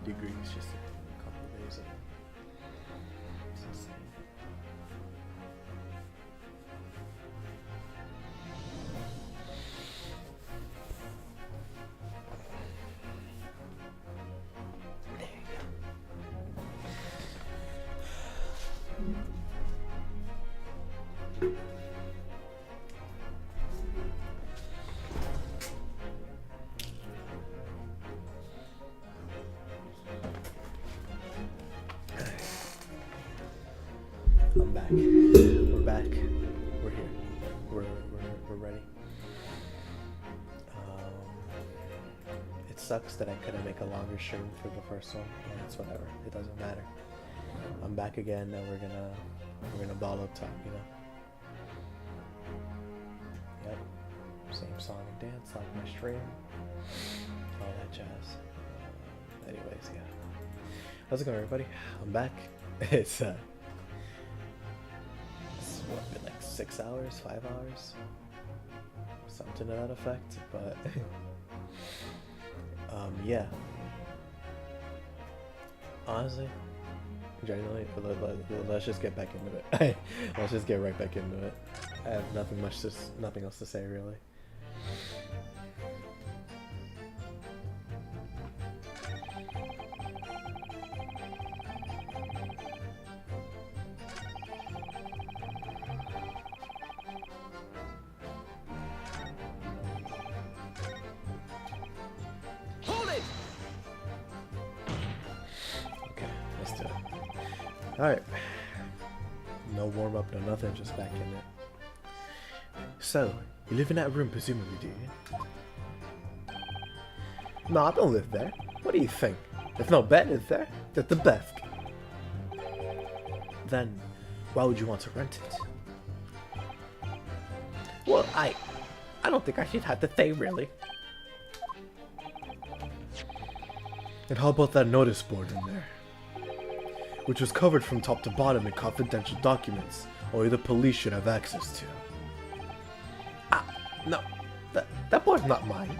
degrees just a couple of days ago. It's insane. There you go. I'm back. We're back. We're here. We're ready. It sucks that I couldn't make a longer stream for the first one, but it's whatever. It doesn't matter. I'm back again, and we're gonna ball up top, you know. Yep. Same song and dance like my stream. All that jazz. Anyways, yeah. How's it going, everybody? I'm back. It's what, been like 6 hours, 5 hours, something to that effect, but yeah, honestly, genuinely, let's just get back into it. Let's just get right back into it. I have nothing else to say, really. Alright. No warm up, no nothing, just back in it. So, you live in that room, presumably, do you? No, I don't live there. What do you think? There's no bed, is there? There's the desk. Then, why would you want to rent it? Well, I don't think I should have to say, really. And how about that notice board in there? Which was covered from top to bottom in confidential documents only the police should have access to. Ah, no, that board's not mine.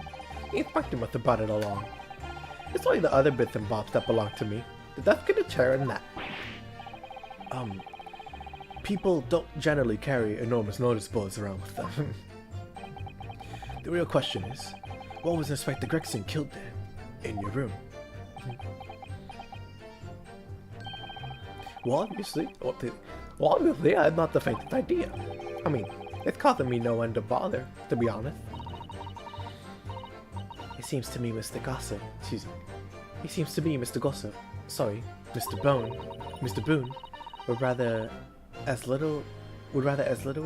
The inspector must have brought it along. It's only the other bits and bobs that belong to me. The desk and the chair and that. People don't generally carry enormous notice boards around with them. The real question is, what was Inspector Gregson killed there? In your room? Well, obviously, I had not the faintest idea. I mean, it's causing me no end of bother, to be honest. It seems to me Mr. Gossip, excuse me. It seems to me Mr. Gossip, sorry, Mr. Boone, would rather as little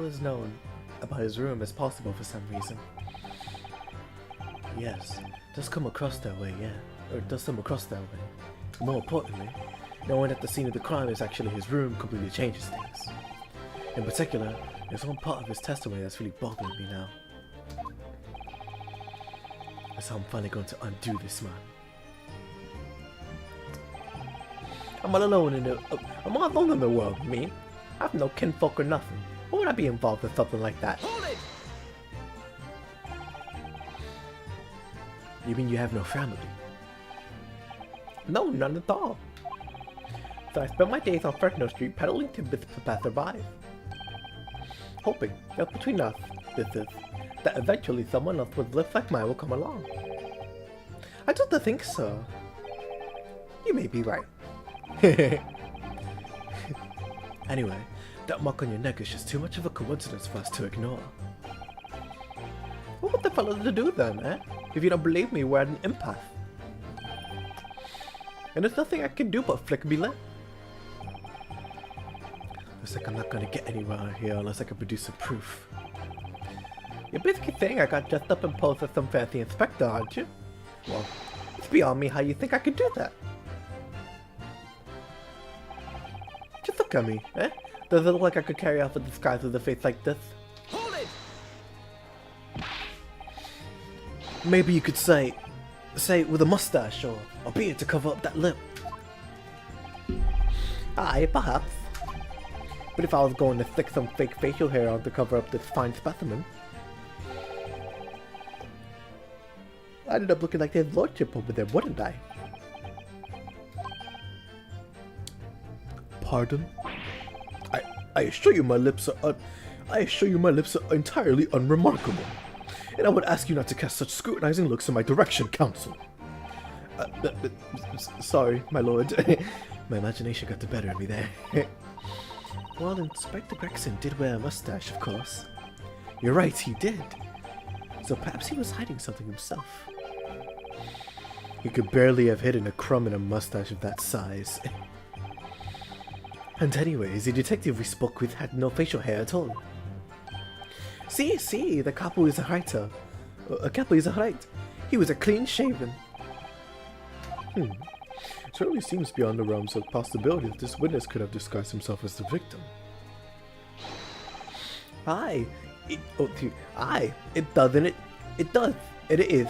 is known about his room as possible for some reason. Yes, it does come across that way, yeah. Or it does come across that way. More importantly, knowing that the scene of the crime is actually his room completely changes things. In particular, there's one part of his testimony that's really bothering me now. That's how I'm finally going to undo this man. I'm all alone in the world, me. I have no kinfolk or nothing. Why would I be involved in something like that? Hold it! You mean you have no family? No, none at all. So I spent my days on Fresno Street peddling tidbits to passerby, hoping that between us, that eventually someone else with lips like mine will come along. I just don't think so. You may be right. Anyway, that mark on your neck is just too much of a coincidence for us to ignore. What the fellow to do then, eh? If you don't believe me, we're at an impasse. And there's nothing I can do but flick me lip. Looks like I'm not gonna get anywhere out here unless I can produce some proof. You're basically saying I got dressed up and posed as some fancy inspector, aren't you? Well, it's beyond me how you think I could do that. Just look at me, eh? Does it look like I could carry off a disguise with a face like this? Hold it! Maybe you could say with a mustache or a beard to cover up that lip. Aye, perhaps. But if I was going to stick some fake facial hair on to cover up this fine specimen, I ended up looking like his lordship over there, wouldn't I? pardon? I assure you my lips are I assure you my lips are entirely unremarkable. And I would ask you not to cast such scrutinizing looks in my direction, counsel. Sorry, my lord. My imagination got the better of me there. Well, Inspector Gregson did wear a mustache, of course. You're right, he did. So perhaps he was hiding something himself. He could barely have hidden a crumb in a mustache of that size. And anyways, the detective we spoke with had no facial hair at all. See, the capo is right. He was a clean shaven. It certainly seems beyond the realms of possibility that this witness could have disguised himself as the victim. It doesn't. It does. It is.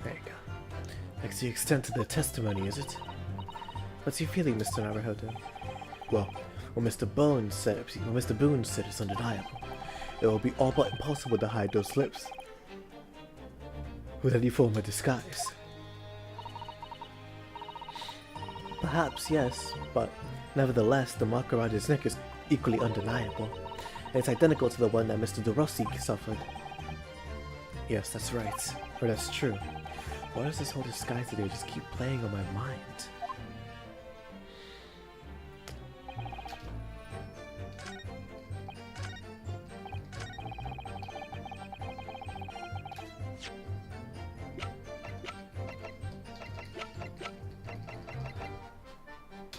There you go. That's the extent of the testimony, is it? What's your feeling, Mr. Naruhodo? Well, what Mr. Boone said is undeniable. It will be all but impossible to hide those lips with any form of disguise. Perhaps, yes, but nevertheless, the mark around his neck is equally undeniable, and it's identical to the one that Mr. DeRossi suffered. Yes, that's right, or that's true. Why does this whole disguise today just keep playing on my mind?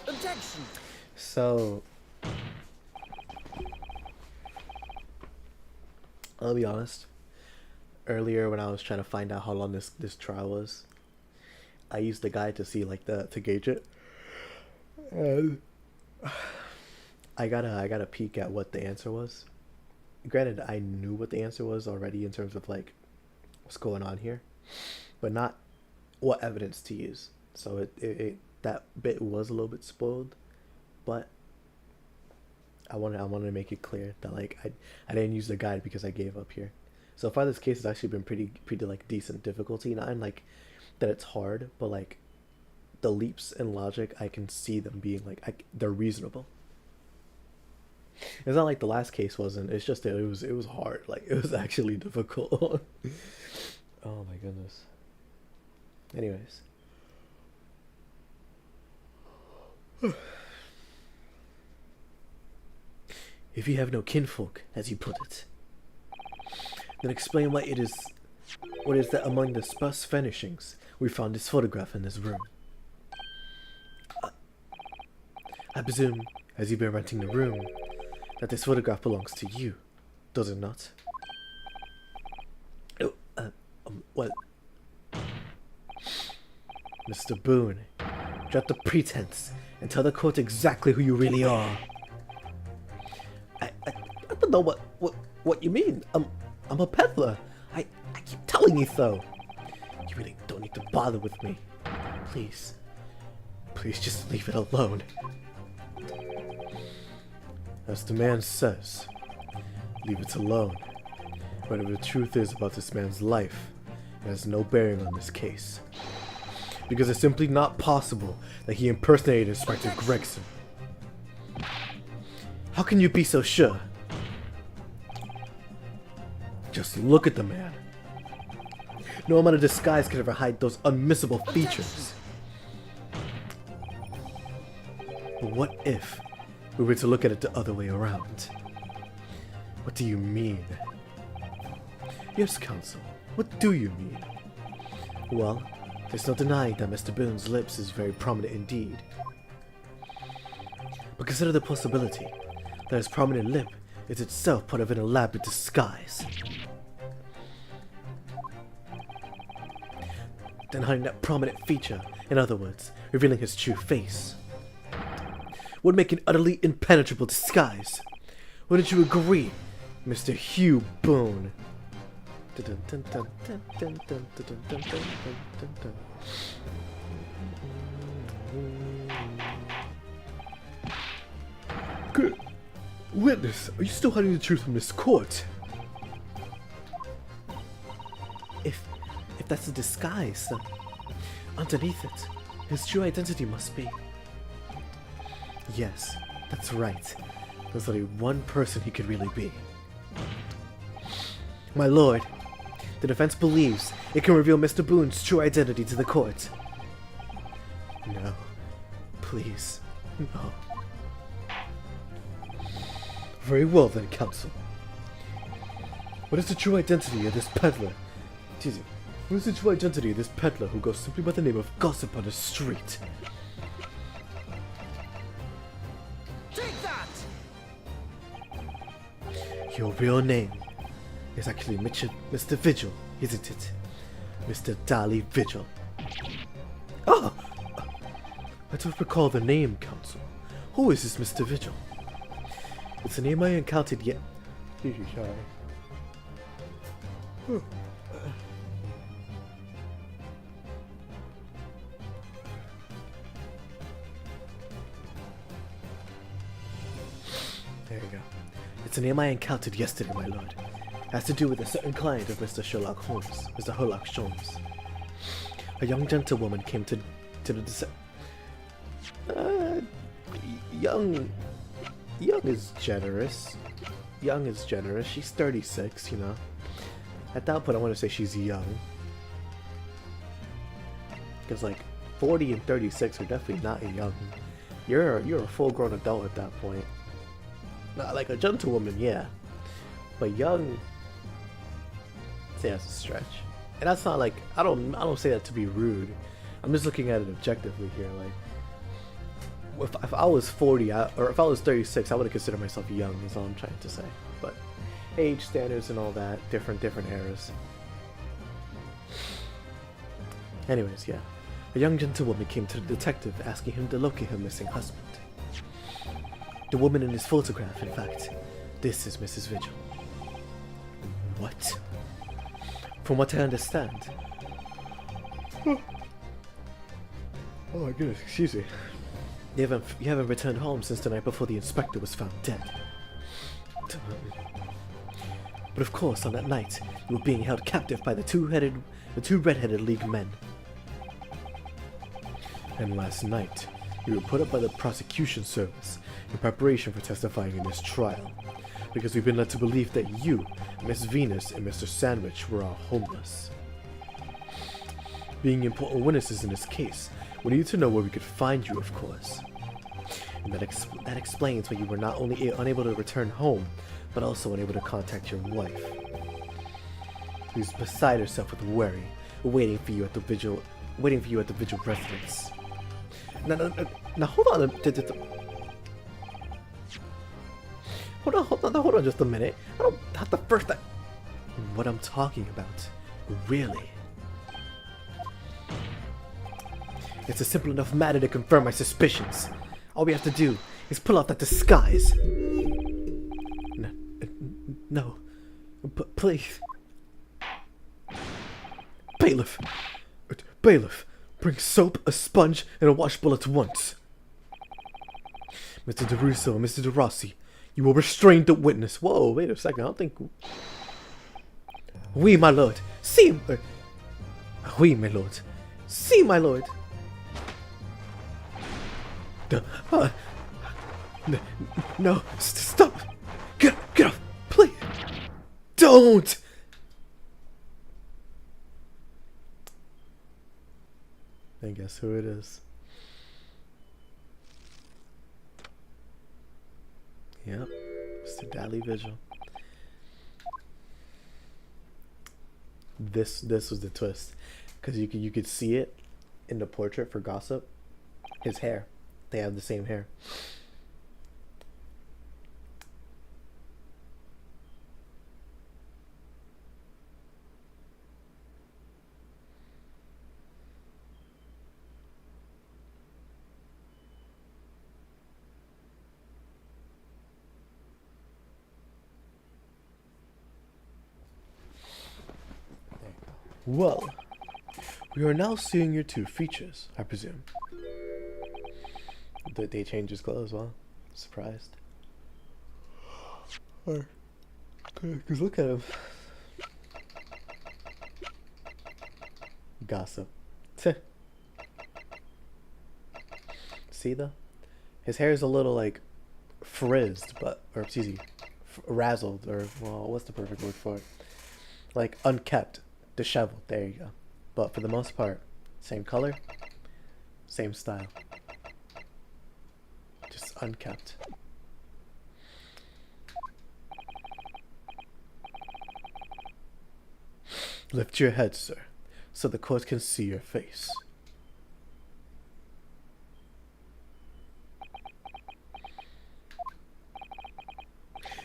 Objection! So, I'll be honest. Earlier, when I was trying to find out how long this trial was, I used the guide to see to gauge it, and I got a peek at what the answer was. Granted, I knew what the answer was already in terms of what's going on here, but not what evidence to use. So it that bit was a little bit spoiled, but I wanted to make it clear that I didn't use the guide because I gave up here. So far, this case has actually been pretty decent difficulty. Not in that it's hard, but the leaps in logic, I can see them being they're reasonable. It's not like the last case wasn't. It's just that it was hard. It was actually difficult. Oh my goodness. Anyways. If you have no kinfolk, as you put it, then explain what is that among the sparse furnishings we found this photograph in this room. I presume, as you've been renting the room, that this photograph belongs to you, does it not? Oh, well, Mr. Boone, drop the pretense and tell the court exactly who you really are. I don't know what you mean. I'm a peddler. I keep telling you so. You really don't need to bother with me. Please just leave it alone. As the man says, leave it alone. Whatever the truth is about this man's life, it has no bearing on this case. Because it's simply not possible that he impersonated Inspector Gregson. How can you be so sure? Just look at the man. No amount of disguise could ever hide those unmissable features. But what if we were to look at it the other way around? What do you mean? Yes, counsel. What do you mean? Well, There's no denying that Mr. Boone's lips is very prominent indeed. But consider the possibility that his prominent lip is itself part of an elaborate disguise. Then hiding that prominent feature, in other words, revealing his true face, would make an utterly impenetrable disguise. Wouldn't you agree, Mr. Hugh Boone? Good. Witness, are you still hiding the truth from this court? If that's a disguise, then underneath it, his true identity must be. Yes, that's right. There's only one person he could really be. My lord, the defense believes it can reveal Mr. Boone's true identity to the court. No. Please, no. Very well then, counsel. What is the true identity of this peddler? What is the true identity of this peddler who goes simply by the name of Gossip on the street? Take that! Your real name is actually Mr. Vigil, isn't it? Mr. Dali Vigil. Ah! I don't recall the name, counsel. Who is this Mr. Vigil? It's a name I encountered yet. Sorry. There you go. It's a name I encountered yesterday, my lord. It has to do with a certain client of Mr. Sherlock Holmes, Mr. Sherlock Holmes. A young gentlewoman came to the young is generous. Young is generous. She's 36, you know. At that point, I want to say she's young. Because, like, 40 and 36 are definitely not young. You're a full-grown adult at that point. Not like a gentlewoman, yeah. But young, I'd say that's a stretch. And that's not like, I don't say that to be rude. I'm just looking at it objectively here. Like, if I was 40, or if I was 36, I would have considered myself young, is all I'm trying to say. But age standards and all that, different eras. Anyways, yeah. A young gentlewoman came to the detective asking him to locate her missing husband. The woman in his photograph, in fact. This is Mrs. Vigil. What? From what I understand. Oh my goodness, excuse me. You haven't returned home since the night before the inspector was found dead. But of course, on that night, you were being held captive by the two red-headed League men. And last night, you were put up by the prosecution service in preparation for testifying in this trial, because we've been led to believe that you, Miss Venus, and Mr. Sandwich were all homeless. Being important witnesses in this case, we need to know where we could find you, of course. And that explains why you were not only unable to return home, but also unable to contact your wife, who's beside herself with worry, waiting for you at the Vigil residence. Now hold on. Hold on just a minute. I don't have the first thing. What I'm talking about, really. It's a simple enough matter to confirm my suspicions. All we have to do is pull out that disguise. No. Please. Bailiff, bring soap, a sponge, and a washbowl at once. Mr. DeRusso and Mr. DeRossi, you will restrain the witness. Whoa, wait a second, I don't think... Oui, my lord. Si, oui, my lord. Si, my lord. No, stop. Get off, please. Don't. And guess who it is? Yep, Mr. Dali Vigil. This was the twist. because you could see it in the portrait for Gossip. His hair, they have the same hair. Well, we are now seeing your two features, I presume. Did they change his clothes? Well, surprised. Because look at him. Gossip. See though? His hair is a little like frizzed, but, or excuse me, razzled, or, well, what's the perfect word for it? Like unkept, disheveled, there you go. But for the most part, same color, same style. Just unkept. Lift your head, sir, so the court can see your face.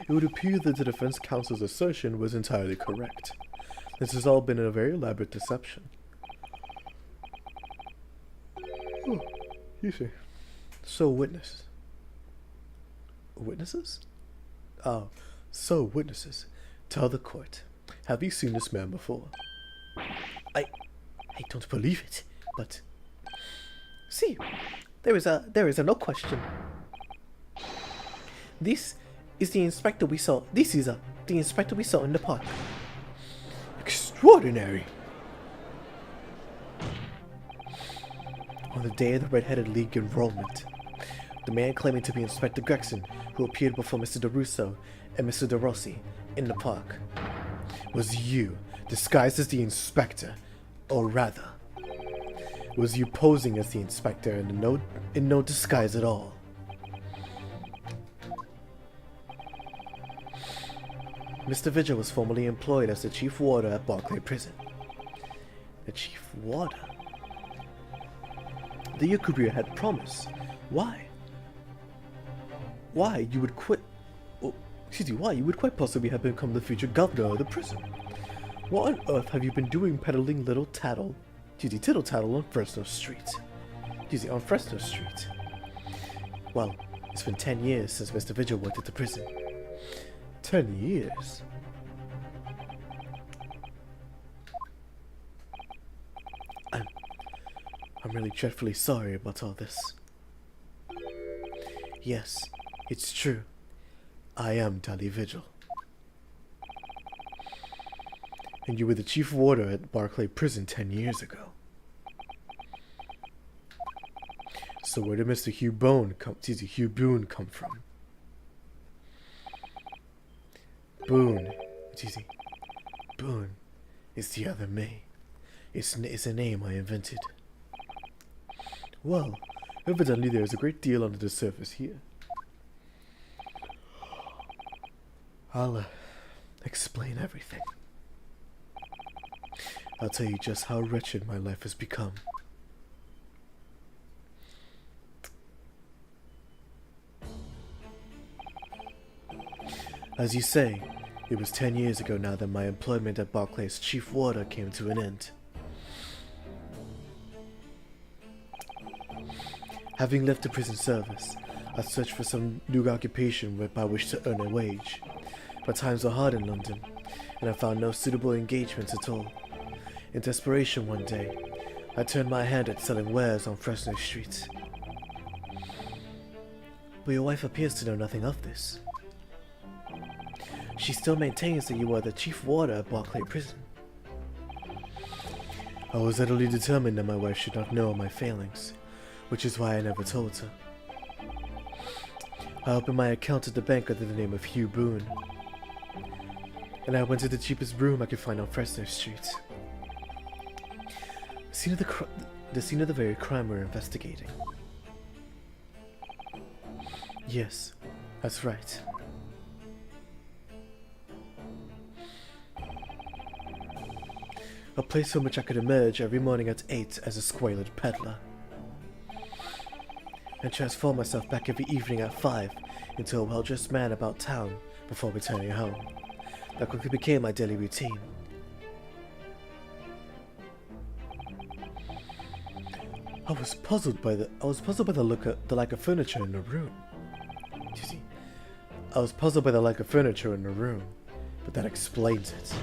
It would appear that the defense counsel's assertion was entirely correct. This has all been a very elaborate deception. Oh, you see. So witnesses. Witnesses? Oh, so witnesses. Tell the court. Have you seen this man before? I don't believe it, but... See, there is a no question. This is the inspector we saw. This is the inspector we saw in the park. Extraordinary! On the day of the Red-Headed League enrollment, the man claiming to be Inspector Gregson, who appeared before Mr. DeRusso and Mr. DeRossi in the park, was you, disguised as the inspector, or rather, was you posing as the inspector in no disguise at all. Mr. Vigil was formerly employed as the chief warder at Barclay Prison. The chief warder? The Yakubu had promised. Why? Why you would quit? Oh, excuse me. Why you would quite possibly have become the future governor of the prison? What on earth have you been doing, peddling tittle tattle on Fresno Street? On Fresno Street. Well, it's been 10 years since Mr. Vigil worked at the prison. 10 years? I'm really dreadfully sorry about all this. Yes, it's true. I am Dali Vigil. And you were the chief warder at Barclay Prison 10 years ago. So where did Mr. Hugh Boone come from? Boone is the other me. It's a name I invented. Well, evidently there is a great deal under the surface here. I'll explain everything. I'll tell you just how wretched my life has become. As you say, it was 10 years ago now that my employment at Barclay's chief warder came to an end. Having left the prison service, I searched for some new occupation by which to earn a wage. But times were hard in London, and I found no suitable engagements at all. In desperation one day, I turned my hand at selling wares on Fresno Street. But your wife appears to know nothing of this. She still maintains that you are the chief warder at Barclay Prison. I was utterly determined that my wife should not know of my failings, which is why I never told her. I opened my account at the bank under the name of Hugh Boone, and I went to the cheapest room I could find on Fresno Street. The scene of the very crime we're investigating. Yes, that's right. A place from which I could emerge every morning at 8 as a squalid peddler, and transform myself back every evening at 5 into a well-dressed man about town before returning home. That quickly became my daily routine. I was puzzled by the look of the lack of furniture in the room. You see, I was puzzled by the lack of furniture in the room, but that explains it.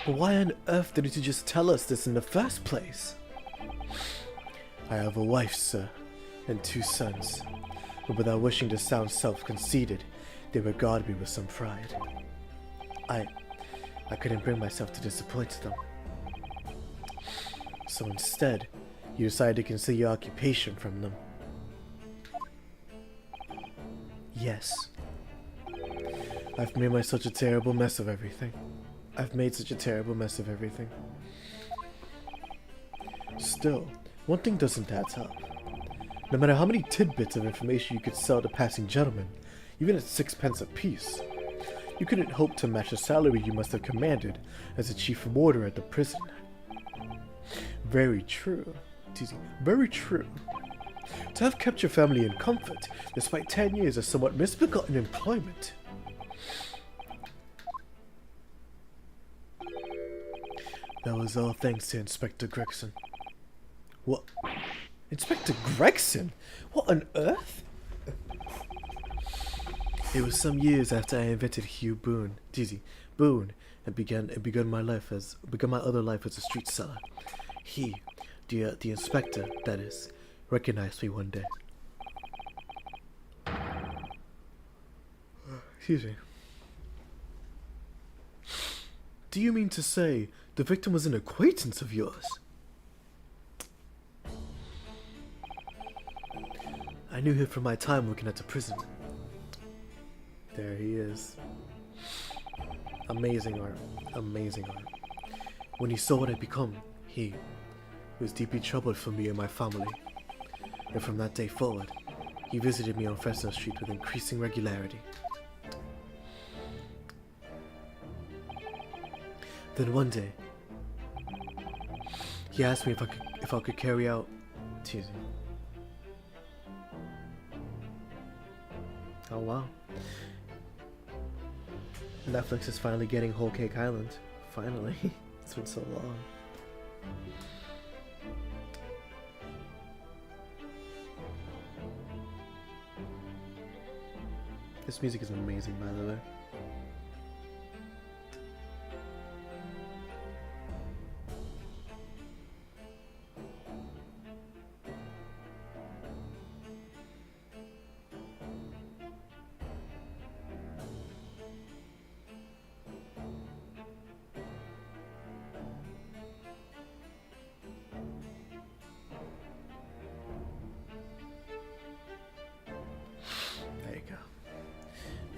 But why on earth didn't you just tell us this in the first place? I have a wife, sir, and 2 sons, but without wishing to sound self-conceited, they regard me with some pride. I couldn't bring myself to disappoint them. So instead, you decided to conceal your occupation from them. Yes. I've made such a terrible mess of everything. Still, one thing doesn't add up. No matter how many tidbits of information you could sell to passing gentlemen, even at 6 pence apiece, you couldn't hope to match the salary you must have commanded as a chief warder at the prison. Very true. Very true. To have kept your family in comfort, despite 10 years of somewhat misbegotten employment. That was all thanks to Inspector Gregson. What? Inspector Gregson? What on earth? It was some years after I invented Hugh Boone, Boone, and begun my other life as a street seller. He, the inspector, that is, recognized me one day. Excuse me. Do you mean to say the victim was an acquaintance of yours? I knew him from my time working at the prison. There he is. Amazing art. Amazing art. When he saw what I'd become, he was deeply troubled for me and my family. And from that day forward, he visited me on Fresno Street with increasing regularity. Then one day, he asked me if I could carry out teasing. Oh wow. Netflix is finally getting Whole Cake Island. Finally. It's been so long. This music is amazing, by the way. There you go.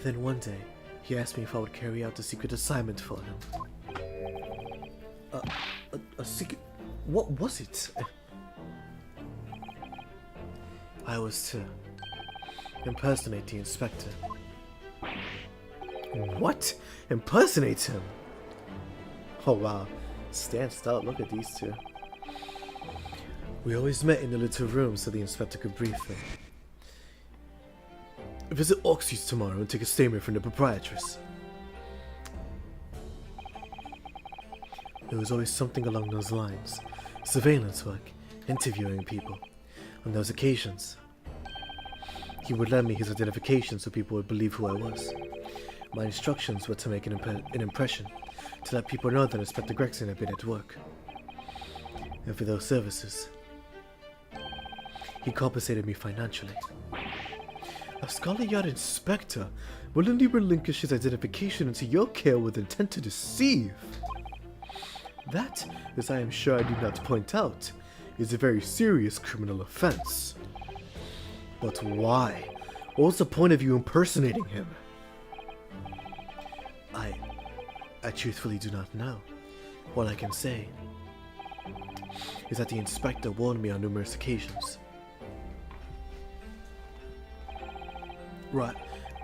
Then one day, he asked me if I would carry out the secret assignment for him. A secret? What was it? I was to impersonate the inspector. What? Impersonate him? Oh wow. Stand still, look at these two. We always met in the little room so the inspector could brief him. Visit Oxy's tomorrow and take a statement from the proprietress. There was always something along those lines. Surveillance work, interviewing people. On those occasions, he would lend me his identification so people would believe who I was. My instructions were to make an impression, to let people know that Inspector Gregson had been at work. And for those services, he compensated me financially. A Scotland Yard inspector willingly relinquished his identification into your care with intent to deceive. That, as I am sure I need not point out, is a very serious criminal offense. But why? What was the point of you impersonating him? I truthfully do not know. All I can say is that the inspector warned me on numerous occasions. Right,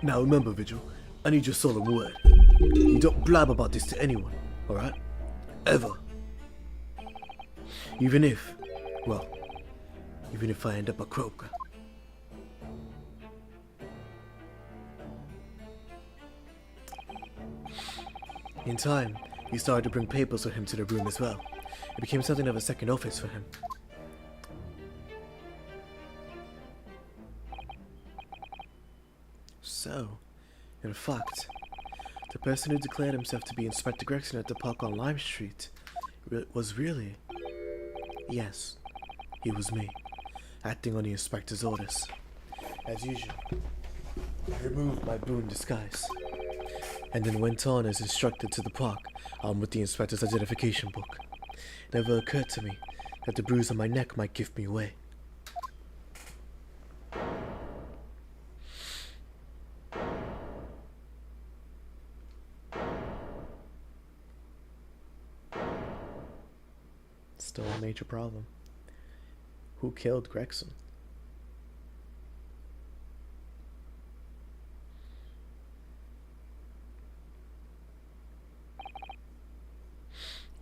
now remember, Vigil, I need your solemn word. You don't blab about this to anyone, alright? Ever. Even if, well, even if I end up a croaker. In time, he started to bring papers with him to the room as well. It became something of a second office for him. So, in fact, the person who declared himself to be Inspector Gregson at the park on Lime Street was really... Yes, he was me, acting on the inspector's orders. As usual, I removed my boon disguise, and then went on as instructed to the park, armed with the inspector's identification book. It never occurred to me that the bruise on my neck might give me away. Still a major problem. Who killed Gregson?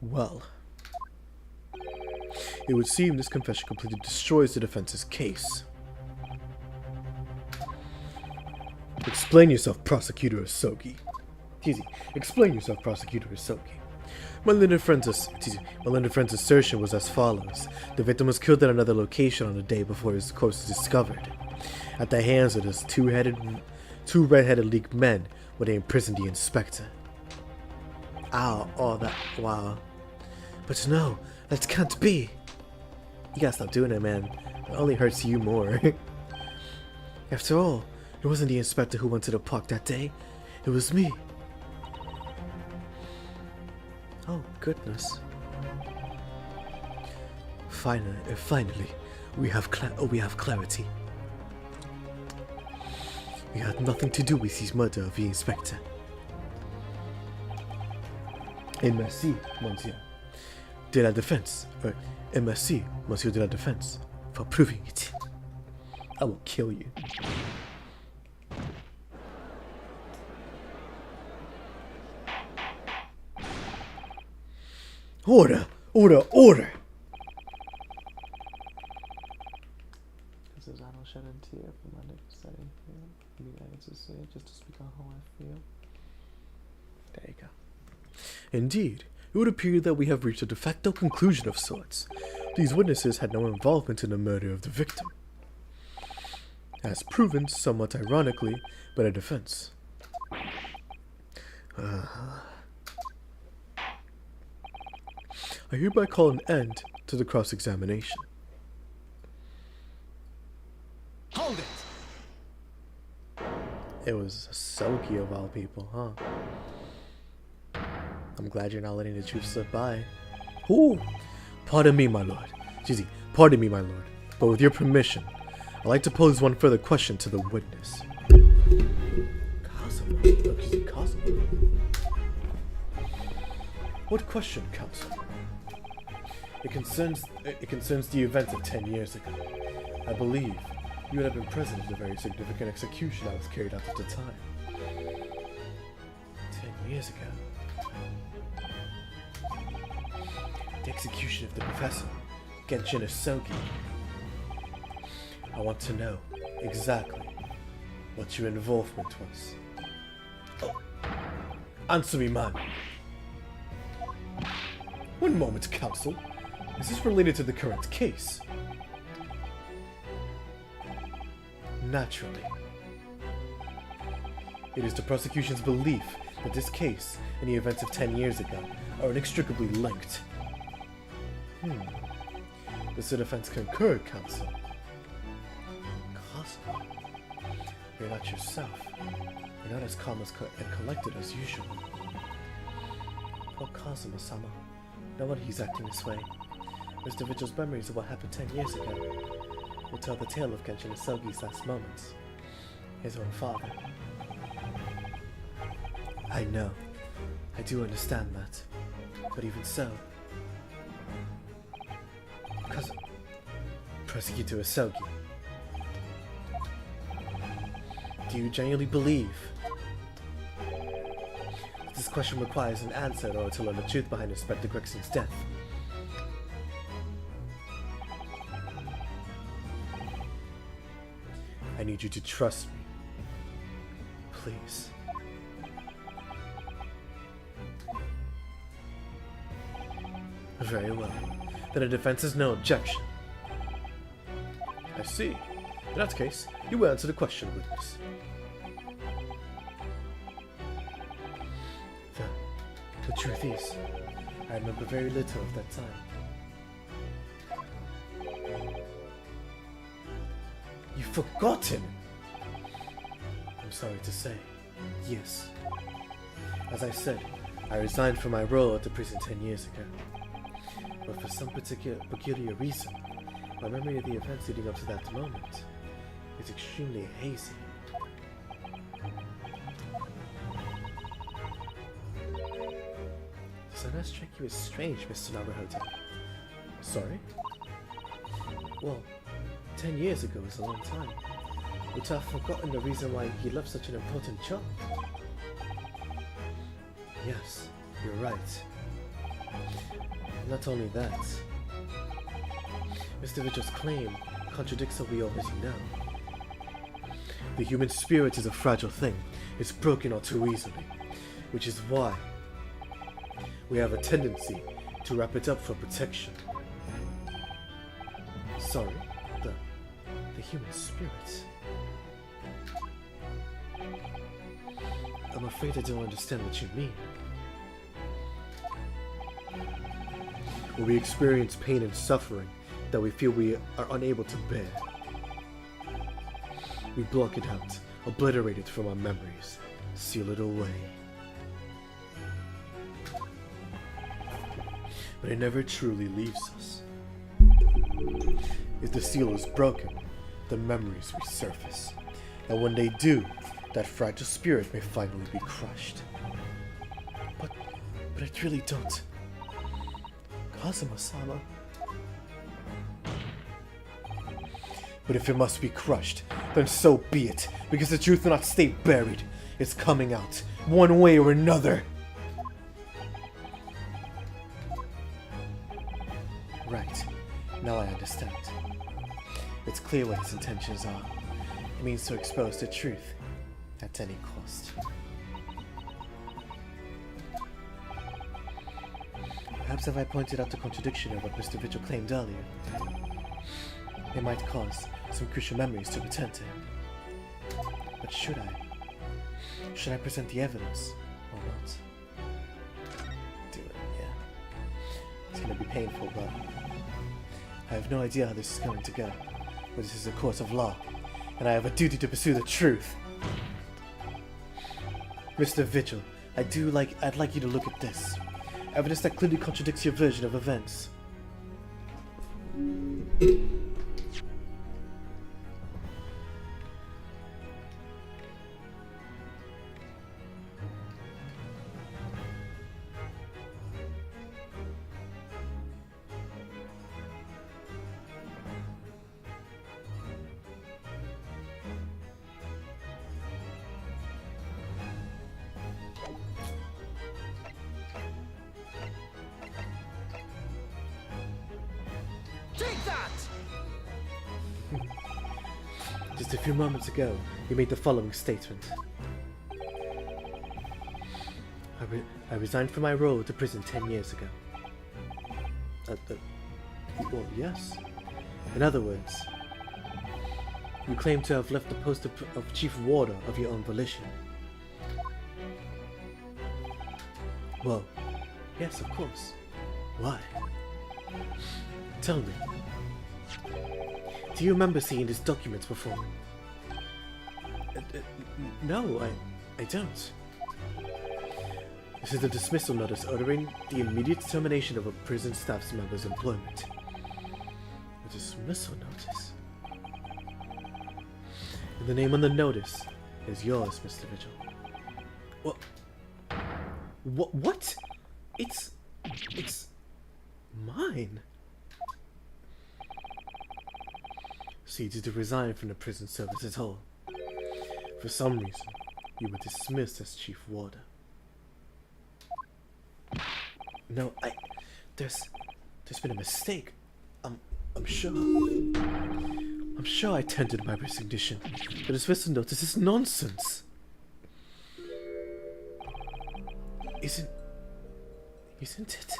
Well, it would seem this confession completely destroys the defense's case. Explain yourself, Prosecutor Asogi. Easy. Explain yourself, Prosecutor Asogi. My learned friend's assertion was as follows. The victim was killed at another location on the day before his corpse was discovered, at the hands of those two red-headed league men when they imprisoned the inspector. Ow, oh that, wow. But no, that can't be. You gotta stop doing it, man. It only hurts you more. After all, it wasn't the inspector who went to the park that day. It was me. Oh, goodness. Finally, we have clarity. We had nothing to do with his murder of the inspector. Et merci, monsieur de la défense. Et merci, monsieur de la défense, for proving it. I will kill you. Order! Order! Order! This is Arnold Shannon from my next setting here. Me to say just to speak on how I feel. There you go. Indeed, it would appear that we have reached a de facto conclusion of sorts. These witnesses had no involvement in the murder of the victim. As proven, somewhat ironically, by the defense. I hereby call an end to the cross-examination. Hold it! It was Asogi of all people, huh? I'm glad you're not letting the truth slip by. Ooh! Pardon me, my lord. Jeezy, pardon me, my lord. But with your permission, I'd like to pose one further question to the witness. Cosmo? What question, counsel? It concerns the events of 10 years ago. I believe you would have been present at a very significant execution that was carried out at the time. 10 years ago. The execution of the professor, Genshin Asogi. I want to know exactly what your involvement was. Oh. Answer me, man. One moment, counsel. Is this related to the current case? Naturally. It is the prosecution's belief that this case and the events of 10 years ago are inextricably linked. Does the defense concur, counsel? Cosmo? You're not yourself. You're not as calm and collected as usual. Poor Kazuma-sama. No wonder he's acting this way. Mr. Vigil's memories of what happened 10 years ago will tell the tale of Genshin Asogi's last moments. His own father. I know. I do understand that. But even so... Prosecutor Asogi. Do you genuinely believe that This question requires an answer in order to learn the truth behind Inspector Gregson's death. I need you to trust me. Please. Very well. Then the defense has no objection. I see. In that case, you will answer the question, witness. The truth is, I remember very little of that time. You've forgotten! I'm sorry to say, yes. As I said, I resigned from my role at the prison 10 years ago. But for some peculiar reason, my memory of the events leading up to that moment is extremely hazy. Does that not strike you as strange, Mr. Naruhodo? Sorry? Well, 10 years ago is a long time. But to have forgotten the reason why he left such an important job. Yes, you're right. Not only that, Mr. Vigil's claim contradicts what we already know. The human spirit is a fragile thing. It's broken all too easily, which is why we have a tendency to wrap it up for protection. Sorry, the human spirit. I'm afraid I don't understand what you mean. When we experience pain and suffering that we feel we are unable to bear, we block it out, obliterate it from our memories, seal it away. But it never truly leaves us. If the seal is broken, the memories resurface, and when they do, that fragile spirit may finally be crushed. But I really don't. Kazuma-sama. But if it must be crushed, then so be it, because the truth will not stay buried. It's coming out, one way or another. Right. Now I understand. It's clear what his intentions are. It means to expose the truth at any cost. Perhaps if I pointed out the contradiction of what Mr. Vigil claimed earlier, it might cause some crucial memories to return to him. But should I? Should I present the evidence or not? Do it, yeah. It's gonna be painful, but I have no idea how this is going to go. But this is a court of law, and I have a duty to pursue the truth. Mr. Vigil, I'd like you to look at this. Evidence that clearly contradicts your version of events. Take that! Just a few moments ago, you made the following statement. I resigned from my role at the prison 10 years ago. Well, yes. In other words, you claim to have left the post of Chief Warder of your own volition. Well, yes, of course. Why? Tell me. Do you remember seeing these documents before? No, I don't. This is a dismissal notice ordering the immediate termination of a prison staff member's employment. A dismissal notice? And the name on the notice is yours, Mr. Vigil. What? It's mine. So you did resign from the prison service at all. For some reason, you were dismissed as Chief Warder. No, there's been a mistake. I'm sure. I'm sure I tendered my resignation, but as Vista notes, this is nonsense. Isn't it?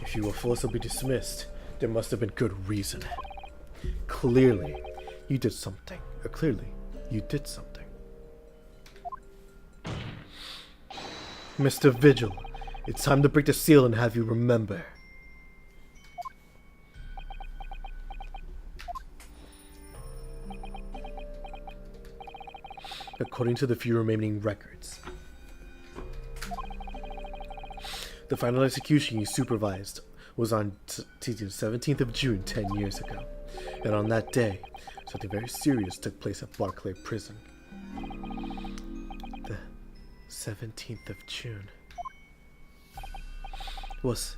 If you were forcibly dismissed, there must have been good reason. Clearly, you did something. Mr. Vigil, it's time to break the seal and have you remember. According to the few remaining records, the final execution you supervised was on the 17th of June 10 years ago. And on that day, something very serious took place at Barclay Prison. The 17th of June. Was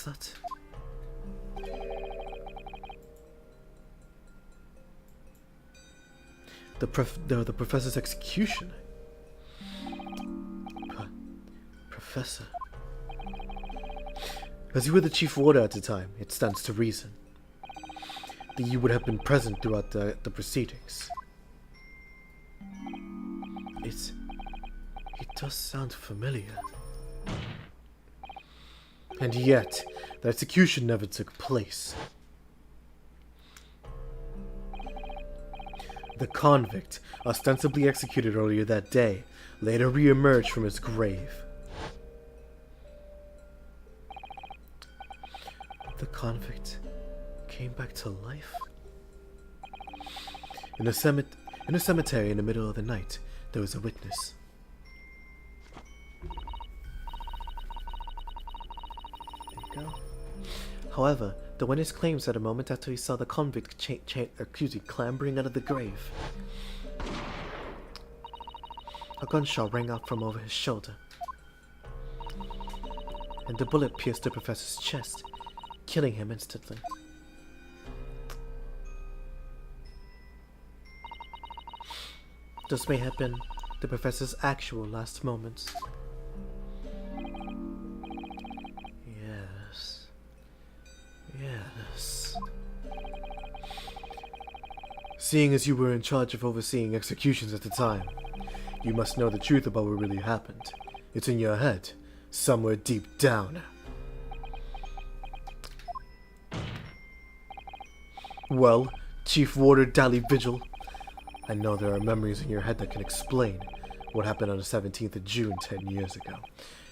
that? The professor's execution? Professor? As you were the chief warder at the time, it stands to reason that you would have been present throughout the proceedings. It does sound familiar. And yet, the execution never took place. The convict, ostensibly executed earlier that day, later re-emerged from his grave. The convict came back to life? In a cemetery in the middle of the night, there was a witness. There you go. However, the witness claims that a moment after he saw the convict clambering out of the grave, a gunshot rang out from over his shoulder, and the bullet pierced the professor's chest, killing him instantly. This may have been the professor's actual last moments. Yes. Seeing as you were in charge of overseeing executions at the time, you must know the truth about what really happened. It's in your head, somewhere deep down. Well, Chief Warder Dally Vigil, I know there are memories in your head that can explain what happened on the 17th of June 10 years ago.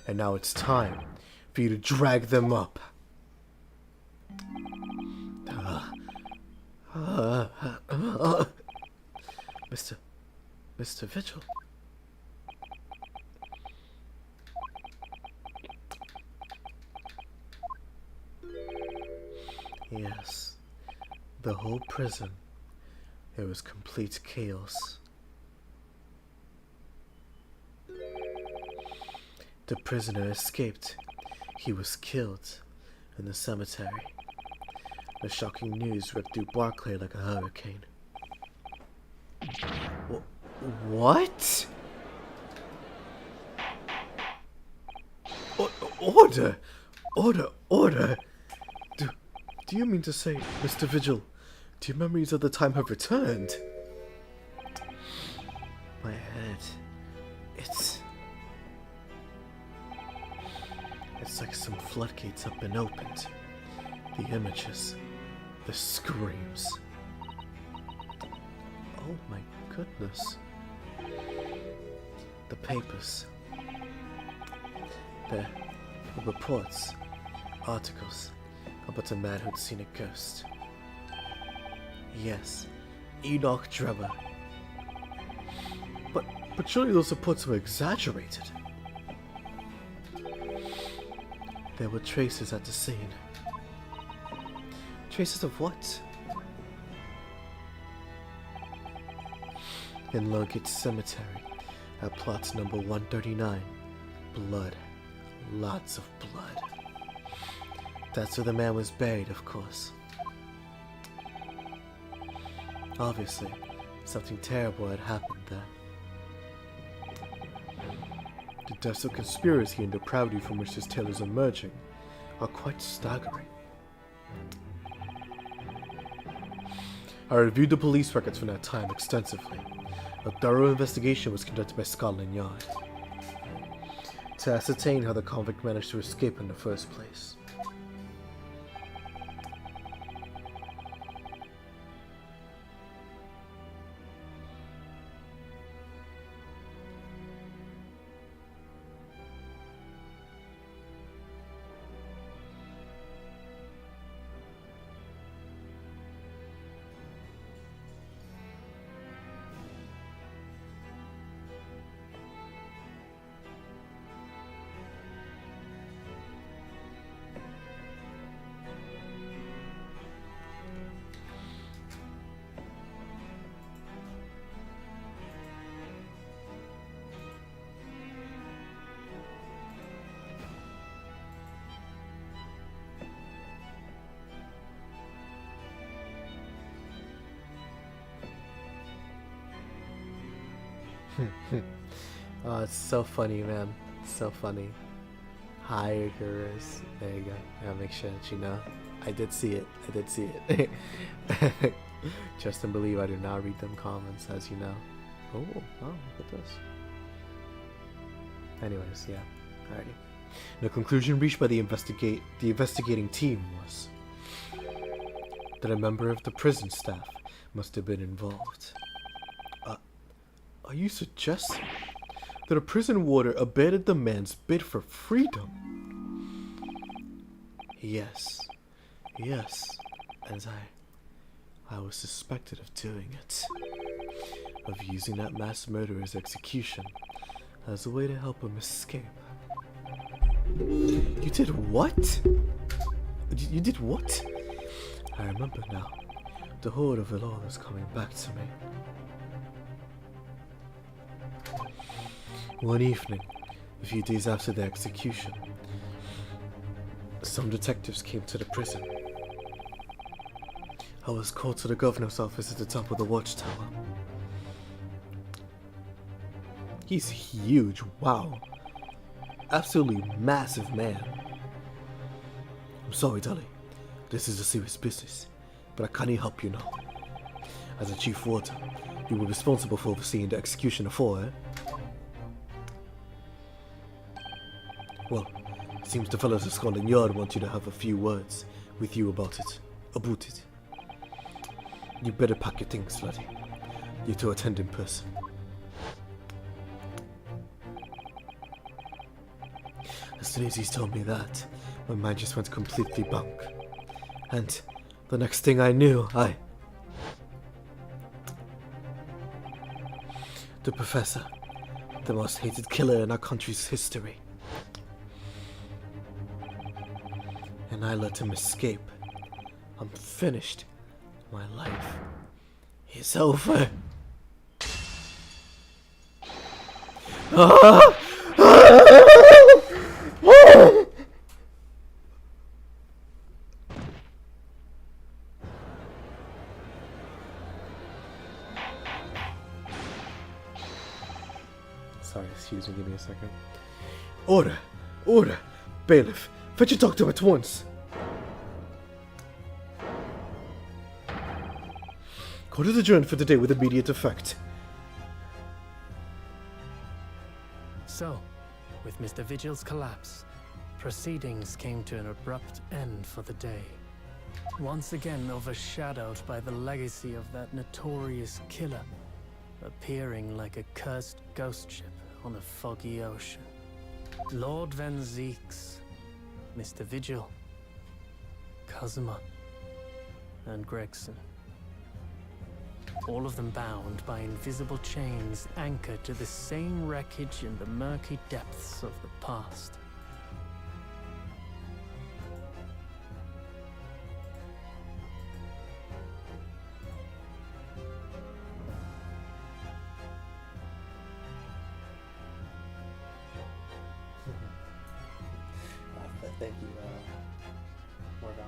And now it's time for you to drag them up. Mr. Vigil. Yes, the whole prison. It was complete chaos. The prisoner escaped. He was killed in the cemetery. The shocking news ripped through Barclay like a hurricane. What? Order! Order! Do you mean to say, Mr. Vigil, do your memories of the time have returned? My head. It's like some floodgates have been opened. The images. The screams. Oh my goodness. The papers. There were reports, articles about a man who'd seen a ghost. Yes, Enoch Drebber. But surely those reports were exaggerated. There were traces at the scene. Traces of what? In Lowgate Cemetery, at plot number 139. Blood. Lots of blood. That's where the man was buried, of course. Obviously, something terrible had happened there. The depths of conspiracy and depravity from which this tale is emerging are quite staggering. I reviewed the police records from that time extensively. A thorough investigation was conducted by Scotland Yard to ascertain how the convict managed to escape in the first place. Oh, it's so funny, man. So funny. Hi, Icarus. There you go. Gotta make sure that you know. I did see it. I did see it. Trust and believe I do not read them comments, as you know. Oh, look at this. Anyways, yeah. Alrighty. The conclusion reached by the investigating team was that a member of the prison staff must have been involved. Are you suggesting that a prison warder abetted the man's bid for freedom? Yes. Yes. And I was suspected of doing it. Of using that mass murderer's execution as a way to help him escape. You did what? You did what? I remember now. The horde of it all is coming back to me. One evening, a few days after the execution, some detectives came to the prison. I was called to the governor's office at the top of the watchtower. He's huge, wow. Absolutely massive man. I'm sorry, Dolly. This is a serious business, but I can't help you now. As a chief warder, you were responsible for overseeing the execution of 4, eh? Well, it seems the fellows at Scotland Yard want you to have a few words with you about it. You better pack your things, laddie. You're to attend in person. As soon as he's told me that, my mind just went completely blank. And the next thing I knew, the professor, the most hated killer in our country's history. And I let him escape. I'm finished. My life is over. Sorry, excuse me, give me a second. Order! Order! Bailiff, fetch a doctor at once! Court is adjourned for today with immediate effect. So, with Mr. Vigil's collapse, proceedings came to an abrupt end for the day. Once again overshadowed by the legacy of that notorious killer, appearing like a cursed ghost ship on a foggy ocean. Lord Van Zeeks, Mr. Vigil, Kazuma, and Gregson. All of them bound by invisible chains anchored to the same wreckage in the murky depths of the past. Thank you, Morgana.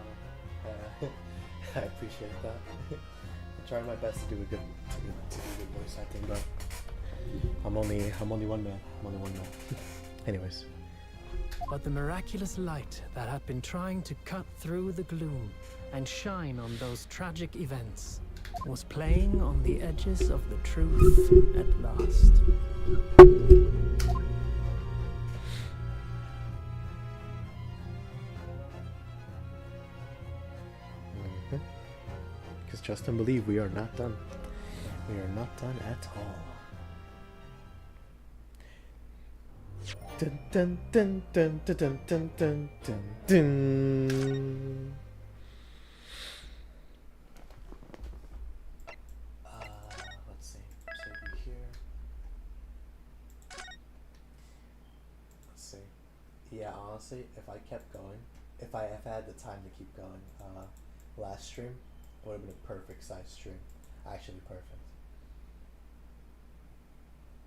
I appreciate that. I try my best to do a good voice acting, but I'm only one man. I'm only one man. Anyways. But the miraculous light that had been trying to cut through the gloom and shine on those tragic events was playing on the edges of the truth at last. Because trust and believe, we are not done. We are not done at all. Dun dun dun dun dun dun dun dun dun dun. Let's see. Save here. Let's see. Yeah, honestly, if I kept going, if I had the time to keep going, last stream would have been a perfect size stream. Actually, perfect.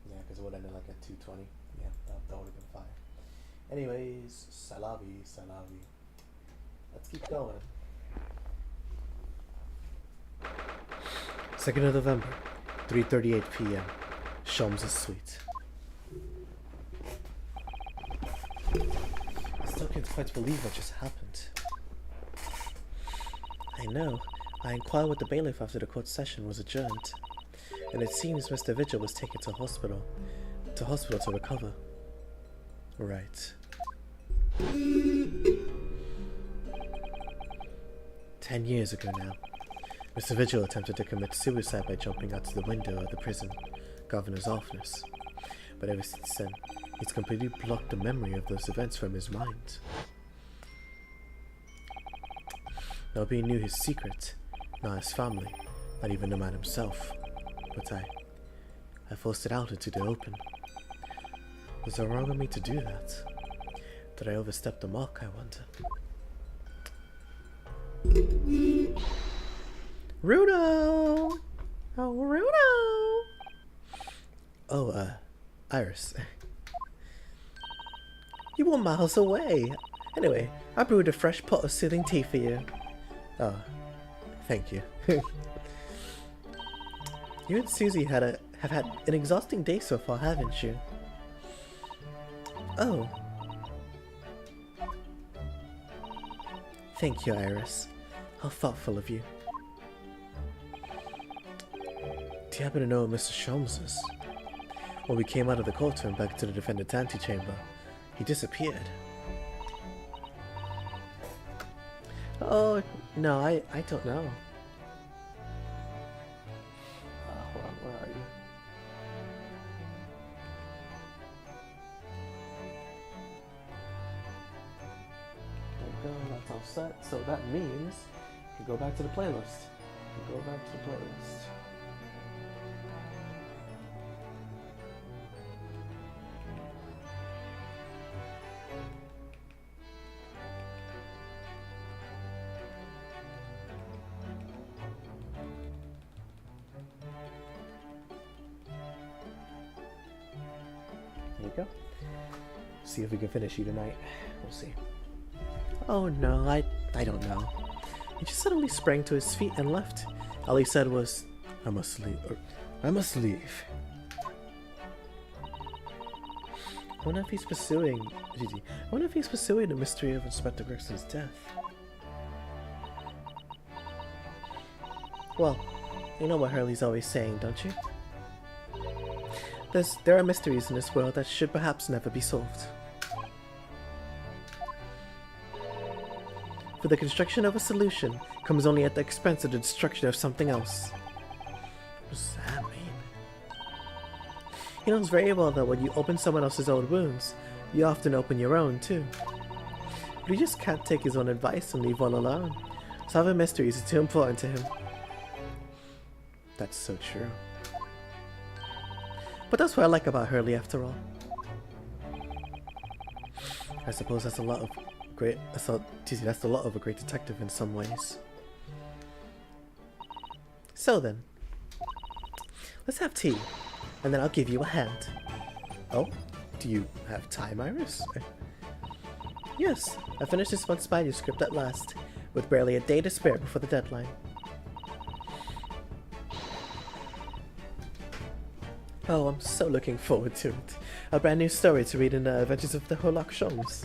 Yeah, because it would have ended like at 2:20. Yeah, that would have been fire. Anyways, Salavi. Let's keep going. 2nd of November, 3:38 p.m. Sholmes' suite. I still can't quite believe what just happened. I know. I inquired with the bailiff after the court session was adjourned, and it seems Mr. Vigil was taken to hospital to recover. Right. 10 years ago now, Mr. Vigil attempted to commit suicide by jumping out the window of the prison governor's office, but ever since then, he's completely blocked the memory of those events from his mind. Nobody knew his secret, not his family, not even the man himself, but I forced it out into the open. Was it wrong of me to do that? Did I overstep the mark, I wonder? Rudo! Oh, Rudo! Oh, Iris. You were miles away. Anyway, I brewed a fresh pot of soothing tea for you. Oh, thank you. You and Susie have had an exhausting day so far, haven't you? Oh. Thank you, Iris. How thoughtful of you. Do you happen to know where Mr. Sholmes is? When we came out of the courtroom back to the defendant's antechamber, he disappeared. Oh, no, I don't know. Hold on, where are you? There we go, that's all set. So that means you go back to the playlist. You go back to the playlist. There you go. See if we can finish you tonight. We'll see. Oh no, I don't know. He just suddenly sprang to his feet and left. All he said was, I must leave. I wonder if he's pursuing... I wonder if he's pursuing the mystery of Inspector Gregson's death. Well, you know what Hurley's always saying, don't you? There are mysteries in this world that should perhaps never be solved. For the construction of a solution comes only at the expense of the destruction of something else. What does that mean? He knows very well that when you open someone else's old wounds, you often open your own too. But he just can't take his own advice and leave one alone. Solving mysteries is too important to him. That's so true. But that's what I like about Hurley after all. I suppose that's a lot of that's a lot of a great detective in some ways. So then, let's have tea, and then I'll give you a hand. Oh, do you have time, Iris? Yes, I finished this month's manuscript at last, with barely a day to spare before the deadline. Oh, I'm so looking forward to it. A brand new story to read in the Adventures of the Herlock Sholmes.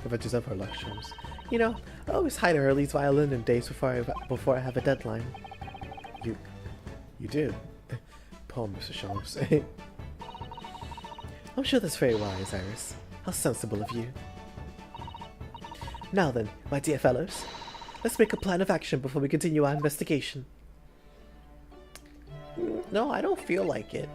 Adventures of Herlock Sholmes. You know, I always hide Hurley's violin in days before I have a deadline. You do? Poor Mr. Sholmes. I'm sure that's very wise, Iris. How sensible of you. Now then, my dear fellows, let's make a plan of action before we continue our investigation. No, I don't feel like it.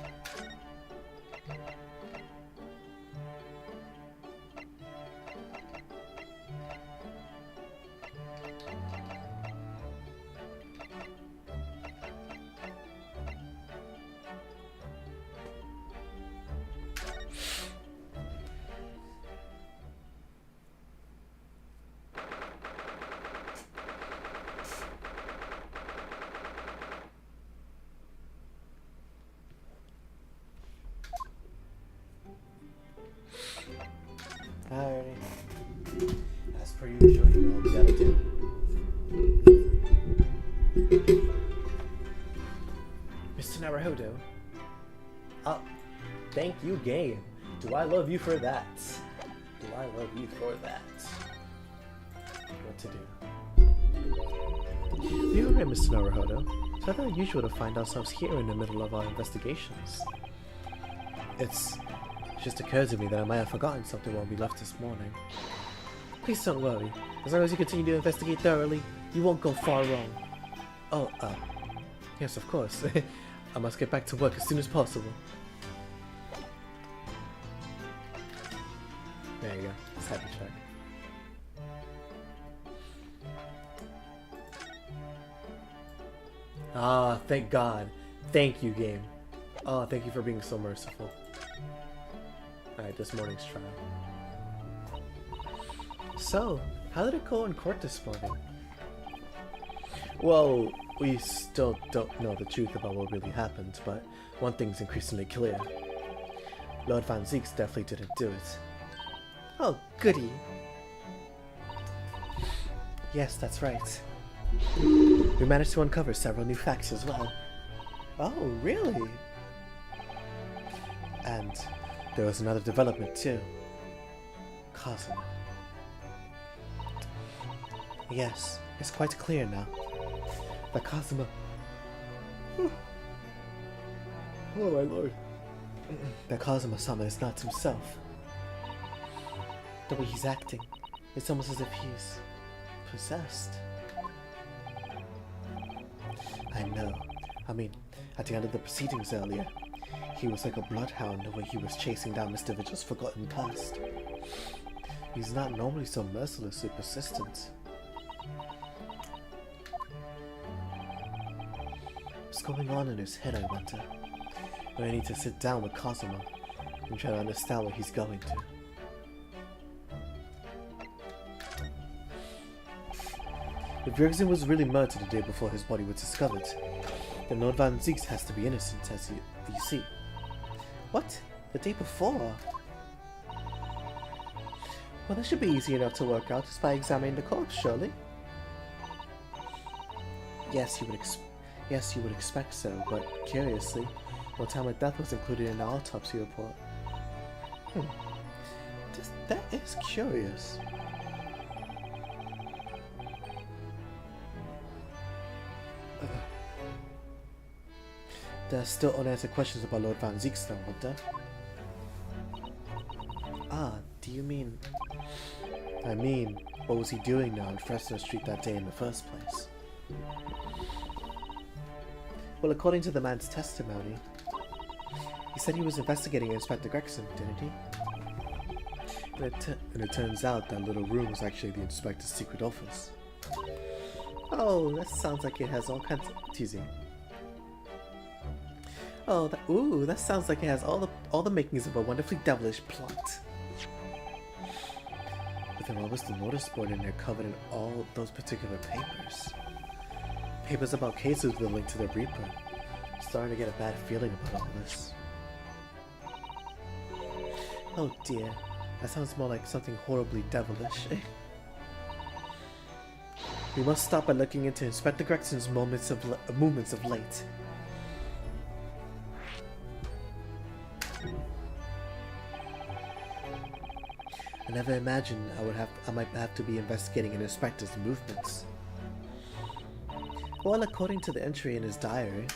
Alrighty. As per usual, you know what we gotta do. Mr. Naruhodo. Oh, thank you, game. Do I love you for that? Do I love you for that? What to do? You're right, Mr. Naruhodo. It's rather unusual to find ourselves here in the middle of our investigations. It just occurred to me that I might have forgotten something when we left this morning. Please don't worry. As long as you continue to investigate thoroughly, you won't go far wrong. Oh, yes, of course. I must get back to work as soon as possible. There you go. It's happy track. Ah, thank God. Thank you, game. Oh, thank you for being so merciful. Alright, this morning's trial. So, how did it go in court this morning? Well, we still don't know the truth about what really happened, but one thing's increasingly clear. Lord Van Zieks definitely didn't do it. Oh, goody. Yes, that's right. We managed to uncover several new facts as well. Oh, really? And there was another development too. Cosmo. Yes, it's quite clear now. The Cosmo. Oh my lord. The Cosmo-sama is not himself. The way he's acting, it's almost as if he's possessed. I know. I mean, at the end of the proceedings earlier, he was like a bloodhound the way he was chasing down Mr. Vigil's forgotten past. He's not normally so mercilessly persistent. What's going on in his head, I wonder? I need to sit down with Cosmo and try to understand what he's going to. If Bjergsen was really murdered the day before his body was discovered, then Lord Van Zieks has to be innocent, as you see. What? The day before? Well, that should be easy enough to work out just by examining the corpse, surely. Yes, you would expect so, but curiously, no time of death was included in the autopsy report. That is curious. There are still unanswered questions about Lord Van Zieks, though, aren't there? Ah, do you mean... I mean, what was he doing now on Fresno Street that day in the first place? Well, according to the man's testimony, he said he was investigating Inspector Gregson, didn't he? And it turns out that little room was actually the Inspector's secret office. Oh, that sounds like it has all kinds of... teasing. Oh, that sounds like it has all the makings of a wonderfully devilish plot. But then what was the notice board in there covered in all those particular papers? Papers about cases with a link to the Reaper. Starting to get a bad feeling about all this. Oh dear, that sounds more like something horribly devilish. We must stop by looking into Inspector Gregson's movements of late. I never imagined I might have to be investigating an inspector's movements. Well, according to the entry in his diary,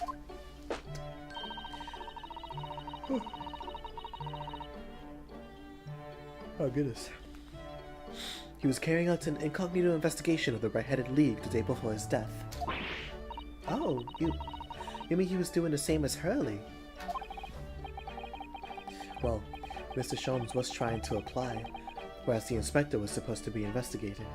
oh goodness, he was carrying out an incognito investigation of the Red-Headed League the day before his death. Oh, you mean he was doing the same as Hurley? Well, Mr. Sholmes was trying to apply, whereas the inspector was supposed to be investigating.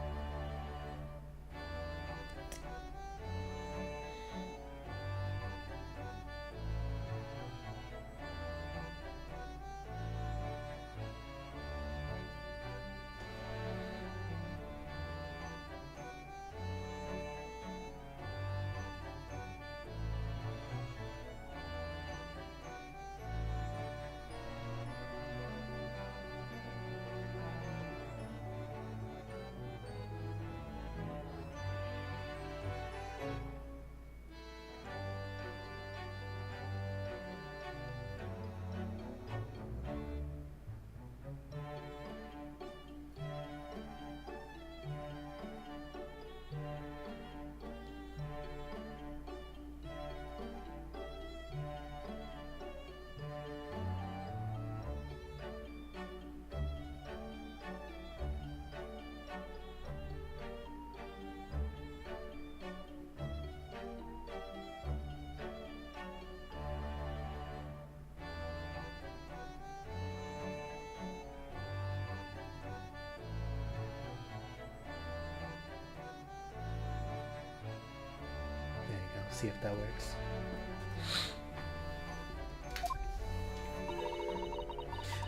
See if that works.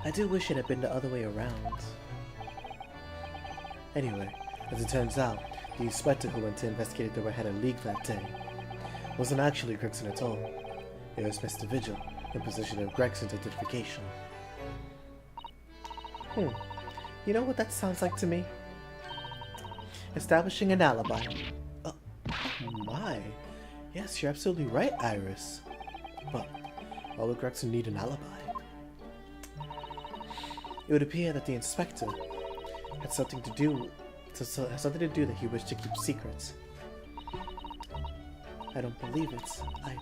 I do wish it had been the other way around. Anyway, as it turns out, the inspector who went to investigate the Red-Headed League that day wasn't actually Gregson at all. It was Mr. Vigil, in possession of Gregson's identification. You know what that sounds like to me? Establishing an alibi. Oh my. Yes, you're absolutely right, Iris. But why would Gregson need an alibi? It would appear that the inspector had something to do that he wished to keep secret. I don't believe it. I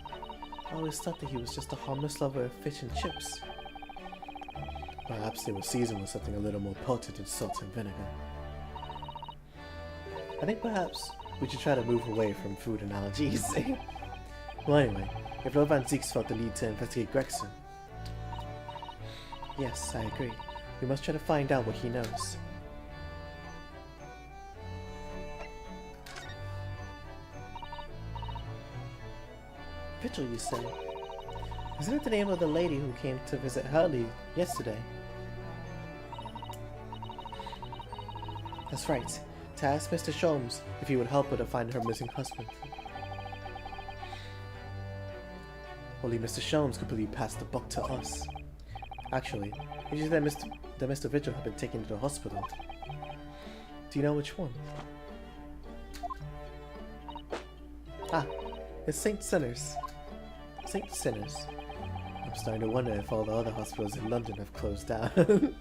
always thought that he was just a harmless lover of fish and chips. Perhaps they were seasoned with something a little more potent than salt and vinegar. I think perhaps we should try to move away from food analogies. Well, anyway, if Lord Van Zieks felt the need to investigate Gregson, yes, I agree. We must try to find out what he knows. Vigil, you say? Isn't it the name of the lady who came to visit Hurley yesterday? That's right. To ask Mr. Sholmes if he would help her to find her missing husband. Only Mr. Sholmes could believe passed the buck to us. Actually, he said that Mr. Vigil had been taken to the hospital. Do you know which one? Ah, it's St. Sinners. St. Sinners. I'm starting to wonder if all the other hospitals in London have closed down.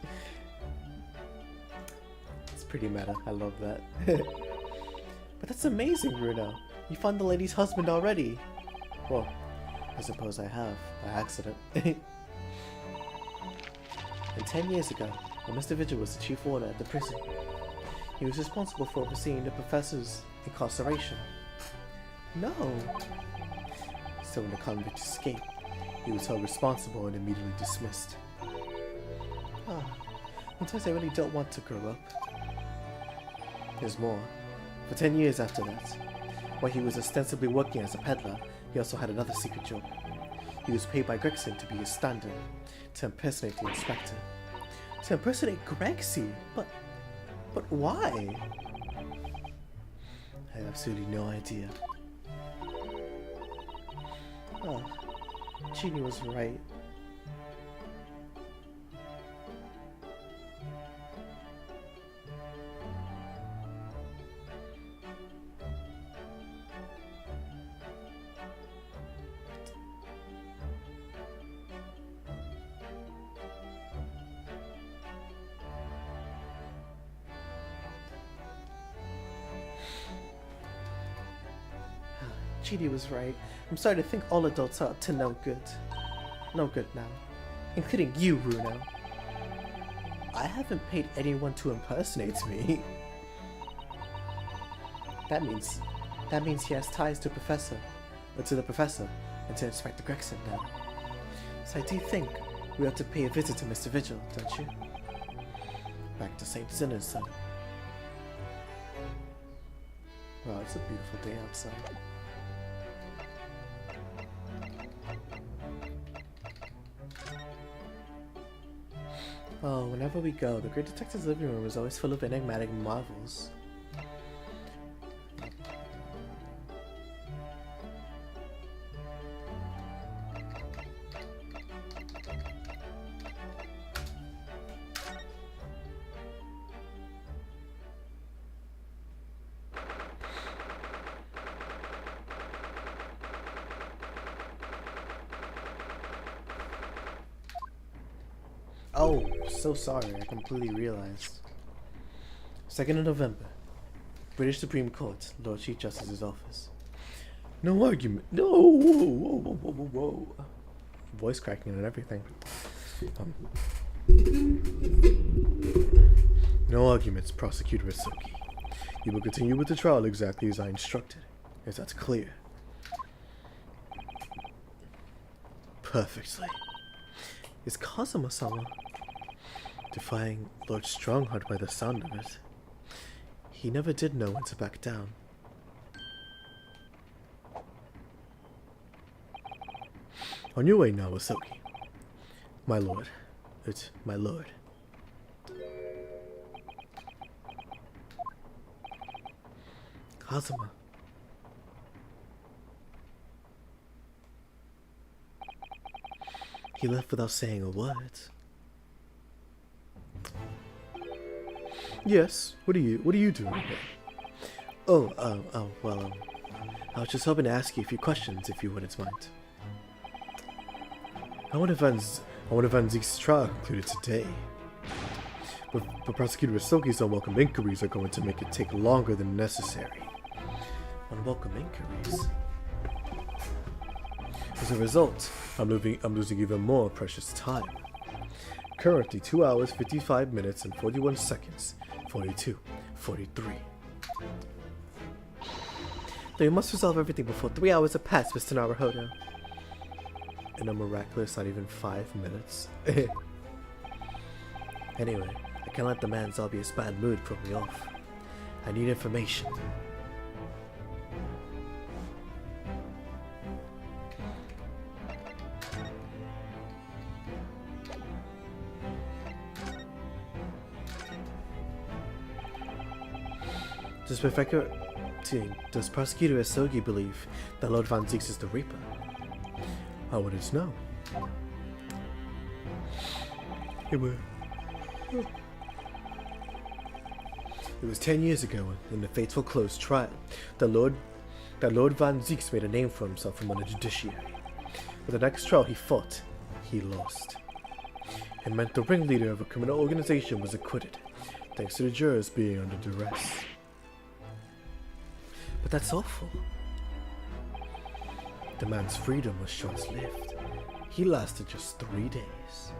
It's pretty meta, I love that. But that's amazing, Bruno. You found the lady's husband already. Well, I suppose I have, by accident. And 10 years ago, when Mr. Vigil was the chief warder at the prison, he was responsible for overseeing the professor's incarceration. No! So when the convict escaped, he was held responsible and immediately dismissed. Sometimes I really don't want to grow up. There's more. For 10 years after that, while he was ostensibly working as a peddler, he also had another secret job. He was paid by Gregson to be his stand-in, to impersonate the inspector. To impersonate Gregsy? But why? I have absolutely no idea. Oh, Jeannie was right. Chidi was right. I'm starting to think all adults are up to no good. No good now. Including you, Runo. I haven't paid anyone to impersonate me. That means he has ties to the professor, and to Inspector Gregson now. So I do think we ought to pay a visit to Mr. Vigil, don't you? Back to St. Zinner's son. Wow, it's a beautiful day outside. Oh, whenever we go, the Great Detective's living room is always full of enigmatic marvels. Oh, so sorry, I completely realized. 2nd of November. British Supreme Court, Lord Chief Justice's office. No argument. No! Whoa, whoa, whoa, whoa, whoa. Voice cracking and everything. No arguments, Prosecutor Isoki. You will continue with the trial exactly as I instructed. If that's clear. Perfectly. Is Kazuma-sama defying Lord Strongheart by the sound of it? He never did know when to back down. On your way now, Isoki. My lord. It's my lord. Kazuma. He left without saying a word. Yes, what are you doing here? Well, I was just hoping to ask you a few questions if you wouldn't mind. I wonder if Van Zeke's trial concluded today. But Prosecutor Isoki's unwelcome inquiries are going to make it take longer than necessary. Unwelcome inquiries? As a result, I'm losing even more precious time. Currently 2 hours, 55 minutes, and 41 seconds. 42, 43. Though you must resolve everything before 3 hours have passed, Mr. Naruhodo. In a miraculous not even 5 minutes. Anyway, I can't let the man's obvious bad mood put me off. I need information. Does Prosecutor Isoki believe that Lord Van Zeeks is the Reaper? I wanted to know. It was 10 years ago, in the fateful closed trial, that Lord Van Zeeks made a name for himself among the judiciary. But the next trial he fought, he lost. It meant the ringleader of a criminal organization was acquitted, thanks to the jurors being under duress. But that's awful. The man's freedom was short-lived. He lasted just 3 days.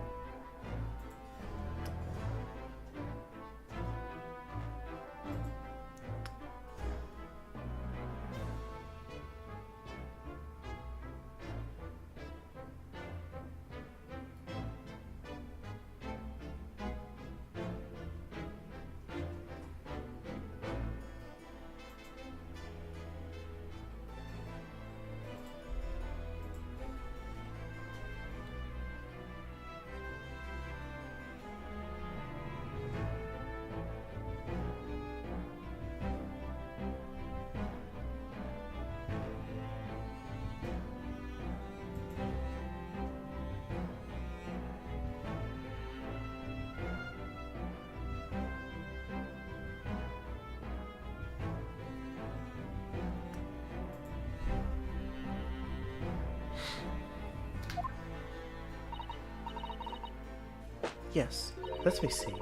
Yes, let me see.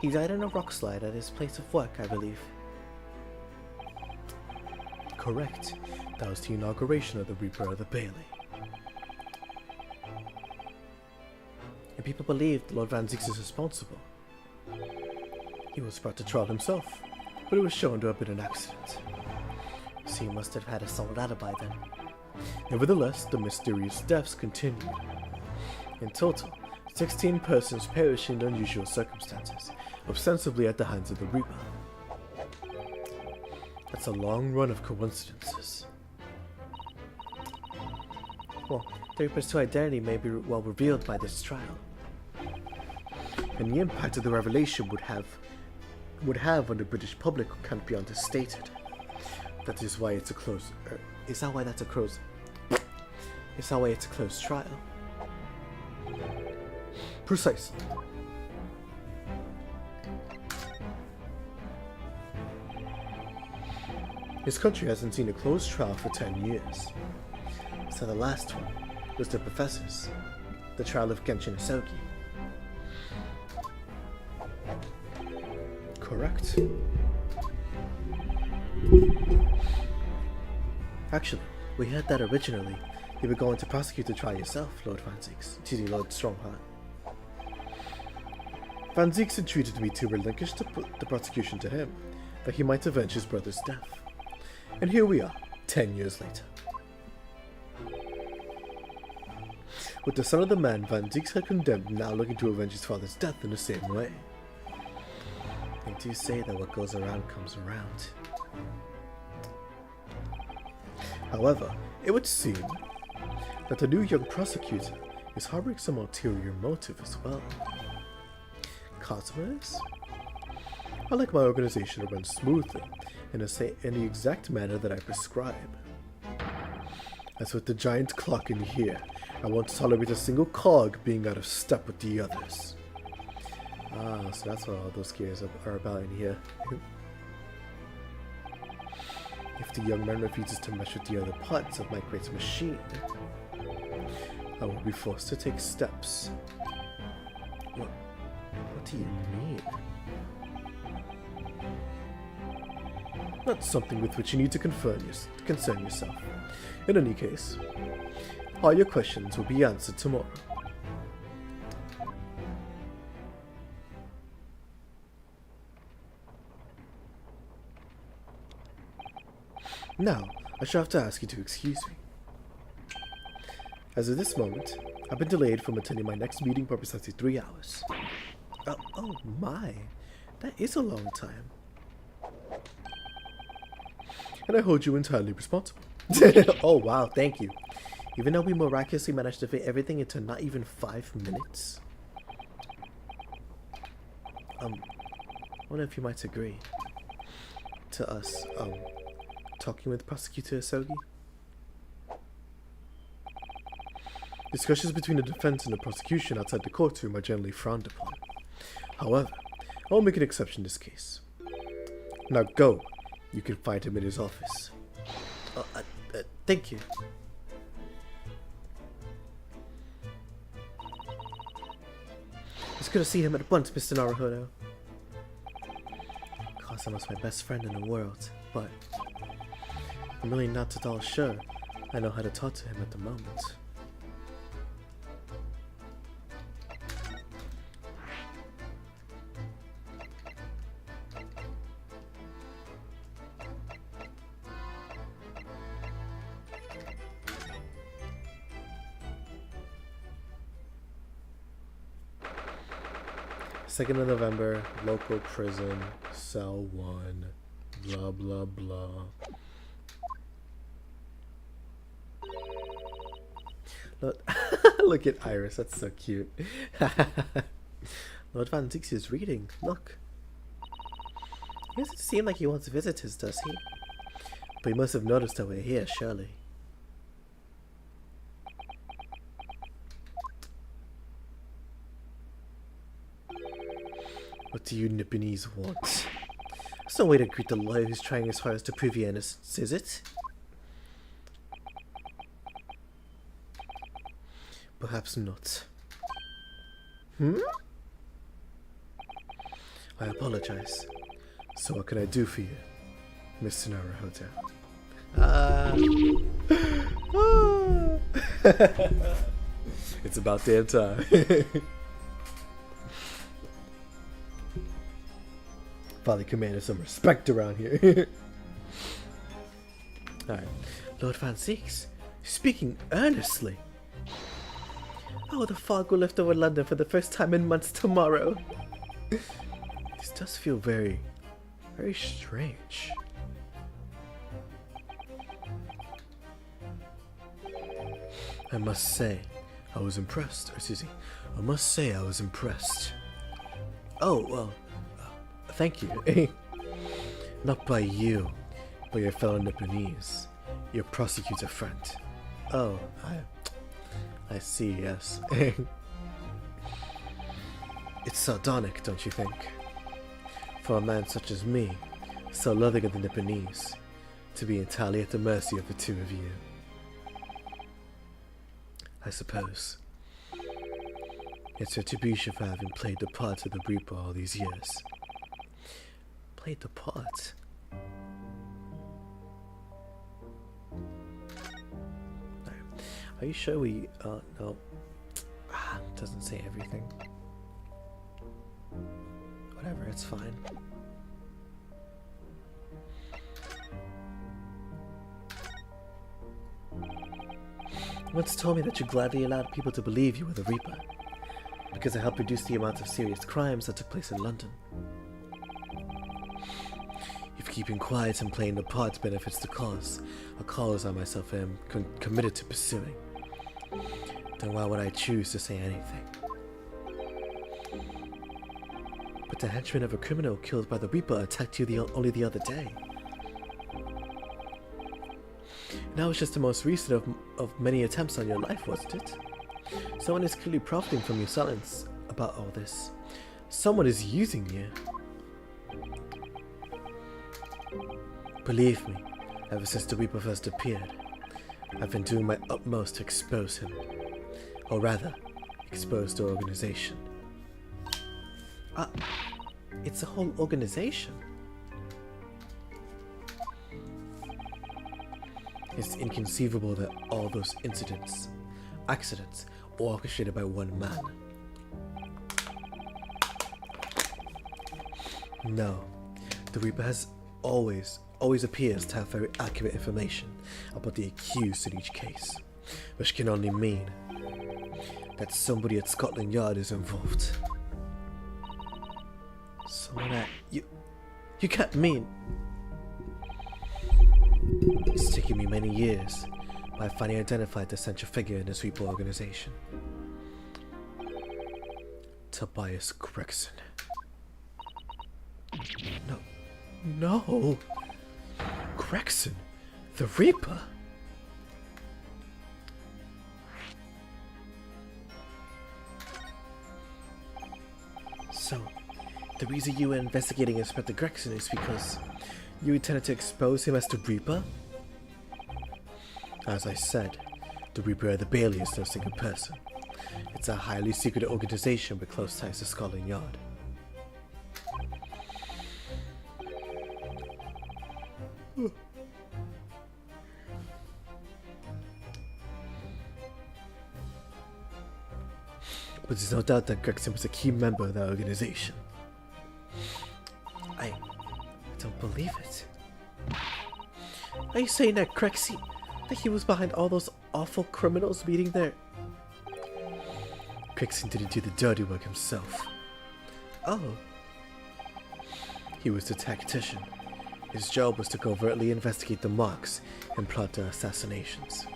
He died in a rock slide at his place of work, I believe. Correct. That was the inauguration of the Reaper of the Bailey. And people believed Lord Van Zieks is responsible. He was brought to trial himself, but it was shown to have been an accident. So he must have had a solid alibi then. Nevertheless, the mysterious deaths continued. In total, 16 persons perished in unusual circumstances, ostensibly at the hands of the Reaper. That's a long run of coincidences. Well, the Reaper's true identity may be well revealed by this trial. And the impact of the revelation would have on the British public can't be understated. That is why it's a closed... is that why that's a closed... Is that why it's a closed trial? Precisely. His country hasn't seen a closed trial for 10 years. So the last one was the Professor's, the trial of Genshin Isogi. Correct. Actually, we heard that originally you were going to prosecute the trial yourself, Lord Van Zieks. Excuse me, Lord Strongheart. Van Zieks entreated me to relinquish the prosecution to him, that he might avenge his brother's death. And here we are, 10 years later. With the son of the man Van Zieks had condemned now looking to avenge his father's death in the same way. They do say that what goes around comes around. However, it would seem that the new young prosecutor is harboring some ulterior motive as well. Cosmos? I like my organization to run smoothly in the exact manner that I prescribe. As with the giant clock in here, I won't tolerate a single cog being out of step with the others. Ah, so that's what all those gears are about in here. If the young man refuses to mesh with the other parts of my great machine, I will be forced to take steps. What do you mean? Not something with which you need to concern yourself. In any case, all your questions will be answered tomorrow. Now, I shall have to ask you to excuse me. As of this moment, I've been delayed from attending my next meeting by precisely 3 hours. Oh my, that is a long time. And I hold you entirely responsible. Oh wow, thank you. Even though we miraculously managed to fit everything into not even 5 minutes. I wonder if you might agree to us, talking with Prosecutor Isogi. Discussions between the defense and the prosecution outside the courtroom are generally frowned upon. However, I will make an exception in this case. Now go. You can find him in his office. Thank you. It's good to see him at once, Mr. Naruhodo. Kazuma's my best friend in the world, but I'm really not at all sure I know how to talk to him at the moment. Second of November, local prison, cell 1, blah blah blah. Look at Iris, that's so cute. Lord Van Zieks is reading, look. He doesn't seem like he wants visitors, does he? But he must have noticed that we're here, surely. What do you Nipponese want? There's no way to greet the lawyer who's trying his hardest to prove your innocence, is it? Perhaps not. I apologize. So what can I do for you, Mr. Naruhodo? It's about damn time. Finally commanded some respect around here. Alright. Lord Van Zeeks, speaking earnestly. Oh, the fog will lift over London for the first time in months tomorrow. This does feel very, very strange. I must say, I was impressed. Or Susie, I must say I was impressed. Oh, well, thank you. Not by you, but your fellow Nipponese, your prosecutor friend. Oh, I see, yes. It's sardonic, don't you think? For a man such as me, so loving of the Nipponese, to be entirely at the mercy of the two of you. I suppose. It's retribution for having played the part of the Reaper all these years. Played the part? Are you sure we... no. Doesn't say everything. Whatever, it's fine. You once told me that you gladly allowed people to believe you were the Reaper, because it helped reduce the amount of serious crimes that took place in London. If keeping quiet and playing the part benefits the cause, a cause I myself am committed to pursuing, then why would I choose to say anything? But the henchman of a criminal killed by the Reaper attacked you only the other day. Now it's just the most recent of many attempts on your life, wasn't it? Someone is clearly profiting from your silence about all this. Someone is using you. Believe me, ever since the Reaper first appeared, I've been doing my utmost to expose him. Or rather, expose the organization. It's a whole organization. It's inconceivable that all those accidents, were orchestrated by one man. No, the Reaper has always appears to have very accurate information about the accused in each case, which can only mean that somebody at Scotland Yard is involved. Someone at... You can't mean... It's taken me many years, but I finally identified the central figure in this Reaper organization. Tobias Gregson. No! Gregson? The Reaper? So, the reason you were investigating Inspector Gregson is because you intended to expose him as the Reaper? As I said, the Reaper of the Bailey is no single person. It's a highly secret organization with close ties to Scotland Yard. But there's no doubt that Gregson was a key member of that organization. I don't believe it. Are you saying that Gregson, that he was behind all those awful criminals meeting there? Gregson didn't do the dirty work himself. Oh. He was the tactician. His job was to covertly investigate the marks and plot their assassinations.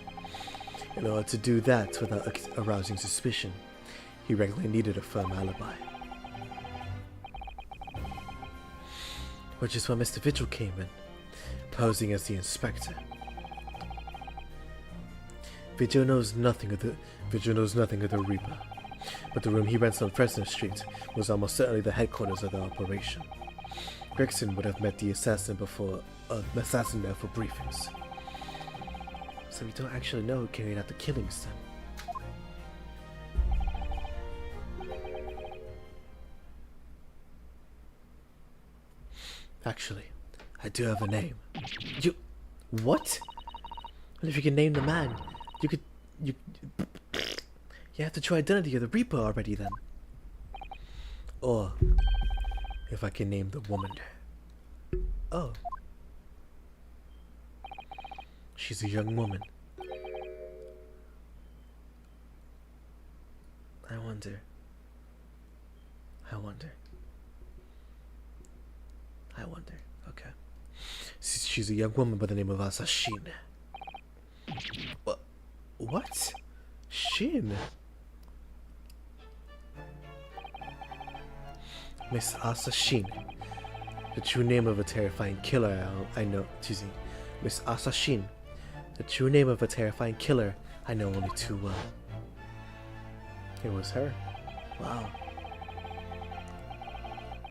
In order to do that without arousing suspicion, he regularly needed a firm alibi. Which is when Mr. Vigil came in, posing as the inspector. Vigil knows nothing of the Reaper, but the room he rents on Fresno Street was almost certainly the headquarters of the operation. Gregson would have met the assassin there for briefings. So we don't actually know who carried out the killings then. Actually, I do have a name. What? Well, if you can name the man, you could... You have the true identity of the Reaper already then. Or, if I can name the woman. Oh. She's a young woman. I wonder. Okay. She's a young woman by the name of Asashin. What? Shin? Miss Asashin. The true name of a terrifying killer I know. Excuse me. Miss Asashin. The true name of a terrifying killer I know only too well. It was her. Wow.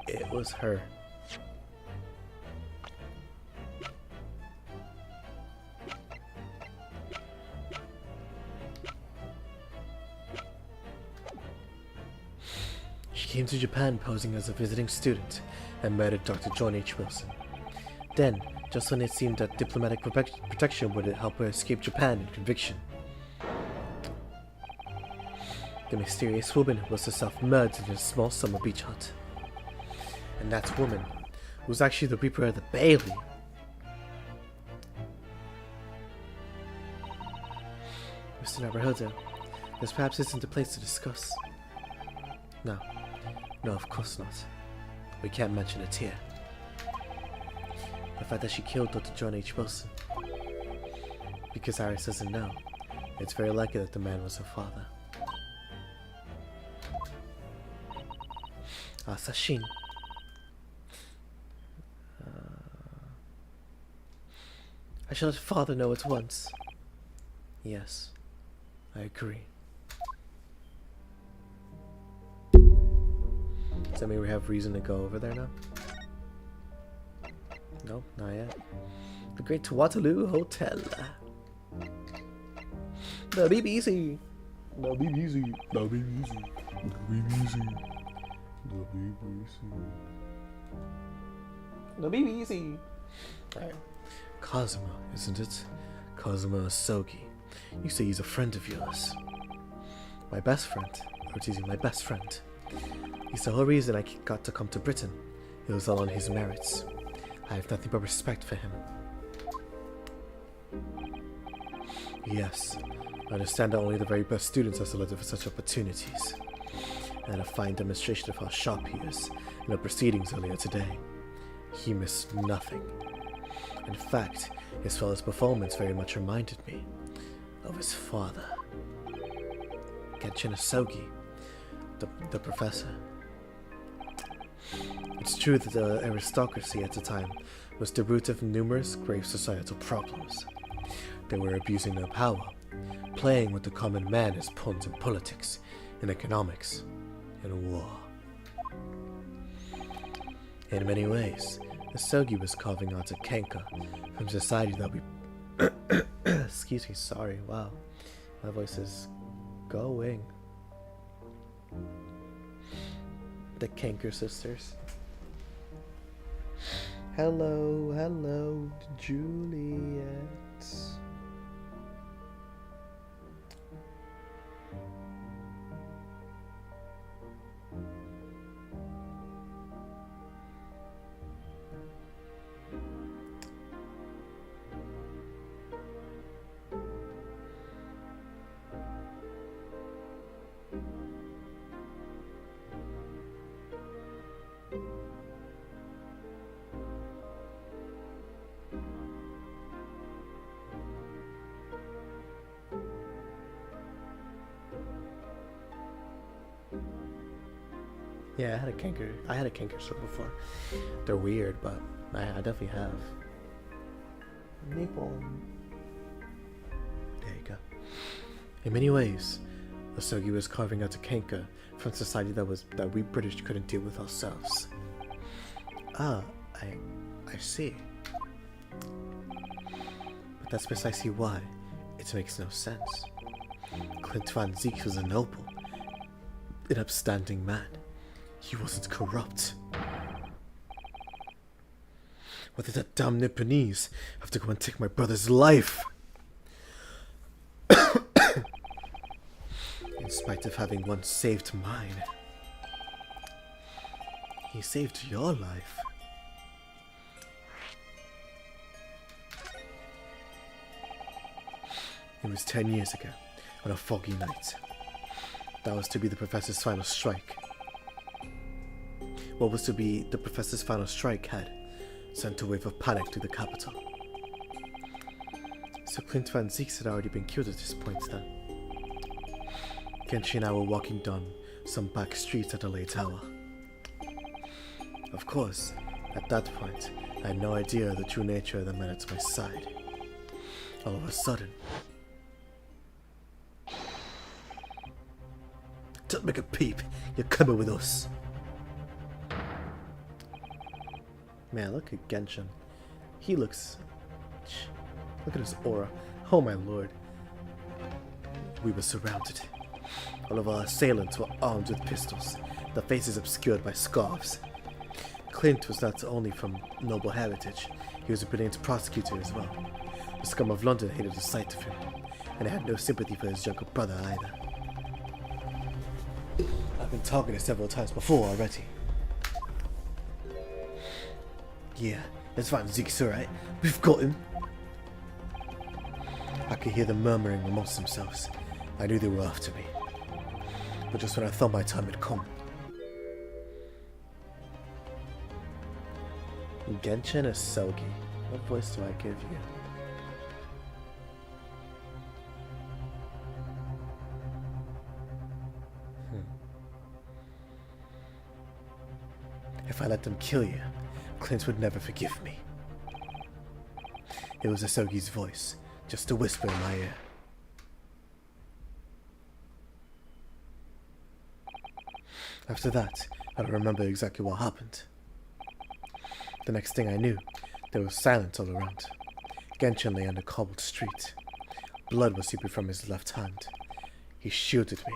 It was her. She came to Japan posing as a visiting student and murdered Dr. John H. Wilson. Then, just when it seemed that diplomatic protection would help her escape Japan and conviction, the mysterious woman was herself murdered in a small summer beach hut. And that woman was actually the Reaper of the Bailey. Mr. Naruhodo, this perhaps isn't the place to discuss. No, of course not. We can't mention it here. The fact that she killed Dr. John H. Wilson. Because Iris doesn't know, it's very likely that the man was her father. Asashin. I shall let father know at once. Yes, I agree. Does that mean we have reason to go over there now? No, not yet. The Great Waterloo Hotel. The BBC. The BBC. The BBC. The BBC. The BBC. The BBC. Alright. Kazuma, isn't it? Kazuma Asogi. You say he's a friend of yours. My best friend. Or teasing my best friend. He's the whole reason I got to come to Britain. It was all on his merits. I have nothing but respect for him. Yes, I understand that only the very best students are selected for such opportunities. And a fine demonstration of how sharp he is in the proceedings earlier today. He missed nothing. In fact, his fellow's performance very much reminded me of his father. Genshin Asogi, the professor. It's true that the aristocracy at the time was the root of numerous grave societal problems. They were abusing their power, playing with the common man as pawns in politics, in economics, and war. In many ways, Asogi was carving out a Kenka from society that we... Excuse me, sorry, wow. My voice is going. The Kanker sisters. Hello, Juliet. Yeah, I had a Kanker sword before. They're weird, but I definitely have. Maple. There you go. In many ways, Asogi was carving out a Kenka from society that we British couldn't deal with ourselves. Ah, I see. But that's precisely why it makes no sense. Clint Van Ziek was a noble, an upstanding man. He wasn't corrupt. Why did that damn Nipponese have to go and take my brother's life? In spite of having once saved mine, he saved your life. It was 10 years ago, on a foggy night. That was to be the professor's final strike. What was to be the professor's final strike had sent a wave of panic through the capital. So Clint Van Zieks had already been killed at this point then. Kenshi and I were walking down some back streets at a late hour. Of course, at that point, I had no idea the true nature of the man at my side. All of a sudden, don't make a peep, you're coming with us. Man, look at Genshin. He looks... Look at his aura. Oh my lord. We were surrounded. All of our assailants were armed with pistols, their faces obscured by scarves. Clint was not only from noble heritage, he was a brilliant prosecutor as well. The scum of London hated the sight of him, and had no sympathy for his younger brother either. I've been targeted several times before already. Yeah, that's Van Zieks, alright. We've got him. I could hear them murmuring amongst themselves. I knew they were after me. But just when I thought my time had come. Genshin Asogi. What voice do I give you? If I let them kill you, Clint would never forgive me. It was Asogi's voice, just a whisper in my ear. After that, I don't remember exactly what happened. The next thing I knew, there was silence all around. Genshin lay on the cobbled street. Blood was seeping from his left hand. He shielded me.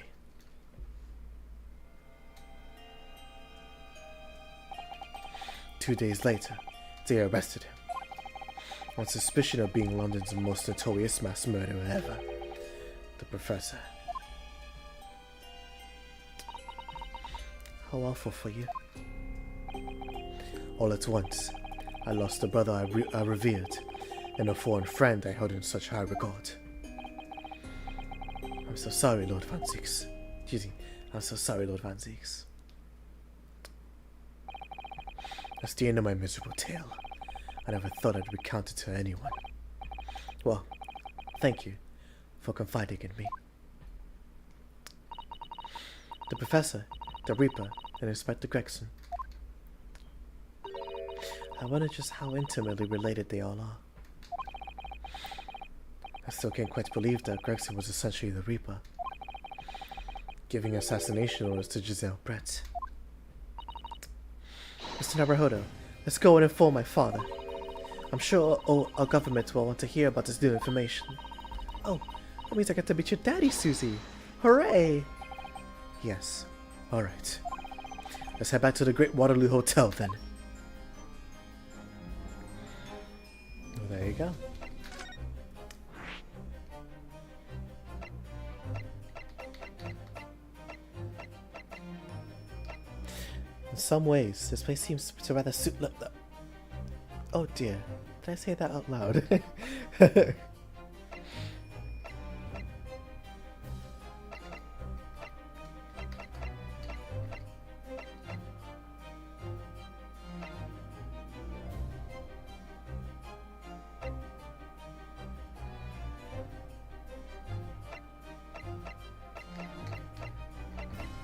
Two days later, they arrested him. On suspicion of being London's most notorious mass murderer ever, the Professor. How awful for you. All at once, I lost a brother I revered, and a foreign friend I held in such high regard. I'm so sorry, Lord Van Zieks. Excuse me, I'm so sorry, Lord Van Zieks. That's the end of my miserable tale. I never thought I'd recount it to anyone. Well, thank you for confiding in me. The Professor, the Reaper, and Inspector Gregson. I wonder just how intimately related they all are. I still can't quite believe that Gregson was essentially the Reaper, giving assassination orders to Giselle Brett. Mr. Naruhodo, let's go and inform my father. I'm sure our government will want to hear about this new information. Oh, that means I get to meet your daddy, Susie. Hooray! Yes. Alright. Let's head back to the Great Waterloo Hotel then. Well, there you go. In some ways, this place seems to rather suit... Oh dear, did I say that out loud?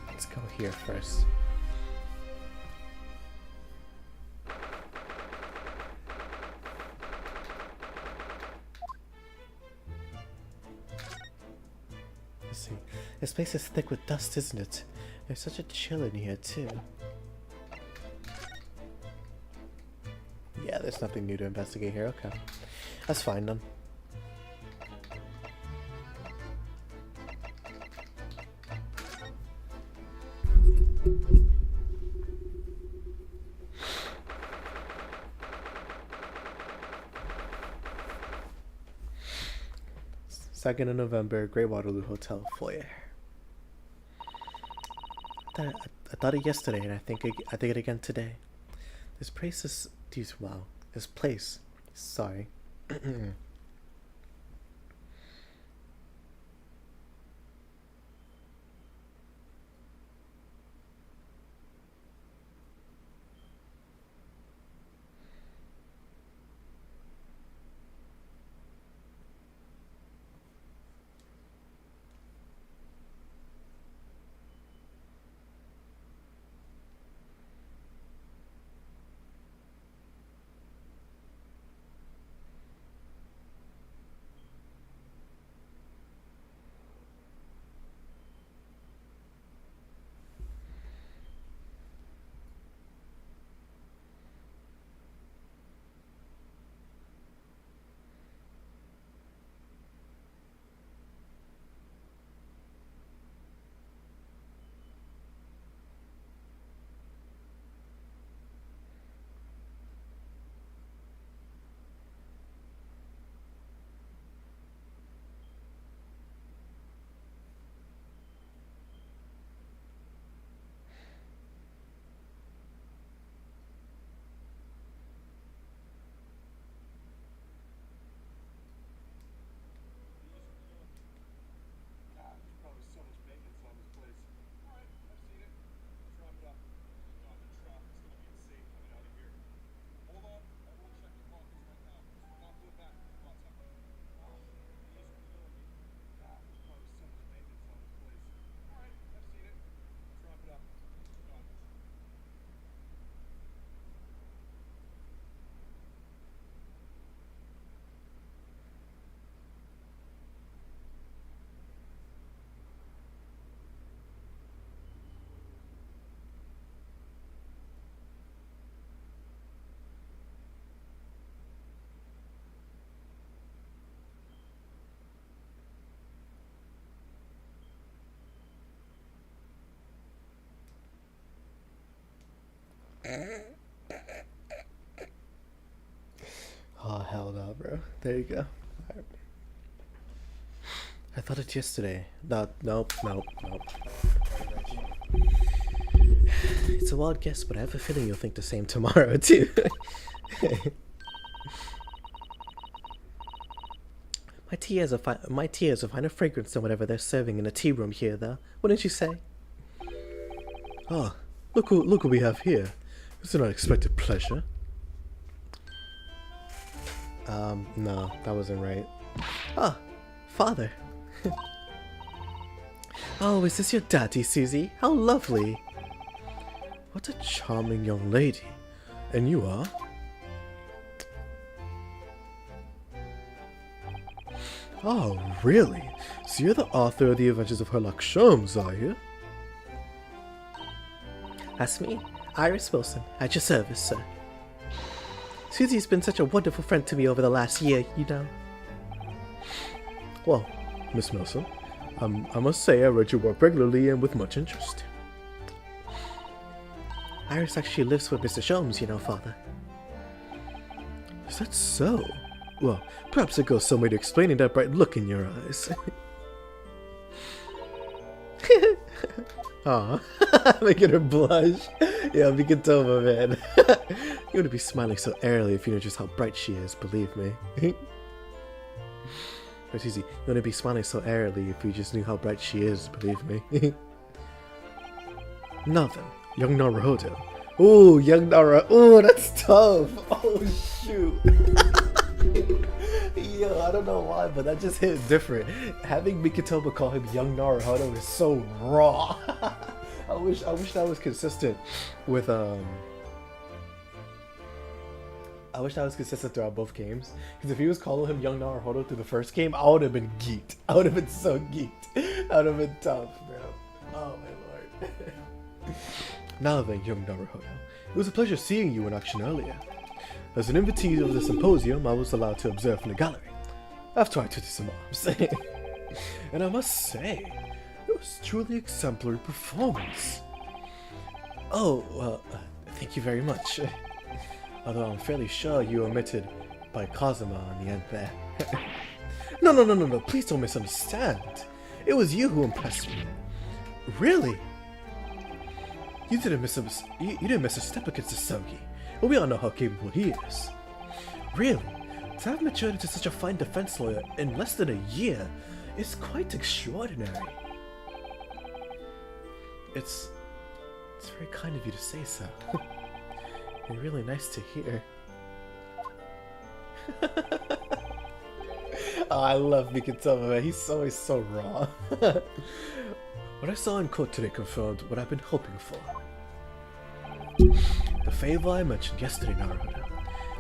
Let's go here first. See, this place is thick with dust, isn't it? There's such a chill in here, too. Yeah, there's nothing new to investigate here. Okay. That's fine, then. 2nd of November, Great Waterloo Hotel foyer. I thought it yesterday, and I think it again today. This place is... Wow. This place... Sorry. Oh, hell no, bro. There you go. Right. I thought it yesterday. No, nope. It's a wild guess, but I have a feeling you'll think the same tomorrow, too. My tea has a finer fragrance than whatever they're serving in a tea room here, though. Wouldn't you say? Ah, look what we have here. It's an unexpected pleasure. No, that wasn't right. Ah, father. Oh, is this your daddy, Susie? How lovely. What a charming young lady. And you are? Oh, really? So you're the author of The Adventures of Sherlock Holmes, are you? That's me, Iris Wilson, at your service, sir. Susie's been such a wonderful friend to me over the last year, you know. Well, Miss Wilson, I must say I read your work regularly and with much interest. Iris actually lives with Mr. Sholmes, you know, Father. Is that so? Well, perhaps it goes some way to explaining that bright look in your eyes. Aw, making her blush. Yeah, Mikitoma, man. You wouldn't be smiling so airily if you knew just how bright she is, believe me. It's easy. You wouldn't be smiling so airily if you just knew how bright she is, believe me. Now then, young Naruhodo. Ooh, young Nara. Ooh, that's tough. Oh, shoot. Yo, I don't know why, but that just hit different. Having Mikitoba call him young Naruhodo is so raw. I wish that was consistent with I wish that was consistent throughout both games. Because if he was calling him young Naruhodo through the first game, I would have been geeked. I would have been so geeked. I would have been tough, bro. Oh my lord. Now then, young Naruhodo, it was a pleasure seeing you in action earlier. As an invitee of the symposium, I was allowed to observe from the gallery, after I took some arms. And I must say, it was truly exemplary performance. Oh, well, thank you very much. Although I'm fairly sure you omitted by Kazuma on the end there. No, no, no, no, no, please don't misunderstand. It was you who impressed me. Really? You didn't miss a step against Asogi, but we all know how capable he is. Really? To have matured into such a fine defense lawyer in less than a year is quite extraordinary. It's very kind of you to say so. And really nice to hear. Oh, I love Mikitoma, man. He's always so raw. What I saw in court today confirmed what I've been hoping for. The favor I mentioned yesterday, Naruto.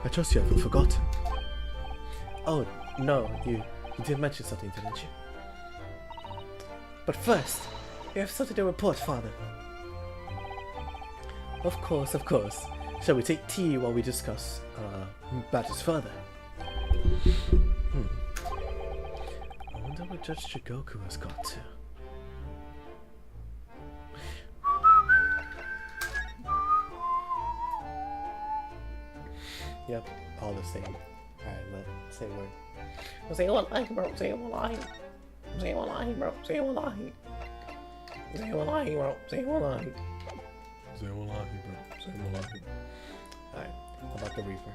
I trust you haven't forgotten. Oh, no, you did mention something, didn't you? But first, you have something to report, Father. Of course, of course. Shall we take tea while we discuss matters further? I wonder where Judge Jigoku has got to. Yep, all the same. Alright, same word. Say wallahi, bro. Say wallahi. Say wallahi, bro. Say wallahi. Say wallahi, bro. Say wallahi. Say wallahi, bro. Say wallahi. Alright, how about the Reaper?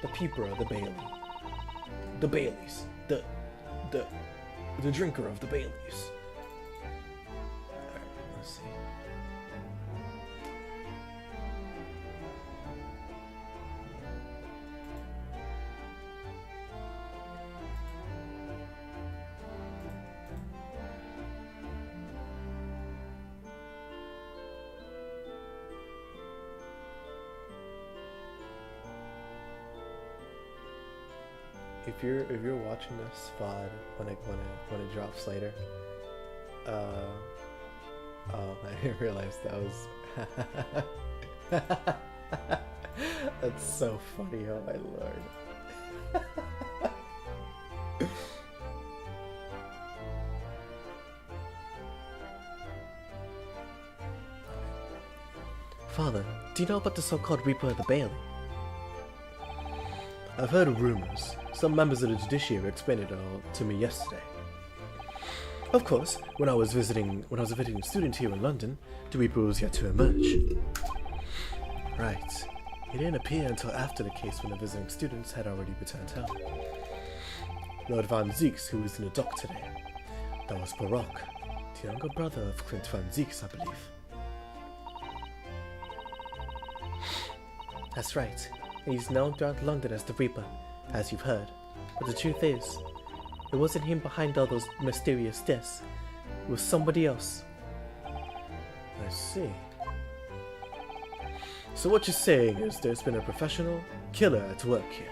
The Peeper, the Bailey. The Baileys. The drinker of the Baileys. Alright, let's see. If you're watching this VOD when it drops later, oh, I didn't realize that was that's so funny, oh my lord. Father, do you know about the so-called Reaper of the Bailey? I've heard rumors. Some members of the judiciary explained it all to me yesterday. Of course, when I was visiting a student here in London, the Reaper was yet to emerge. Right. He didn't appear until after the case when the visiting students had already returned home. Lord Van Zieks, who was in the dock today. That was Baroque, the younger brother of Clint Van Zieks, I believe. That's right. He's known throughout London as the Reaper, as you've heard. But the truth is, it wasn't him behind all those mysterious deaths. It was somebody else. I see. So what you're saying is there's been a professional killer at work here.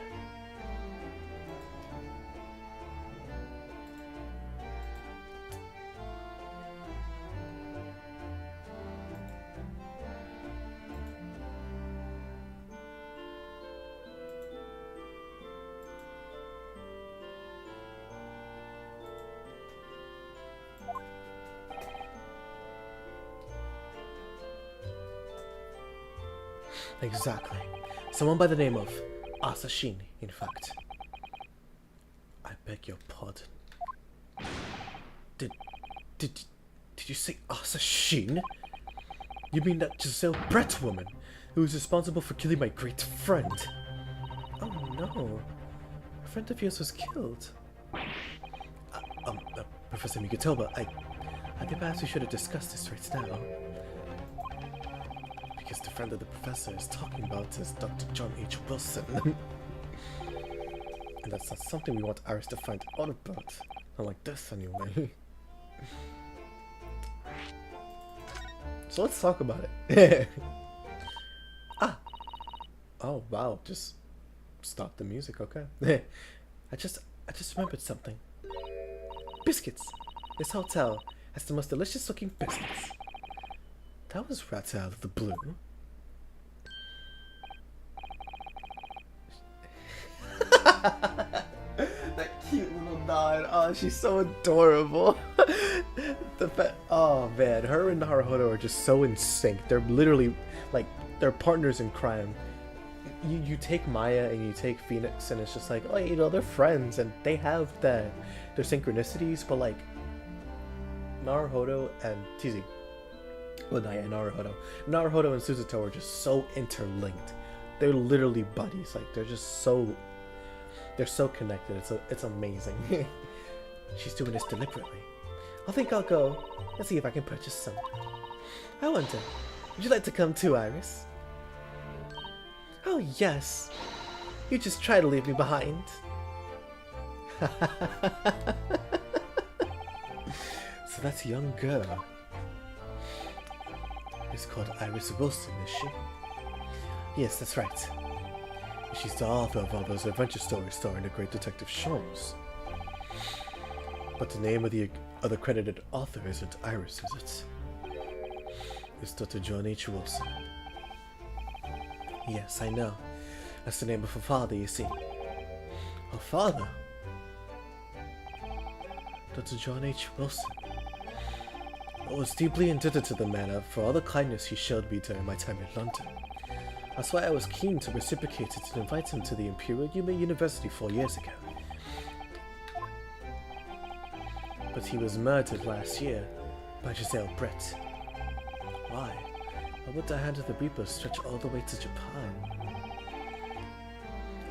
Exactly. Someone by the name of Asashine, in fact. I beg your pardon. Did you say Asashine? You mean that Giselle Brett woman who was responsible for killing my great friend? Oh no. A friend of yours was killed. Professor Migutoba, I think perhaps we should have discussed this right now. Because the friend of the professor is talking about is Dr. John H. Wilson. And that's not something we want Iris to find out about. Not like this, anyway. So let's talk about it. Ah! Oh, wow. Just stop the music, okay? I just remembered something. Biscuits! This hotel has the most delicious looking biscuits. That was rather out of the blue. That cute little nod. Oh, she's so adorable. Oh man, her and Naruto are just so in sync. They're literally like they're partners in crime. you take Maya and you take Phoenix, and it's just like, oh, you know, they're friends and they have their synchronicities, but like Naruhodo and TZ, well, not yet, Naruhodo and Suzuto are just so interlinked. They're literally buddies. Like they're so connected. It's amazing. She's doing this deliberately. I think I'll go and see if I can purchase some. I wonder, would you like to come too, Iris? Oh yes. You just try to leave me behind. So that's a young girl. It's called Iris Wilson, is she? Yes, that's right. She's the author of all those adventure stories starring the great Detective Sholmes. But the name of the other credited author isn't Iris, is it? It's Dr. John H. Wilson. Yes, I know. That's the name of her father, you see. Her father? Dr. John H. Wilson. I was deeply indebted to the man for all the kindness he showed me during my time in London. That's why I was keen to reciprocate it and invite him to the Imperial Yuma University 4 years ago. But he was murdered last year by Giselle Brett. Why? Why would the hand of the Reaper stretch all the way to Japan?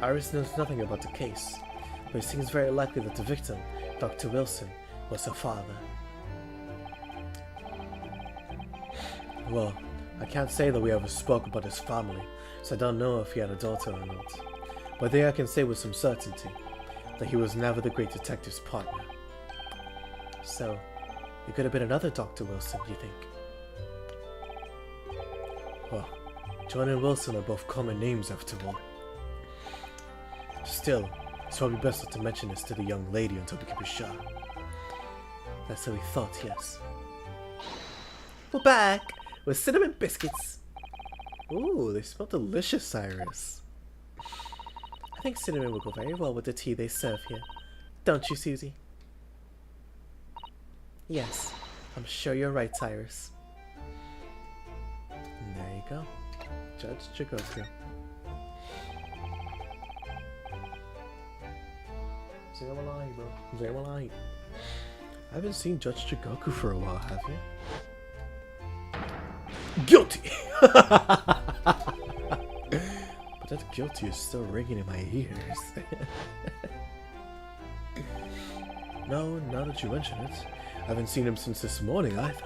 Iris knows nothing about the case, but it seems very likely that the victim, Dr. Wilson, was her father. Well, I can't say that we ever spoke about his family, so I don't know if he had a daughter or not. But there I can say with some certainty that he was never the great detective's partner. So, it could have been another Dr. Wilson, you think? Well, John and Wilson are both common names after all. Still, it's probably best not to mention this to the young lady until we can be sure. That's what we thought, yes. We're back with cinnamon biscuits. Ooh, they smell delicious, Iris. I think cinnamon will go very well with the tea they serve here. Don't you, Susie? Yes, I'm sure you're right, Iris. And there you go. Judge Jigoku. Say I'm alive, bro. Say I'm alive. I haven't seen Judge Jigoku for a while, have you? Guilty! But that guilty is still ringing in my ears. No, now that you mention it, I haven't seen him since this morning either.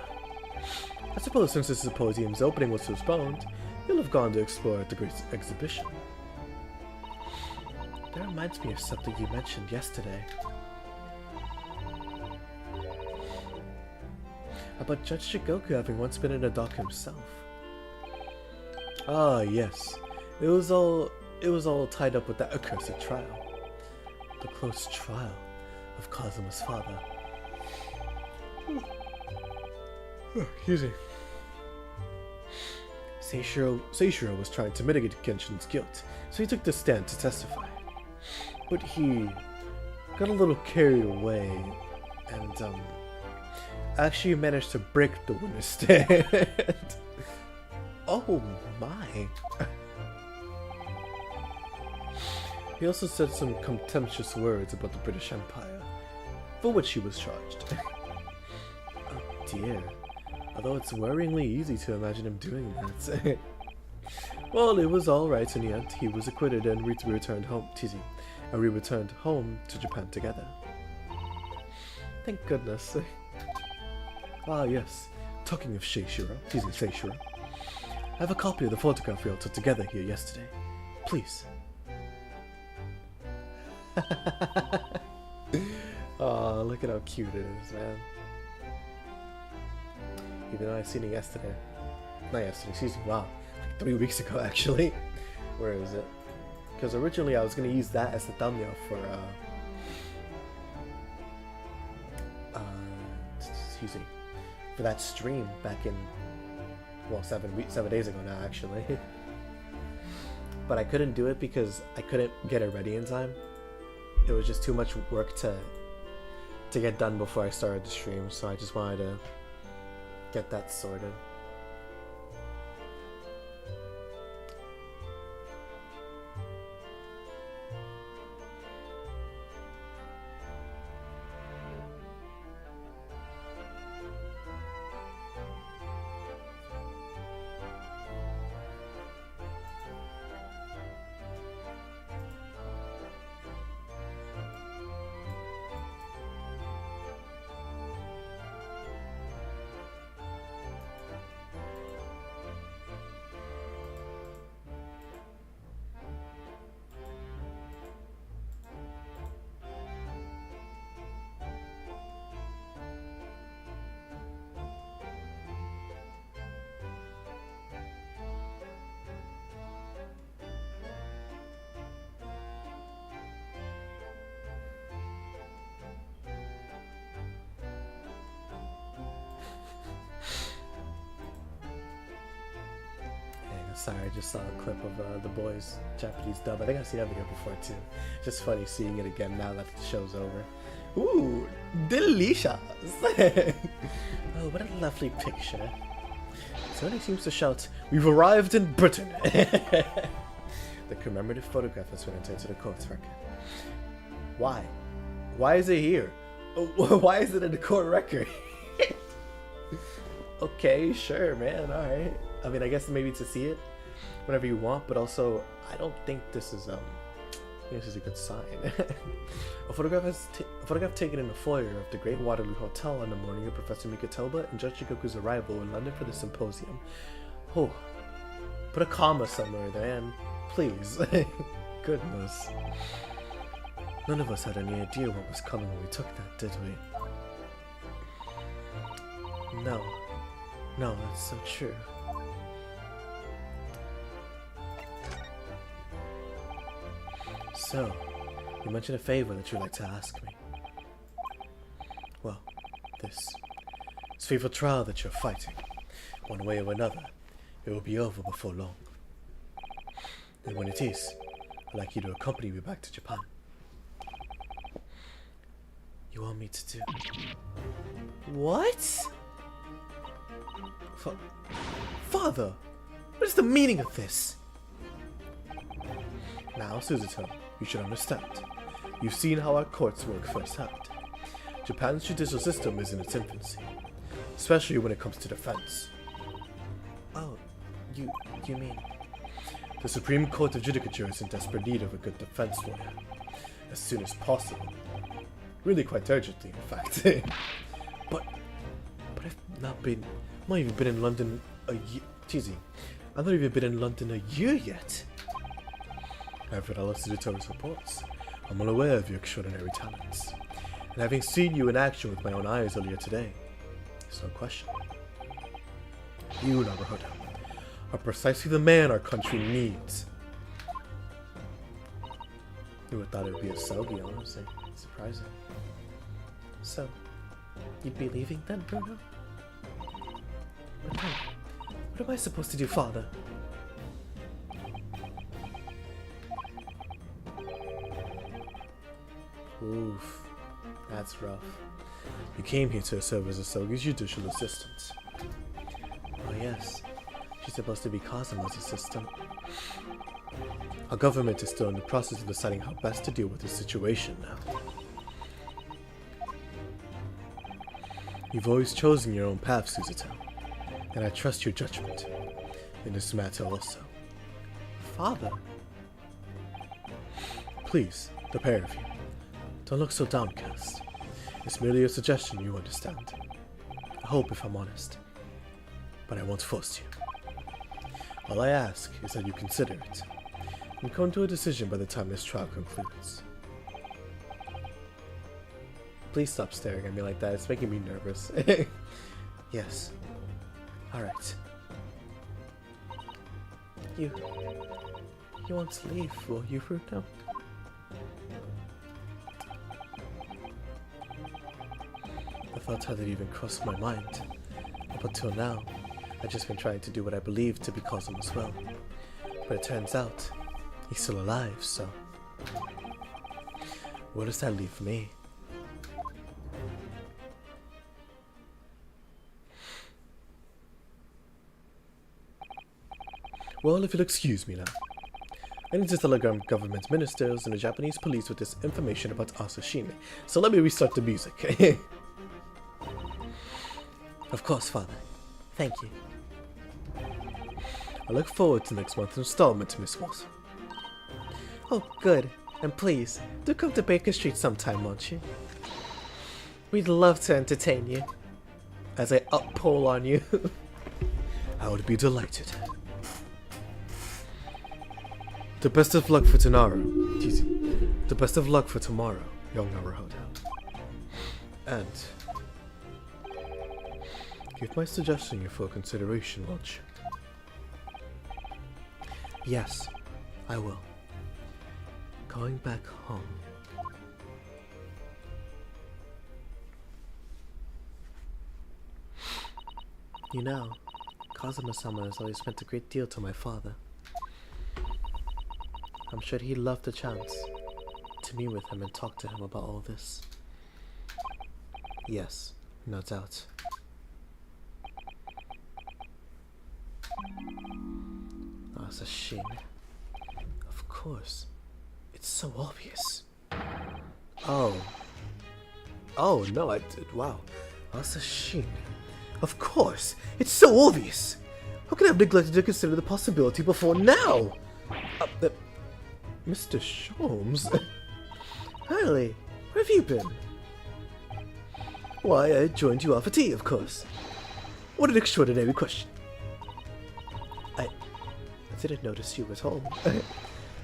I suppose since the symposium's opening was postponed, he'll have gone to explore at the great exhibition. That reminds me of something you mentioned yesterday. About Judge Jigoku having once been in a dock himself. Ah, yes. It was all tied up with that accursed trial. The close trial of Kazuma's father. Excuse me. Seishiro was trying to mitigate Genshin's guilt, so he took the stand to testify. But he got a little carried away and actually managed to break the witness stand. Oh my. He also said some contemptuous words about the British Empire, for which he was charged. Oh dear. Although it's worryingly easy to imagine him doing that. Well, it was alright in the end. He was acquitted and we returned home. Teasing. And we returned home to Japan together. Thank goodness. Ah yes. Talking of Seishiro. Teasing Seishiro. I have a copy of the photograph we all took together here yesterday. Please. Oh, look at how cute it is, man. Even though I seen it yesterday. Not yesterday, excuse me, wow. Like 3 weeks ago, actually. Where is it? Because originally I was going to use that as the thumbnail for, excuse me, for that stream back in, well, 7 days ago now, actually. But I couldn't do it because I couldn't get it ready in time. It was just too much work to get done before I started the stream, so I just wanted to get that sorted. sorry, I just saw a clip of The Boys Japanese dub. I think I've seen that video before too. Just funny seeing it again now that the show's over. Ooh, delicious! Oh, what a lovely picture. Somebody seems to shout, "We've arrived in Britain!" The commemorative photograph has been entered to the court's record. Why? Why is it here? Why is it in the court record? Okay, sure, man, alright. I mean, I guess maybe to see it whenever you want, but also, I don't think this is, this is a good sign. A photograph taken in the foyer of the Great Waterloo Hotel on the morning of Professor Mikotoba and Judge Shikoku's arrival in London for the symposium. Oh, put a comma somewhere, man. Please. Goodness. None of us had any idea what was coming when we took that, did we? No. No, that's so true. So, you mentioned a favor that you'd like to ask me. Well, this fateful trial that you're fighting, one way or another, it will be over before long. And when it is, I'd like you to accompany me back to Japan. You want me to do... What? Father, what is the meaning of this? Now, Suzuto, you should understand. You've seen how our courts work firsthand. Japan's judicial system is in its infancy, especially when it comes to defense. Oh, you mean... The Supreme Court of Judicature is in desperate need of a good defense lawyer. As soon as possible. Really quite urgently, in fact. But I've not even been in London a year. Teasing. I've not even been in London a year yet. I've read all of Suzuto's reports. I'm well aware of your extraordinary talents. And having seen you in action with my own eyes earlier today, there's no question. You, Naruhodo, are precisely the man our country needs. You would have thought it would be a Sogi, honestly. Surprising. So, you'd be leaving then, Bruno? What am I supposed to do, Father? Oof. That's rough. You came here to serve as Asogi's judicial assistant. Oh yes. She's supposed to be Kazuma's assistant. Our government is still in the process of deciding how best to deal with this situation now. You've always chosen your own path, Suzuto, and I trust your judgment in this matter also. Father? Please, the pair of you, don't look so downcast. It's merely a suggestion, you understand. I hope, if I'm honest. But I won't force you. All I ask is that you consider it, and come to a decision by the time this trial concludes. Please stop staring at me like that, it's making me nervous. Yes. Alright. You won't leave, will you, Bruno? The thought hadn't even crossed my mind. Up until now, I've just been trying to do what I believed to be Kazuma's will. But it turns out, he's still alive, so... Where does that leave me? Well, if you'll excuse me now. I need to telegram government ministers and the Japanese police with this information about Asashime, so let me restart the music. Of course, Father. Thank you. I look forward to next month's installment, Miss Watson. Oh, good. And please, do come to Baker Street sometime, won't you? We'd love to entertain you. As I up-pole on you. I would be delighted. The best of luck for tomorrow. The best of luck for tomorrow, young Naruhodo. And give my suggestion your full consideration, won't you? Yes, I will. Going back home. You know, Kazuma-sama has always meant a great deal to my father. I'm sure he loved the chance to meet with him and talk to him about all this. Yes, no doubt. Oh, it's a shame. Of course. It's so obvious. Oh. Oh, no, I did. Wow. That's a shame. Of course. It's so obvious. How could I have neglected to consider the possibility before now? Mr. Sholmes? Harley, where have you been? Why, I joined you out for tea, of course. What an extraordinary question. I didn't notice you at home.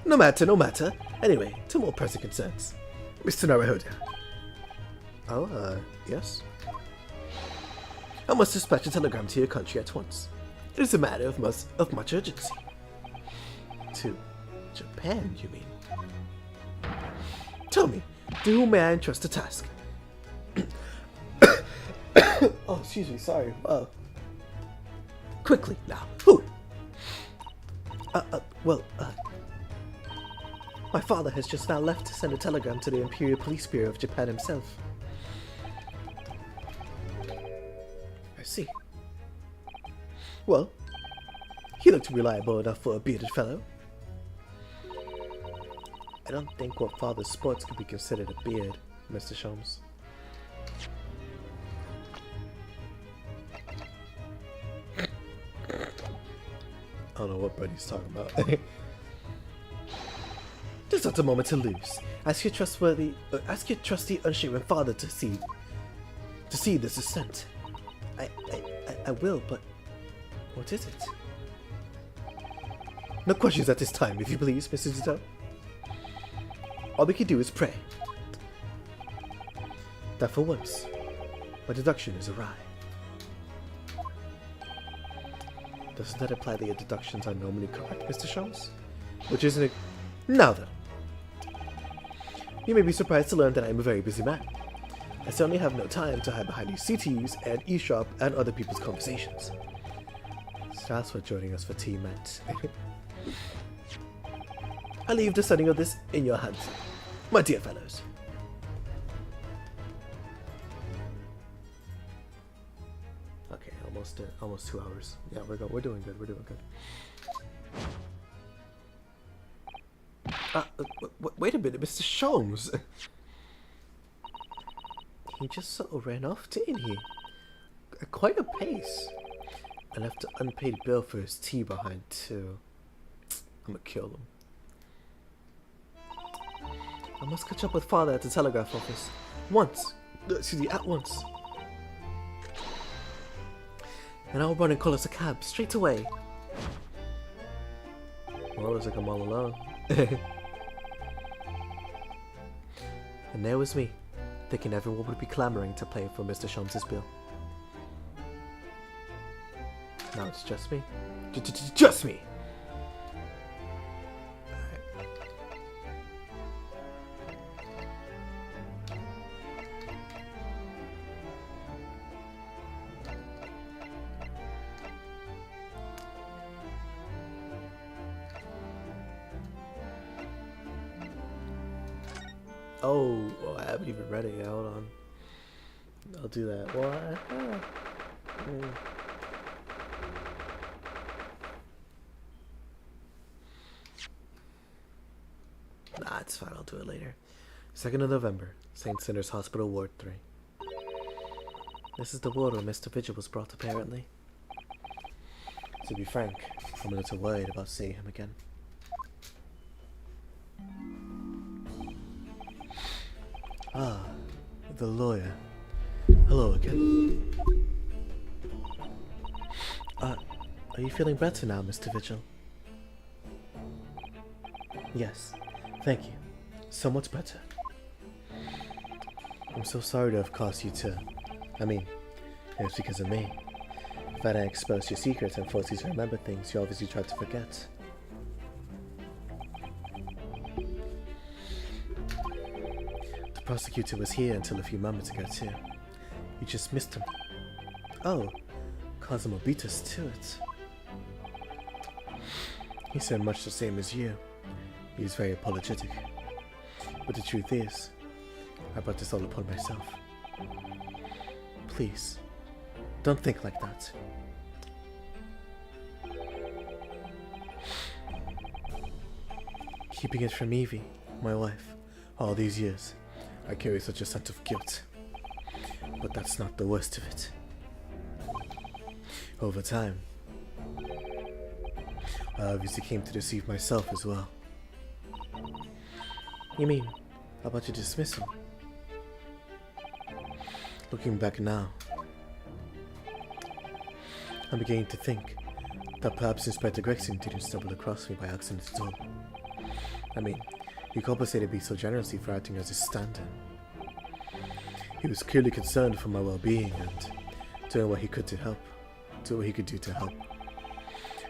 No matter, no matter. Anyway, to more pressing concerns. Mr. Naruhodo. Oh, yes? I must dispatch a telegram to your country at once. It is a matter of much urgency. To Japan, you mean? Tell me, to whom may I entrust the task? Oh, excuse me, sorry. Quickly, now. Who? My father has just now left to send a telegram to the Imperial Police Bureau of Japan himself. I see. Well, he looked reliable enough for a bearded fellow. I don't think what father's sports could be considered a beard, Mr. Sholmes. I don't know what Buddy's talking about. There's not a moment to lose. Ask your trusty, unshaven father to see this is sent. I will, but what is it? No questions at this time, if you please, Mr. Zito. All we can do is pray that for once, my deduction is awry. Doesn't that imply that your deductions are normally correct, Mr. Sholmes? Which isn't it? Now then. You may be surprised to learn that I am a very busy man. I certainly have no time to hide behind these CTs and eavesdrop and other people's conversations. So that's what joining us for tea meant. I leave the sending of this in your hands, my dear fellows. Okay, almost 2 hours. Yeah, we're doing good. We're doing good. Wait a minute, Mr. Sholmes. He just sort of ran off, didn't he? At quite a pace. I left an unpaid bill for his tea behind too. I'm gonna kill him. I must catch up with father at the telegraph office. At once. And I'll run and call us a cab straight away. Well, it looks like I'm all alone. And there was me, thinking everyone would be clamoring to pay for Mr. Sholmes' bill. Now it's just me. Just me! Oh, I haven't even read it yet. Hold on. I'll do that. What? Nah, it's fine. I'll do it later. 2nd of November, St. Sinner's Hospital, Ward 3. This is the ward where Mr. Vigil was brought, apparently. To be frank, I'm a little worried about seeing him again. Ah, the lawyer. Hello again. Are you feeling better now, Mr. Vigil? Yes, thank you. So much better. I'm so sorry to have caused you to... I mean, it's because of me. If I hadn't exposed your secrets and forced you to remember things you obviously tried to forget. The prosecutor was here until a few moments ago too. You just missed him. Oh, Plasmobeatus to it. He said much the same as you. He was very apologetic. But the truth is, I brought this all upon myself. Please, don't think like that. Keeping it from Evie, my wife, all these years, I carry such a sense of guilt. But that's not the worst of it. Over time, I obviously came to deceive myself as well. You mean, how about you dismiss him? Looking back now, I'm beginning to think that perhaps Inspector Gregson didn't stumble across me by accident at all. I mean, he compensated me so generously for acting as his stand-in. He was clearly concerned for my well-being and doing what he could to help. Do what he could do to help.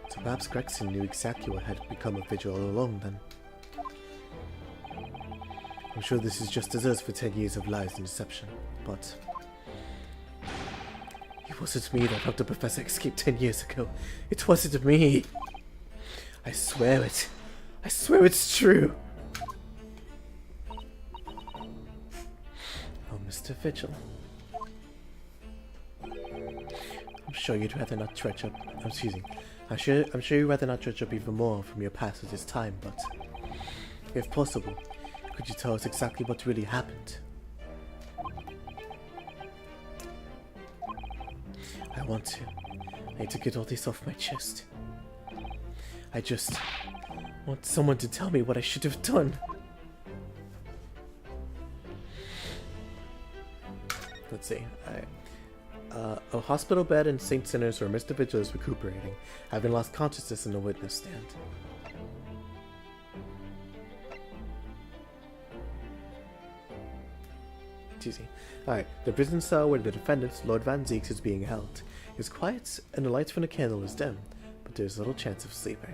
So perhaps Gregson knew exactly what had become of Vigil all along then. I'm sure this is just deserves for 10 years of lies and deception, but it wasn't me that helped the Professor escape 10 years ago. It wasn't me. I swear it. I swear it's true. Oh, Mr. Vigil. I'm sure you'd rather not dredge up. Excuse me. I'm sure you'd rather not dredge up even more from your past at this time, but if possible, could you tell us exactly what really happened? I want to. I need to get all this off my chest. I just want someone to tell me what I should have done. Let's see. A hospital bed in St. Sinners where Mr. Vigil is recuperating, having lost consciousness in the witness stand. Easy. Alright, the prison cell where the defendant, Lord Van Zieks, is being held is quiet and the lights from the candle is dim, but there's little chance of sleeping.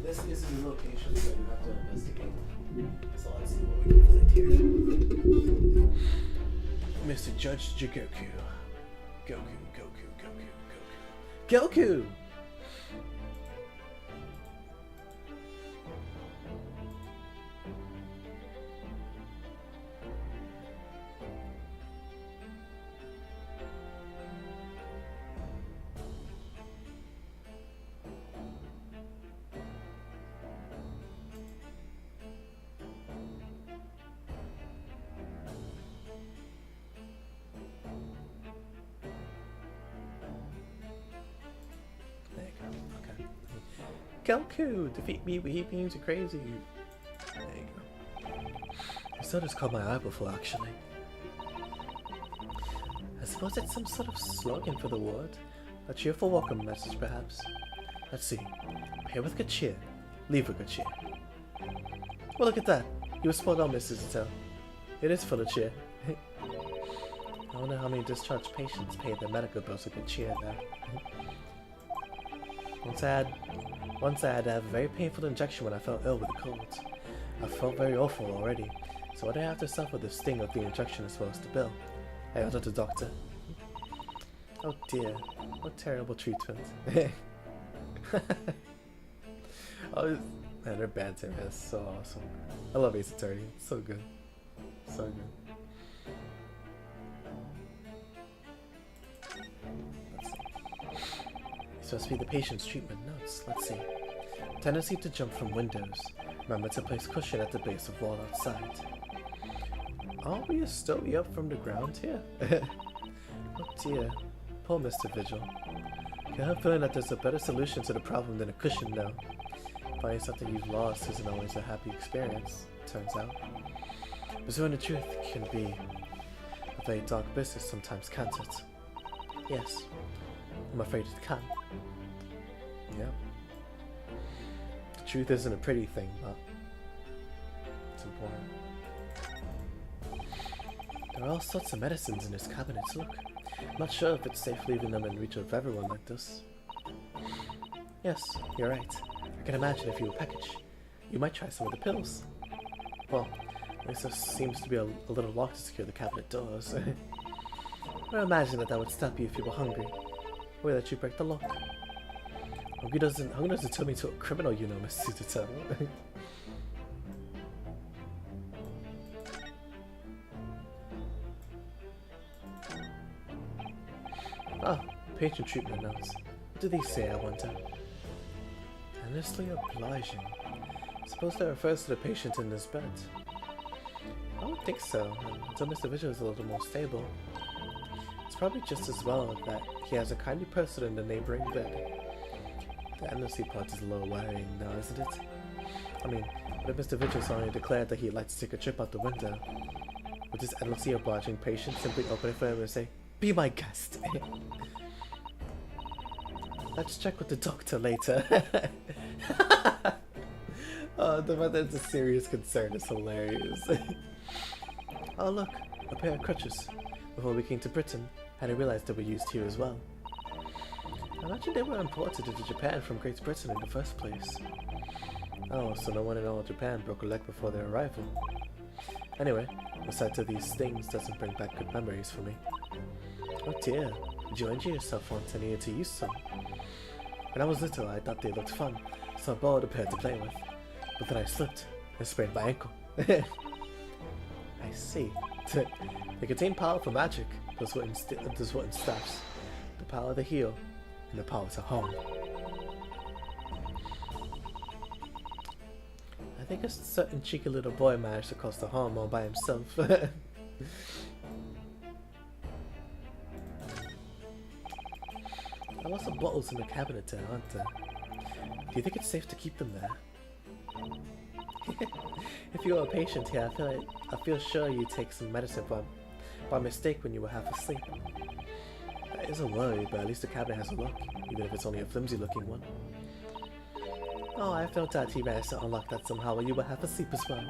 This isn't the location that you have to investigate. So let's see what we can find here. Mr. Judge Jigoku. Goku. Goku! Defeat me with heat beams and crazy. There you go. I saw this caught my eye before, actually. I suppose it's some sort of slogan for the ward. A cheerful welcome message, perhaps. Let's see. Pay with good cheer. Leave with good cheer. Well, look at that. You were spot on, Mrs. Ito. It is full of cheer. I wonder how many discharged patients paid their medical bills with good cheer there. Once I had to have a very painful injection when I felt ill with a cold. I felt very awful already, so I didn't have to suffer the sting of the injection as well as the bill. I ordered the doctor. Oh dear, what terrible treatment. Oh, man, their banter is so awesome. I love Ace Attorney, it's so good. So good. Supposed to be the patient's treatment notes. Let's see. Tendency to jump from windows. Remember to place cushion at the base of wall outside. Are we still up from the ground here? Oh dear. Poor Mr. Vigil. I have a feeling that there's a better solution to the problem than a cushion though. Finding something you've lost isn't always a happy experience, turns out. Pursuing the truth can be a very dark business sometimes, can't it? Yes. I'm afraid it can. Yeah. The truth isn't a pretty thing, but it's important. There are all sorts of medicines in his cabinets, look. I'm not sure if it's safe leaving them in reach of everyone like this. Yes, you're right. I can imagine if you were packaged, you might try some of the pills. Well, at least there seems to be a little lock to secure the cabinet doors. I imagine that would stop you if you were hungry. Or that you break the lock. Hungry doesn't turn me into a criminal, you know, Miss Suzuto. Ah, patient treatment notes. What do they say, I wonder? Endlessly obliging. Suppose that refers to the patient in this bed. I don't think so, until Mr. Vigil is a little more stable. It's probably just as well that he has a kindly person in the neighboring bed. The endlessly part is a little worrying now, isn't it? I mean, what if Mr. Vigil suddenly declared that he'd like to take a trip out the window? Would this endlessly obliging patient simply open it for him and say, "Be my guest"? Let's check with the doctor later. Oh, the fact that it's a serious concern is hilarious. Oh look, a pair of crutches. Before we came to Britain, I hadn't realized they were used here as well. I imagine they were imported into Japan from Great Britain in the first place. Oh, so no one in all of Japan broke a leg before their arrival. Anyway, the sight of these things doesn't bring back good memories for me. Oh dear, did you injure yourself once and needed to use some? When I was little, I thought they looked fun, so I borrowed a pair to play with. But then I slipped and sprained my ankle. I see. They contain powerful magic, those wooden staffs, the power to heal, and the power to harm. I think a certain cheeky little boy managed to cause the harm all by himself. There are lots of bottles in the cabinet there, aren't there? Do you think it's safe to keep them there? If you were a patient here, I feel sure you take some medicine by mistake when you were half asleep. That is a worry, but at least the cabinet has a lock, even if it's only a flimsy looking one. Oh, I have no doubt he managed to unlock that somehow while you were half asleep as well.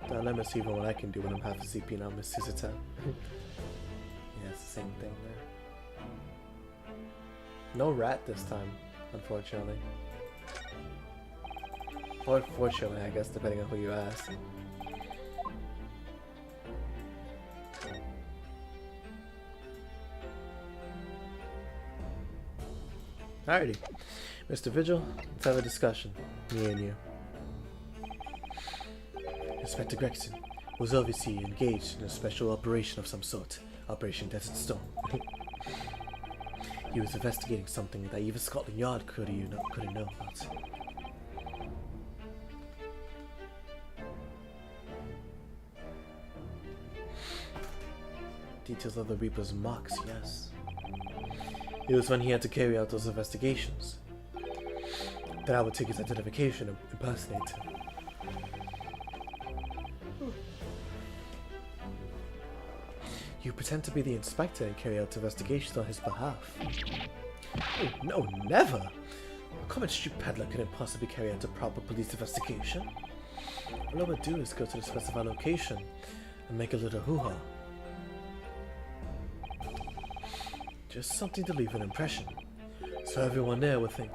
There are limits to even what I can do when I'm half asleep, you know, Miss Suzuto. Yeah, it's the same thing there. No rat this time, unfortunately. Or fortunately, I guess, depending on who you ask. Alrighty, Mr. Vigil, let's have a discussion, me and you. Inspector Gregson was obviously engaged in a special operation of some sort, Operation Desert Storm. He was investigating something that even Scotland Yard couldn't know about. Details of the Reaper's marks, yes. It was when he had to carry out those investigations that I would take his identification and impersonate him. You pretend to be the inspector and carry out investigations on his behalf. Oh, no, never! A common street peddler couldn't possibly carry out a proper police investigation. All I would do is go to the specified location and make a little hoo-ha. Just something to leave an impression, so everyone there would think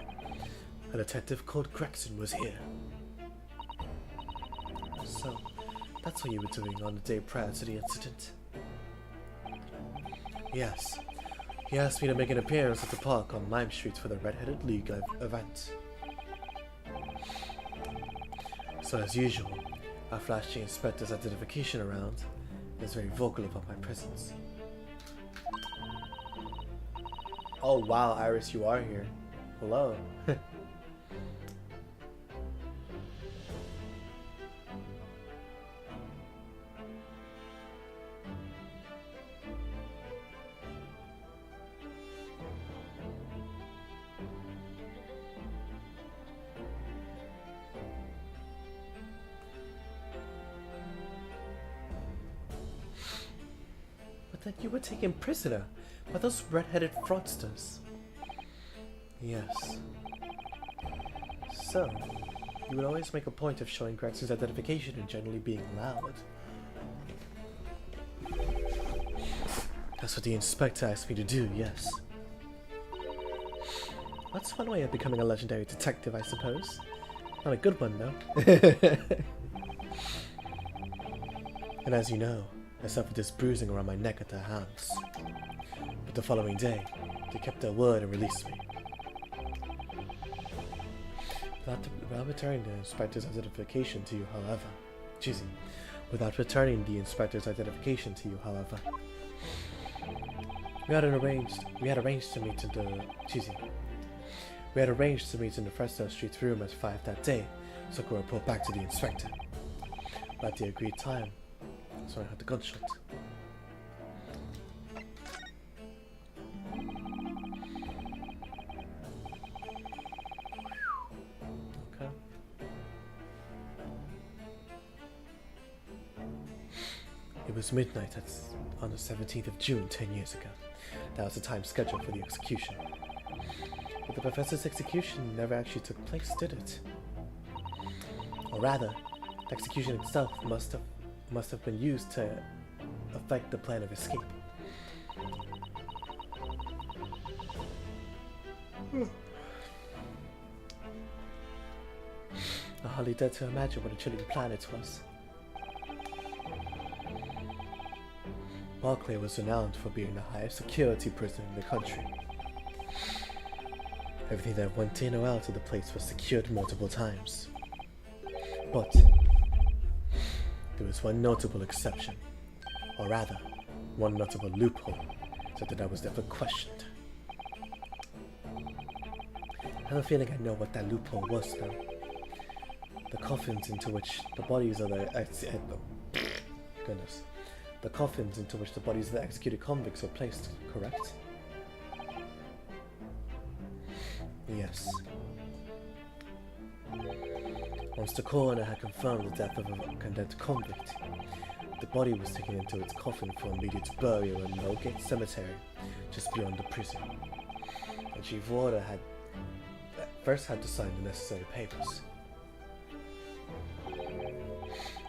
a detective called Gregson was here. So, that's what you were doing on the day prior to the incident? Yes. He asked me to make an appearance at the park on Lime Street for the Red-Headed League event. So as usual, I flashed the inspector's identification around and was very vocal about my presence. Oh wow, Iris, you are here. Hello. But then you were taken prisoner by those red-headed fraudsters. Yes. So, He would always make a point of showing Greggson's identification and generally being loud. That's what the inspector asked me to do, yes. That's one way of becoming a legendary detective, I suppose. Not a good one, though. And as you know, I suffered this bruising around my neck at their hands. But the following day, they kept their word and released me. Without returning the inspector's identification to you, however. Without returning the inspector's identification to you, however. We had arranged to meet in the Fresno Street room at 5 that day, so I could report back to the inspector. But at the agreed time, so I heard the gunshot. Okay. It was midnight on the 17th of June 10 years ago. That was the time scheduled for the execution. But the professor's execution never actually took place, did it? Or rather, the execution itself must have been used to affect the plan of escape. I hardly dare to imagine what a chilling plan it was. Barclay was renowned for being the highest security prison in the country. Everything that went in or out of the place was secured multiple times. But there was one notable exception, or rather, one notable loophole, so that I was never questioned. I have a feeling I know what that loophole was now. The coffins into which the bodies of the executed convicts were placed, correct? Yes. Once the coroner had confirmed the death of a condemned convict, the body was taken into its coffin for immediate burial in Millgate Cemetery, just beyond the prison. The chief warder had first had to sign the necessary papers.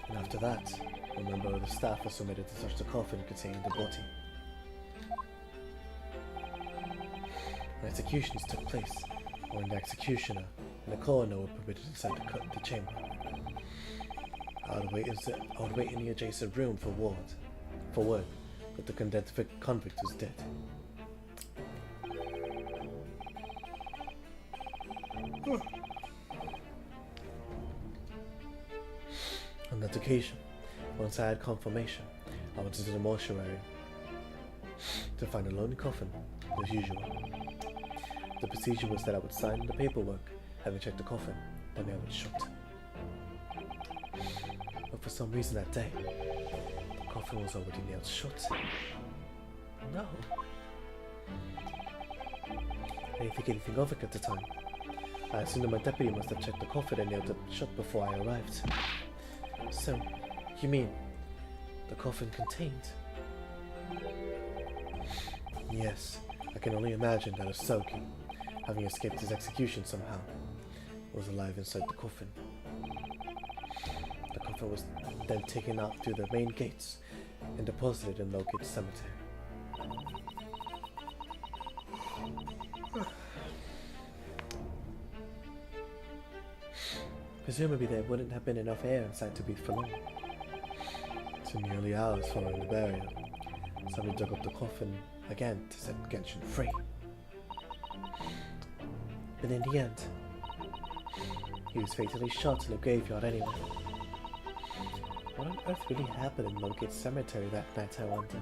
And after that, a member of the staff was permitted to search the coffin containing the body. When executions took place, only the executioner and the coroner were permitted inside the chamber. I would wait in the adjacent room for word that the condemned convict was dead. On that occasion, once I had confirmation, I went into the mortuary to find a lonely coffin, as usual. The procedure was that I would sign the paperwork, having checked the coffin, then I would shut. But for some reason that day, the coffin was already nailed shut. No. I didn't think anything of it at the time. I assumed that my deputy must have checked the coffin and nailed it shut before I arrived. So, you mean the coffin contained? Yes, I can only imagine that Asogi, having escaped his execution somehow, was alive inside the coffin. The coffin was then taken out through the main gates and deposited in Millgate Cemetery. Presumably there wouldn't have been enough air inside to breathe for long. So in the early hours following the burial, somebody dug up the coffin again to set Genshin free. But in the end, he was fatally shot in a graveyard anyway. What on earth really happened in Millgate Cemetery that night, I wonder?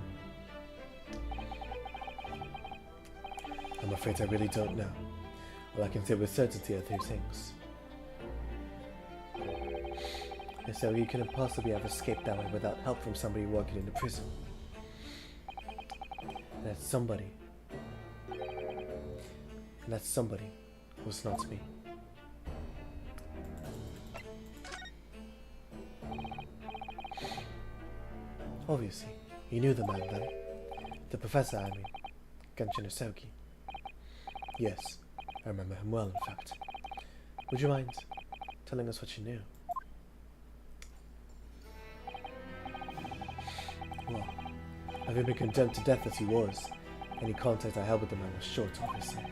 I'm afraid I really don't know. All I can say with certainty are two things. And so you couldn't possibly have escaped that way without help from somebody working in the prison. And that somebody was not me. Obviously, you knew the man then. The professor, I mean. Genshin Asogi. Yes, I remember him well, in fact. Would you mind telling us what you knew. Well, having been condemned to death as he was, any contact I had with the man was short, obviously.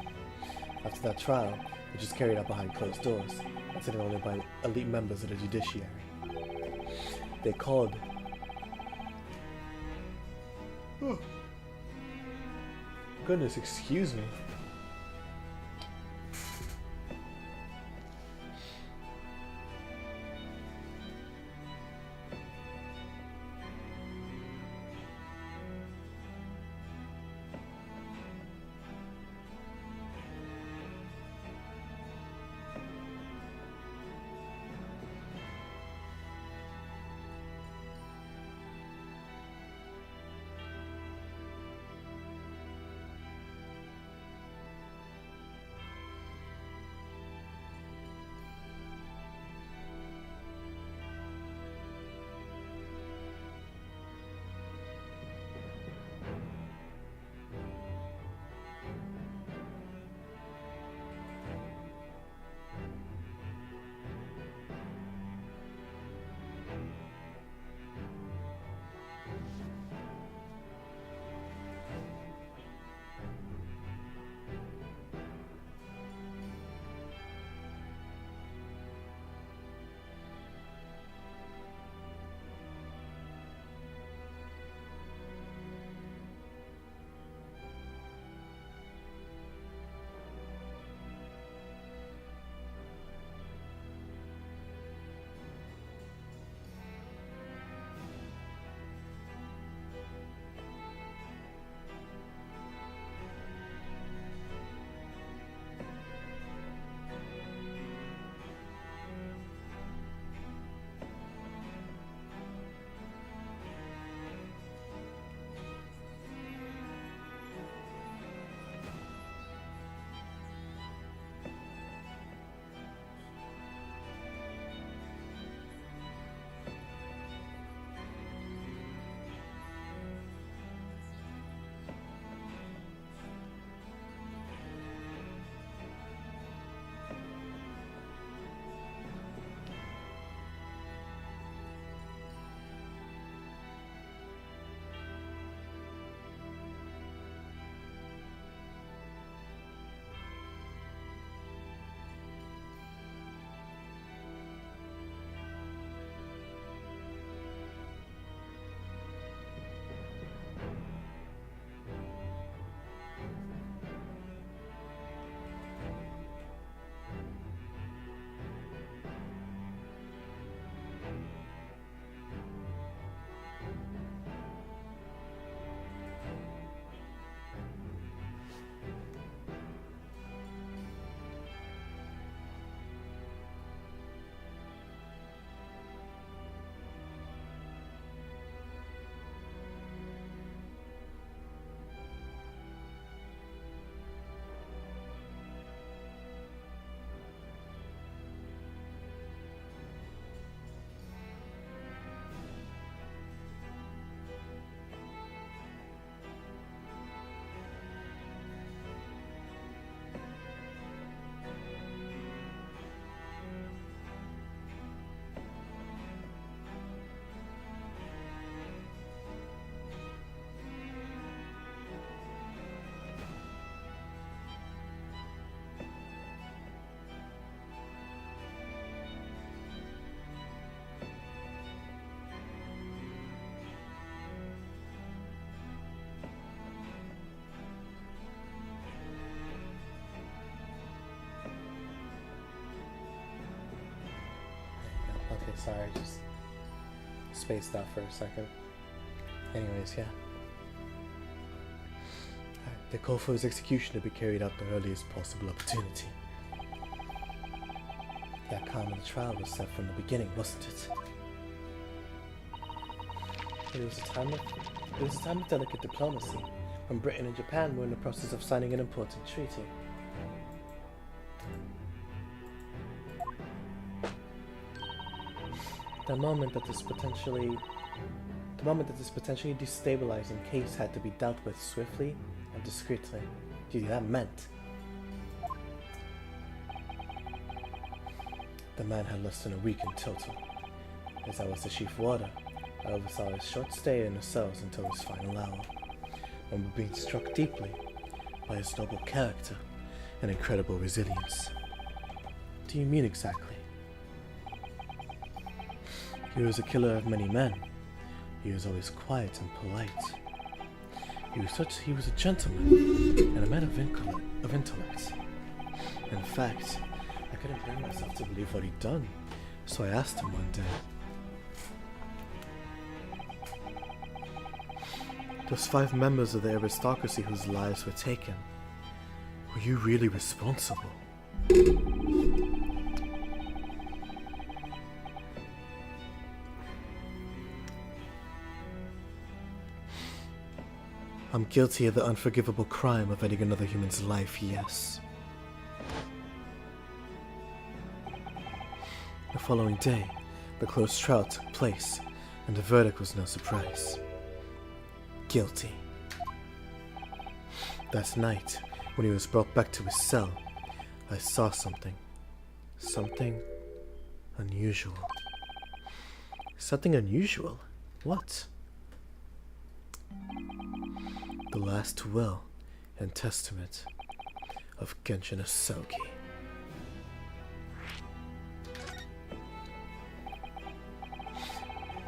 After that trial, which was carried out behind closed doors, attended only by elite members of the judiciary, they called... Oh. Goodness, excuse me. Okay, sorry, just spaced out for a second. Anyways, yeah. They call for his execution to be carried out the earliest possible opportunity. The outcome of the trial was set from the beginning, wasn't it? It was a time of delicate diplomacy, when Britain and Japan were in the process of signing an important treaty. The moment that this potentially destabilizing case had to be dealt with swiftly and discreetly. Gee, that meant. The man had less than a week in total. As I was the chief warder, I oversaw his short stay in the cells until his final hour, and were being struck deeply by his noble character and incredible resilience. What do you mean exactly? He was a killer of many men. He was always quiet and polite. He was a gentleman and a man of intellect. In fact, I couldn't bring myself to believe what he'd done, so I asked him one day, "Those 5 members of the aristocracy whose lives were taken, were you really responsible?" "I'm guilty of the unforgivable crime of ending another human's life, yes." The following day, the closed trial took place, and the verdict was no surprise. Guilty. That night, when he was brought back to his cell, I saw something. Something unusual. Something unusual? What? The last will and testament of Genshin Asogi.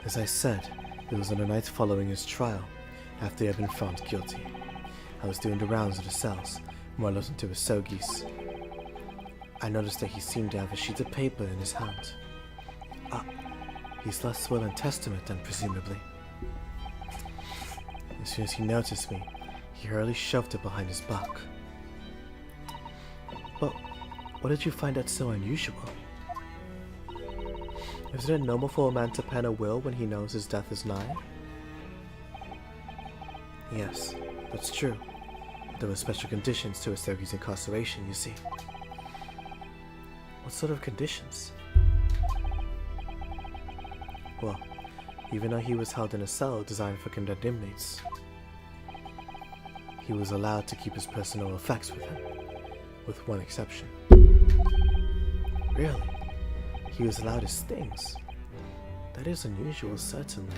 As I said, it was on the night following his trial, after he had been found guilty. I was doing the rounds of the cells when I listened to Asogi's. I noticed that he seemed to have a sheet of paper in his hand. His last will and testament then, presumably. As soon as he noticed me, he hurriedly shoved it behind his back. But what did you find that so unusual? Isn't it normal for a man to pen a will when he knows his death is nigh? Yes, that's true. There were special conditions to Asogi's incarceration, you see. What sort of conditions? Well, even though he was held in a cell designed for condemned inmates, he was allowed to keep his personal effects with him, with one exception. Really? He was allowed his things? That is unusual, certainly.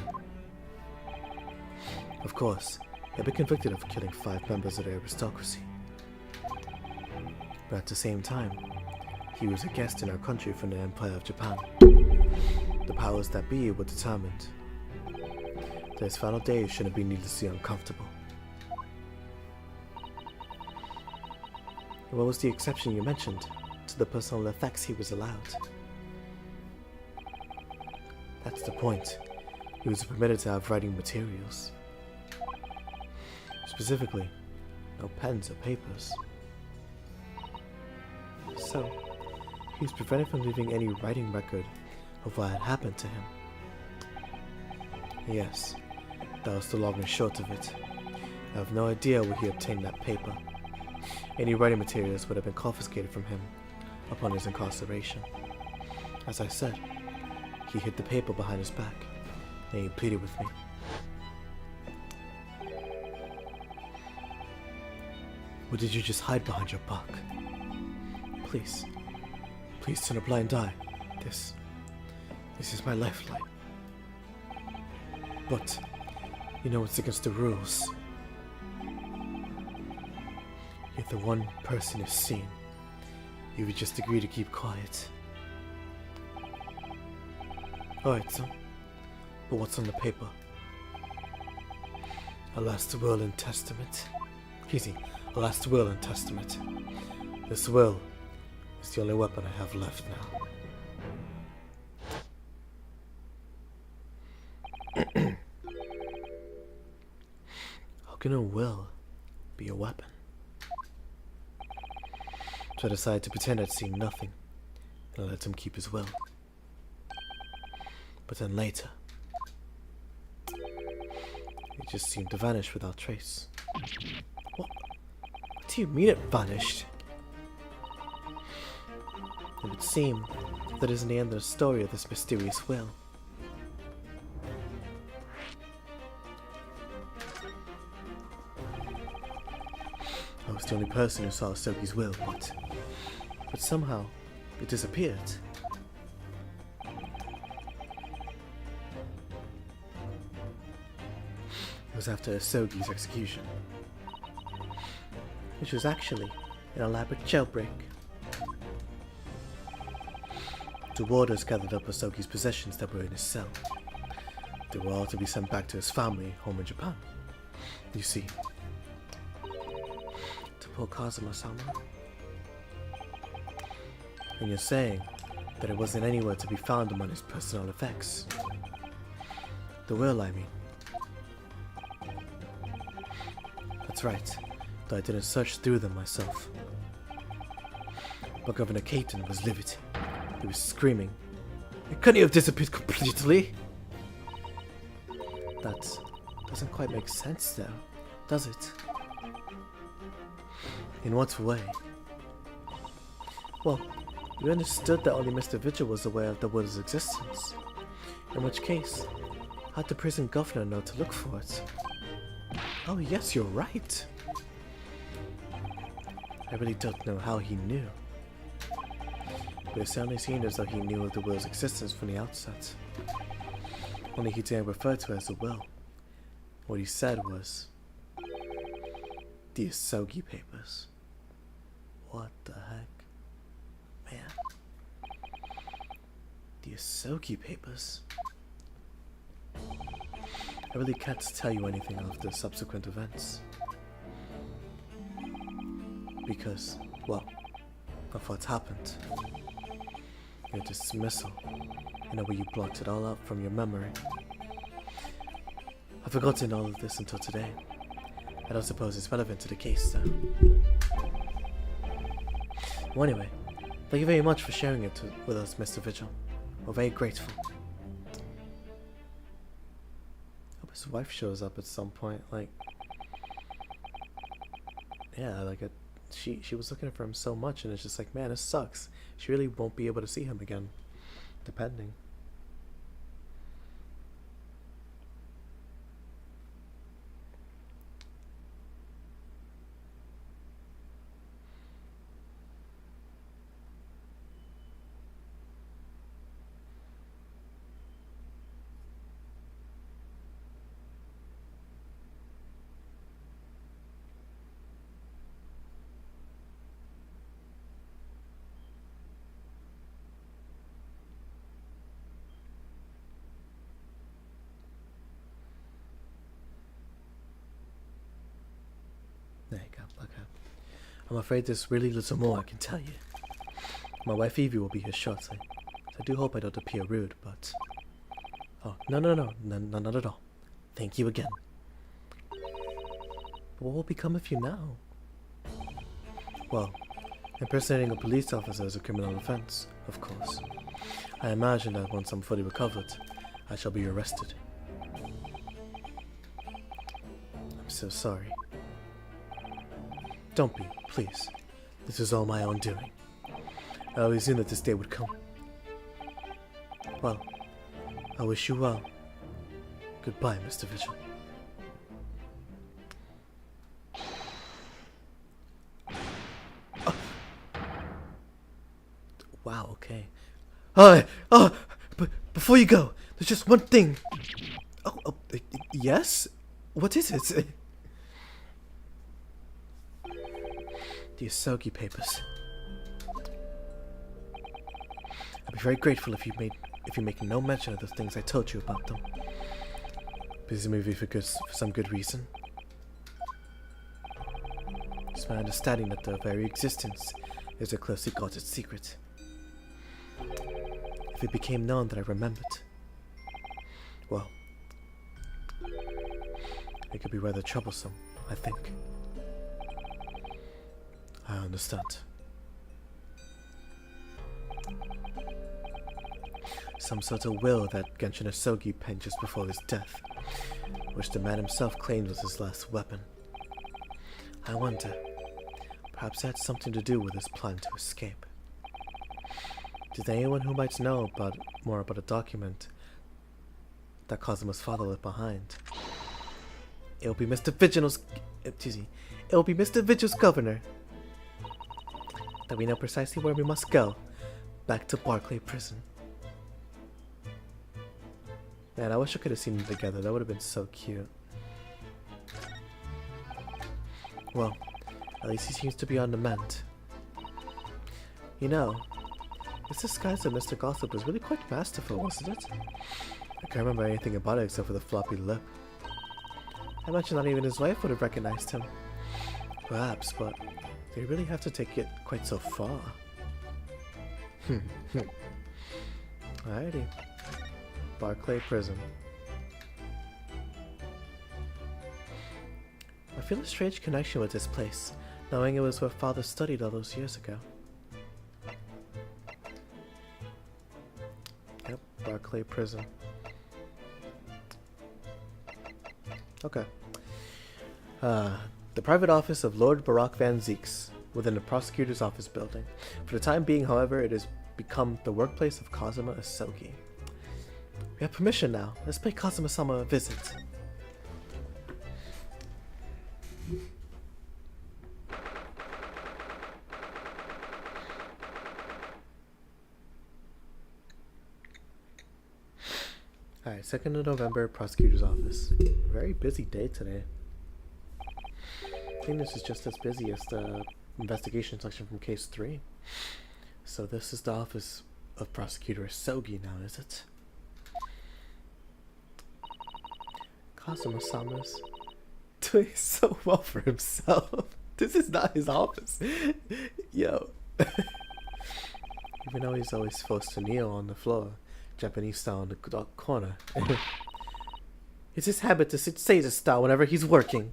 Of course, he had been convicted of killing 5 members of the aristocracy. But at the same time, he was a guest in our country from the Empire of Japan. The powers that be were determined that his final days shouldn't be needlessly uncomfortable. What was the exception you mentioned to the personal effects he was allowed? That's the point. He was permitted to have writing materials. Specifically, no pens or papers. So, he was prevented from leaving any writing record of what had happened to him. Yes, that was the long and short of it. I have no idea where he obtained that paper. Any writing materials would have been confiscated from him upon his incarceration. As I said, he hid the paper behind his back, and he pleaded with me. What did you just hide behind your back? Please turn a blind eye. This is my lifeline. But, you know it's against the rules. If the one person is seen, you would just agree to keep quiet. Alright, son. But what's on the paper? A last will and testament. A last will and testament. This will is the only weapon I have left now. How can a will be a weapon? So I decided to pretend I'd seen nothing, and I let him keep his will. But then later, it just seemed to vanish without trace. What do you mean it vanished? It would seem that isn't the end of the story of this mysterious will. I was the only person who saw Asogi's will, but somehow it disappeared. was after Asogi's execution, which was actually an elaborate jailbreak. The warders gathered up Asogi's possessions that were in his cell. They were all to be sent back to his family home in Japan. You see, to poor Kazuma-sama. And you're saying that it wasn't anywhere to be found among his personal effects. The will, I mean. That's right, though I didn't search through them myself. But Governor Caton was livid. He was screaming. Couldn't he have disappeared completely? That doesn't quite make sense though, does it? In what way? Well, we understood that only Mr. Vigil was aware of the will's existence. In which case, how'd the prison governor know to look for it? Oh yes, you're right. I really don't know how he knew. But it certainly seemed as though he knew of the will's existence from the outset. Only he didn't refer to it as a will. What he said was the Asogi papers. What the heck? Man. The Asogi papers. I really can't tell you anything of the subsequent events. Because, well, of what happened. Your dismissal, in a way you blocked it all out from your memory. I've forgotten all of this until today. I don't suppose it's relevant to the case, though. Well, anyway, thank you very much for sharing it with us, Mr. Vigil. We're very grateful. Hope his wife shows up at some point, like... Yeah, like she was looking for him so much, and it's just like, man, this sucks. She really won't be able to see him again, depending. There you go, okay. I'm afraid there's really little more I can tell you. My wife Evie will be here shortly. I do hope I don't appear rude, but... Oh, no, not at all. Thank you again. But what will become of you now? Well, impersonating a police officer is a criminal offense, of course. I imagine that once I'm fully recovered, I shall be arrested. I'm so sorry. Don't be, please. This is all my own doing. I always knew that this day would come. Well, I wish you well. Goodbye, Mr. Vigil. Wow, okay. But before you go, there's just one thing. Yes? What is it? The Asogi papers. I'd be very grateful if you make no mention of the things I told you about them. Presumably for some good reason. It's my understanding that their very existence is a closely guarded secret. If it became known that I remembered, well, it could be rather troublesome, I think. I understand. Some sort of will that Genshin Asogi penned just before his death, which the man himself claimed was his last weapon. I wonder, perhaps it had something to do with his plan to escape. Did anyone who might know more about a document that Kazuma's father left behind? It'll be Mr. Vigil's... It'll be Mr. Vigil's governor. That we know precisely where we must go. Back to Barclay Prison. Man, I wish I could have seen them together. That would have been so cute. Well, at least he seems to be on the mend. You know, this disguise of Mr. Gossip was really quite masterful, wasn't it? I can't remember anything about it except for the floppy lip. I imagine not even his wife would have recognized him. Perhaps, but did he really have to take it quite so far? Alrighty. Barclay Prison. I feel a strange connection with this place, knowing it was where Father studied all those years ago. Yep, Barclay Prison. Okay. The private office of Lord Barak Van Zeeks, within the prosecutor's office building. For the time being, however, it has become the workplace of Kazuma Asogi. We have permission now. Let's pay Kazuma-sama a visit. Alright, 2nd of November, prosecutor's office. Very busy day today. I think this is just as busy as the investigation section from case 3. So this is the office of Prosecutor Asogi now, is it? Kazuma-sama's doing so well for himself. This is not his office. Yo. Even though he's always forced to kneel on the floor, Japanese style in the corner. It's his habit to say this style whenever he's working.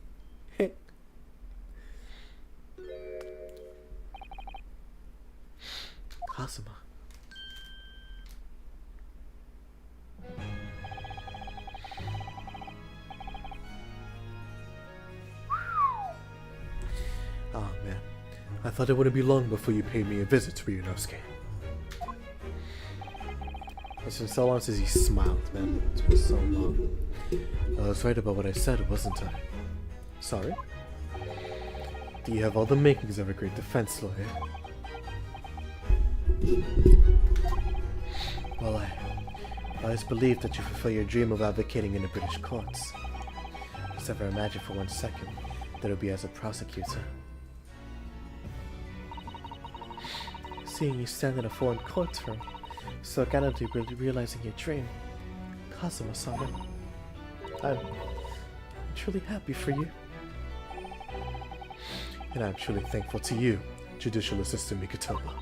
Kazuma. Oh man, I thought it wouldn't be long before you paid me a visit, Ryunosuke. It's been so long since he smiled, man. It's been so long. I was right about what I said, wasn't I? Sorry? Do you have all the makings of a great defense lawyer? Well, I always believed that you fulfill your dream of advocating in the British courts. I just never imagined for 1 second that it would be as a prosecutor. Seeing you stand in a foreign courtroom, so candidly realizing your dream, Kazuma-sama, I'm truly happy for you. And I'm truly thankful to you, Judicial Assistant Mikotoba.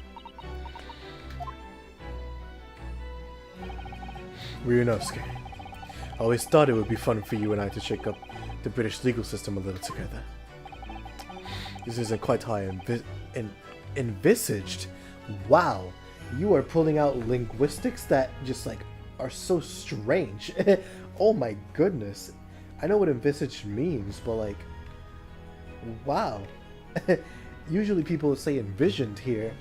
Ryunosuke, I always thought it would be fun for you and I to shake up the British legal system a little together. This isn't quite how I envisaged. Wow, you are pulling out linguistics that just like are so strange. Oh my goodness. I know what envisaged means, but like, wow. Usually people would say envisioned here.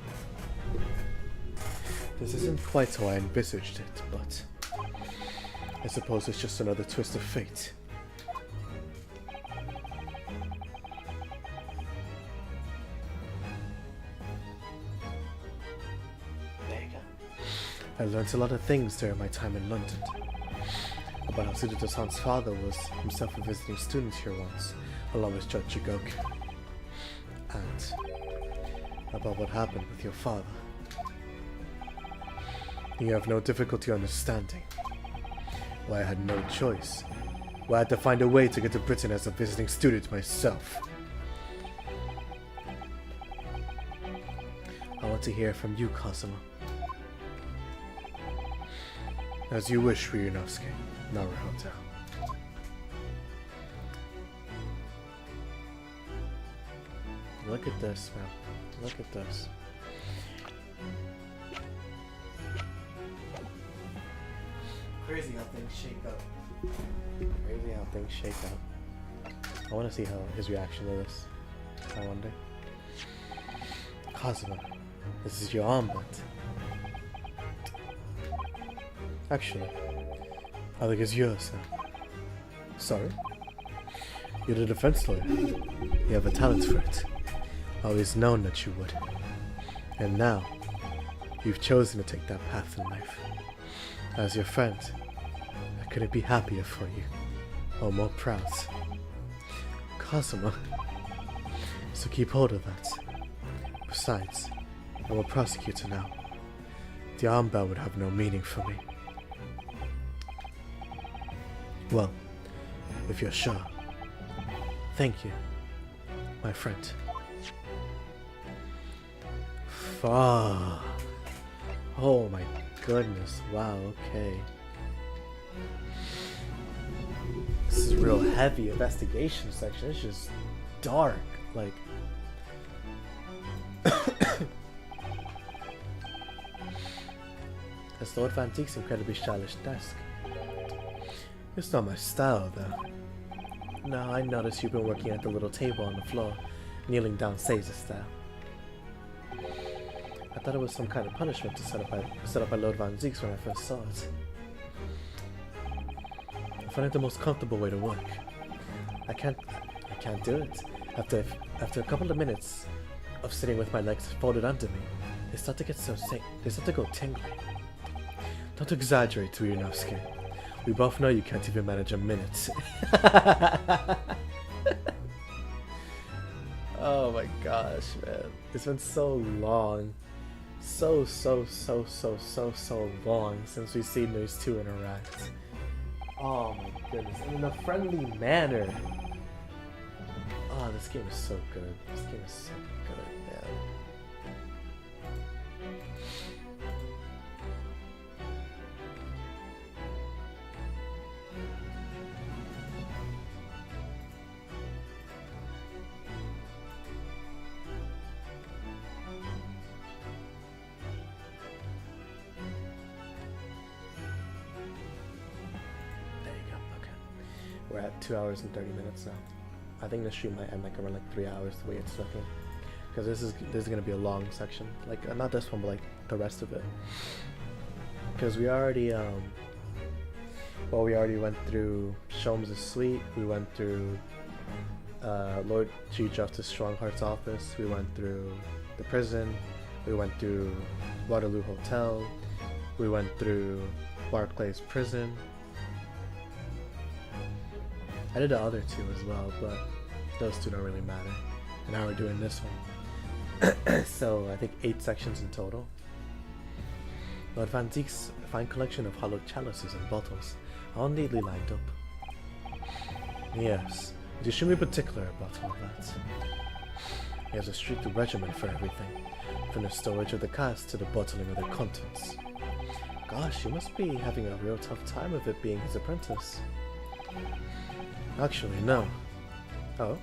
This isn't quite how I envisaged it, but I suppose it's just another twist of fate. There you go. I learned a lot of things during my time in London. About how Tsuruta-san's father was himself a visiting student here once, along with Judge Jigoku. And about what happened with your father. You have no difficulty understanding why I had no choice. Why I had to find a way to get to Britain as a visiting student myself. I want to hear from you, Kazuma. As you wish, Ryunosuke. Naruhodo. Look at this, man. Look at this. Crazy how things shake up. Crazy how things shake up. I want to see how his reaction to this. I wonder. Kazuma, this is your armband. Actually, I think it's yours now. Sorry? You're the defense lawyer. You have a talent for it. I always known that you would. And now, you've chosen to take that path in life. As your friend, I couldn't be happier for you, or more proud. Kazuma, So keep hold of that. Besides, I'm a prosecutor now. The armband would have no meaning for me. Well, if you're sure. Thank you, my friend. Fuck. Oh my goodness, wow, okay. This is real heavy investigation section. It's just dark, like. That's Lord Van Dyke's incredibly stylish desk. It's not my style, though. No, I noticed you've been working at the little table on the floor, kneeling down Caesar style. I thought it was some kind of punishment to set up by Lord Van Dyke's when I first saw it. I find it the most comfortable way to work. I can't do it. After a couple of minutes of sitting with my legs folded under me, they start to get they start to go tingly. Don't exaggerate, Tuyanovsky. We both know you can't even manage a minute. Oh my gosh, man. It's been so long. So long since we've seen those two interact. Oh my goodness. And in a friendly manner. Oh, this game is so good. This game is so good, man. We're at 2 hours and 30 minutes now. I think the stream might end like around like 3 hours the way it's looking, because this is gonna be a long section. Like not this one, but like the rest of it. Because we already we already went through Sholmes' suite. We went through Lord Chief Justice Strongheart's office. We went through the prison. We went through Waterloo Hotel. We went through Barclays Prison. I did the other two as well, but those two don't really matter. And now we're doing this one. So I think 8 sections in total. Lord Van Dyke's fine collection of hollowed chalices and bottles, all neatly lined up. Yes, he's extremely particular about all that. He has a strict regimen for everything, from the storage of the casks to the bottling of their contents. Gosh, you must be having a real tough time of it being his apprentice. Actually, no. Oh?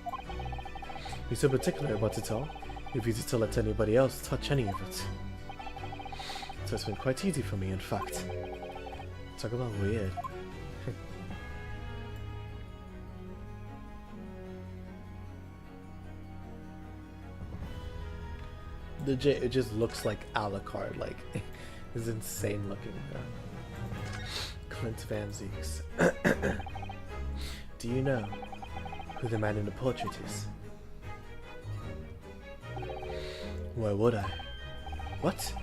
He's so particular about it all, he refuses to let anybody else touch any of it. So it's been quite easy for me, in fact. Talk about weird. It just looks like Alucard, like, it's insane looking. Clint Van Zieks. Do you know who the man in the portrait is? Why would I? What?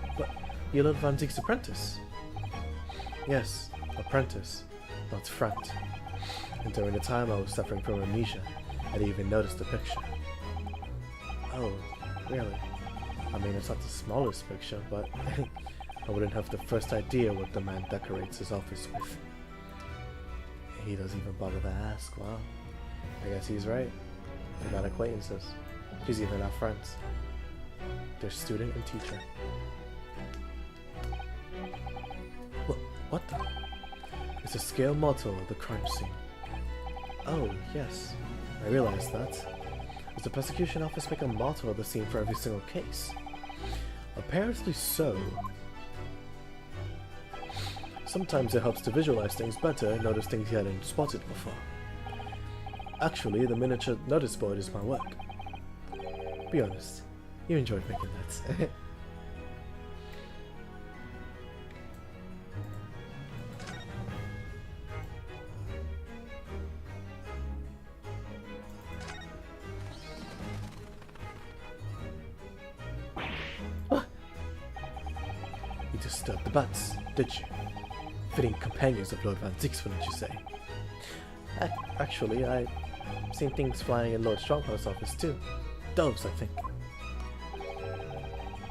You're Lord Van Dyke's apprentice? Yes, apprentice, not friend. And during the time I was suffering from amnesia, I didn't even notice the picture. Oh, really? I mean, it's not the smallest picture, but I wouldn't have the first idea what the man decorates his office with. He doesn't even bother to ask. Wow. I guess he's right. They're not acquaintances. He's even not friends. They're student and teacher. What the? It's a scale model of the crime scene. Oh, yes. I realized that. Does the prosecution office make a model of the scene for every single case? Apparently so. Sometimes it helps to visualize things better and notice things you hadn't spotted before. Actually, the miniature notice board is my work. Be honest, you enjoyed making that. You disturbed the bats, did you? Fitting companions of Lord Van Dyke's, wouldn't you say? Actually, I've seen things flying in Lord Strongheart's office too. doves, I think.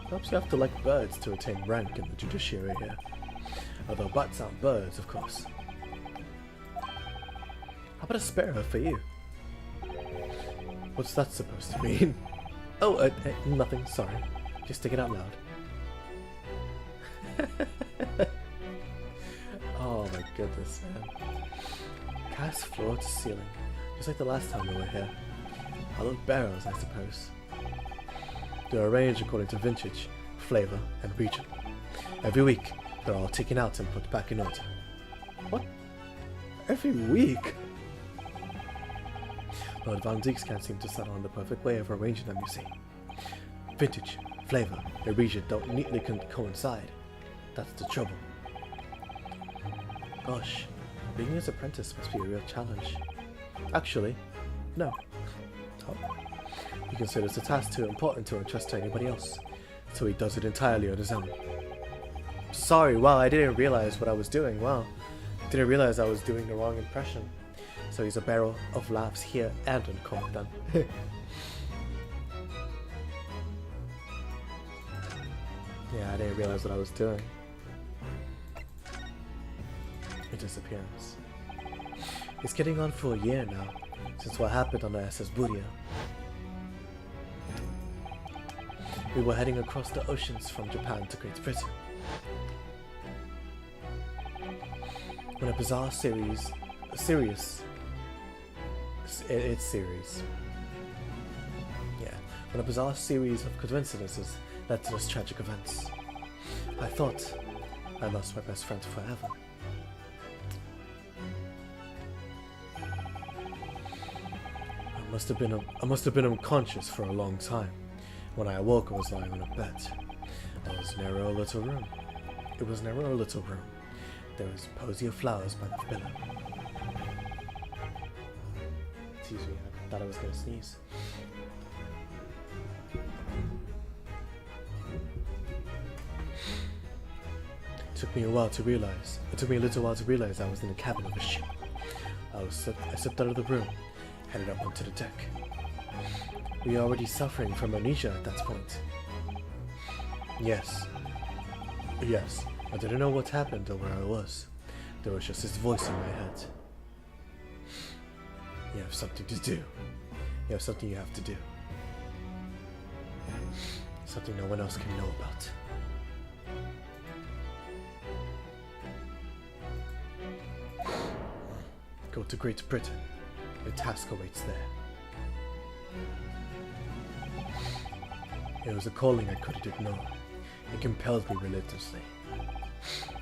Perhaps you have to like birds to attain rank in the judiciary here. Although bats aren't birds, of course. How about a sparrow for you? What's that supposed to mean? Oh, nothing, sorry. Just take it out loud. Oh my goodness, man. Cast floor to ceiling, just like the last time we were here. Hollowed barrels, I suppose. They're arranged according to vintage, flavor, and region. Every week, they're all taken out and put back in order. What? Every week? Lord Van Deeks can't seem to settle on the perfect way of arranging them, you see. Vintage, flavor, and region don't neatly coincide. That's the trouble. Gosh, being his apprentice must be a real challenge. Actually, no. Oh. He considers the task too important to entrust to anybody else, so he does it entirely on his own. Sorry, wow, I didn't realize what I was doing, wow. Didn't realize I was doing the wrong impression. So he's a barrel of laughs here and on Comic Con. Yeah, I didn't realize what I was doing. His disappearance. It's getting on for a year now, since what happened on the SS Buria. We were heading across the oceans from Japan to Great Britain, when a bizarre series. Yeah, when a bizarre series of coincidences led to those tragic events. I thought I lost my best friend forever. I must have been unconscious for a long time. When I awoke, I was lying on a bed. It was a narrow little room. There was a posy of flowers by the pillow. Excuse me, I thought I was going to sneeze. It took me a little while to realize I was in the cabin of a ship. I stepped out of the room, headed up onto the deck. We were already suffering from amnesia at that point. Yes, I didn't know what happened or where I was. There was just this voice in my head. You have something to do. You have something you have to do. Something no one else can know about. Go to Great Britain. Your task awaits there. It was a calling I couldn't ignore. It compelled me relentlessly.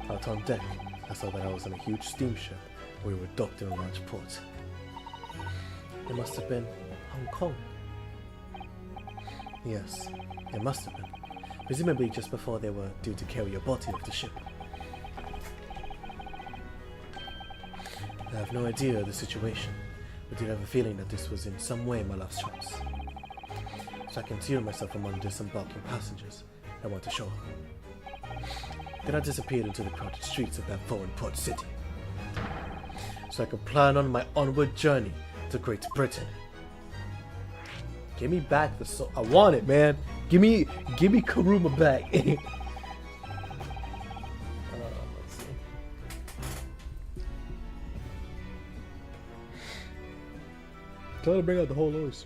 Out on deck, I saw that I was on a huge steamship. We were docked in a large port. It must have been Hong Kong. Yes, it must have been. Presumably just before they were due to carry a body off the ship. I have no idea of the situation, but did have a feeling that this was in some way my last chance. So I concealed myself among disembarking passengers and went ashore. Then I disappeared into the crowded streets of that foreign port city, so I could plan on my onward journey to Great Britain. Give me back the soul. I want it, man. Give me Karuma back. Let's see. Tell her to bring out the whole noise.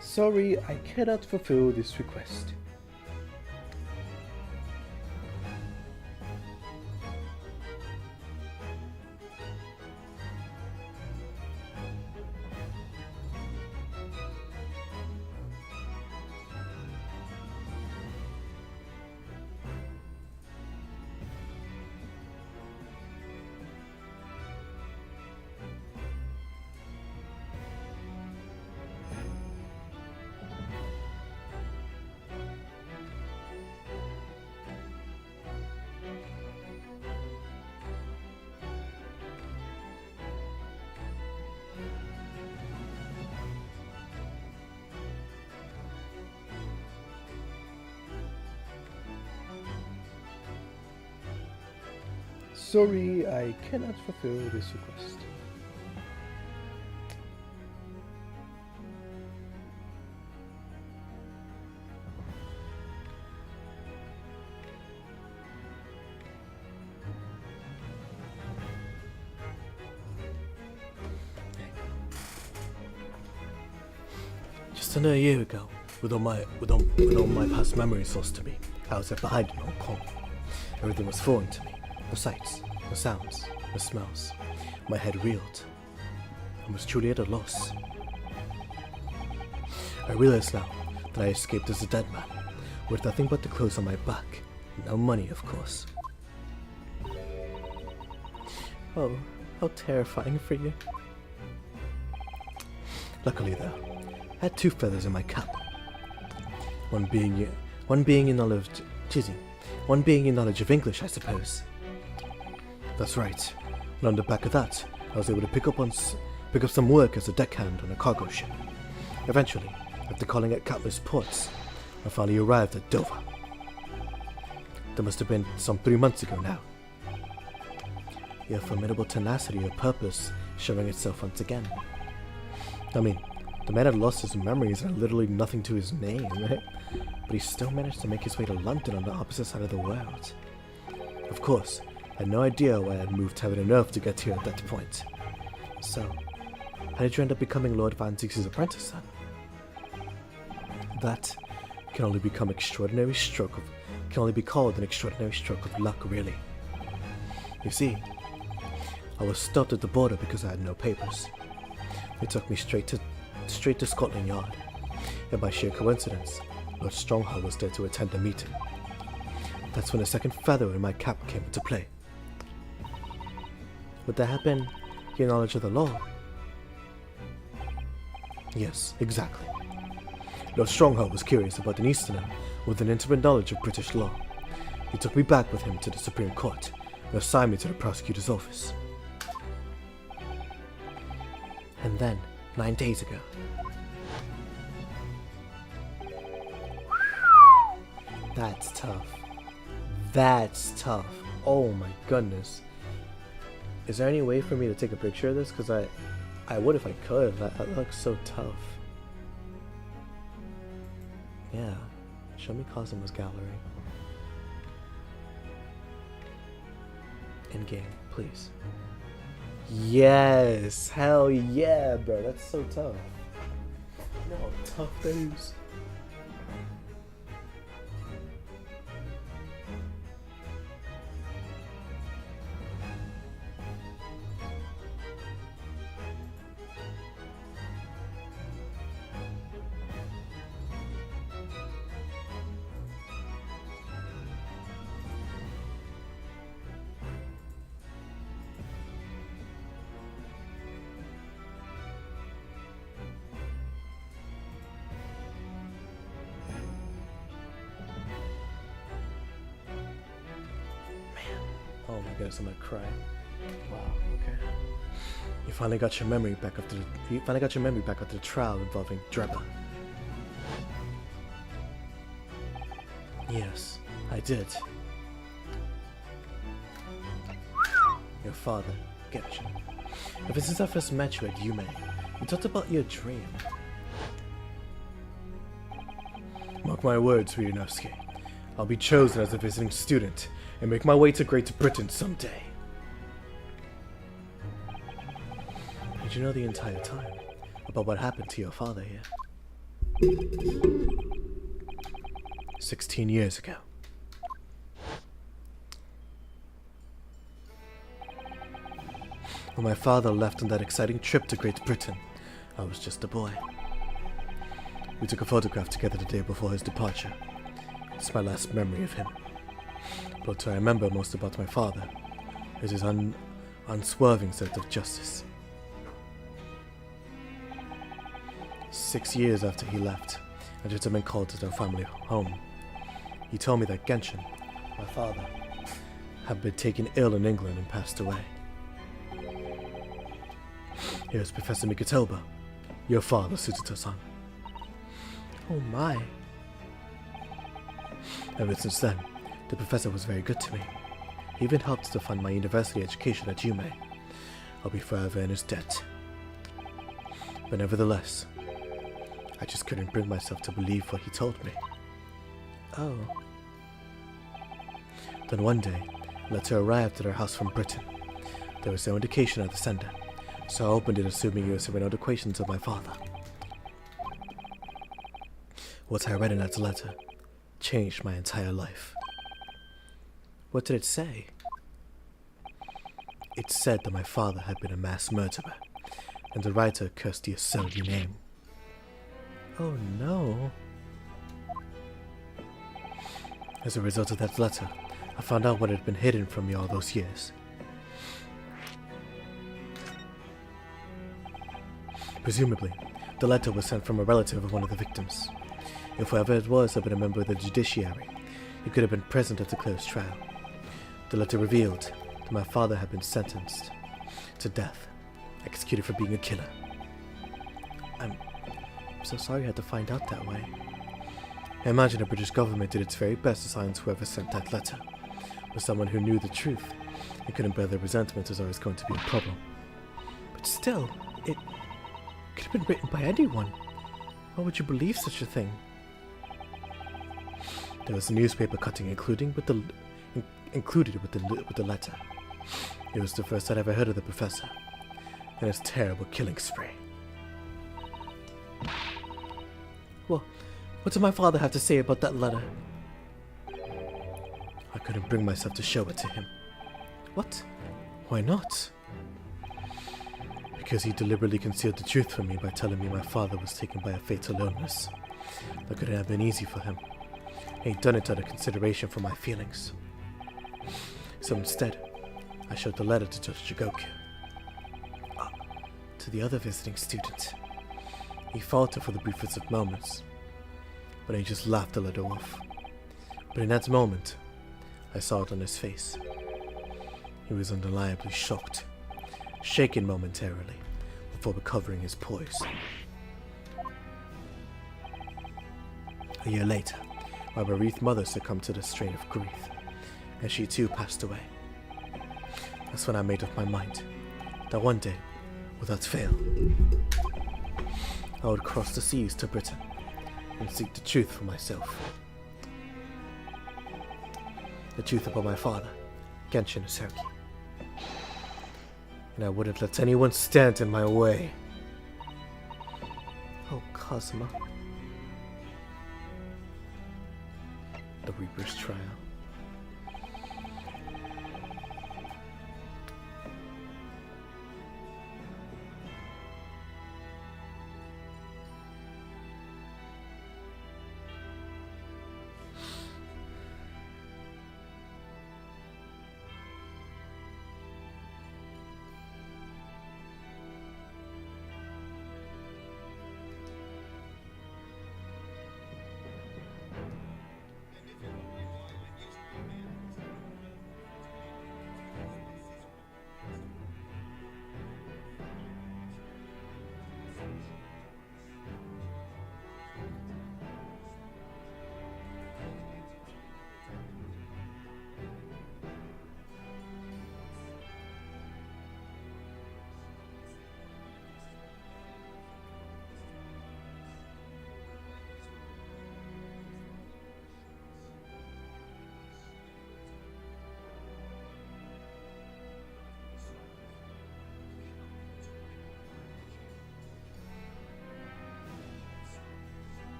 Sorry, I cannot fulfill this request. sorry, I cannot fulfill this request. Just under a year ago, with all my past memories lost to me, I was left behind in Hong Kong. Everything was foreign to me. The sights, the sounds, the smells. My head reeled. I was truly at a loss. I realize now that I escaped as a dead man, with nothing but the clothes on my back. No money, of course. Oh, how terrifying for you. Luckily though, I had two feathers in my cap. One being in knowledge of English, I suppose. That's right. And on the back of that, I was able to pick up some work as a deckhand on a cargo ship. Eventually, after calling at countless ports, I finally arrived at Dover. That must have been some 3 months ago now. Your formidable tenacity of purpose showing itself once again. I mean, the man had lost his memories and had literally nothing to his name, right? But he still managed to make his way to London on the opposite side of the world. Of course, I had no idea why I had moved heaven and earth to get here at that point. So, how did you end up becoming Lord Van Zieks' apprentice then? That can only be called an extraordinary stroke of luck, really. You see, I was stopped at the border because I had no papers. They took me straight to Scotland Yard, and by sheer coincidence, Lord Stronghold was there to attend the meeting. That's when the second feather in my cap came into play. Would that have been your knowledge of the law? Yes, exactly. Lord Stronghold was curious about an Easterner with an intimate knowledge of British law. He took me back with him to the Supreme Court and assigned me to the prosecutor's office. And then, 9 days ago, that's tough. That's tough. Oh my goodness. Is there any way for me to take a picture of this? Because I would if I could. That looks so tough. Yeah. Show me Cosimo's gallery. In game, please. Yes! Hell yeah, bro. That's so tough. You know how tough that is? Oh my goodness, I'm gonna cry. Wow, okay. You finally got your memory back after the trial involving Drebber. Yes, I did. Your father, Genshin. Ever since I first met you at Yume, you talked about your dream. Mark my words, Ryunosuke. I'll be chosen as a visiting student and make my way to Great Britain someday. Did you know the entire time about what happened to your father here? 16 years ago. When my father left on that exciting trip to Great Britain, I was just a boy. We took a photograph together the day before his departure. It's my last memory of him. But what I remember most about my father is his unswerving sense of justice. 6 years after he left, a gentleman called at our family home. He told me that Genshin, my father, had been taken ill in England and passed away. Here's Professor Mikotoba, your father, Suzuto-san. Oh my. Ever since then, the professor was very good to me. He even helped to fund my university education at UME. I'll be forever in his debt. But nevertheless, I just couldn't bring myself to believe what he told me. Oh. Then one day, a letter arrived at our house from Britain. There was no indication of the sender, so I opened it assuming it was a notifications of my father. What I read in that letter changed my entire life. What did it say? It said that my father had been a mass murderer, and the writer cursed the absurd name. Oh no. As a result of that letter, I found out what had been hidden from me all those years. Presumably, the letter was sent from a relative of one of the victims. If whoever it was had been a member of the judiciary, he could have been present at the closed trial. The letter revealed that my father had been sentenced to death, executed for being a killer. I'm so sorry I had to find out that way. I imagine the British government did its very best to silence whoever sent that letter. Was someone who knew the truth and couldn't bear the resentment was always going to be a problem. But still, it could have been written by anyone. Why would you believe such a thing? There was a newspaper cutting included with the letter. It was the first I'd ever heard of the professor and his terrible killing spree. Well, what did my father have to say about that letter? I couldn't bring myself to show it to him. What? Why not? Because he deliberately concealed the truth from me by telling me my father was taken by a fatal illness. That couldn't have been easy for him. He'd done it out of consideration for my feelings. So instead, I showed the letter to Judge Jigoku. To the other visiting student. He faltered for the briefest of moments, but he just laughed the letter off. But in that moment, I saw it on his face. He was undeniably shocked, shaken momentarily, before recovering his poise. A year later, my bereaved mother succumbed to the strain of grief, and she too passed away. That's when I made up my mind that one day, without fail, I would cross the seas to Britain and seek the truth for myself. The truth about my father, Genshin Iseaki. And I wouldn't let anyone stand in my way. Oh, Kazuma. The Reaper's Trial.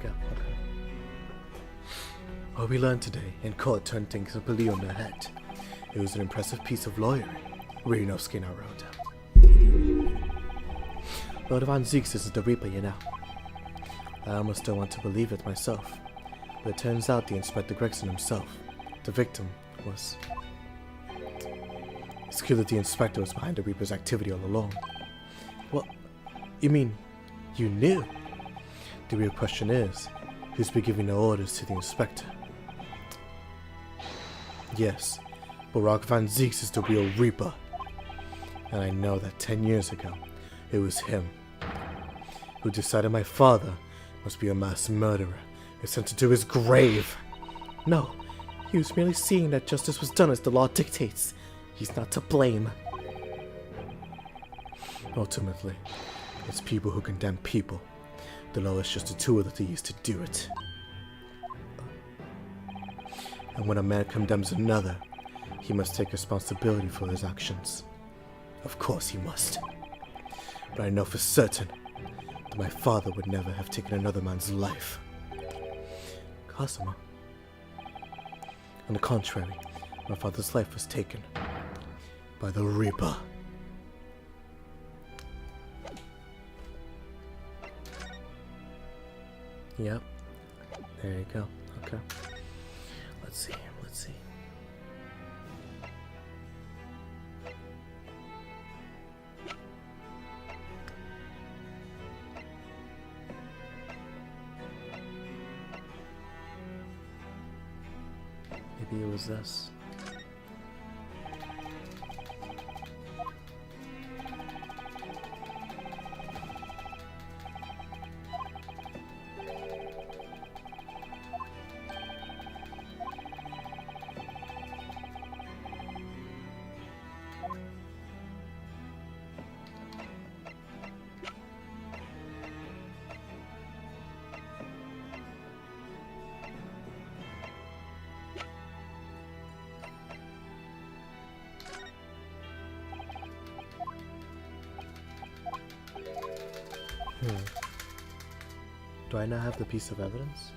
Go. Okay. What we learned today in court turned things completely on their head. It was an impressive piece of lawyering. Ryunosuke Naruto. Lord Van Ziegs is the Reaper, you know. I almost don't want to believe it myself, but it turns out the Inspector Gregson himself, the victim, was. It's clear that the Inspector was behind the Reaper's activity all along. What? You mean, you knew? The real question is, who's been giving the orders to the Inspector? Yes, Barack Van Ziegs is the real Reaper. And I know that 10 years ago, it was him who decided my father must be a mass murderer and sent to his grave. No, he was merely seeing that justice was done as the law dictates. He's not to blame. Ultimately, it's people who condemn people. The law is just a tool that they use to do it. And when a man condemns another, he must take responsibility for his actions. Of course he must. But I know for certain that my father would never have taken another man's life. Kazuma. On the contrary, my father's life was taken by the Reaper. Yep. There you go. Okay. Let's see. Maybe it was this. Do I not have the piece of evidence?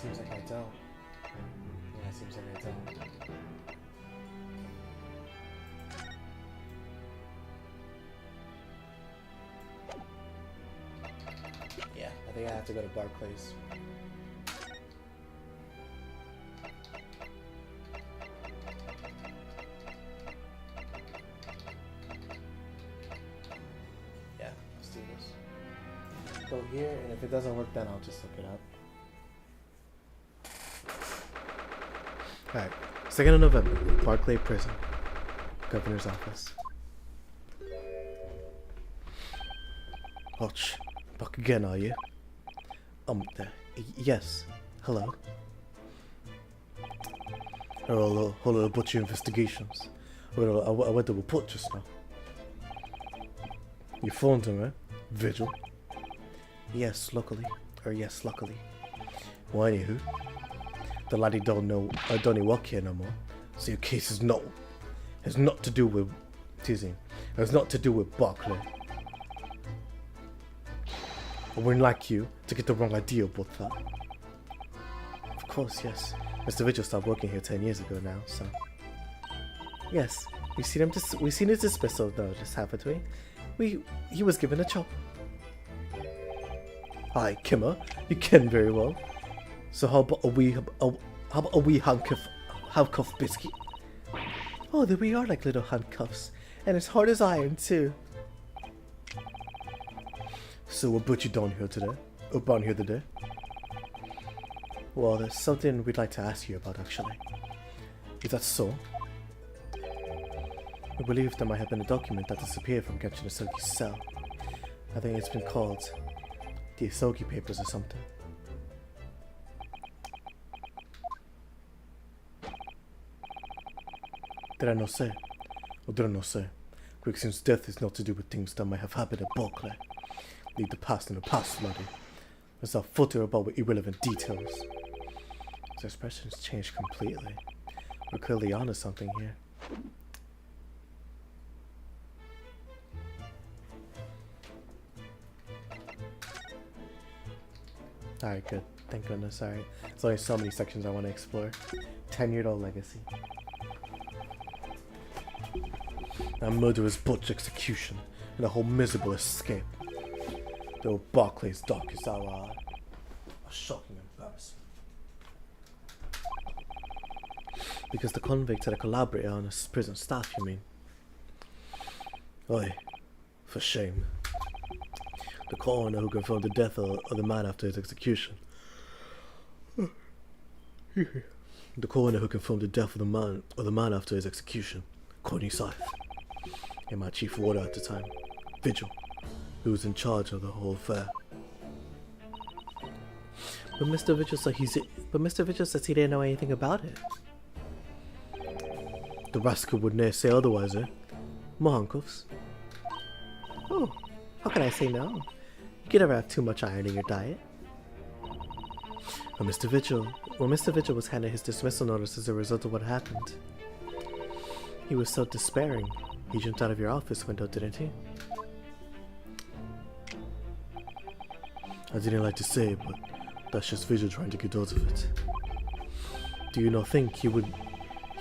Seems like I don't. Yeah, seems like I don't. Yeah, I think I have to go to Barclays. Yeah, let's do this. Go here, and if it doesn't work, then I'll just look it up. Alright, 2nd of November, Barclay Prison, Governor's Office. Ouch. Back again, are you? Yes. Hello. Whole lot of butcher investigations. I went to report just now. You phoned him, eh? Vigil? Yes, luckily. Luckily. Well, anywho, the laddie don't work here no more. So your case has not to do with has not to do with Barclay. I wouldn't like you to get the wrong idea about that. Of course, yes. Mr. Vigil stopped working here 10 years ago now, so. Yes, we've seen his dismissal notice, haven't we? He was given a chop. Hi, Kimmer. You can very well. So how about a wee handcuff biscuit? Oh, there we are, like little handcuffs, and as hard as iron too. So what brought you down here today? Well, there's something we'd like to ask you about, actually. Is that so? We believe there might have been a document that disappeared from Genshin Isogi's cell. I think it's been called the Isogi Papers or something. Did I not say? Or did I not say? Quicksand's death is not to do with things that might have happened at Barclay. Leave the past in the past, laddie. Let's not footer about with irrelevant details. His expressions changed completely. We're clearly onto something here. Alright, good. Thank goodness. Alright. There's only so many sections I want to explore. 10-year-old legacy. A murderous butch execution and a whole miserable escape. The old Barclay's dock is our shocking embarrassment. Because the convict had a collaborator on his prison staff, you mean? Oi, for shame. The coroner who confirmed the death of the man after his execution. The coroner who confirmed the death of the man after his execution, Courtney Scythe, and my chief warder at the time, Vigil, who was in charge of the whole affair. But Mr. Vigil says he didn't know anything about it. The rascal would ne'er say otherwise, eh? More handcuffs. Oh, how can I say no? You can never have too much iron in your diet. When Mr. Vigil was handed his dismissal notice as a result of what happened, he was so despairing. He jumped out of your office window, didn't he? I didn't like to say it, but that's just Vigil trying to get out of it. Do you not think he wouldn't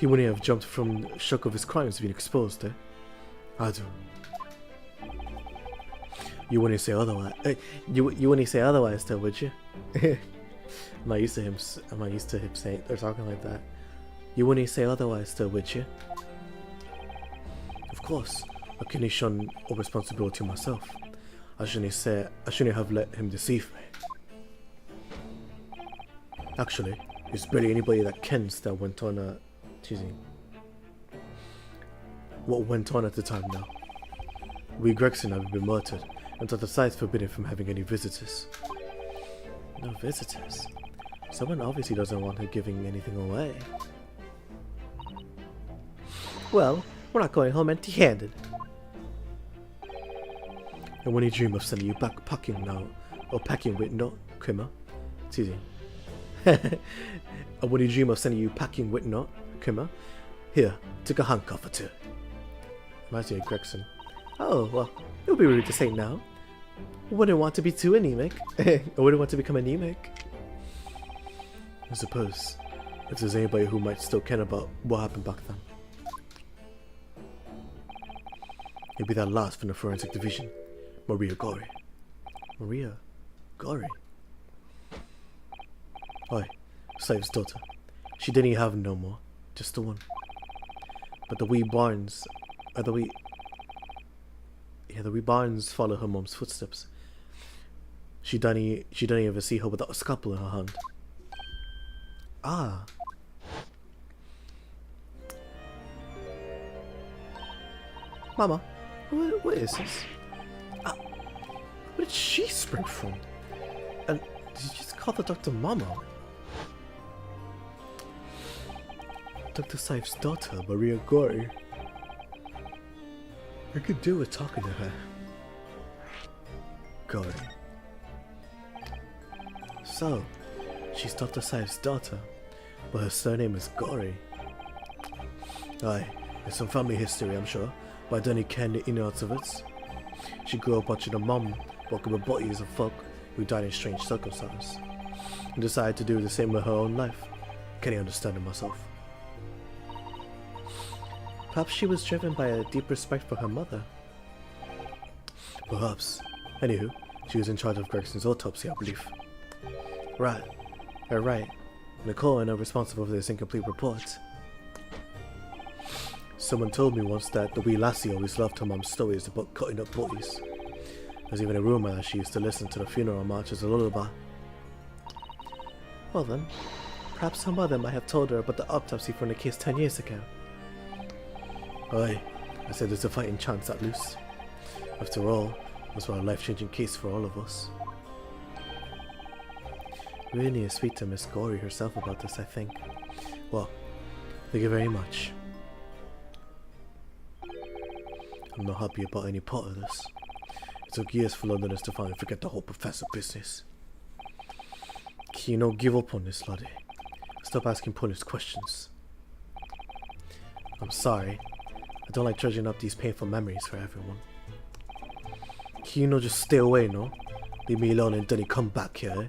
have jumped from the shock of his crimes being exposed, eh? I do. You wouldn't say otherwise. You wouldn't say otherwise, though, would you? I'm not used to him saying or talking like that. You wouldn't say otherwise, though, would you? Of course, I couldn't shun all responsibility myself. I shouldn't have let him deceive me. Actually, there's barely anybody that kens that went on what went on at the time now. We Gregson have been murdered, and Dr. Scythe forbidden from having any visitors. No visitors? Someone obviously doesn't want her giving anything away. Well, we're not going home empty-handed. And when you dream of sending you back packing now, or packing with no Krimmer, and when you dream of sending you packing with no Krimmer, here, take a handcuff or two. Reminds me of Gregson. Oh, well, it would be rude to say no. Wouldn't want to be too anemic. I wouldn't want to become anemic. I suppose, if there's anybody who might still care about what happened back then. It'd be that last from the forensic division, Maria Gorey. Maria Gorey? Oi, Scythe's daughter. She didn't have no more, just the one. But the wee Barnes follow her mom's footsteps. She didn't ever see her without a scalpel in her hand. Ah. Mama, what is this? Where did she spring from? And did you just call the doctor Mama? Dr. Scythe's daughter, Maria Gorey. I could do with talking to her. Gorey. So, she's Dr. Scythe's daughter, but her surname is Gorey. Aye, there's some family history, I'm sure, but I don't need care in out of it. She grew up watching her mum walk with bodies of folk who died in strange circumstances, and decided to do the same with her own life. Can you understand it myself? Perhaps she was driven by a deep respect for her mother. Perhaps. Anywho, she was in charge of Gregson's autopsy, I believe. Right. Right. And the coroner responsible for this incomplete report. Someone told me once that the wee lassie always loved her mum's stories about cutting up bodies. There's even a rumour that she used to listen to the funeral march as a lullaby. Well then, perhaps her mother might have told her about the autopsy from the case 10 years ago. Aye, I said there's a fighting chance at least. After all, this was a life-changing case for all of us. We really need to speak to Miss Gorey herself about this, I think. Well, thank you very much. I'm not happy about any part of this. It took years for Londoners to finally forget the whole professor business. Can you not give up on this, laddie? Stop asking pointless questions. I'm sorry. I don't like dredging up these painful memories for everyone. Can you not just stay away, no? Leave me alone and then you come back here, eh?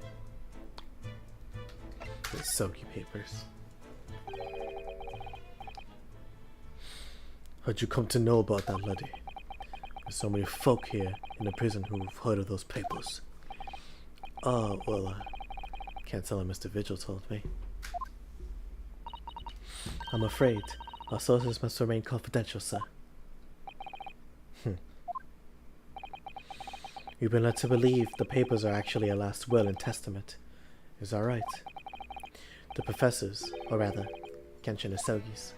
The soggy papers. How'd you come to know about that, laddie? There's so many folk here in the prison who've heard of those papers. Oh, well, can't tell him Mr. Vigil told me. I'm afraid our sources must remain confidential, sir. You've been led to believe the papers are actually a last will and testament. Is that right? The professors, or rather, Kenshin Asogi's.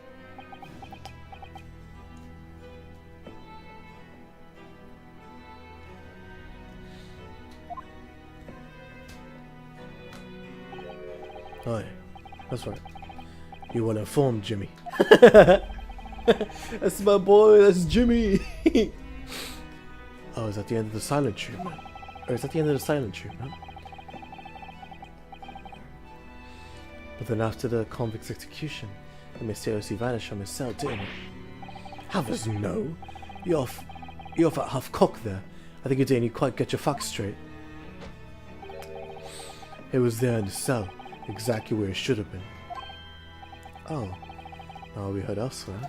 Oh, that's right. You well informed, Jimmy. That's my boy, that's Jimmy. Oh, is that the end of the silent treatment? Or is that the end of the silent treatment? But then after the convict's execution, it mysteriously vanished from his cell, didn't it? Havers no. You're off at half cock there. I think you didn't quite get your facts straight. It was there in the cell, exactly where it should have been. Oh, now we heard elsewhere.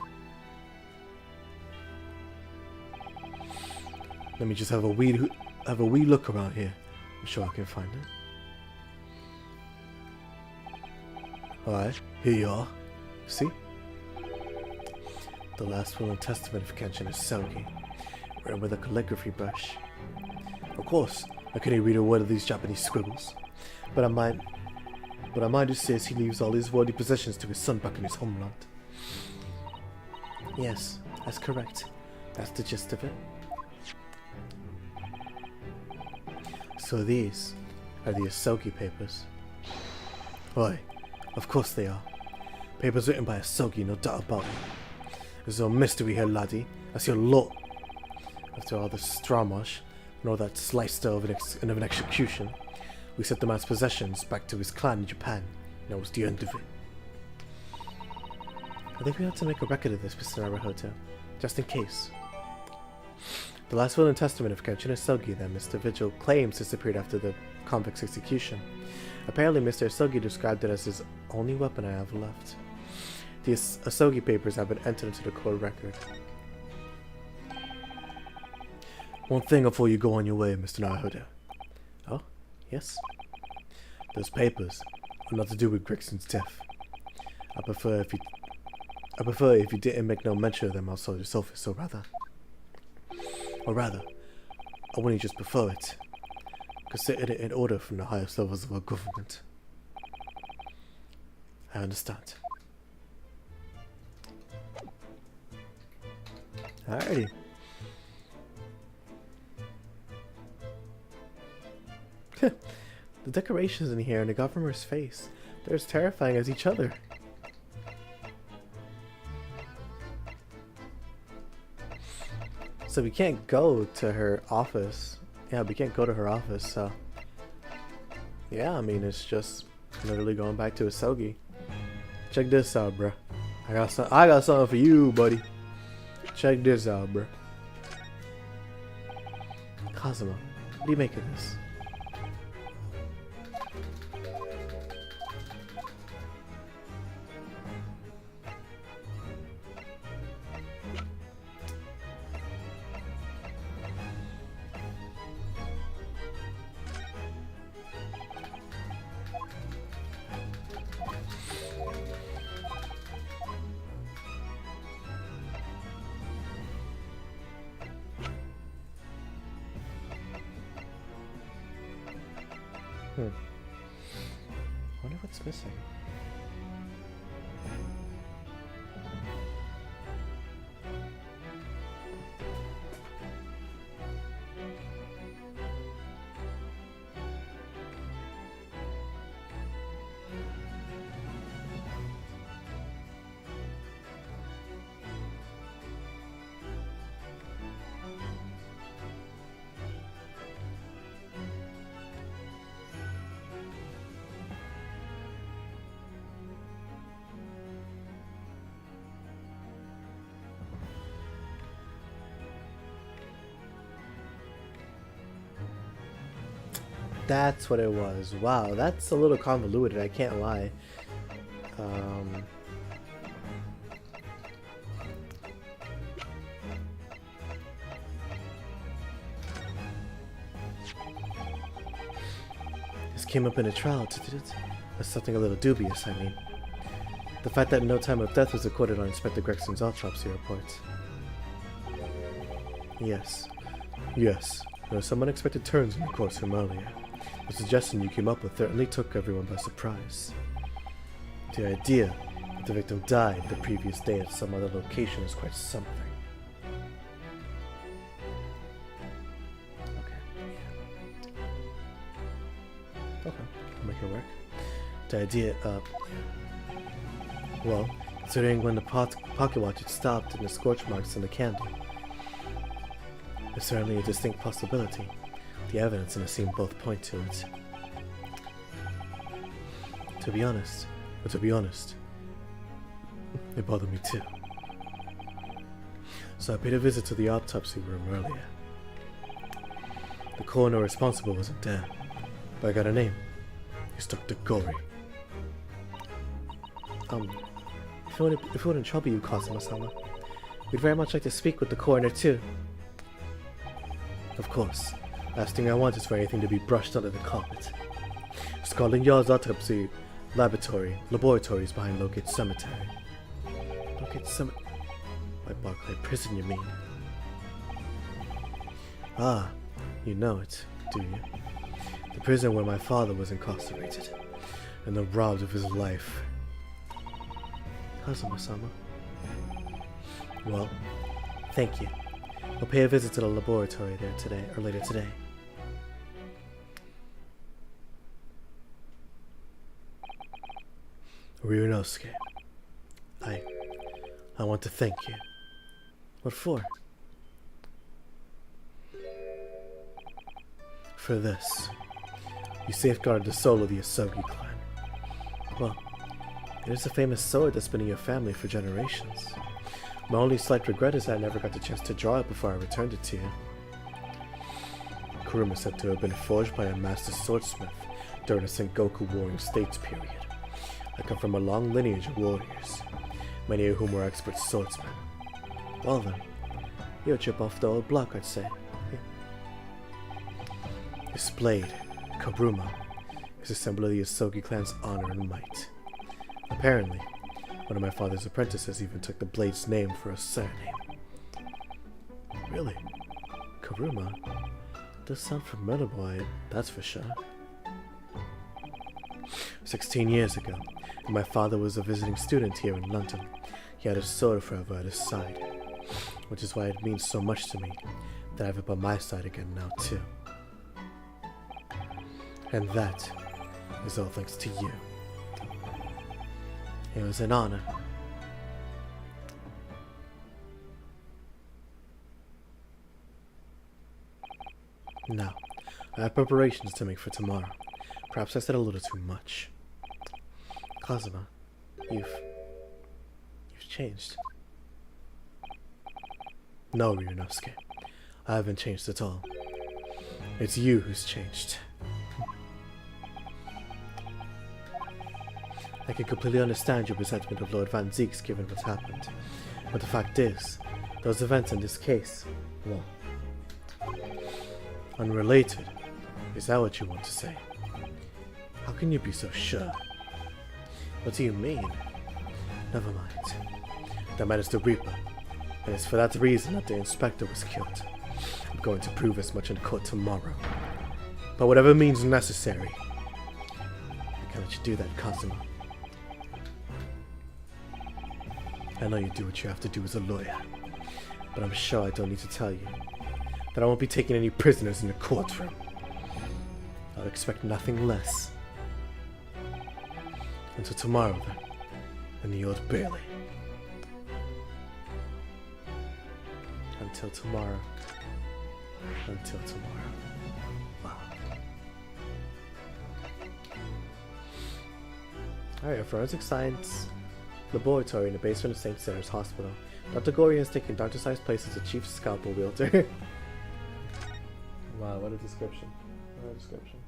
Let me just have a wee look around here. I'm sure I can find it. Alright, here you are. See? The last will and testament of Kenshin Asogi, written with a calligraphy brush. Of course, I couldn't read a word of these Japanese scribbles, but I mind who says he leaves all his worldly possessions to his son back in his homeland. Yes, that's correct. That's the gist of it. So these are the Asogi papers. Oi, of course they are. Papers written by Asogi, no doubt about it. There's no mystery here, laddie. That's your lot. After all the stramash and all that sliced of an execution, we sent the man's possessions back to his clan in Japan. And that was the end of it. I think we have to make a record of this, Mr. Naruhodo, just in case. The last will and testament of Kenshin Asogi that Mr. Vigil claims disappeared after the convict's execution. Apparently, Mr. Asogi described it as his only weapon I have left. The Asogi papers have been entered into the court record. One thing before you go on your way, Mr. Naruhodo. Oh, yes? Those papers are not to do with Grigson's death. I prefer if you didn't make no mention of them outside your office, or rather, I wouldn't just prefer it. Consider it an order from the highest levels of our government. I understand. Alrighty. The decorations in here and the governor's face, they're as terrifying as each other. So we can't go to her office. Yeah, we can't go to her office, so... Yeah, I mean, it's just literally going back to Asogi. Check this out, bruh. I got something for you, buddy. Check this out, bruh. Kazuma, what do you make of this? Wonder what's missing. That's what it was. Wow, that's a little convoluted, I can't lie. This came up in a trial, did it? That's something a little dubious, I mean. The fact that no time of death was recorded on Inspector Gregson's autopsy report. Yes. Yes. There were some unexpected turns in the courtroom earlier. The suggestion you came up with certainly took everyone by surprise. The idea that the victim died the previous day at some other location is quite something. Okay, I'll make it work. The idea, well, considering when the pocket watch had stopped and the scorch marks on the candle, there's certainly a distinct possibility. The evidence in the scene both point to it. To be honest, it bothered me too. So I paid a visit to the autopsy room earlier. The coroner responsible wasn't there, but I got a name. It's Dr. Gory. If it wouldn't trouble you, Kazuma-sama, we'd very much like to speak with the coroner too. Of course. Last thing I want is for anything to be brushed under the carpet. Scotland Yard's autopsy laboratory is behind Locate Cemetery. Locate Cemetery? By Barclay Prison, you mean? Ah, you know it, do you? The prison where my father was incarcerated, and then robbed of his life. Kazuma-sama. Well, thank you. We'll pay a visit to the laboratory there today, or later today. Ryunosuke, I want to thank you. What for? For this. You safeguarded the soul of the Asogi clan. Well, it is a famous sword that's been in your family for generations. My only slight regret is that I never got the chance to draw it before I returned it to you. Kuruma is said to have been forged by a master swordsmith during the Sengoku Warring States period. I come from a long lineage of warriors, many of whom were expert swordsmen. Well then, you're a chip off the old block, I'd say. This blade, Kuruma, is a symbol of the Asogi clan's honor and might. Apparently, one of my father's apprentices even took the blade's name for a surname. Really? Kuruma? Does sound familiar, boy, that's for sure. 16 years ago, when my father was a visiting student here in London, he had a sword forever at his side, which is why it means so much to me that I have it by my side again now too. And that is all thanks to you. It was an honor. Now, I have preparations to make for tomorrow. Perhaps I said a little too much. Kazuma, you've changed. No, Ryunosuke. I haven't changed at all. It's you who's changed. I can completely understand your resentment of Lord Van Zieks given what's happened. But the fact is, those events in this case, well, unrelated. Is that what you want to say? How can you be so sure? What do you mean? Never mind. That man is the Reaper, and it's for that reason that the inspector was killed. I'm going to prove as much in court tomorrow. By whatever means necessary. I can't let you do that, Kazuma. I know you do what you have to do as a lawyer, but I'm sure I don't need to tell you that I won't be taking any prisoners in the courtroom. I'll expect nothing less. Until tomorrow, then, in the Old Bailey. Until tomorrow. Until tomorrow. Wow. Alright, a forensic science laboratory in the basement of St. Sarah's Hospital. Dr. Gory has taken Dr. Sai's place as the chief scalpel wielder. Wow, what a description. What a description.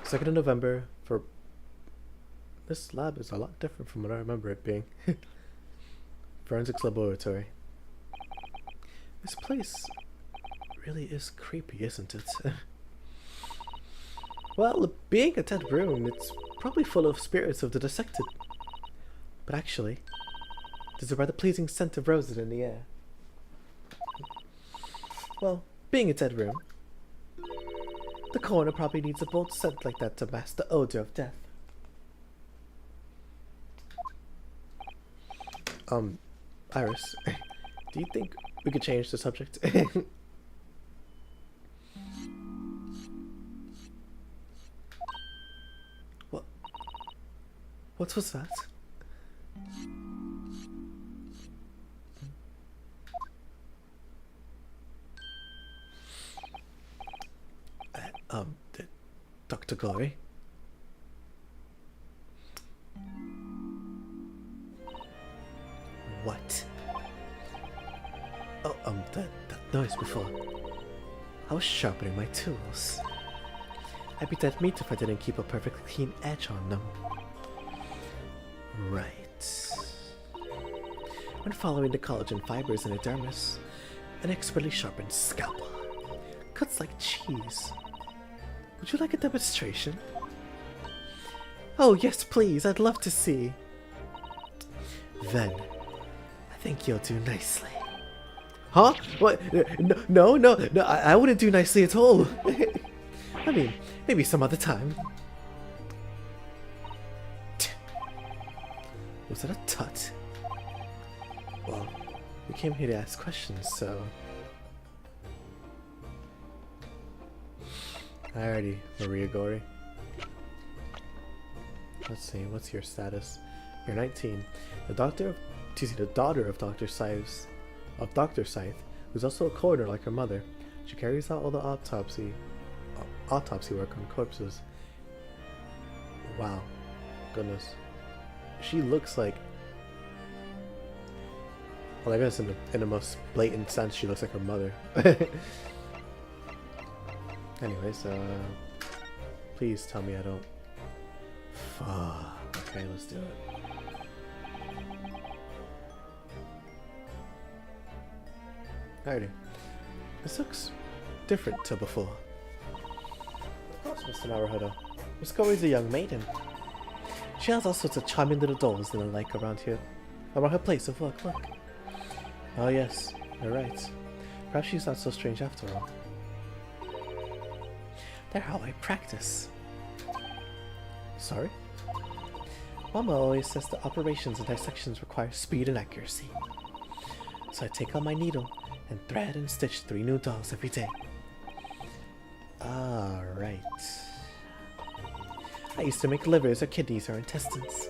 Second of November for... This lab is a lot different from what I remember it being. Forensics laboratory. This place really is creepy, isn't it? Well, being a dead room, it's probably full of spirits of the dissected. But actually, there's a rather pleasing scent of roses in the air. Well, being a dead room, the corner probably needs a bold scent like that to mask the odor of death. Iris, do you think we could change the subject? What? What was that? Dr. Glory? What? Oh, that noise before. I was sharpening my tools. I'd be dead meat if I didn't keep a perfectly clean edge on them. Right. When following the collagen fibers in a dermis, an expertly sharpened scalpel cuts like cheese. Would you like a demonstration? Oh, yes, please. I'd love to see. Then, I think you'll do nicely. Huh? What? No, I wouldn't do nicely at all. I mean, maybe some other time. Was that a tut? Well, we came here to ask questions, so... Alrighty, Maria Gory. Let's see, what's your status? You're 19. The daughter of Dr. Scythe, who's also a coroner like her mother. She carries out all the autopsy work on corpses. Wow. Goodness. She looks like... Well, I guess in the most blatant sense, she looks like her mother. Anyways, please tell me I don't... Fuck. Okay, let's do it. Alrighty. This looks different to before. Of course, Mr. Naruhodo. Miss Gory's a young maiden. She has all sorts of charming little dolls and the like around here. Around her place of work, look. Oh yes, you're right. Perhaps she's not so strange after all. They're how I practice. Sorry? Mama always says the operations and dissections require speed and accuracy. So I take out my needle and thread and stitch 3 new dolls every day. Alright. I used to make livers or kidneys or intestines,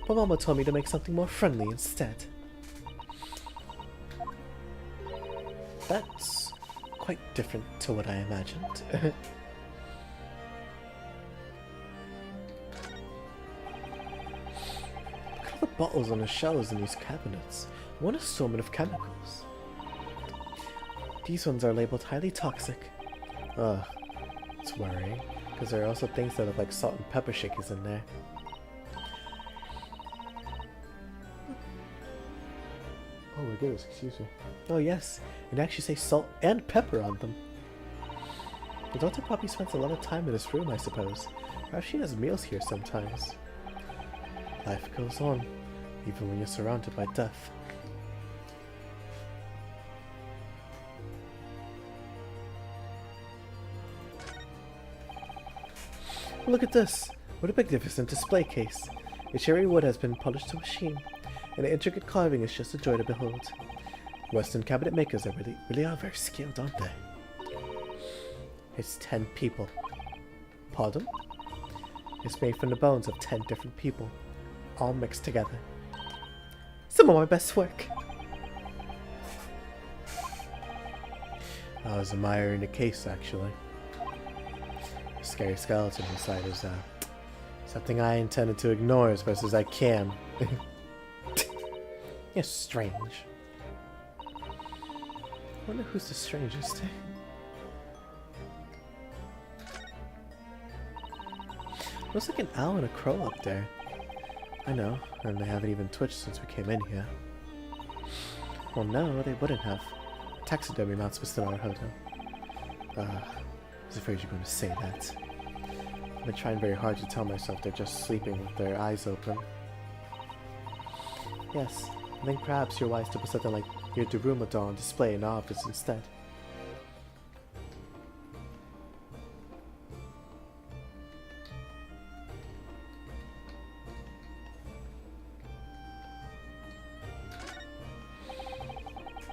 but Mama told me to make something more friendly instead. That's quite different to what I imagined. The bottles on the shelves in these cabinets. What a assortment of chemicals. These ones are labeled highly toxic. Ugh, it's worrying, because there are also things that look like salt and pepper shakers in there. Oh my goodness, excuse me. Oh yes, it actually says salt and pepper on them. The doctor probably spends a lot of time in this room, I suppose. Perhaps she has meals here sometimes. Life goes on, even when you're surrounded by death. Look at this! What a magnificent display case! The cherry wood has been polished to a sheen, and the intricate carving is just a joy to behold. Western cabinet makers are really are very skilled, aren't they? It's 10 people. Pardon? It's made from the bones of 10 different people, all mixed together. Some of my best work. I was admiring the case, actually. The scary skeleton inside is something I intended to ignore as best as I can. You're strange. I wonder who's the strangest. Looks like an owl and a crow up there. I know, and they haven't even twitched since we came in here. Well, no, they wouldn't have. Taxidermy mounts Mr. Naruhodo. I was afraid you were going to say that. I've been trying very hard to tell myself they're just sleeping with their eyes open. Yes, I think perhaps you're wise to put something like your Daruma doll on display in the office instead.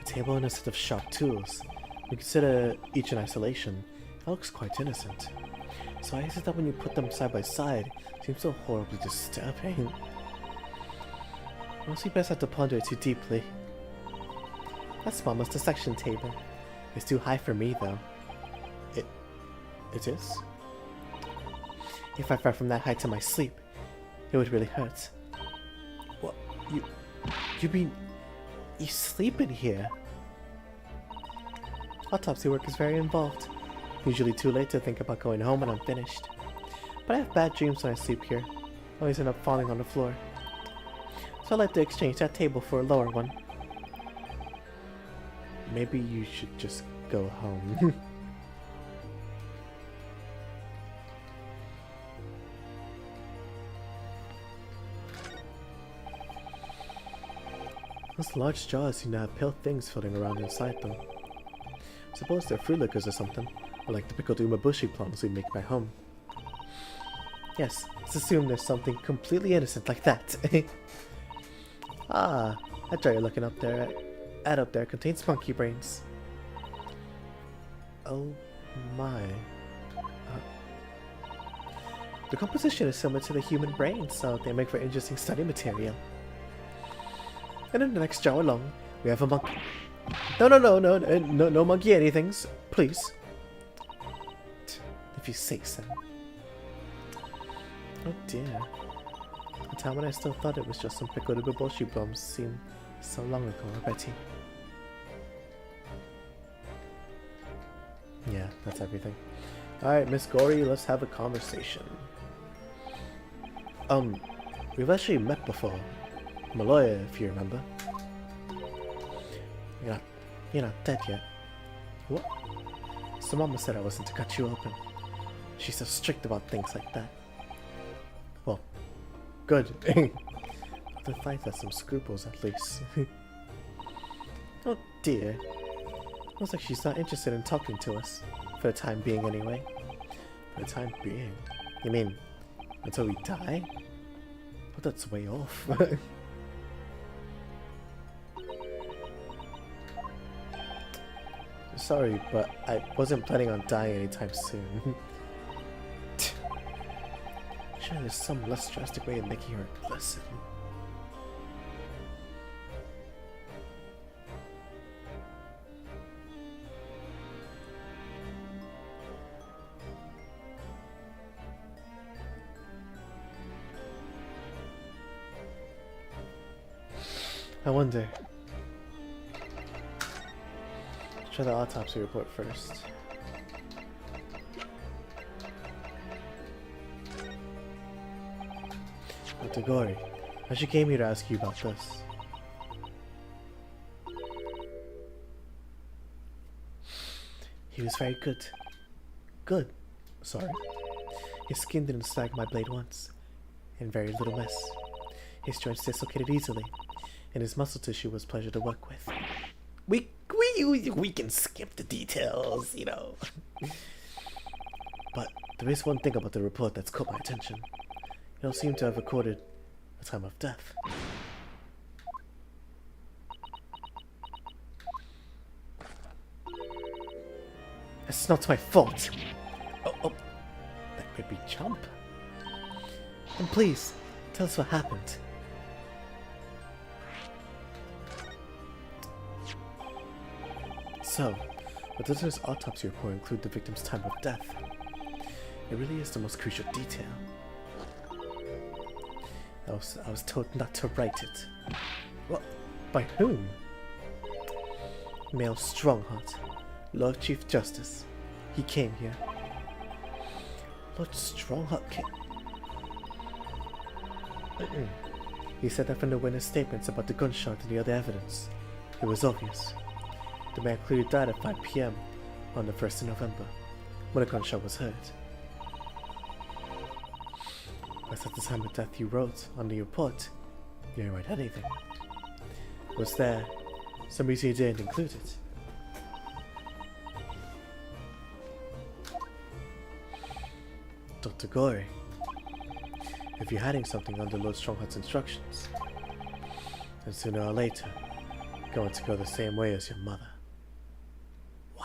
A table and a set of sharp tools. When you consider each in isolation, it looks quite innocent. So I guess that when you put them side by side, it seems so horribly disturbing. Mostly best not to ponder it too deeply. That's almost a section table. It's too high for me, though. It is? If I fell from that height in my sleep, it would really hurt. What? You mean... you sleep in here? Autopsy work is very involved. Usually too late to think about going home when I'm finished. But I have bad dreams when I sleep here. I always end up falling on the floor. So I'd like to exchange that table for a lower one. Maybe you should just go home. Those large jaws seem to have pale things floating around inside them. Suppose they're fruit liquors or something, or like the pickled umabushi plums we make by home. Yes, let's assume there's something completely innocent like that. Ah, that jar you're looking up there contains monkey brains. Oh my. The composition is similar to the human brain, so they make for interesting study material. And in the next jar along, we have a monkey. No monkey anythings, please. If you say so. Oh dear. A time when I still thought it was just some pickled umabushi plums seemed so long ago already. Yeah, that's everything. Alright, Miss Gory, let's have a conversation. We've actually met before. Maloya, if you remember. You're not dead yet. What? So Mama said I wasn't to cut you open. She's so strict about things like that. Well, good. The fight has some scruples at least. Oh dear. Looks like she's not interested in talking to us. For the time being anyway. For the time being? You mean, until we die? Well, that's way off. Sorry, but I wasn't planning on dying anytime soon. Sure, there's some less drastic way of making her listen. I wonder. Try the autopsy report first. Dr. Gory, I actually came here to ask you about this. He was very good. Good. Sorry. His skin didn't snag my blade once, and very little mess. His joints dislocated easily, and his muscle tissue was a pleasure to work with. We can skip the details, you know. But there is one thing about the report that's caught my attention. It don't seem to have recorded a time of death. It's not my fault. Oh, that could be Chump. And please, tell us what happened. So, but does this autopsy report include the victim's time of death? It really is the most crucial detail. I was told not to write it. What? By whom? Male Strongheart, Lord Chief Justice. He came here. Lord Strongheart came... He said that from the witness statements about the gunshot and the other evidence. It was obvious. The man clearly died at 5 PM on the 1st of November, when a gunshot was heard. But at the time of death you wrote on the report, you didn't write anything. Was there some reason you didn't include it? Dr. Gory, if you're hiding something under Lord Strongheart's instructions, then sooner or later, you're going to go the same way as your mother. Wow.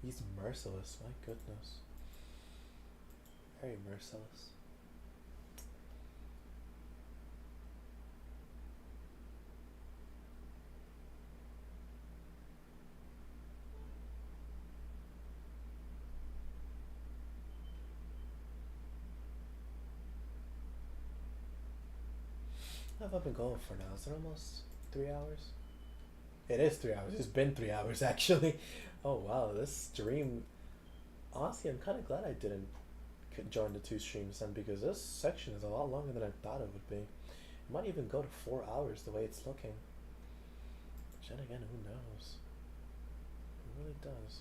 He's merciless, my goodness. Very merciless. How have I been going for now? Is it almost 3 hours? It is 3 hours. It's been 3 hours actually. Oh wow, this stream. Honestly, I'm kind of glad I didn't join the 2 streams then, because this section is a lot longer than I thought it would be. It might even go to 4 hours the way it's looking. But then again, who knows? It really does.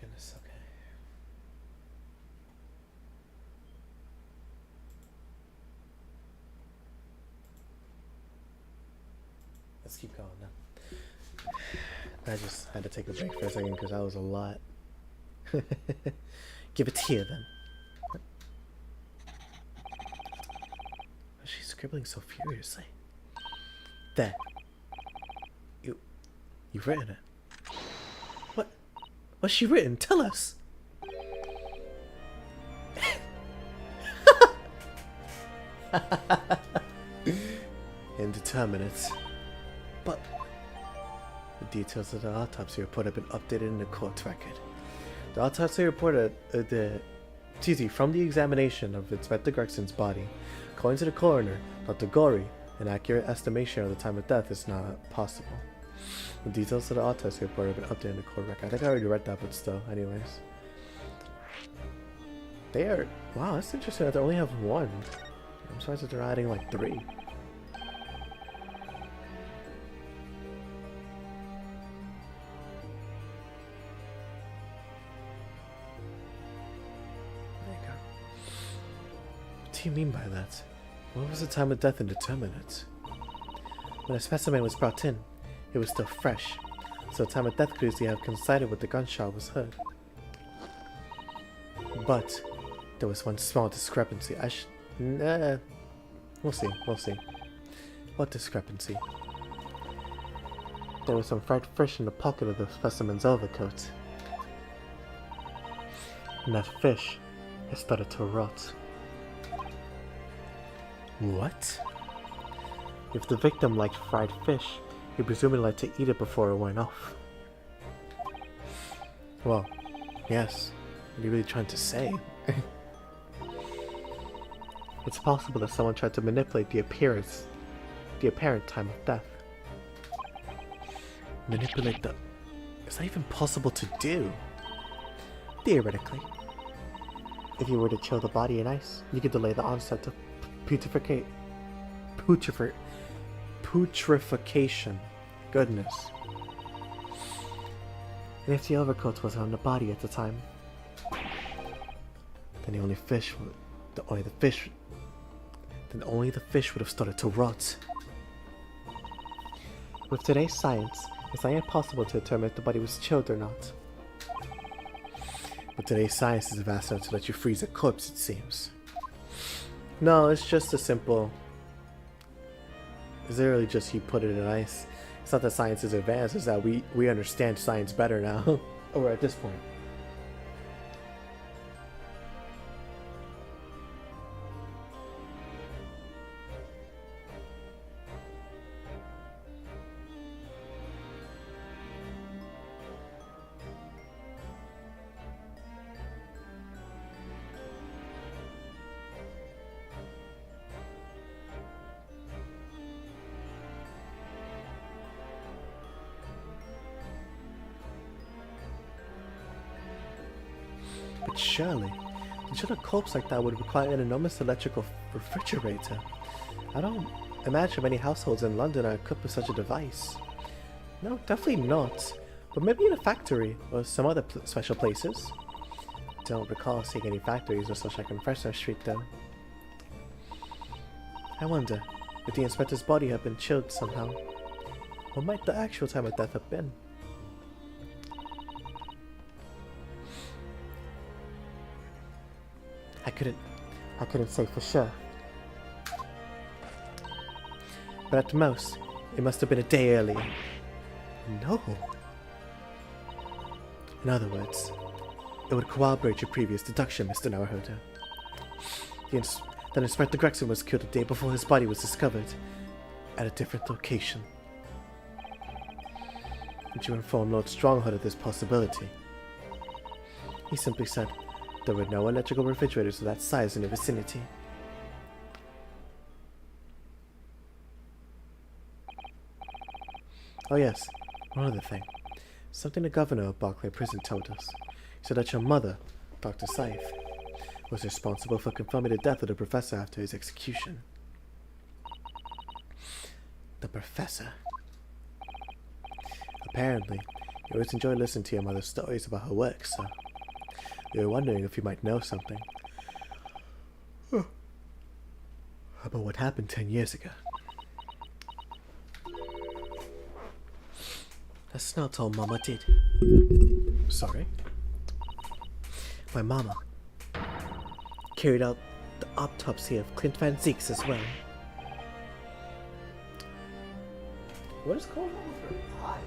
Goodness, okay. Let's keep going now. I just had to take a break for a second because that was a lot. Give it here then. She's scribbling so furiously. There. You've written it. What's she written? Tell us! Indeterminate. But the details of the autopsy report have been updated in the court record. The autopsy report from the examination of Inspector Gregson's body, according to the coroner, Dr. Gory, an accurate estimation of the time of death is not possible. The details of the autopsy report have been updated in the court record. I think I already read that, but still, anyways. They are... Wow, that's interesting that they only have 1. I'm surprised that they're adding like 3. There you go. What do you mean by that? What was the time of death indeterminate? When a specimen was brought in, it was still fresh, so the time of death could easily have coincided with the gunshot was heard. But there was one small discrepancy. We'll see. What discrepancy? There was some fried fish in the pocket of the specimen's overcoat. And that fish has started to rot. What? If the victim liked fried fish, he presumably liked to eat it before it went off. Well, yes. What are you really trying to say? It's possible that someone tried to manipulate the apparent time of death. Manipulate the... Is that even possible to do? Theoretically. If you were to chill the body in ice, you could delay the onset of putrefaction. Goodness. And if the overcoat wasn't on the body at the time, then only the fish would have started to rot. With today's science, it's not yet possible to determine if the body was chilled or not. But today's science is vast enough to let you freeze a corpse, it seems. No, it's just a simple... It's literally just you put it in ice. It's not that science is advanced, it's that we understand science better now. Or at this point. But surely, to chill a corpse like that would require an enormous electrical refrigerator. I don't imagine many households in London are equipped with such a device. No, definitely not. But maybe in a factory or some other special places. Don't recall seeing any factories or such like on Fresno Street though. I wonder if the inspector's body had been chilled somehow. What might the actual time of death have been? I couldn't say for sure. But at the most, it must have been a day earlier. No. In other words, it would corroborate your previous deduction, Mr. Naruhodo. That Inspector Gregson was killed a day before his body was discovered at a different location. Did you inform Lord Stronghold of this possibility? He simply said there were no electrical refrigerators of that size in the vicinity. Oh yes, one other thing. Something the governor of Barclay Prison told us. He said that your mother, Dr. Saif, was responsible for confirming the death of the professor after his execution. The professor. Apparently, you always enjoy listening to your mother's stories about her work, so we were wondering if you might know something about what happened 10 years ago. That's not all Mama did. Sorry? My mama carried out the autopsy of Clint Van Zieks as well. What is going on with her eyes?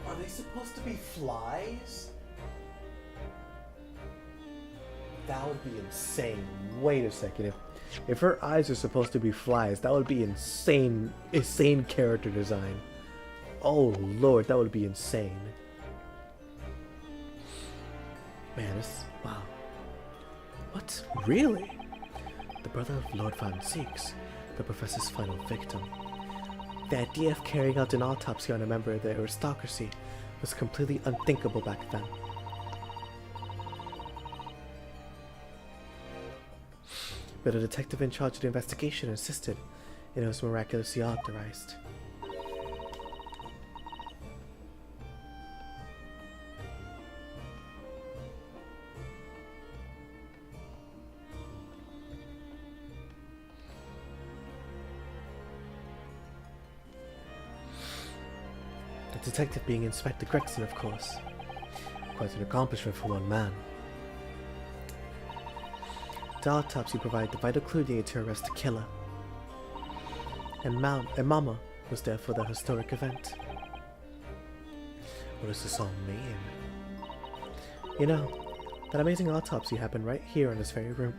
Are they supposed to be flies? That would be insane. Wait a second. If her eyes are supposed to be flies, that would be insane character design. Oh lord, that would be insane. Man, this... wow. What? Really? The brother of Lord Van Zieks, the professor's final victim. The idea of carrying out an autopsy on a member of the aristocracy was completely unthinkable back then. But a detective in charge of the investigation insisted it was miraculously authorized. The detective being Inspector Gregson, of course. Quite an accomplishment for one man. The autopsy provided the vital clue needed to arrest the killer. And Mama was there for the historic event. What does this all mean? You know, that amazing autopsy happened right here in this very room.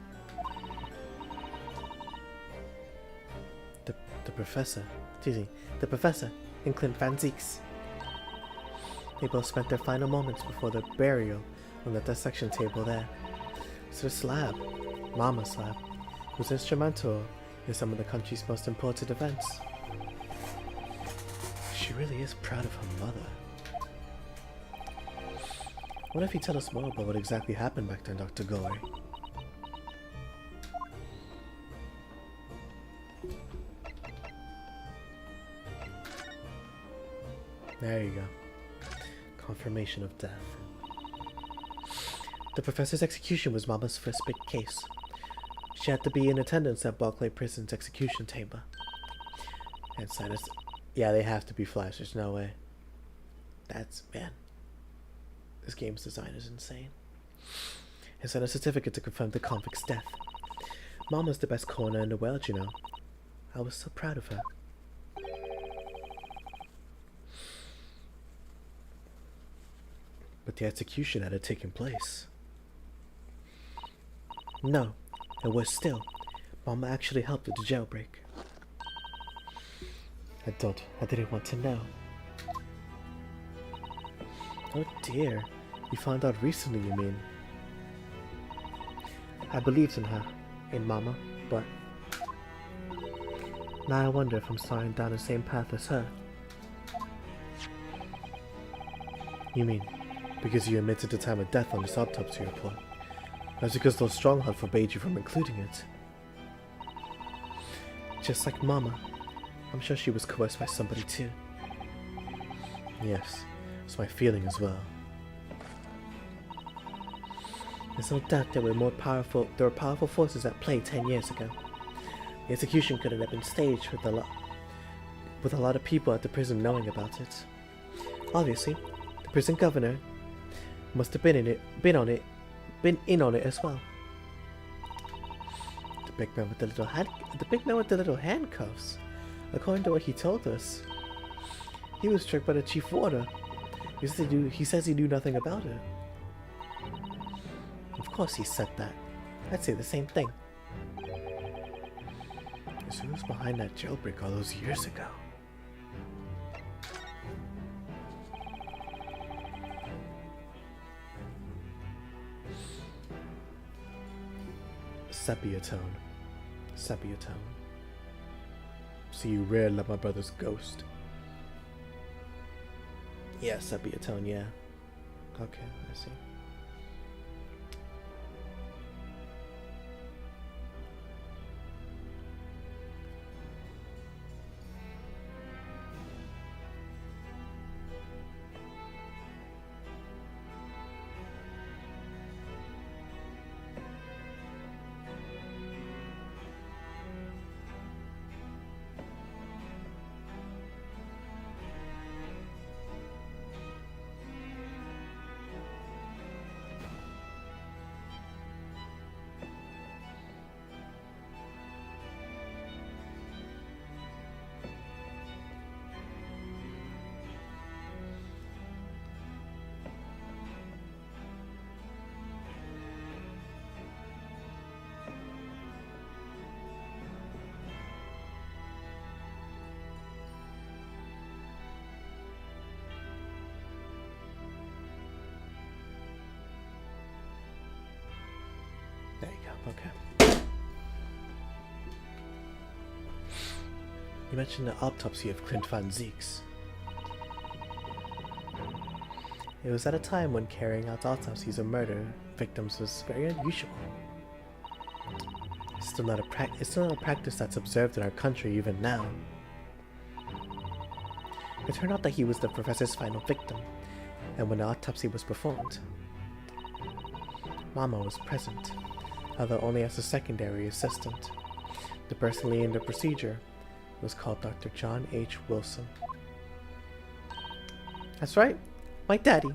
The professor and Clint Van Zieks. They both spent their final moments before their burial on the dissection table there. So the slab, Mama's slab, was instrumental in some of the country's most important events. She really is proud of her mother. What if you tell us more about what exactly happened back then, Dr. Gory? There you go. Confirmation of death. The professor's execution was Mama's first big case. She had to be in attendance at Barclay Prison's execution chamber. And sign us. Yeah, they have to be flash. There's no way. That's, man. This game's design is insane. And sign a certificate to confirm the convict's death. Mama's the best coroner in the world, you know. I was so proud of her. But the execution had taken place. No, it was still. Mama actually helped with the jailbreak. I didn't want to know. Oh dear, you found out recently, you mean? I believed in her, in Mama, but now I wonder if I'm starting down the same path as her. You mean, because you admitted the time of death on this autopsy report? That's because Lord Strongheart forbade you from including it. Just like Mama, I'm sure she was coerced by somebody too. Yes, it's my feeling as well. There's no doubt there were powerful forces at play 10 years ago. The execution couldn't have been staged with a lot of people at the prison knowing about it. Obviously, the prison governor must have been in on it as well. The big man with the little handcuffs. According to what he told us, he was tricked by the chief warder. He says he knew nothing about it. Of course he said that. I'd say the same thing. So who was behind that jailbreak all those years ago? Sepia tone. Sepia tone. So you really love my brother's ghost? Yeah, sepia tone, yeah. Okay, I see. There you go, okay. You mentioned the autopsy of Clint Van Zieks. It was at a time when carrying out autopsies of murder victims was very unusual. It's still not a practice that's observed in our country even now. It turned out that he was the professor's final victim, and when the autopsy was performed, Mama was present, although only as a secondary assistant. The person leading the procedure was called Dr. John H. Wilson. That's right, my daddy.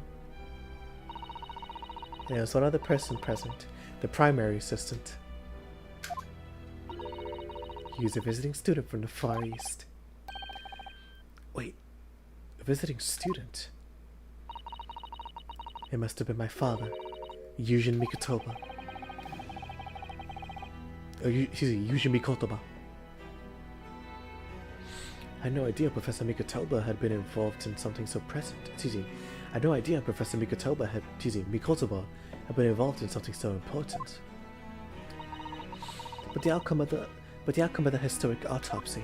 And there was one other person present, the primary assistant. He was a visiting student from the Far East. Wait, a visiting student? It must have been my father, Yujin Mikotoba. Yujin Mikotoba. I had no idea Professor Mikotoba had been involved in something so present. I had no idea Professor Mikotoba had been involved in something so important. But the outcome of the historic autopsy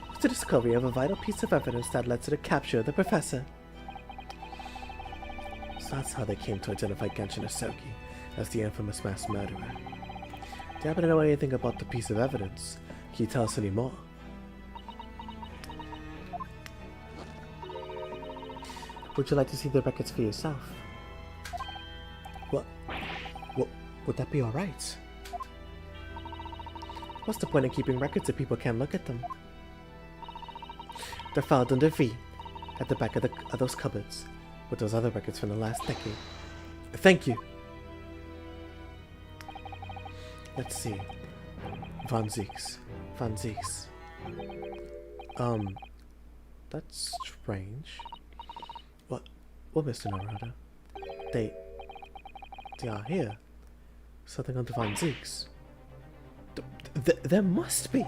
was the discovery of a vital piece of evidence that led to the capture of the professor. So that's how they came to identify Genshin Asogi as the infamous mass murderer. Do you happen to know anything about the piece of evidence? Can you tell us any more? Would you like to see the records for yourself? What? Would that be alright? What's the point of keeping records if people can't look at them? They're filed under V, at the back of those cupboards, with those other records from the last decade. Thank you! Let's see. Von Zieks. Von Zieks. That's strange. What, Mr. Naruto? They are here. Something on the Von Zieks. There must be.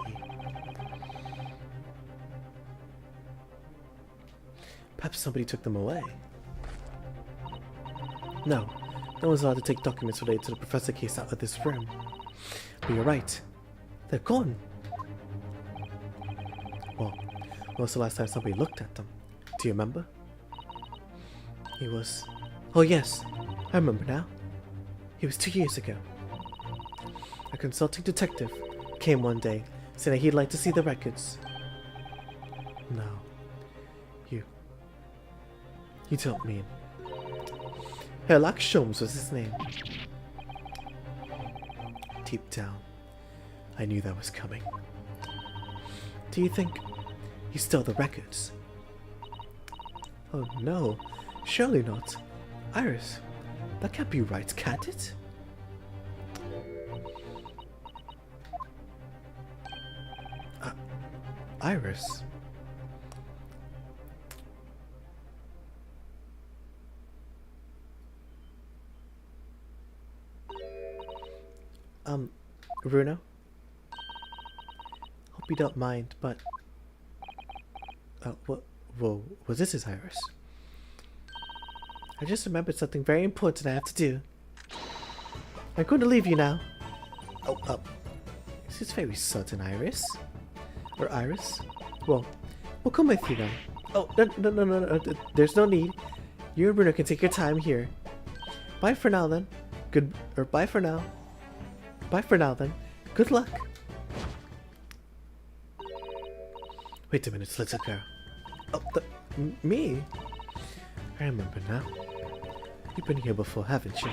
Perhaps somebody took them away. No one's allowed to take documents related to the professor case out of this room. But you're right. They're gone. Well, when was the last time somebody looked at them? Do you remember? It was... Oh yes, I remember now. It was 2 years ago. A consulting detective came one day, saying that he'd like to see the records. No. You don't mean... Herlock Sholmes was his name. Deep down, I knew that was coming. Do you think he stole the records? Oh no, surely not. Iris, that can't be right, can't it? Iris? Bruno? Hope you don't mind, but... Whoa, was this Iris? I just remembered something very important I have to do. I'm going to leave you now. This is very sudden, Iris. Or Iris? Well, we'll come with you then. Oh, no, there's no need. You and Bruno can take your time here. Bye for now then. Bye for now. Bye for now then. Good luck. Wait a minute, little girl. Oh, me? I remember now. You've been here before, haven't you?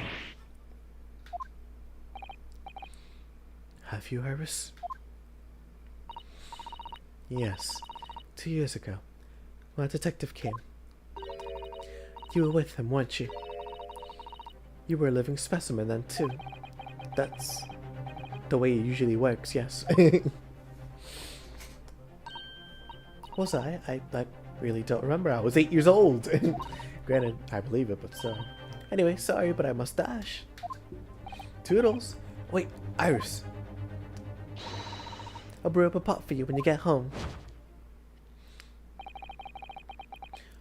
Have you, Iris? Yes. 2 years ago, when a detective came. You were with him, weren't you? You were a living specimen then, too. That's the way it usually works, yes. Was I? I really don't remember. I was 8 years old. Granted, I believe it, but so. Anyway, sorry, but I must dash. Toodles. Wait, Iris. I'll brew up a pot for you when you get home.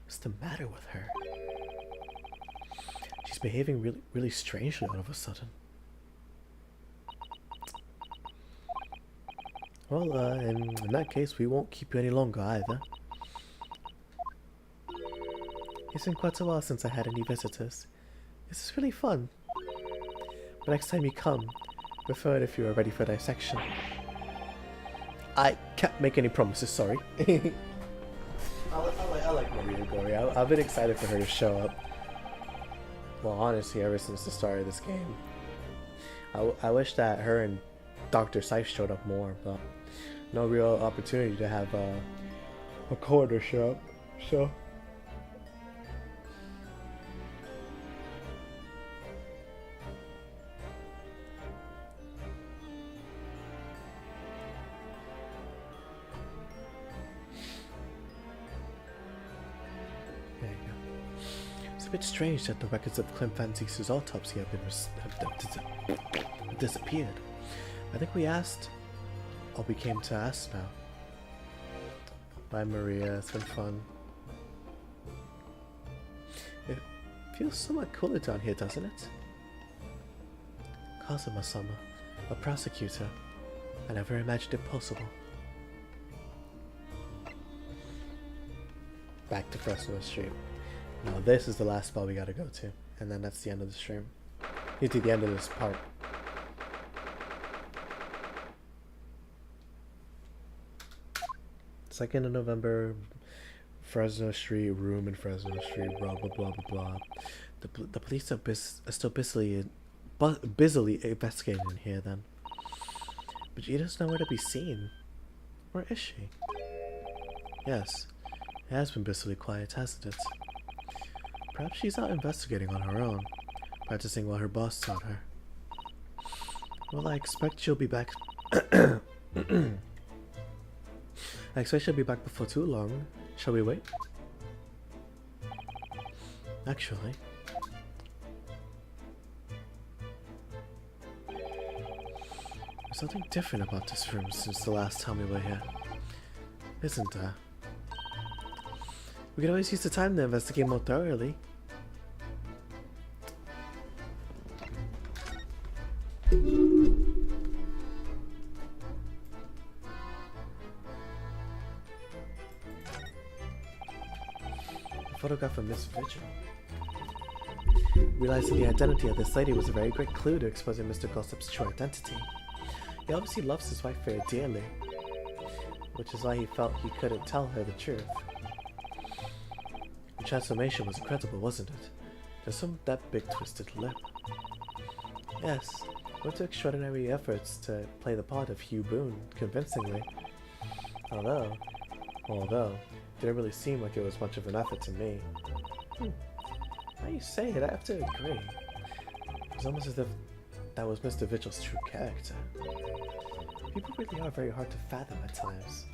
What's the matter with her? She's behaving really strangely all of a sudden. Well, in that case, we won't keep you any longer either. It's been quite a while since I had any visitors. This is really fun. But next time you come, prefer it if you are ready for dissection. I can't make any promises, sorry. I like Maria Gory. I've been excited for her to show up. Well, honestly, ever since the start of this game. I wish that her and Dr. Scythe showed up more, but no real opportunity to have a corridor show up, so... There you go. It's a bit strange that the records of Clem Van Zieks' autopsy have disappeared. I think we asked, or we came to ask now. Bye Maria, it's been fun. It feels somewhat cooler down here, doesn't it? Kazuma-sama, a prosecutor. I never imagined it possible. Back to Fresno Street. Now this is the last spot we gotta go to, and then that's the end of the stream. To the end of this part. Second of November, Fresno Street, room in Fresno Street, blah blah blah blah blah. The police are still busily investigating in here then. But Vegeta's nowhere to be seen. Where is she? Yes, it has been busily quiet, hasn't it? Perhaps she's out investigating on her own, practicing what her boss taught her. Well, I expect she'll be back. I expect she'll be back before too long. Shall we wait? Actually, there's something different about this room since the last time we were here, isn't there? We could always use the time to investigate more thoroughly. A photograph of Miss Vigil. Realizing the identity of this lady was a very great clue to exposing Mr. Gossip's true identity. He obviously loves his wife very dearly, which is why he felt he couldn't tell her the truth. The transformation was incredible, wasn't it? Just from that big twisted lip. Yes, went to extraordinary efforts to play the part of Hugh Boone convincingly. Although, it didn't really seem like it was much of an effort to me. Now you say it, I have to agree. It's almost as if that was Mr. Vigil's true character. People really are very hard to fathom at times.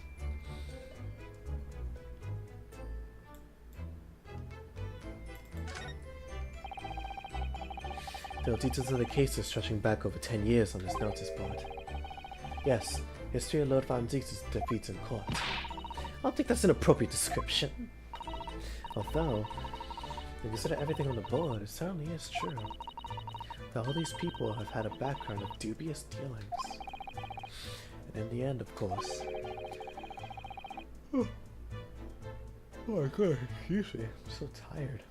There are details of the cases stretching back over 10 years on this notice board. Yes, history of Lord Van Ziek's defeats in court. I don't think that's an appropriate description. Although, if you consider everything on the board, it certainly is true that all these people have had a background of dubious dealings. And in the end, of course... Oh my god, excuse me, I'm so tired.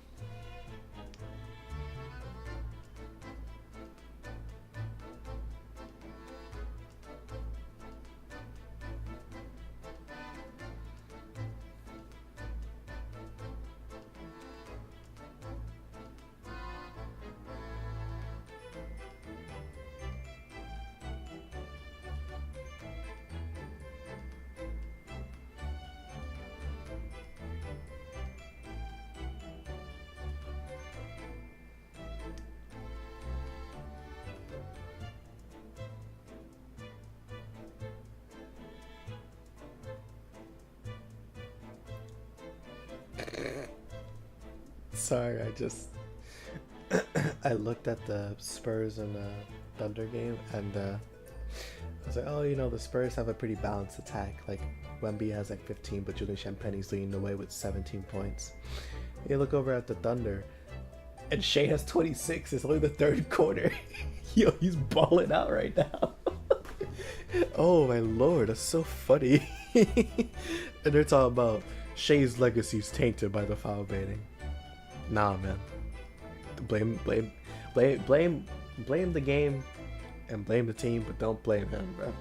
Sorry, I just I looked at the Spurs and Thunder game, and I was like, oh, you know, the Spurs have a pretty balanced attack. Like Wemby has like 15, but Julian Champagne's leading the way with 17 points. You look over at the Thunder, and Shea has 26. It's only the third quarter. Yo, he's balling out right now. Oh my lord, that's so funny. And they're talking about Shea's legacy is tainted by the foul baiting. Nah, man. Blame the game and blame the team, but don't blame him, bro.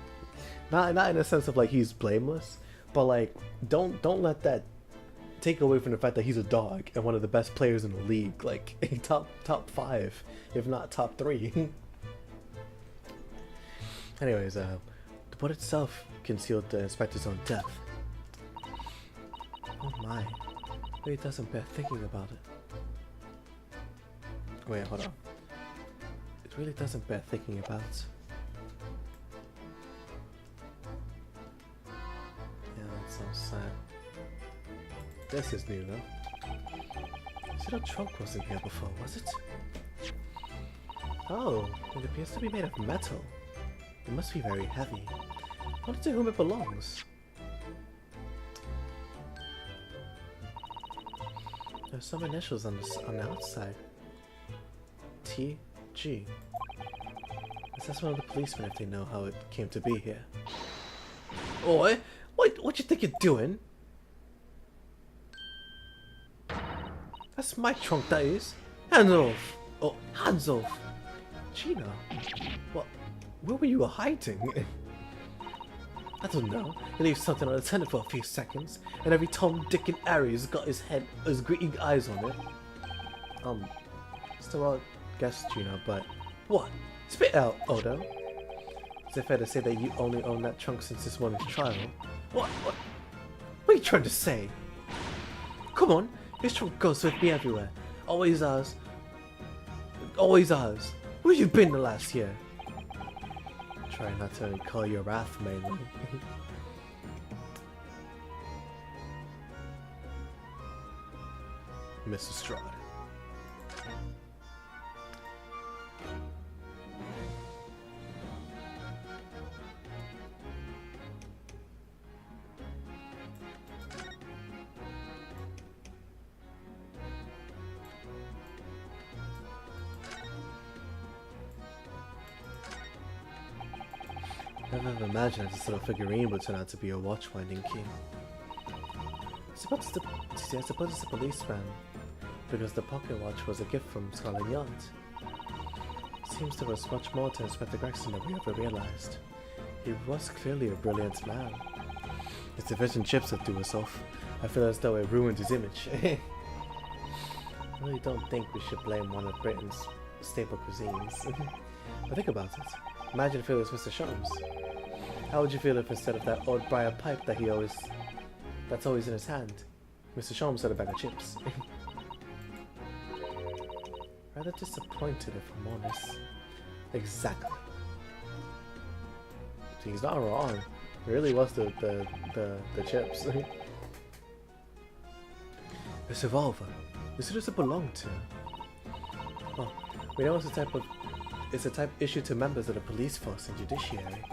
Not in a sense of like he's blameless, but like don't let that take away from the fact that he's a dog and one of the best players in the league, like top 5, if not top 3. Anyways, the board itself concealed the inspector's own death. Oh my, it doesn't bear thinking about it. Wait, hold on. It really doesn't bear thinking about. Yeah, that sounds sad. This is new though. So the trunk wasn't here before, was it? Oh, it appears to be made of metal. It must be very heavy. I wonder to whom it belongs. There's some initials on the outside. TG. Let's one of the policemen if they know how it came to be here. Oi! What you think you're doing? That's my trunk, that is. Hands off! Oh, hands off! Gina, what? Where were you hiding? I don't know. He leaves something unattended for a few seconds, and every Tom, Dick, and Harry's got his greedy eyes on it. It's the wrong guess, Gina, but what? Spit out, Odo. Is it fair to say that you only own that trunk since this morning's trial? What are you trying to say? Come on, this trunk goes with me everywhere. Always ours. Always ours. Where have you been the last year? Try not to call your wrath mainly. Mrs. Strahd. Never imagined that this little figurine would turn out to be a watch-winding key. I suppose it's a policeman, because the pocket watch was a gift from Scotland Yard. Seems there was much more to Inspector Gregson than we ever realized. He was clearly a brilliant man. His division chips that threw us off. I feel as though it ruined his image. I really don't think we should blame one of Britain's staple cuisines. But think about it. Imagine if it was Mr. Sholmes. How would you feel if instead of that old briar pipe that's always in his hand, Mr. Sholmes had a bag of chips? Rather disappointed, if I'm honest. Exactly. See, he's not wrong. It really was the chips. This revolver. Who does it belong to? Well, we know it's a type issued to members of the police force and judiciary.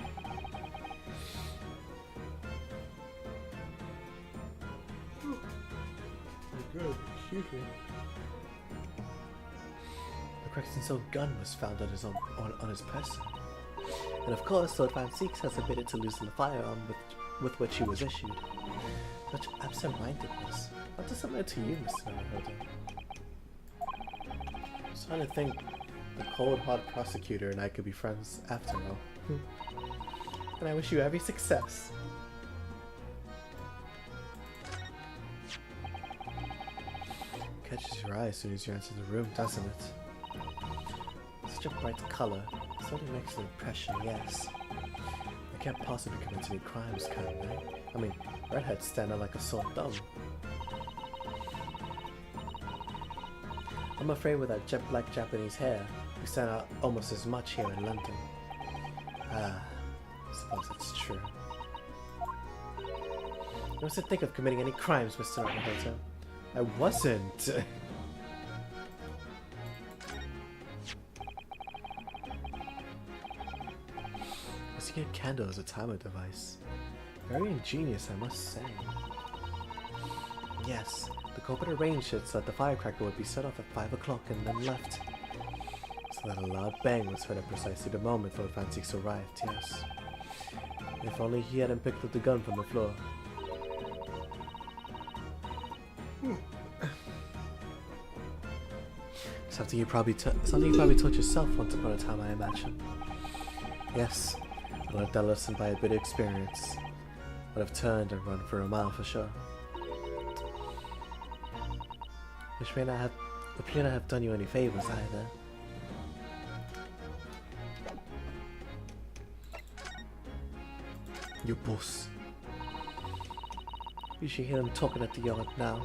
Good, excuse me. The Gregson own gun was found on his person. And of course, Lord Van Seeks has admitted to losing the firearm with which he was issued. Such absent-mindedness. What does that matter to you, Mr. Holden? I was trying to think the cold, hard prosecutor and I could be friends after all. And I wish you every success. Catches your eye as soon as you enter the room, doesn't it? Such a bright color. Certainly makes an impression, yes. They can't possibly commit any crimes, can they? I mean, redheads stand out like a sore thumb. I'm afraid with that jet black Japanese hair, we stand out almost as much here in London. Ah, I suppose that's true. You mustn't think of committing any crimes, Mr. Naruto. I wasn't. Using a candle as a timer device. Very ingenious, I must say. Yes, the culprit arranged it so that the firecracker would be set off at 5 o'clock and then left. So that a loud bang was heard at precisely the moment Lord Van Seeks arrived, yes. If only he hadn't picked up the gun from the floor. Something you probably taught yourself once upon a time, I imagine. Yes, I learned that lesson by a bit of experience. Would have turned and run for a mile for sure. Which may not have done you any favors either. Your boss. You should hear them talking at the yard now.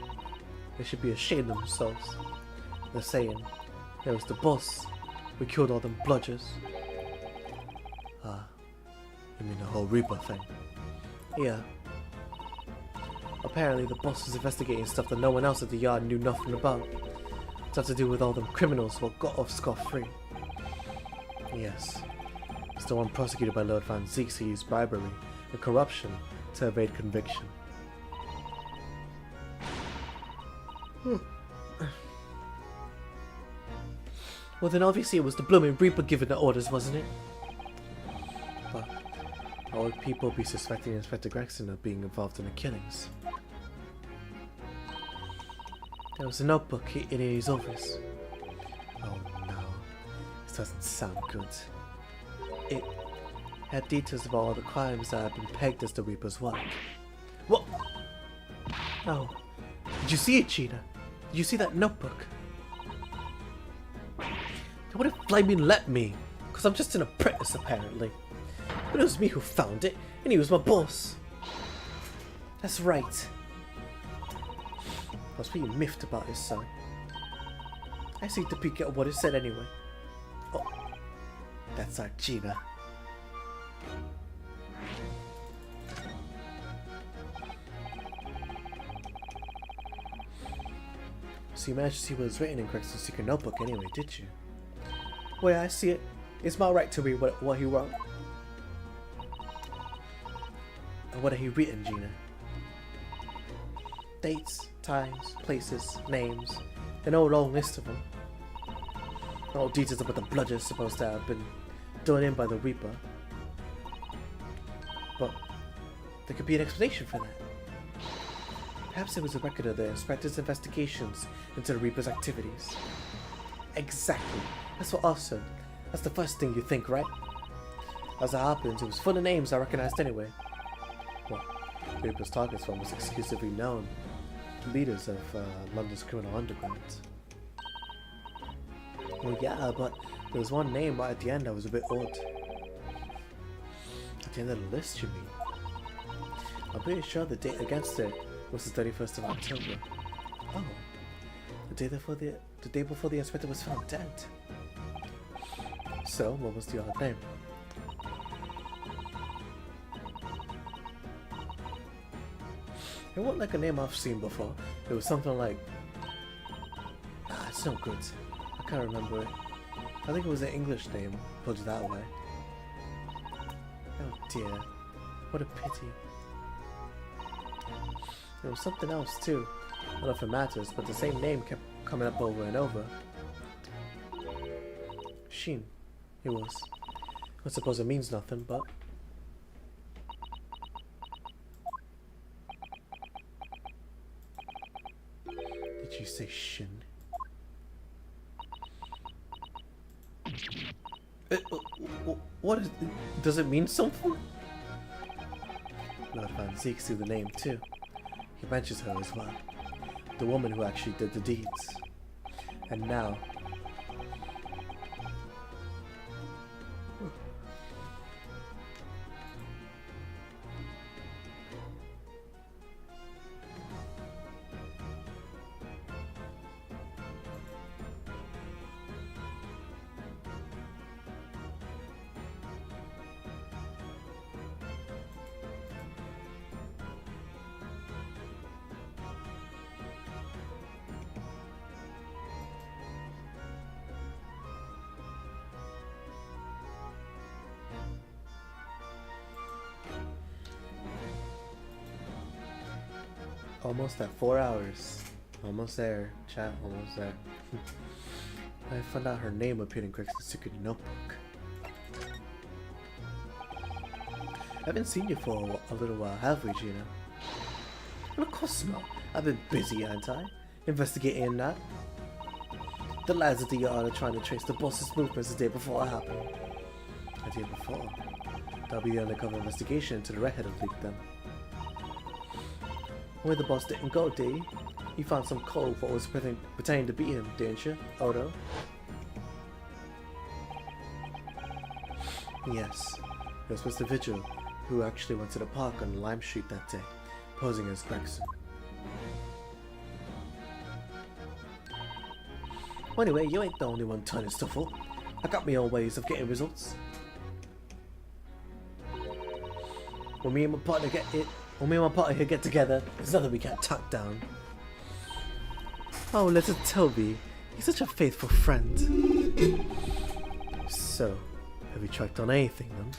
They should be ashamed of themselves. They're saying, there was the boss. We killed all them bludgers. Ah, you mean the whole Reaper thing? Yeah. Apparently the boss was investigating stuff that no one else at the yard knew nothing about. Stuff to do with all them criminals who got off scot-free. Yes. It's the one prosecuted by Lord Van Seeks who used bribery and corruption to evade conviction. Well then obviously it was the blooming Reaper giving the orders, wasn't it? But how would people be suspecting Inspector Gregson of being involved in the killings? There was a notebook in his office. Oh no, this doesn't sound good. It had details of all the crimes that had been pegged as the Reaper's work. What? Oh, did you see it, Gina? Did you see that notebook? They would have flaming let me, because I'm just an apprentice apparently. But it was me who found it, and he was my boss. That's right. I was being miffed about his son. I seemed to peek at what it said anyway. Oh, that's our Gina. So you managed to see what was written in Greggson's secret notebook anyway, did you? Well, I see it. It's my right to read what he wrote. And what had he written, Gina? Dates, times, places, names, an old long list of them. All details about the bludgeons supposed to have been done in by the Reaper. But there could be an explanation for that. Perhaps it was a record of the Inspector's investigations into the Reaper's activities. Exactly. That's what I said. That's the first thing you think, right? As it happens, it was full of names I recognized anyway. Well, the Reaper's targets were almost exclusively known leaders of London's criminal underground. Well, yeah, but there was one name right at the end that was a bit odd. At the end of the list, you mean? I'm pretty sure the date against it was the 31st of October. Oh, the day before the inspector was found dead. So, what was the other name? It wasn't like a name I've seen before. It was something like... it's no good. I can't remember it. I think it was an English name, put it that way. Oh dear. What a pity. There was something else too. I don't know if it matters, but the same name kept coming up over and over. Sheen. It was. I suppose it means nothing, but... Did you say Shin? What is... Does it mean something? Lord Van Zeke knew the name too. He mentions her as well. The woman who actually did the deeds. And now... Almost at 4 hours. Almost there, chat, almost there. I found out her name appeared in Greggson's secret notebook. I haven't seen you for a little while, have we, Gina? Well, of course not. I've been busy, haven't I? Investigating that. The lads at the yard are trying to trace the boss's movements the day before it happened. The day before? That'll be the undercover investigation into the redhead of leaked them. Where the boss didn't go, did he? You found some code for what was pretending to be him, didn't you, Odo? Yes, it was Mr. Vigil who actually went to the park on Lime Street that day, posing as Gregson. Well, anyway, you ain't the only one turning stuff up. I got my own ways of getting results. When me and my partner here get together, there's nothing we can't tuck down. Oh, little Toby. He's such a faithful friend. So, have you tracked on anything then?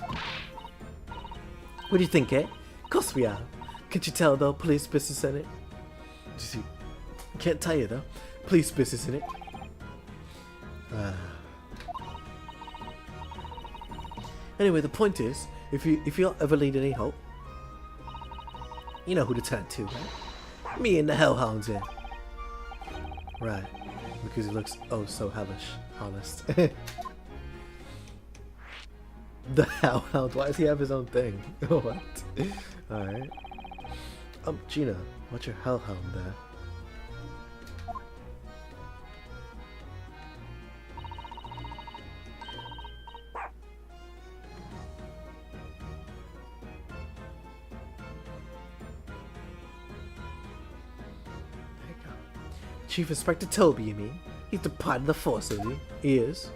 What do you think, eh? Of course we have. Can't you tell though, police business in it? You see, can't tell you though. Police business in it. Anyway, the point is, if you ever need any help, you know who to turn to, right? Me and the Hellhounds here. Right, because he looks oh so hellish, honest. The Hellhound, why does he have his own thing? What? Alright. Gina, what's your Hellhound there? Chief Inspector Toby, you mean? He's the part of the force, is he? He is.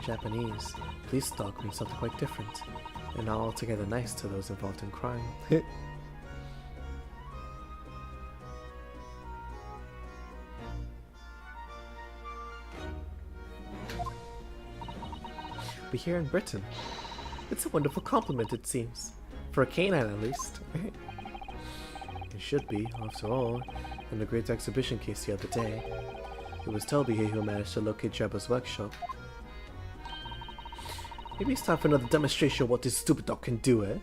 Japanese. Police talk means something quite different, and not altogether nice to those involved in crime. But here in Britain, it's a wonderful compliment, it seems. For a canine, at least. It should be, after all. In the great exhibition case the other day, it was Toby here who managed to locate Jabba's workshop. Maybe it's time for another demonstration of what this stupid dog can do, eh?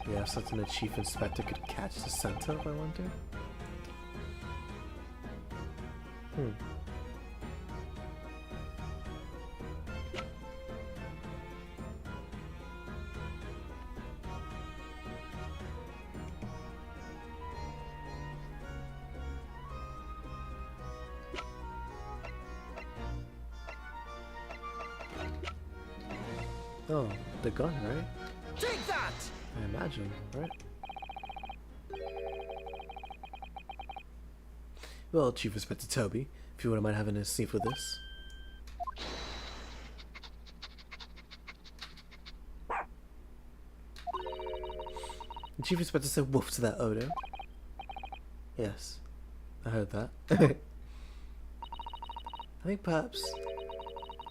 We have something the Chief Inspector could catch the scent of, I wonder? Oh, the gun, right? Take that! I imagine, right? Well, Chief Inspector Toby, if you wouldn't mind having a seat for this. The Chief Inspector said woof to that odor. Yes, I heard that. I think perhaps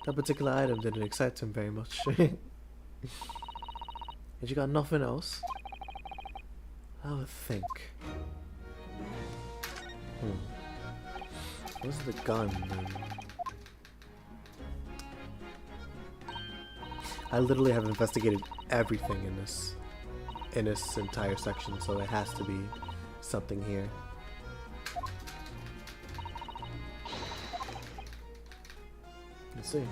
that particular item didn't excite him very much. Did you got nothing else? I would think. What's the gun then? I literally have investigated everything in this entire section, so it has to be something here. Let's see.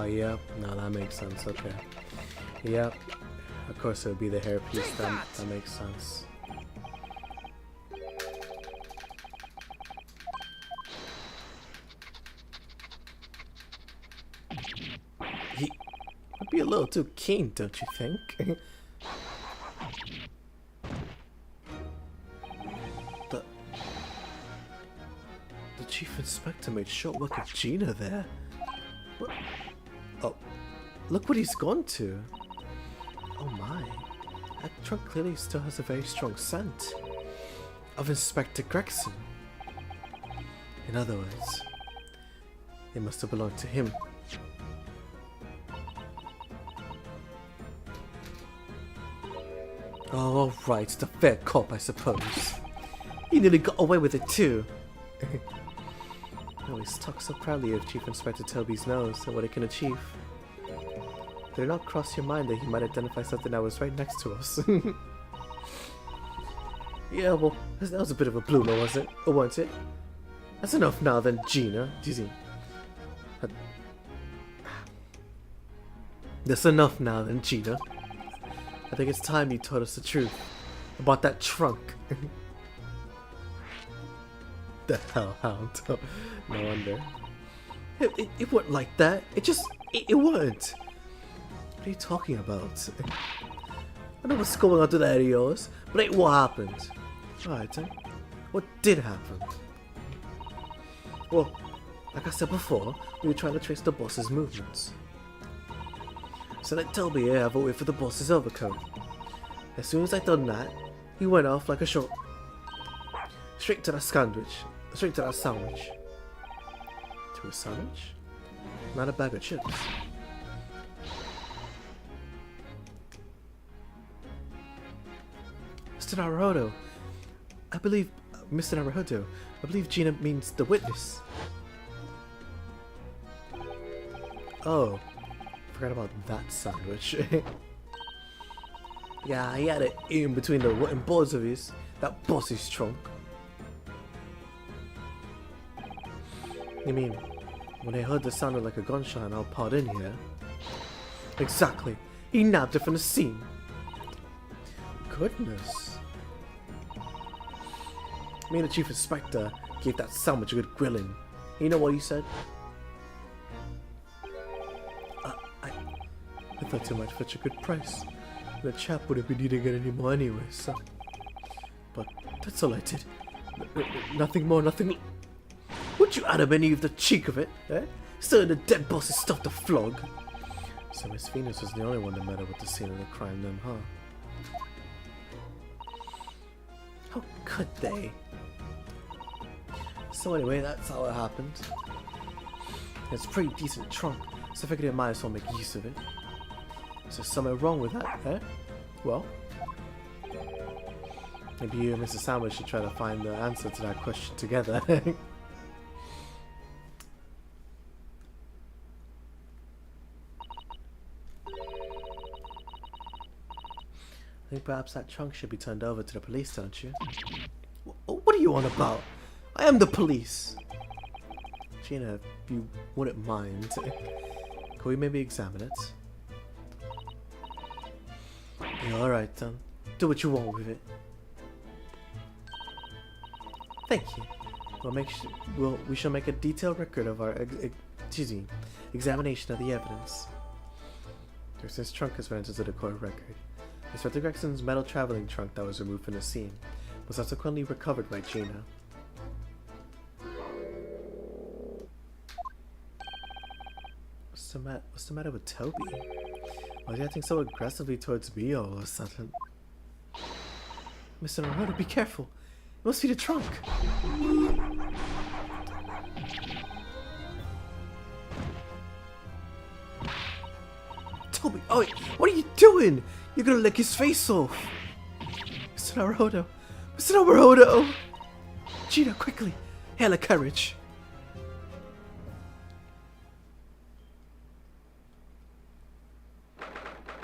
Yep. No, that makes sense. Okay. Yep. Of course, it would be the hairpiece. That makes sense. He would be a little too keen, don't you think? The Chief Inspector made short work of Gina there. What? Oh, look what he's gone to. Oh my. That trunk clearly still has a very strong scent of Inspector Gregson. In other words, it must have belonged to him. Oh, alright, the fair cop, I suppose. He nearly got away with it too. He always talks so proudly of Chief Inspector Toby's nose and what it can achieve. Did it not cross your mind that he might identify something that was right next to us? Yeah, well, that was a bit of a bloomer, was it? Or wasn't it? That's enough now then, Gina. Do you see? That's enough now then, Gina. I think it's time you told us the truth about that trunk. The hellhound. No wonder. It wasn't like that. It wasn't. What are you talking about? I know what's going on to that of yours, but ain't what happened. Alright then. What did happen? Well, like I said before, we were trying to trace the boss's movements. So let Toby here have a way for the boss's overcoat. As soon as I done that, he went off like a shot. Straight to that sandwich. Straight to that sandwich. To a sandwich? Not a bag of chips. Mr. Naruhodo. I believe, Mr. Naruhodo, I believe Gina means the witness. Oh, forgot about that sandwich. Yeah, he had it in between the wooden boards of his, that bossy's trunk. You mean, when I heard the sound of like a gunshot and I popped in here? Exactly. He nabbed it from the scene. Goodness. Me and the chief inspector gave that sandwich a good grilling. You know what he said? I thought you might fetch a good price. The chap wouldn't be needing it anymore anyway, so... But that's all I did. Nothing more, nothing... Would you Adam any of the cheek of it, eh? Still in the dead boss's stuff to flog. So Miss Venus was the only one that met her with the scene of the crime then, huh? How could they? So anyway, that's how it happened. It's a pretty decent trunk, so I figured I might as well make use of it. Is there something wrong with that, eh? Well, maybe you and Mr. Sandwich should try to find the answer to that question together. I think perhaps that trunk should be turned over to the police, don't you? What are you on about? I am the police! Gina, if you wouldn't mind, can we maybe examine it? Yeah, alright then. Do what you want with it. Thank you. We shall make a detailed record of our examination of the evidence. This trunk has been entered to the court record. Inspector Gregson's metal traveling trunk that was removed from the scene was subsequently recovered by Gina. What's the matter with Toby? Why is he acting so aggressively towards me all of a sudden? Mr. Naruto, be careful! It must be the trunk! Toby, oh, what are you doing? You're gonna lick his face off! Mr. Naruto! Mr. Naruto! Gina, quickly! Hail a carriage!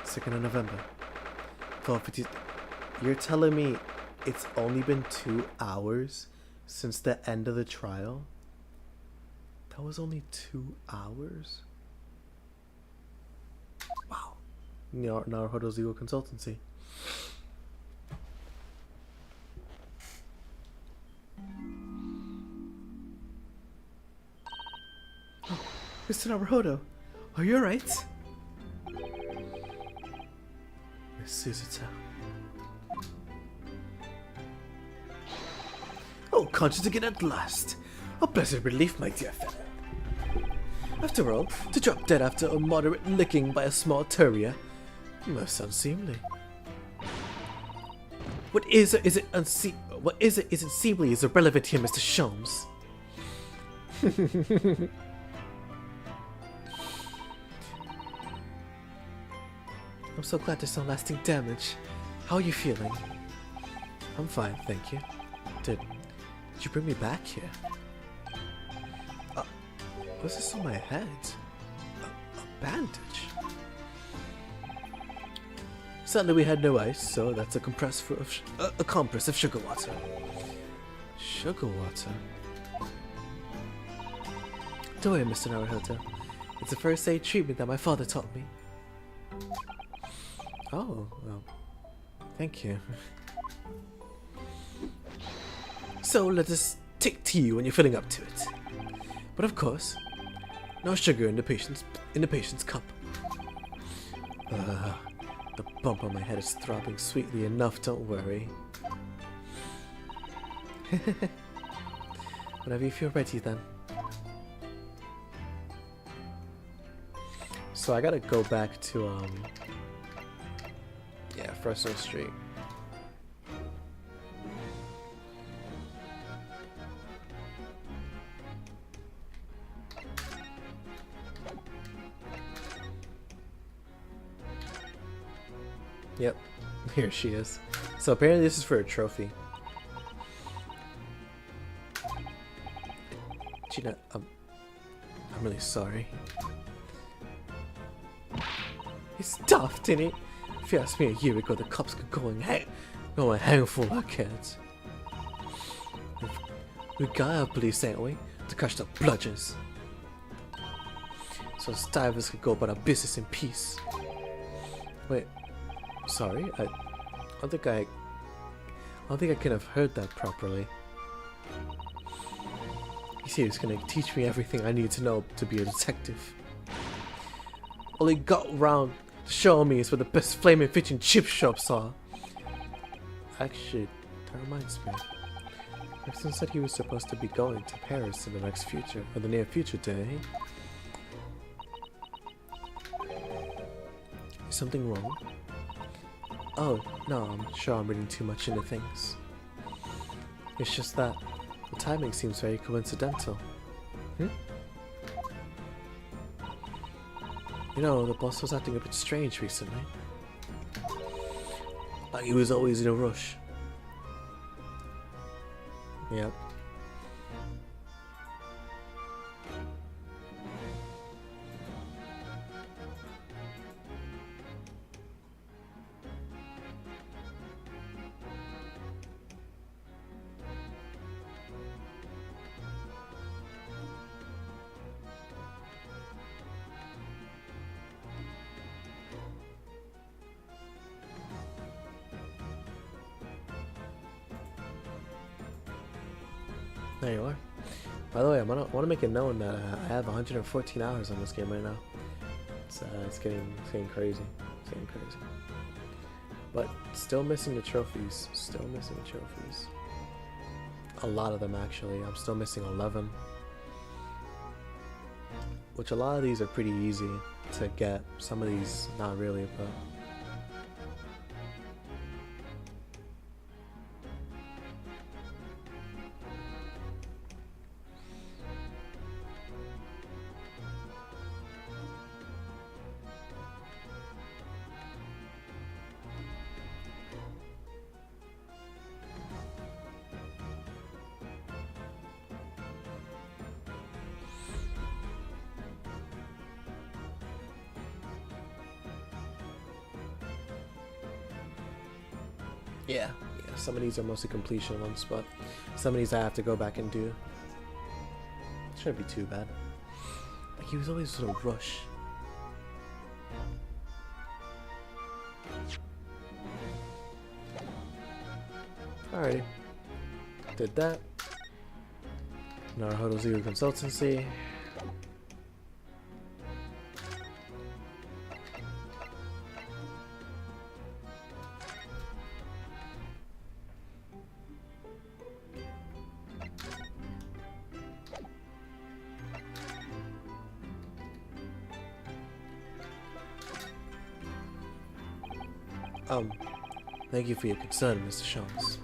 2nd of November. 12:50. You're telling me it's only been 2 hours since the end of the trial? That was only 2 hours? Wow. Naruhodo's legal consultancy. Oh, Mr. Naruhodo, are you alright? Suzuto. Oh, conscious again at last. A blessed relief, my dear fellow. After all, to drop dead after a moderate licking by a small terrier, most unseemly. What isn't seemly is irrelevant here, Mr. Sholmes. I'm so glad there's no lasting damage. How are you feeling? I'm fine, thank you. Did you bring me back here? What's this on my head? A bandage? Sadly, we had no ice, so that's a compress of sugar water. Sugar water? Don't worry, Mr. Naruhodo. It's a first aid treatment that my father taught me. Oh, well, thank you. So let us take tea when you're filling up to it. But of course, no sugar in the patient's cup. The bump on my head is throbbing sweetly enough, don't worry. Whenever you feel ready then. So I gotta go back to yeah, Fresno Street. Yep, here she is. So apparently this is for a trophy. Gina, I'm really sorry. It's tough, didn't it? If you asked me a year ago, the cops could go and hang for our kids. We got our police, ain't we? To catch the bludgers. So divers could go about our business in peace. Wait, sorry? I don't think I could have heard that properly. He said he was gonna teach me everything I need to know to be a detective. All he got around to show me is where the best flaming fish and chip shops are. Actually, that reminds me. Preston said he was supposed to be going to Paris in the near future today. Is something wrong? Oh, no, I'm sure I'm reading too much into things. It's just that the timing seems very coincidental. You know, the boss was acting a bit strange recently. Like he was always in a rush. Yep. There you are. By the way, I want to make it known that I have 114 hours on this game right now. It's getting crazy. It's getting crazy. But still missing the trophies. Still missing the trophies. A lot of them actually. I'm still missing 11. Which a lot of these are pretty easy to get. Some of these not really, but. Yeah, some of these are mostly completion ones, but some of these I have to go back and do. It shouldn't be too bad. Like, he was always in a rush. Alrighty. Did that. Naruhodo Zero Consultancy. Thank you for your concern, Mr. Shams.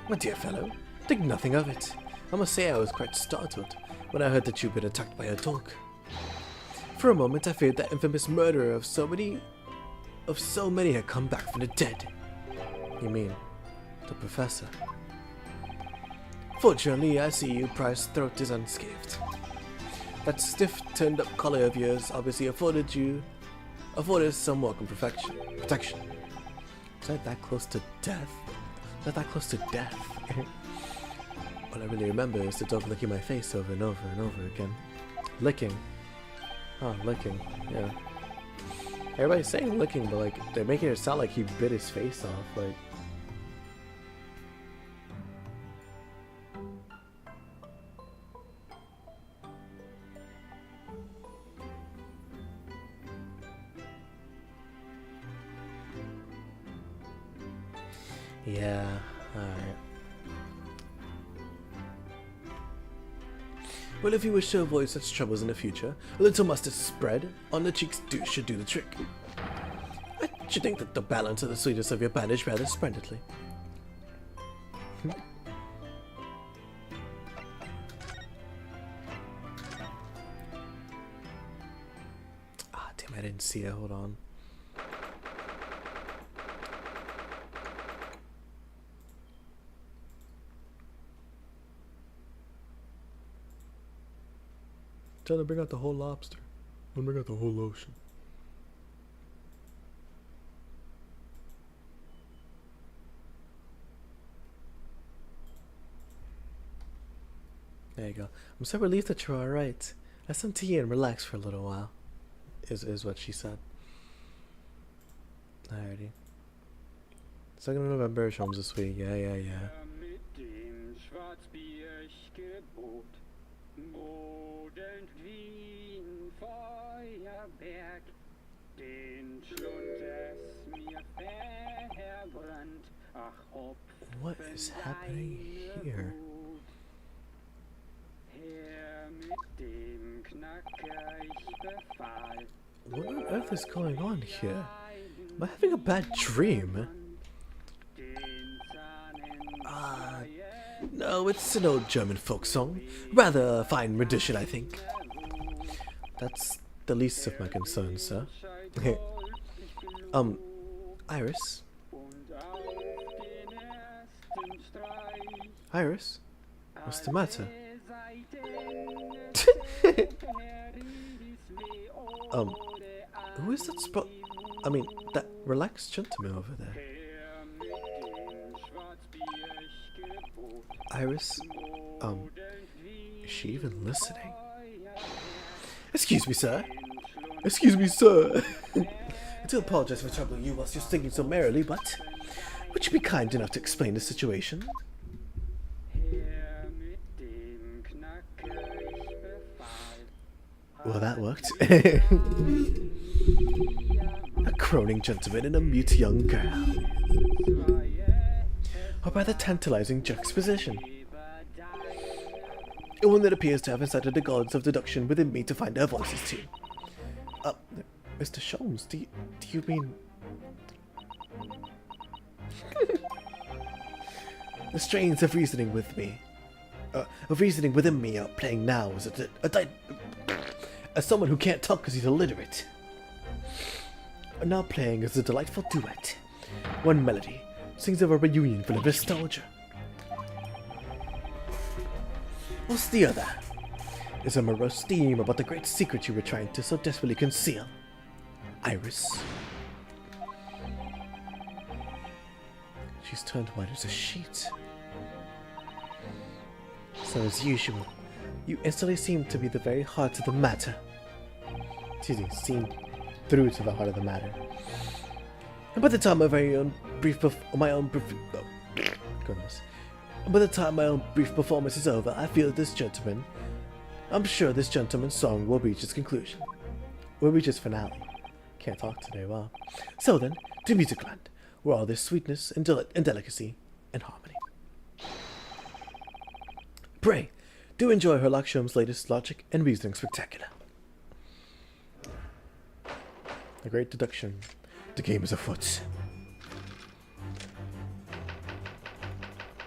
My dear fellow, think nothing of it. I must say I was quite startled when I heard that you'd been attacked by a dog. For a moment I feared that infamous murderer of so many had come back from the dead. You mean, the professor? Fortunately, I see you, Price's throat is unscathed. That stiff, turned-up collar of yours obviously afforded some welcome protection. Is that close to death? Is that close to death? All I really remember is the dog licking my face over and over and over again. Licking. Oh, licking. Yeah. Everybody's saying licking, but like they're making it sound like he bit his face off. Like. Yeah, alright. Well, if you wish to avoid such troubles in the future, a little mustard spread on the cheeks should do the trick. I should think that the balance of the sweetness of your bandage rather splendidly. Ah, damn, I didn't see it, hold on. Trying to bring out the whole lobster. I'm bring out the whole ocean. There you go. I'm so relieved that you're alright. Have some tea and relax for a little while. Is what she said. Alrighty. 2nd of November, Shams this week. Yeah. Mit dem Schwarzbiergebot bodelt Wien Feuerberg, den Schlund es mir verbrannt. Ach, What is happening here? Herr mit dem Knacker ich befahl. What on earth is going on here? Am I having a bad dream? No, it's an old German folk song. Rather a fine rendition, I think. That's the least of my concerns, sir. Iris? Iris? What's the matter? Who is that that relaxed gentleman over there? Iris? Is she even listening? Excuse me, sir. Excuse me, sir. I do apologize for troubling you whilst you're singing so merrily, but would you be kind enough to explain the situation? Well, that worked. A groaning gentleman and a mute young girl. A rather tantalizing juxtaposition. One that appears to have incited the gods of deduction within me to find their voices too. Mr. Sholmes, do you mean... The strains of reasoning with me, within me are playing now as someone who can't talk because he's illiterate. Are now playing as a delightful duet. One melody sings of a reunion full of nostalgia, whilst the other is a morose theme about the great secret you were trying to so desperately conceal. Iris. She's turned white as a sheet. So as usual, you instantly seem to be the very heart of the matter. Excuse me, seem through to the heart of the matter. And by the time my brief performance is over, I feel that I'm sure this gentleman's song will reach its conclusion. Will reach its finale. Can't talk today, wow. So then, to Musicland, where all there's sweetness and delicacy and harmony. Pray, do enjoy Herlock Sholmes' latest logic and reasoning spectacular. A great deduction. The game is afoot.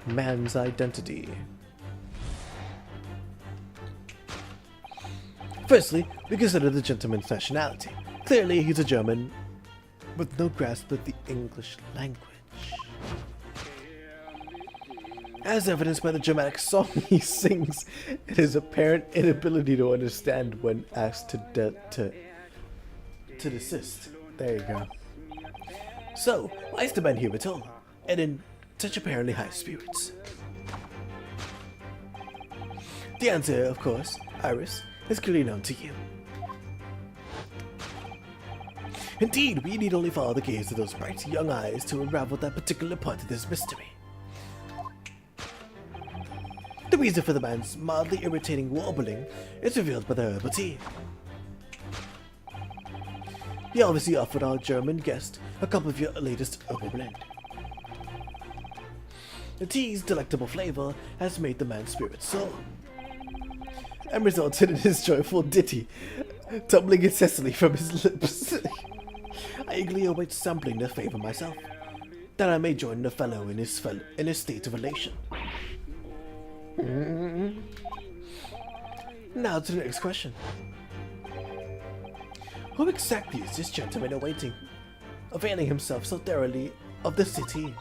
Man's identity. Firstly, we consider the gentleman's nationality. Clearly, he's a German with no grasp of the English language. As evidenced by the dramatic song he sings and his apparent inability to understand when asked to desist. There you go. So, why is the man here at all? And in such apparently high spirits? The answer, of course, Iris, is clearly known to you. Indeed, we need only follow the gaze of those bright young eyes to unravel that particular part of this mystery. The reason for the man's mildly irritating warbling is revealed by the herbal tea. He obviously offered our German guest a cup of your latest herbal blend. The tea's delectable flavor has made the man's spirit soar, and resulted in his joyful ditty tumbling incessantly from his lips. I eagerly await sampling the flavor myself, that I may join the fellow in his state of elation. Now to the next question. Who exactly is this gentleman availing himself so thoroughly of the city?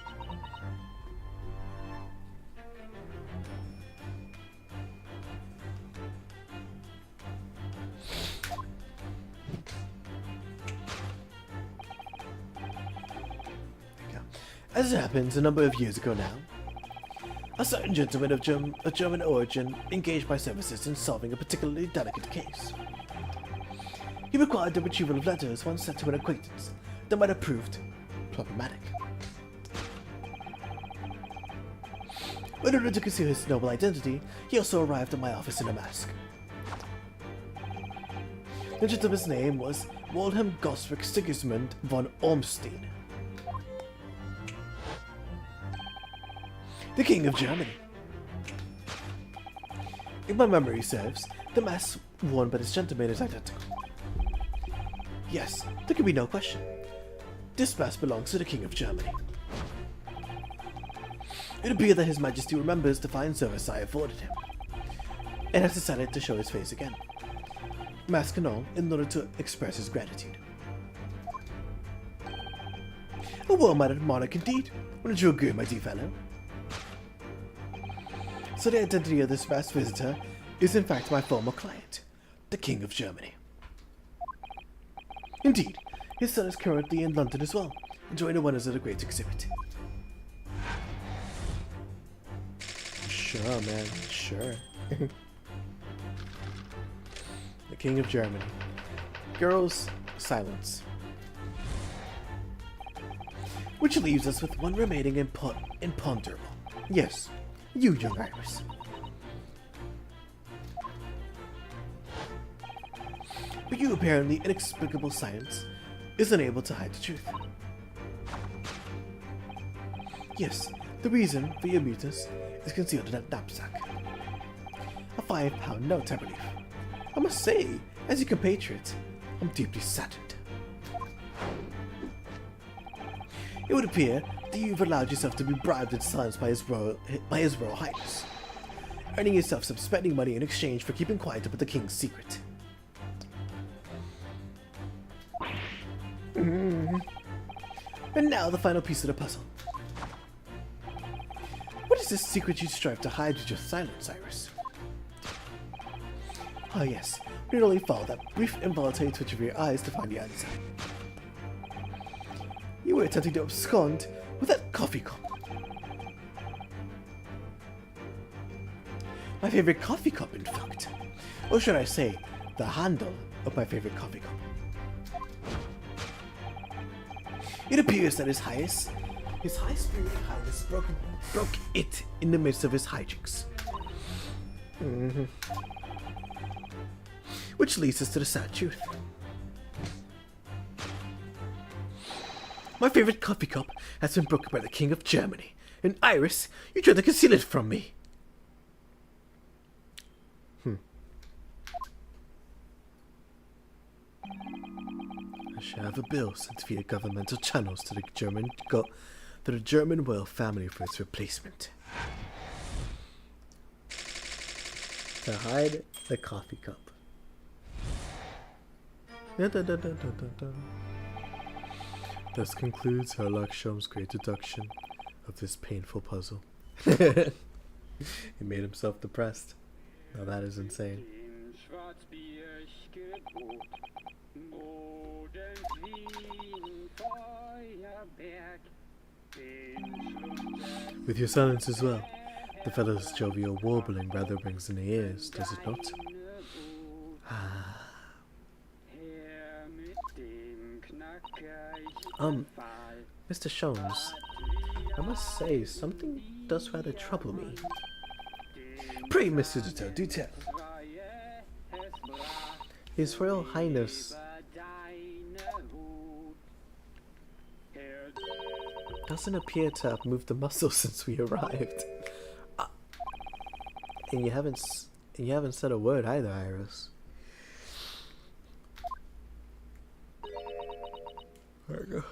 As it happens, a number of years ago now, a certain gentleman of German origin engaged my services in solving a particularly delicate case. He required the retrieval of letters once sent to an acquaintance that might have proved problematic. In order to conceal his noble identity, he also arrived at my office in a mask. The gentleman's name was Wilhelm Gosrick Sigismund von Ormstein, the King of Germany. If my memory serves, the mask worn by this gentleman is identical. Yes, there can be no question. This mask belongs to the King of Germany. It appears that His Majesty remembers the fine service I afforded him, and has decided to show his face again, mask and all, in order to express his gratitude. A well-mannered monarch indeed, wouldn't you agree, my dear fellow? So the identity of this masked visitor is in fact my former client, the King of Germany. Indeed, his son is currently in London as well, enjoying the wonders of the great exhibit. Sure, man, sure. The King of Germany. Girls, silence. Which leaves us with one remaining imponderable. Yes, you, young Iris. But you apparently inexplicable science is unable to hide the truth. Yes, the reason for your muteness is concealed in that knapsack. A £5 note, I believe. I must say, as your compatriot, I'm deeply saddened. It would appear that you've allowed yourself to be bribed and silenced by His Royal Highness, earning yourself some spending money in exchange for keeping quiet about the King's secret. And now the final piece of the puzzle. What is this secret you strive to hide with your silence, Iris? Ah yes, we can only follow that brief involuntary twitch of your eyes to find the answer. You were attempting to abscond with that coffee cup. My favorite coffee cup, in fact. Or should I say, the handle of my favorite coffee cup. It appears that His High Spirited Highness broke it in the midst of his hijinks. Which leads us to the sad truth. My favorite coffee cup has been broken by the King of Germany, and Iris, you tried to conceal it from me. I shall have a bill sent via governmental channels to the German royal family for its replacement. To hide the coffee cup. Thus concludes Herlock Sholmes' great deduction of this painful puzzle. He made himself depressed. Now that is insane. With your silence as well, the fellow's jovial warbling rather rings in the ears, does it not? Mr. Sholmes, I must say, something does rather trouble me. Pray, Mr. Ditto, do tell. His Royal Highness doesn't appear to have moved a muscle since we arrived. And you haven't said a word either, Iris. There we go.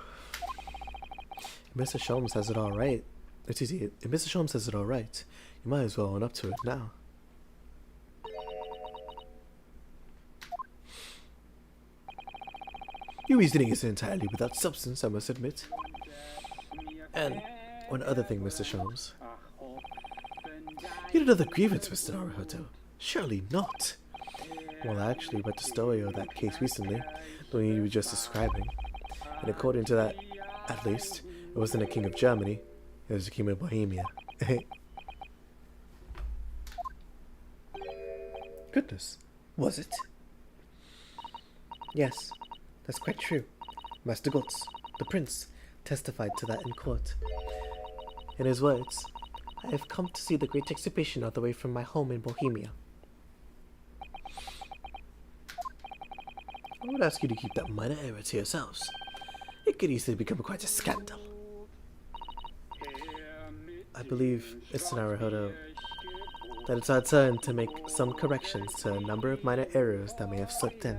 Mr. Sholmes has it all right. It's easy. If Mr. Sholmes has it all right, you might as well own up to it now. Your reasoning isn't entirely without substance, I must admit. And one other thing, Mr. Sholmes. You had another grievance, Mr. Naruhodo. Surely not. Well, I actually read the story of that case recently, the one you were just describing. And according to that, at least, It wasn't a king of Germany. It was a king of Bohemia. Goodness, was it? Yes, that's quite true. Master Gotz, the prince, testified to that in court. In his words, I have come to see the great exhibition all the way from my home in Bohemia. I would ask you to keep that minor error to yourselves. It could easily become quite a scandal. I believe, Mr. Naruhodo, that it's our turn to make some corrections to a number of minor errors that may have slipped in.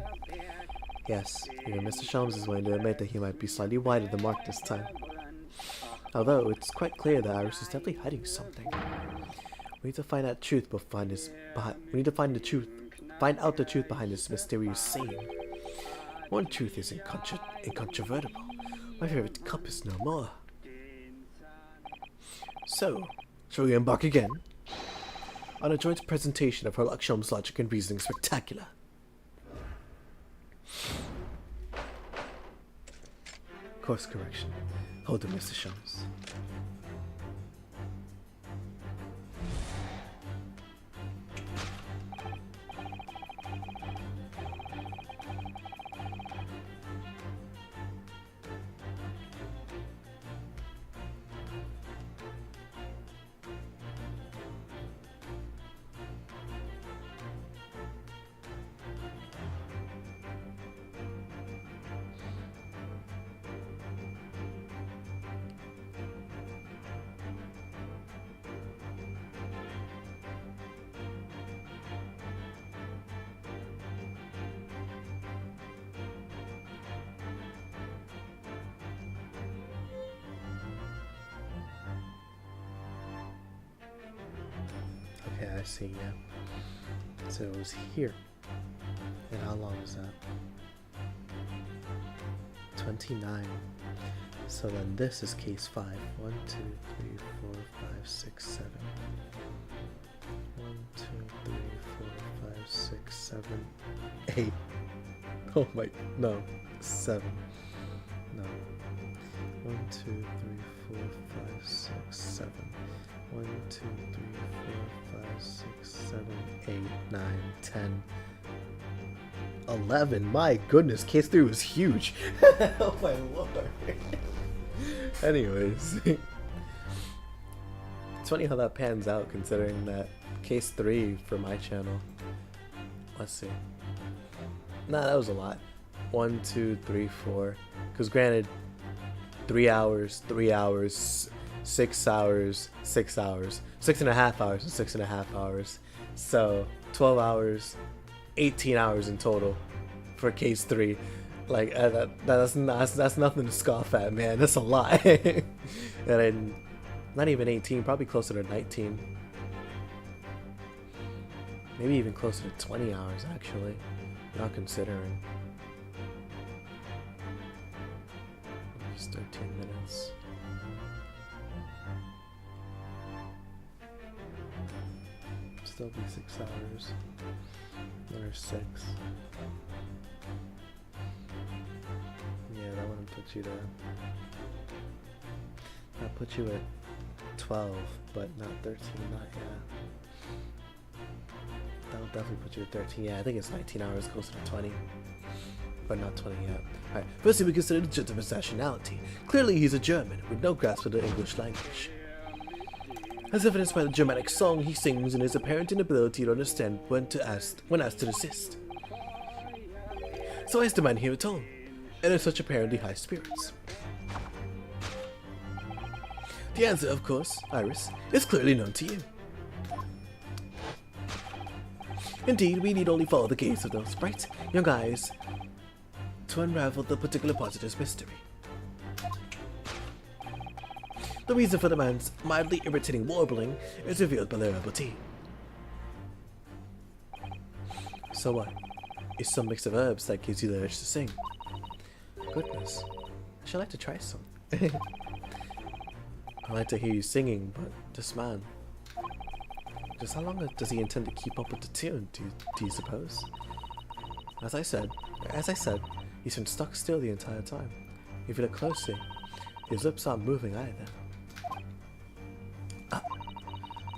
Yes, even Mr. Sholmes is willing to admit that he might be slightly wide of the mark this time. Although, it's quite clear that Iris is definitely hiding something. We need to find out truth behind this. We need to find out the truth behind this mysterious saying. One truth is incontrovertible. My favorite cup is no more. So, shall we embark again on a joint presentation of Herlock Sholmes' logic and reasoning spectacular? Course correction. Hold on, Mr. Sholmes. Okay, I see, yeah. So it was here. And how long was that? 29. So then this is case 5. 1, 2, 3, 4, 5, 6, 7. 1, 2, 3, 4, 5, 6, 7, 8. Oh my, no. 7. No. 1, 2, 3, 4, 5, 6, 7. 1, 2, 3, 4, 5, 6, 7, 8, 9, 10, 11. My goodness, case 3 was huge. Oh my lord. Anyways. It's funny how that pans out considering that case 3 for my channel. Let's see. Nah, that was a lot. 1, 2, 3, 4. Because granted, 3 hours, 3 hours, 6 hours, 6 hours, 6.5 hours, and 6.5 hours. So 12 hours, 18 hours in total for case 3. Like that's nothing to scoff at, man. That's a lot. And then not even 18, probably closer to 19. Maybe even closer to 20 hours actually. Not considering. Just 13 minutes. Still be 6 hours. Another 6. Yeah, that wouldn't put you to. That put you at 12, but not 13, not yet. That would definitely put you at 13. Yeah, I think it's 19 hours, closer to 20. But not 20 yet. Alright, firstly we consider legitimate nationality. Clearly he's a German, with no grasp of the English language. As evidenced by the Germanic song he sings and his apparent inability to understand when asked to desist. So I asked the man here at home, and in such apparently high spirits. The answer, of course, Iris, is clearly known to you. Indeed, we need only follow the gaze of those bright, young eyes to unravel the particular part of this mystery. The reason for the man's mildly irritating warbling is revealed by their herbal tea. So what? It's some mix of herbs that gives you the urge to sing. Goodness, I should like to try some. I like to hear you singing, but this man... Just how long does he intend to keep up with the tune, do you suppose? As I said, he's been stuck still the entire time. If you look closely, His lips aren't moving either.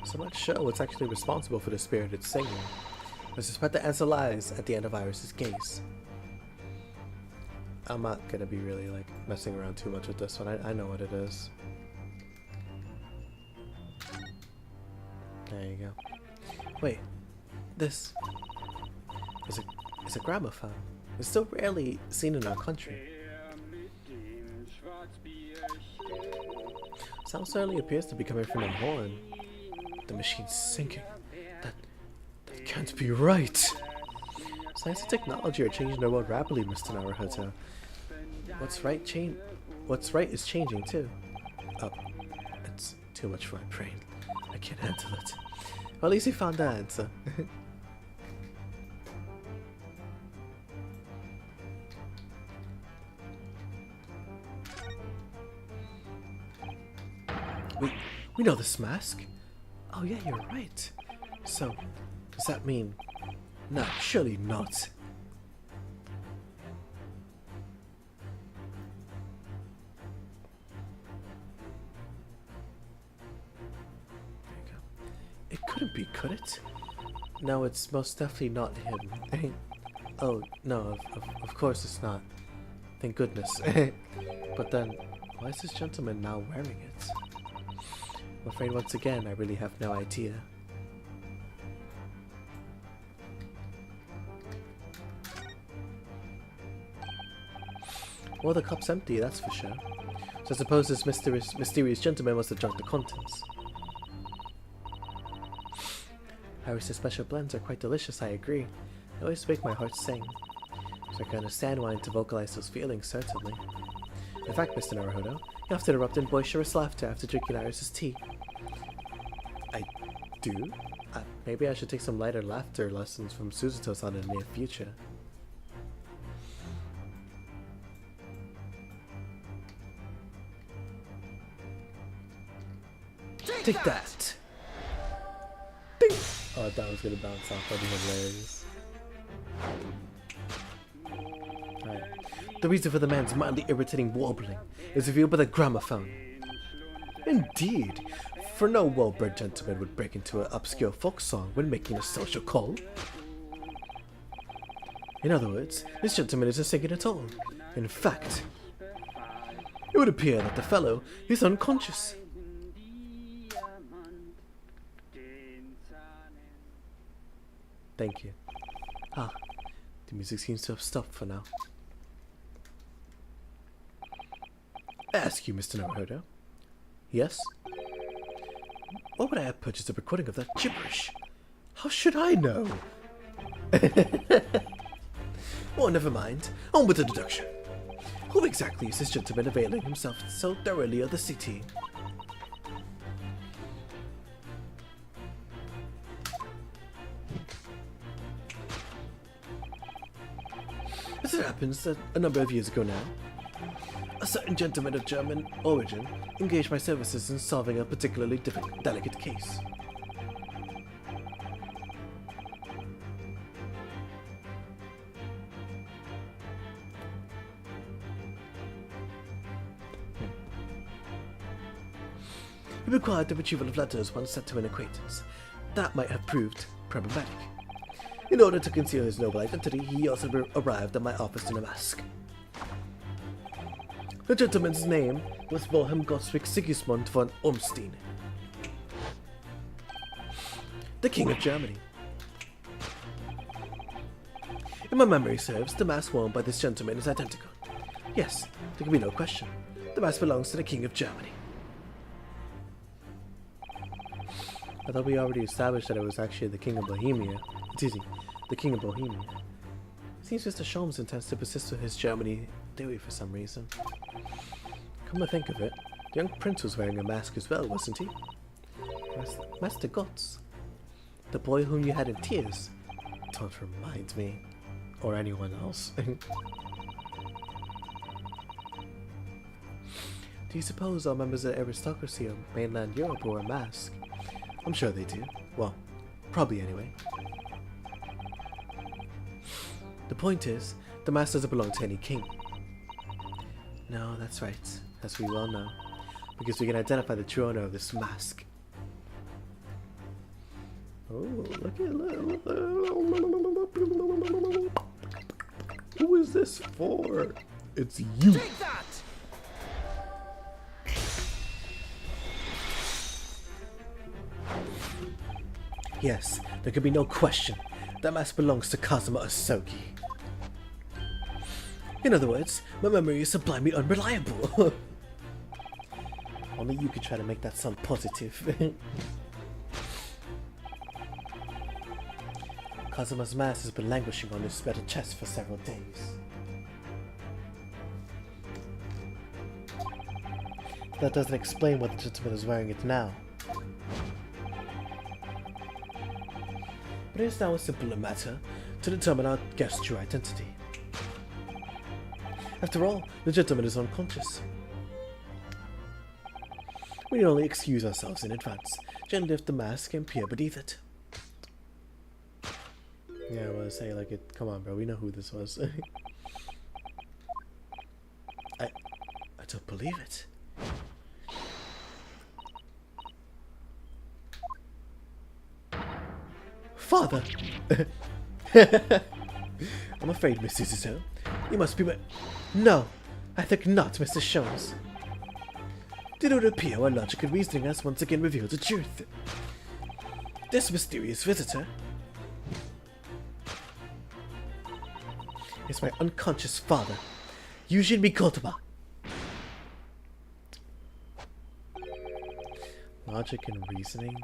So I'm not sure what's actually responsible for the spirited singing. I suspect the answer lies at the end of Iris's gaze. I'm not gonna be really like messing around too much with this one. I know what it is. There you go. Wait, this is a gramophone. It's still rarely seen in our country. Sound certainly appears to be coming from a horn. The machine's sinking. That can't be right. Science and technology are changing the world rapidly, Mr. Naruhodo. What's right is changing too. Oh, it's too much for my brain. I can't handle it. Well, at least he found the answer. We know this mask. Oh yeah, you're right. So, does that mean... No, surely not. There you go. It couldn't be, could it? No, it's most definitely not him. Oh, no, of course it's not. Thank goodness. But then, why is this gentleman now wearing it? I'm afraid once again, I really have no idea. Well, the cup's empty, that's for sure. So I suppose this mysterious gentleman must have drunk the contents. Iris's special blends are quite delicious, I agree. They always make my heart sing. So I can understand wanting to vocalize those feelings, certainly. In fact, Mr. Naruhodo, you have to erupt in boisterous laughter after drinking Iris's tea. I do? Maybe I should take some lighter laughter lessons from Suzuto-san in the near future. Take that! Ding! Oh, that was gonna bounce off. That'd be hilarious. Alright. The reason for the man's mildly irritating warbling is revealed by the gramophone. Indeed! For no well-bred gentleman would break into an obscure folk song when making a social call. In other words, this gentleman isn't singing at all. In fact, it would appear that the fellow is unconscious. Thank you. Ah, the music seems to have stopped for now. I ask you, Mr. Naruhodo. Yes? Why would I have purchased a recording of that gibberish? How should I know? Oh, never mind. On with the deduction. Who exactly is this gentleman availing himself so thoroughly of the city? As it happens that a number of years ago now, a certain gentleman of German origin engaged my services in solving a particularly delicate case. He required the retrieval of letters once sent to an acquaintance. That might have proved problematic. In order to conceal his noble identity, he also arrived at my office in a mask. The gentleman's name was Wilhelm Gottschalk Sigismund von Ormstein, the King of Germany. If my memory serves, the mask worn by this gentleman is identical. Yes, there can be no question. The mask belongs to the King of Germany. I thought we already established that it was actually the King of Bohemia. It's easy, the King of Bohemia. It seems Mr. Sholmes intends to persist with his Germany theory for some reason. Come to think of it, the young prince was wearing a mask as well, wasn't he? Master Gotz, the boy whom you had in tears. Don't remind me, or anyone else. Do you suppose all members of the aristocracy of mainland Europe wore a mask? I'm sure they do. Well, probably anyway. The point is, the mask doesn't belong to any king. No, that's right. as we well know, because we can identify the true owner of this mask. Oh, look at who is this for? It's you. Take that! Yes, there can be no question. That mask belongs to Kazuma Asogi. In other words, my memory is sublimely unreliable. Only you could try to make that sound positive. Kazuma's mask has been languishing on his metal chest for several days. That doesn't explain why the gentleman is wearing it now. But it is now a simpler matter to determine our guest's true identity. After all, the gentleman is unconscious. We need only excuse ourselves in advance, gently lift the mask and peer beneath it. Yeah, I want to say, like, come on, bro, we know who this was. I don't believe it. Father! I'm afraid, Miss Suzuto, you must be No, I think not, Mr. Shones. Did it appear our logic and reasoning has once again revealed the truth? This mysterious visitor is my unconscious father, Yujin Mikotoba. Logic and reasoning?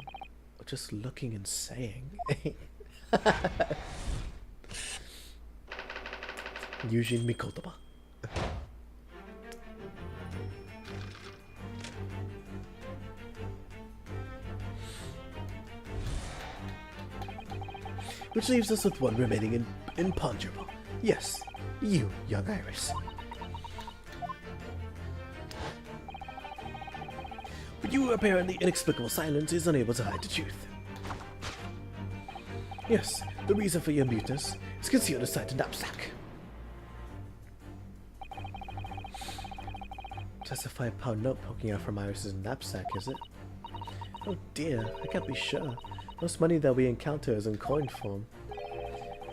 Or just looking and saying? Yujin Mikotoba. Which leaves us with one remaining imponderable. Yes, you, young Iris. But your apparently inexplicable silence is unable to hide the truth. Yes, the reason for your muteness is concealed inside the knapsack. Just a 5-pound note poking out from Iris's knapsack, is it? Oh dear, I can't be sure. Most money that we encounter is in coin form.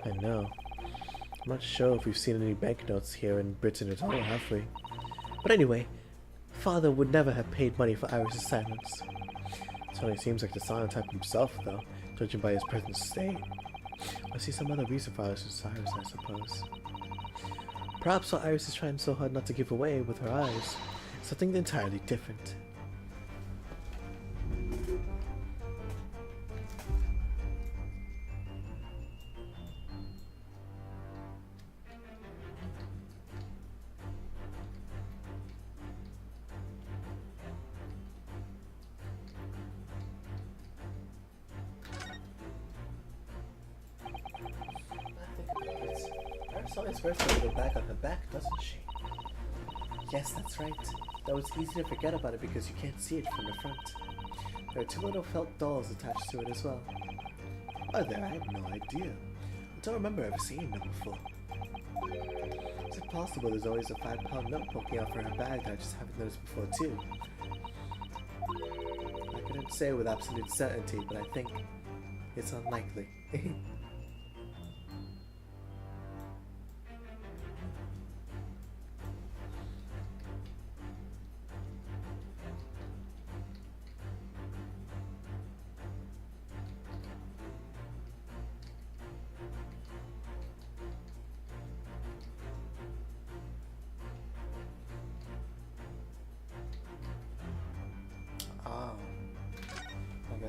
I know. I'm not sure if we've seen any banknotes here in Britain at all, have we? But anyway, Father would never have paid money for Iris' silence. It only seems like the silent type himself, though, judging by his present state. I see some other reason for Iris' silence, I suppose. Perhaps what Iris is trying so hard not to give away with her eyes is something entirely different. Iris wears a little bag on her back, doesn't she? Yes, that's right. Though it's easy to forget about it because you can't see it from the front. There are 2 little felt dolls attached to it as well. Are there? I have no idea. I don't remember ever seeing them before. Is it possible there's always a 5-pound note poking out from her bag that I just haven't noticed before too? I couldn't say with absolute certainty, but I think it's unlikely.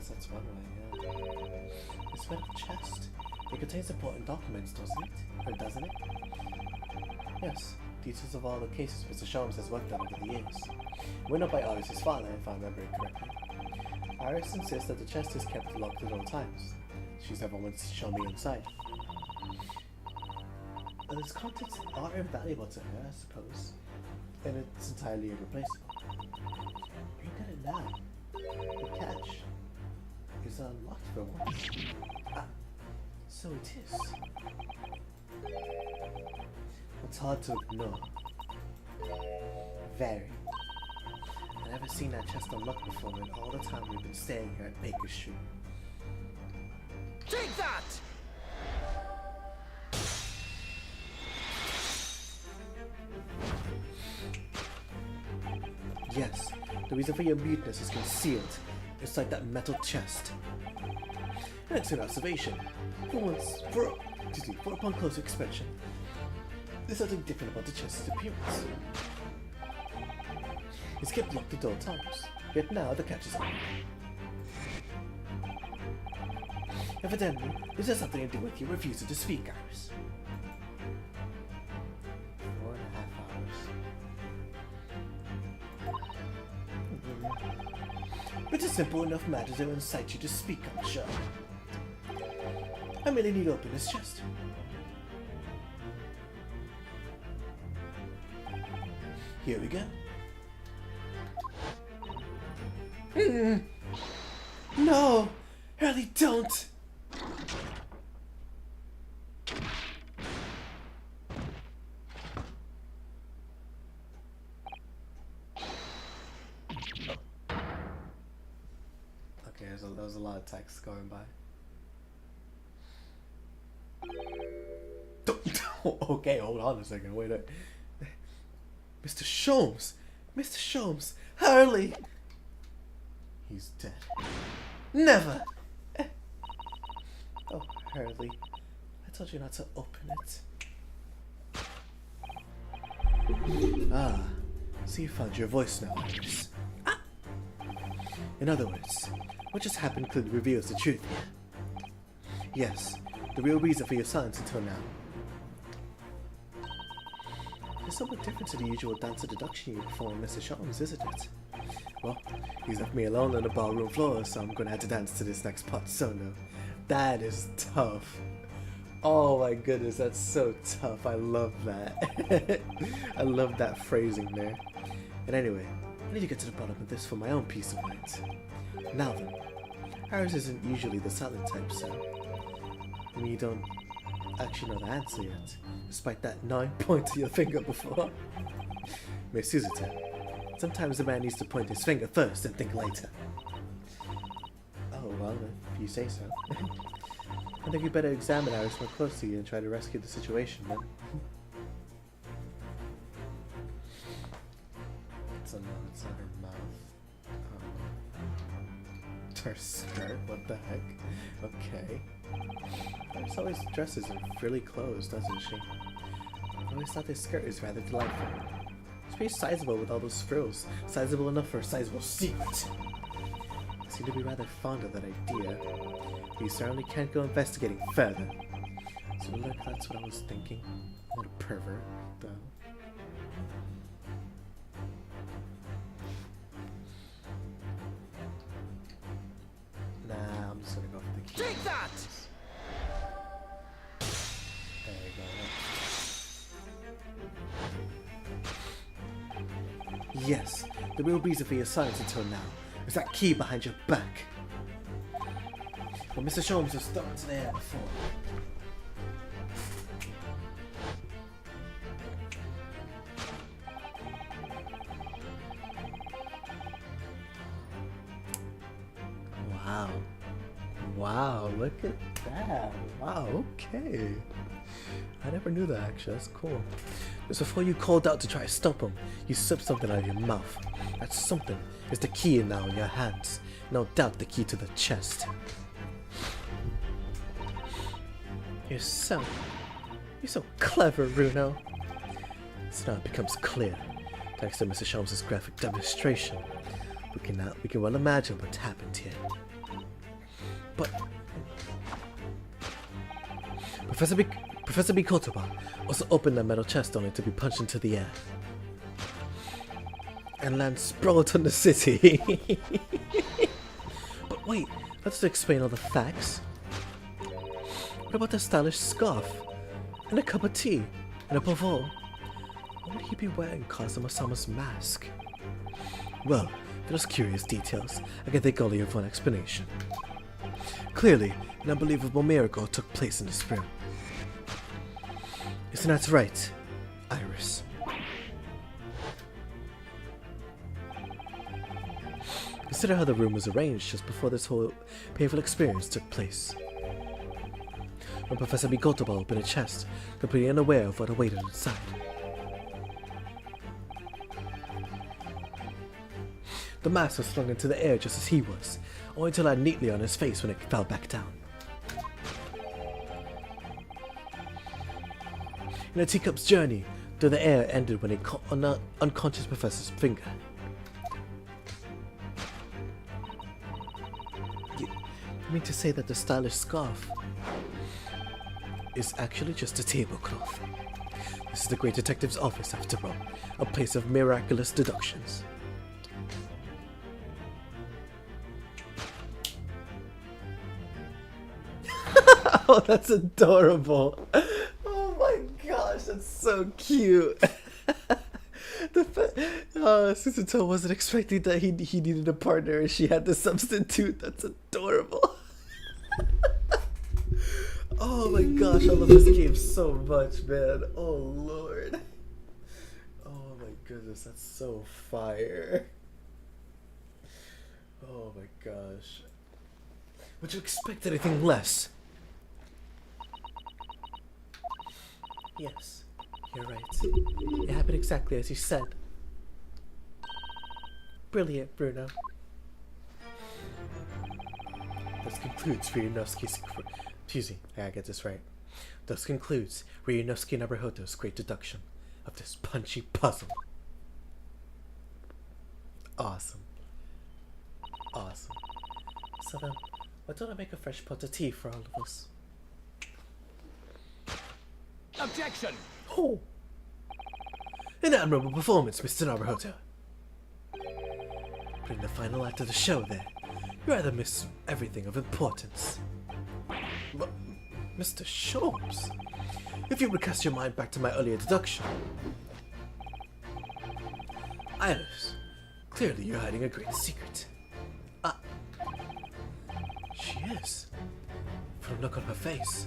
That's one way, yeah. This metal chest. It contains important documents, doesn't it? Or doesn't it? Yes. Details of all the cases Mr. Sholmes has worked on over the years. Written up by Iris' father, if I remember it correctly. Iris insists that the chest is kept locked at all times. She's never once shown me inside. And its contents are invaluable to her, I suppose. And it's entirely irreplaceable. Look at it now. The catch is unlocked for once. Ah, so it is. It's hard to ignore. Very. I've never seen that chest unlocked before in all the time we've been staying here at Baker Street. Take that! Yes, the reason for your muteness is concealed inside that metal chest. An excellent observation. For upon closer inspection, there's something different about the chest's appearance. It's kept locked at all times, yet now the catch is on. Evidently, this has something to do with your refusal to speak, Iris. 4.5 hours. It's a simple enough matter to incite you to speak, I'm sure. I merely need to open his chest. Here we go. No! Hurley, don't! Okay, there was a lot of text going by. Okay, hold on a second. Wait. Mr. Sholmes! Mr. Sholmes! Hurley! He's dead. Never! Oh, Hurley. I told you not to open it. Ah, so you found your voice now, Iris. Ah. In other words, what just happened clearly reveals the truth here. Yes, the real reason for your silence until now. It's somewhat different to the usual dance of deduction you perform, Mr. Sholmes, isn't it? Well, he's left me alone on the ballroom floor, so I'm gonna have to dance to this next part solo. That is tough. Oh my goodness, that's so tough. I love that. I love that phrasing there. And anyway, I need to get to the bottom of this for my own peace of mind. Now then, Iris isn't usually the silent type, so I mean, you don't actually know the answer yet, despite that 9 point to your finger before. Miss Suzuta, sometimes a man needs to point his finger first and think later. Oh, well, if you say so. I think you better examine Iris more closely and try to rescue the situation, then. It's on her mouth. Her skirt, what the heck? Okay. Iris always dresses in frilly clothes, doesn't she? I always thought this skirt is rather delightful. It's pretty sizable with all those frills. Sizable enough for a sizable secret. I seem to be rather fond of that idea. We certainly can't go investigating further. So look, that's what I was thinking. What a pervert, though. Nah, I'm just gonna go for the key. Take that! There you go. Yes, the real reason for your silence until now is that key behind your back. But Mr. Sholmes was stuck to there before. Wow. Wow, look at that. Wow, okay. I never knew that actually, that's cool. Just before you called out to try to stop him, you slipped something out of your mouth. That something is the key now in your hands. No doubt the key to the chest. You're so clever, Runo. So now it becomes clear, thanks to Mr. Sholmes' graphic demonstration. We can well imagine what happened here. But Professor B. Kotoba also opened that metal chest only to be punched into the air and land sprawled on the city. But wait, let's explain all the facts. What about the stylish scarf and a cup of tea, and above all, what would he be wearing Kazuma-sama's mask? Well, for those curious details, I can think only of one explanation. Clearly, an unbelievable miracle took place in this room. Isn't that right, Iris? Consider how the room was arranged just before this whole painful experience took place. When Professor Mikotoba opened a chest, completely unaware of what awaited inside. The mask was flung into the air just as he was, only to land neatly on his face when it fell back down. In a teacup's journey through the air ended when an unconscious professor's finger. You mean to say that the stylish scarf is actually just a tablecloth? This is the great detective's office after all, a place of miraculous deductions. Oh, that's adorable. Oh my gosh, that's so cute. Suzuto wasn't expecting that he needed a partner and she had to substitute. That's adorable. Oh my gosh, I love this game so much, man. Oh lord. Oh my goodness, that's so fire. Oh my gosh. Would you expect anything less? Yes, you're right. It happened exactly as you said. Brilliant, Bruno. This concludes Ryunosuke's... Excuse me, I gotta get this right. Thus concludes Ryunosuke Naruhodo's great deduction of this punchy puzzle. Awesome. Awesome. So then, why don't I make a fresh pot of tea for all of us? Objection! Oh! An admirable performance, Mr. Naruhodo. But in the final act of the show there, you either miss everything of importance. Mr. Sholmes, if you would cast your mind back to my earlier deduction. Iris, clearly you're hiding a great secret. She is. From a look on her face.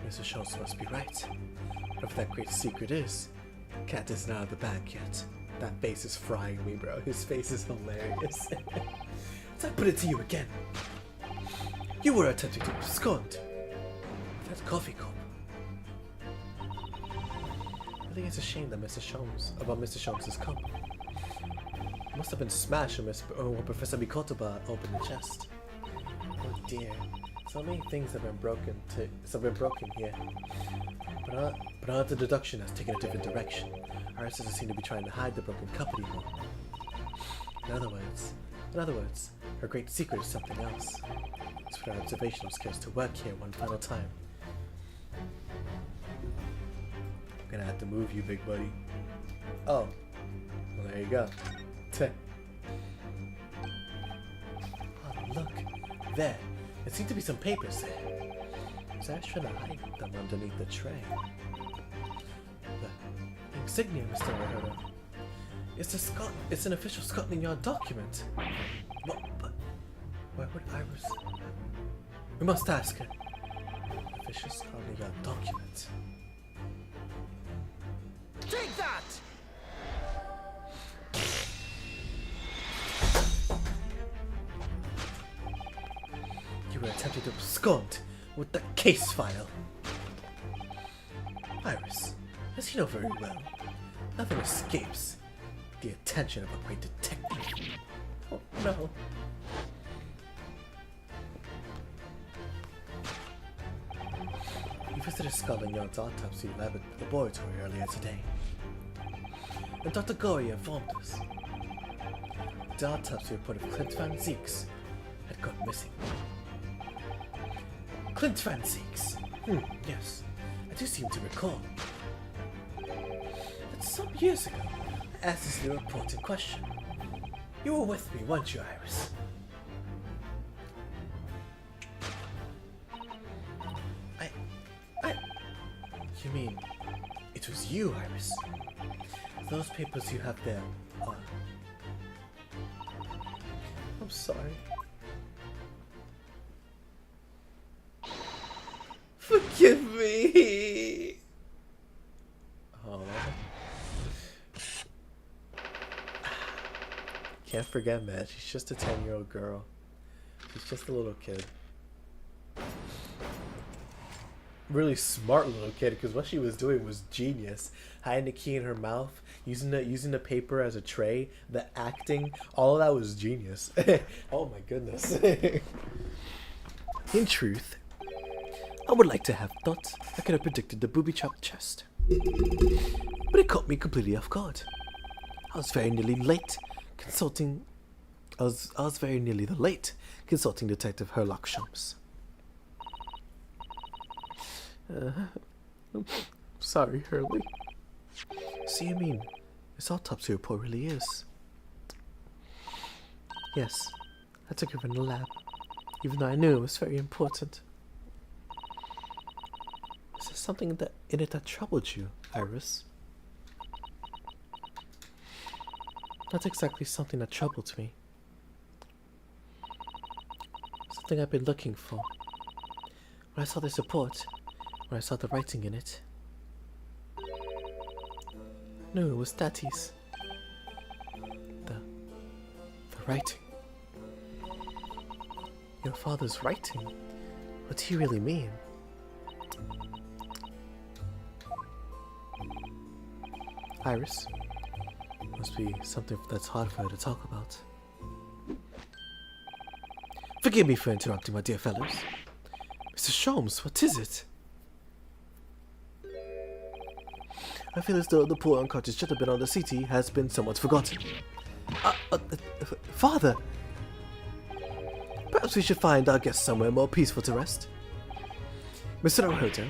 Mr. Schultz must be right. Whatever that great secret is, the cat isn't out of the bag yet. That face is frying me, bro. His face is hilarious. So I put it to you again. You were attempting to abscond with that coffee cup. I think it's a shame that Mr. Sholmes' cup. It must have been smashed when Professor Mikotoba opened the chest. Oh dear. So many things have been broken here. But now the deduction has taken a different direction. Iris doesn't seem to be trying to hide the broken cup anymore. In other words, her great secret is something else. Let's put our observational skills to work here one final time. I'm gonna have to move you, big buddy. Oh. Well, there you go. Oh, look. There. There seem to be some papers there. So I was trying to hide them underneath the tray. The insignia, Mr. Naruhodo. It's an official Scotland Yard document. What? But where would Iris? We must ask her. Official Scotland Yard document. Take that! You were attempting to abscond with the case file. Iris, as you know very well, nothing escapes the attention of a great detective. Oh no. You visited Scotland Yard's autopsy laboratory earlier today, and Dr. Gorey informed us. The autopsy report of Clint Van Zieks had gone missing. Clint Van Zieks? Yes, I do seem to recall. But some years ago, I asked this little report in question. You were with me, weren't you, Iris? You mean, it was you, Iris? Those papers you have there are... I'm sorry. Forgive me! Oh. Can't forget, man. She's just a 10-year-old girl. She's just a little kid. Really smart little kid, because what she was doing was genius. Hiding the key in her mouth, using the paper as a tray, the acting, all of that was genius. Oh my goodness. In truth, I would like to have thought I could have predicted the booby-trapped chest. But it caught me completely off guard. I was very nearly late consulting Detective Herlock Sholmes. Sorry, Hurley. So you mean this autopsy report really is? Yes, I took it from the lab, even though I knew it was very important. Is there something in it that troubled you, Iris? Not exactly something that troubled me. Something I've been looking for. When I saw this report, when I saw the writing in it, no, it was Daddy's. The writing. Your father's writing? What do you really mean? Iris? Must be something that's hard for her to talk about. Forgive me for interrupting, my dear fellows. Mr. Sholmes, what is it? I feel as though the poor unconscious gentleman on the CT has been somewhat forgotten. Father! Perhaps we should find our guest somewhere more peaceful to rest. Mr. Naruto?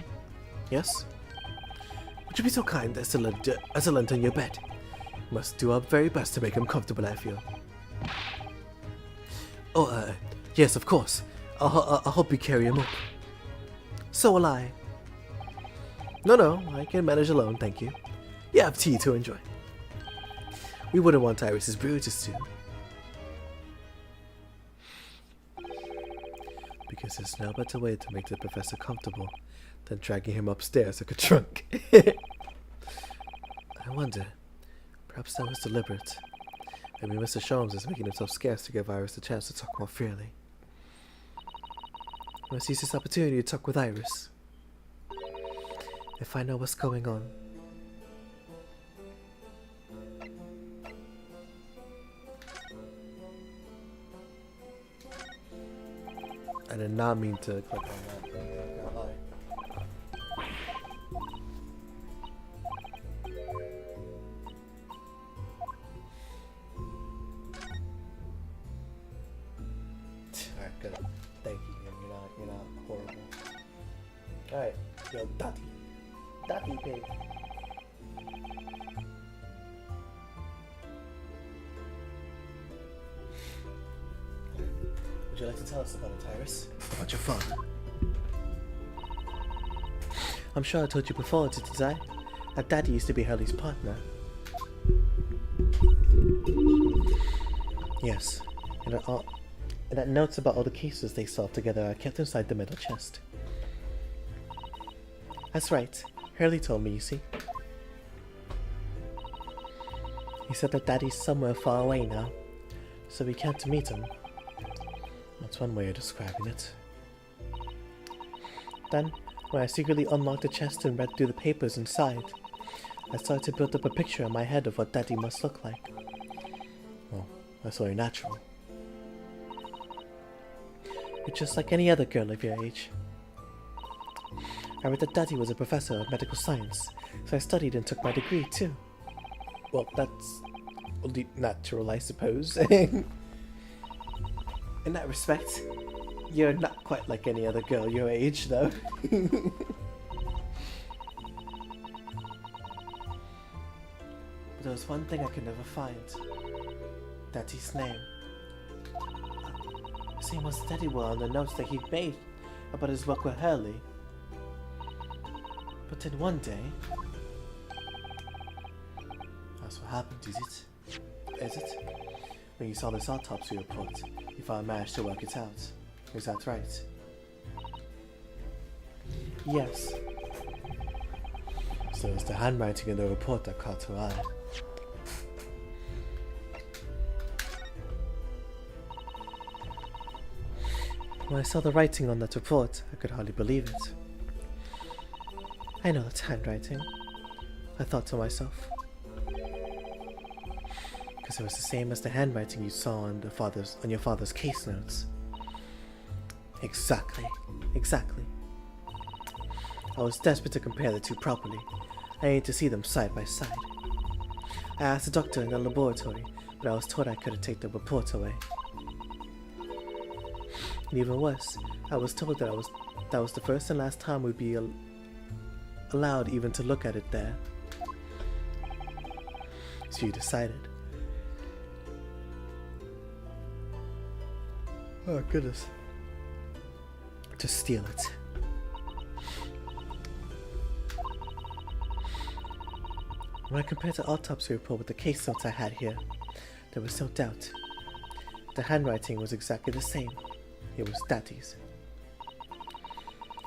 Yes? Would you be so kind as to lend on your bed? Must do our very best to make him comfortable, I feel. Oh, yes, of course. I'll help you carry him up. So will I. No, I can manage alone, thank you. You have tea to enjoy. We wouldn't want Iris's bruises to. Because there's no better way to make the professor comfortable than dragging him upstairs like a trunk. I wonder, perhaps that was deliberate. Maybe Mr. Sholmes is making himself scarce to give Iris the chance to talk more freely. I must use this opportunity to talk with Iris. If I know what's going on. I did not mean to click on that. Can't lie. Alright, good. Thank you. You're not horrible. Alright, yo, Daddy babe. Would you like to tell us about it, Iris? About your father? I'm sure I told you before, didn't I? That Daddy used to be Hurley's partner. Yes, and that notes about all the cases they solved together are kept inside the metal chest. That's right. Hurley told me, you see. He said that Daddy's somewhere far away now, so we can't meet him. That's one way of describing it. Then, when I secretly unlocked the chest and read through the papers inside, I started to build up a picture in my head of what Daddy must look like. Well, that's only natural. You're just like any other girl of your age. I read that Daddy was a professor of medical science, so I studied and took my degree too. Well, that's only natural, I suppose. In that respect, you're not quite like any other girl your age, though. But there was one thing I could never find. Daddy's name. His name was Daddy well on the notes that he'd made about his work with Hurley. But then one day... That's what happened, is it? Is it? When you saw this autopsy report, you finally managed to work it out. Is that right? Yes. So it's the handwriting in the report that caught her eye. When I saw the writing on that report, I could hardly believe it. I know that's handwriting, I thought to myself. Because it was the same as the handwriting you saw on your father's case notes. Exactly. I was desperate to compare the two properly. I needed to see them side by side. I asked the doctor in the laboratory, but I was told I couldn't take the report away. And even worse, I was told that was the first and last time we'd be allowed even to look at it there. So you decided. Oh goodness. To steal it. When I compared the autopsy report with the case notes I had here, there was no doubt. The handwriting was exactly the same. It was Daddy's.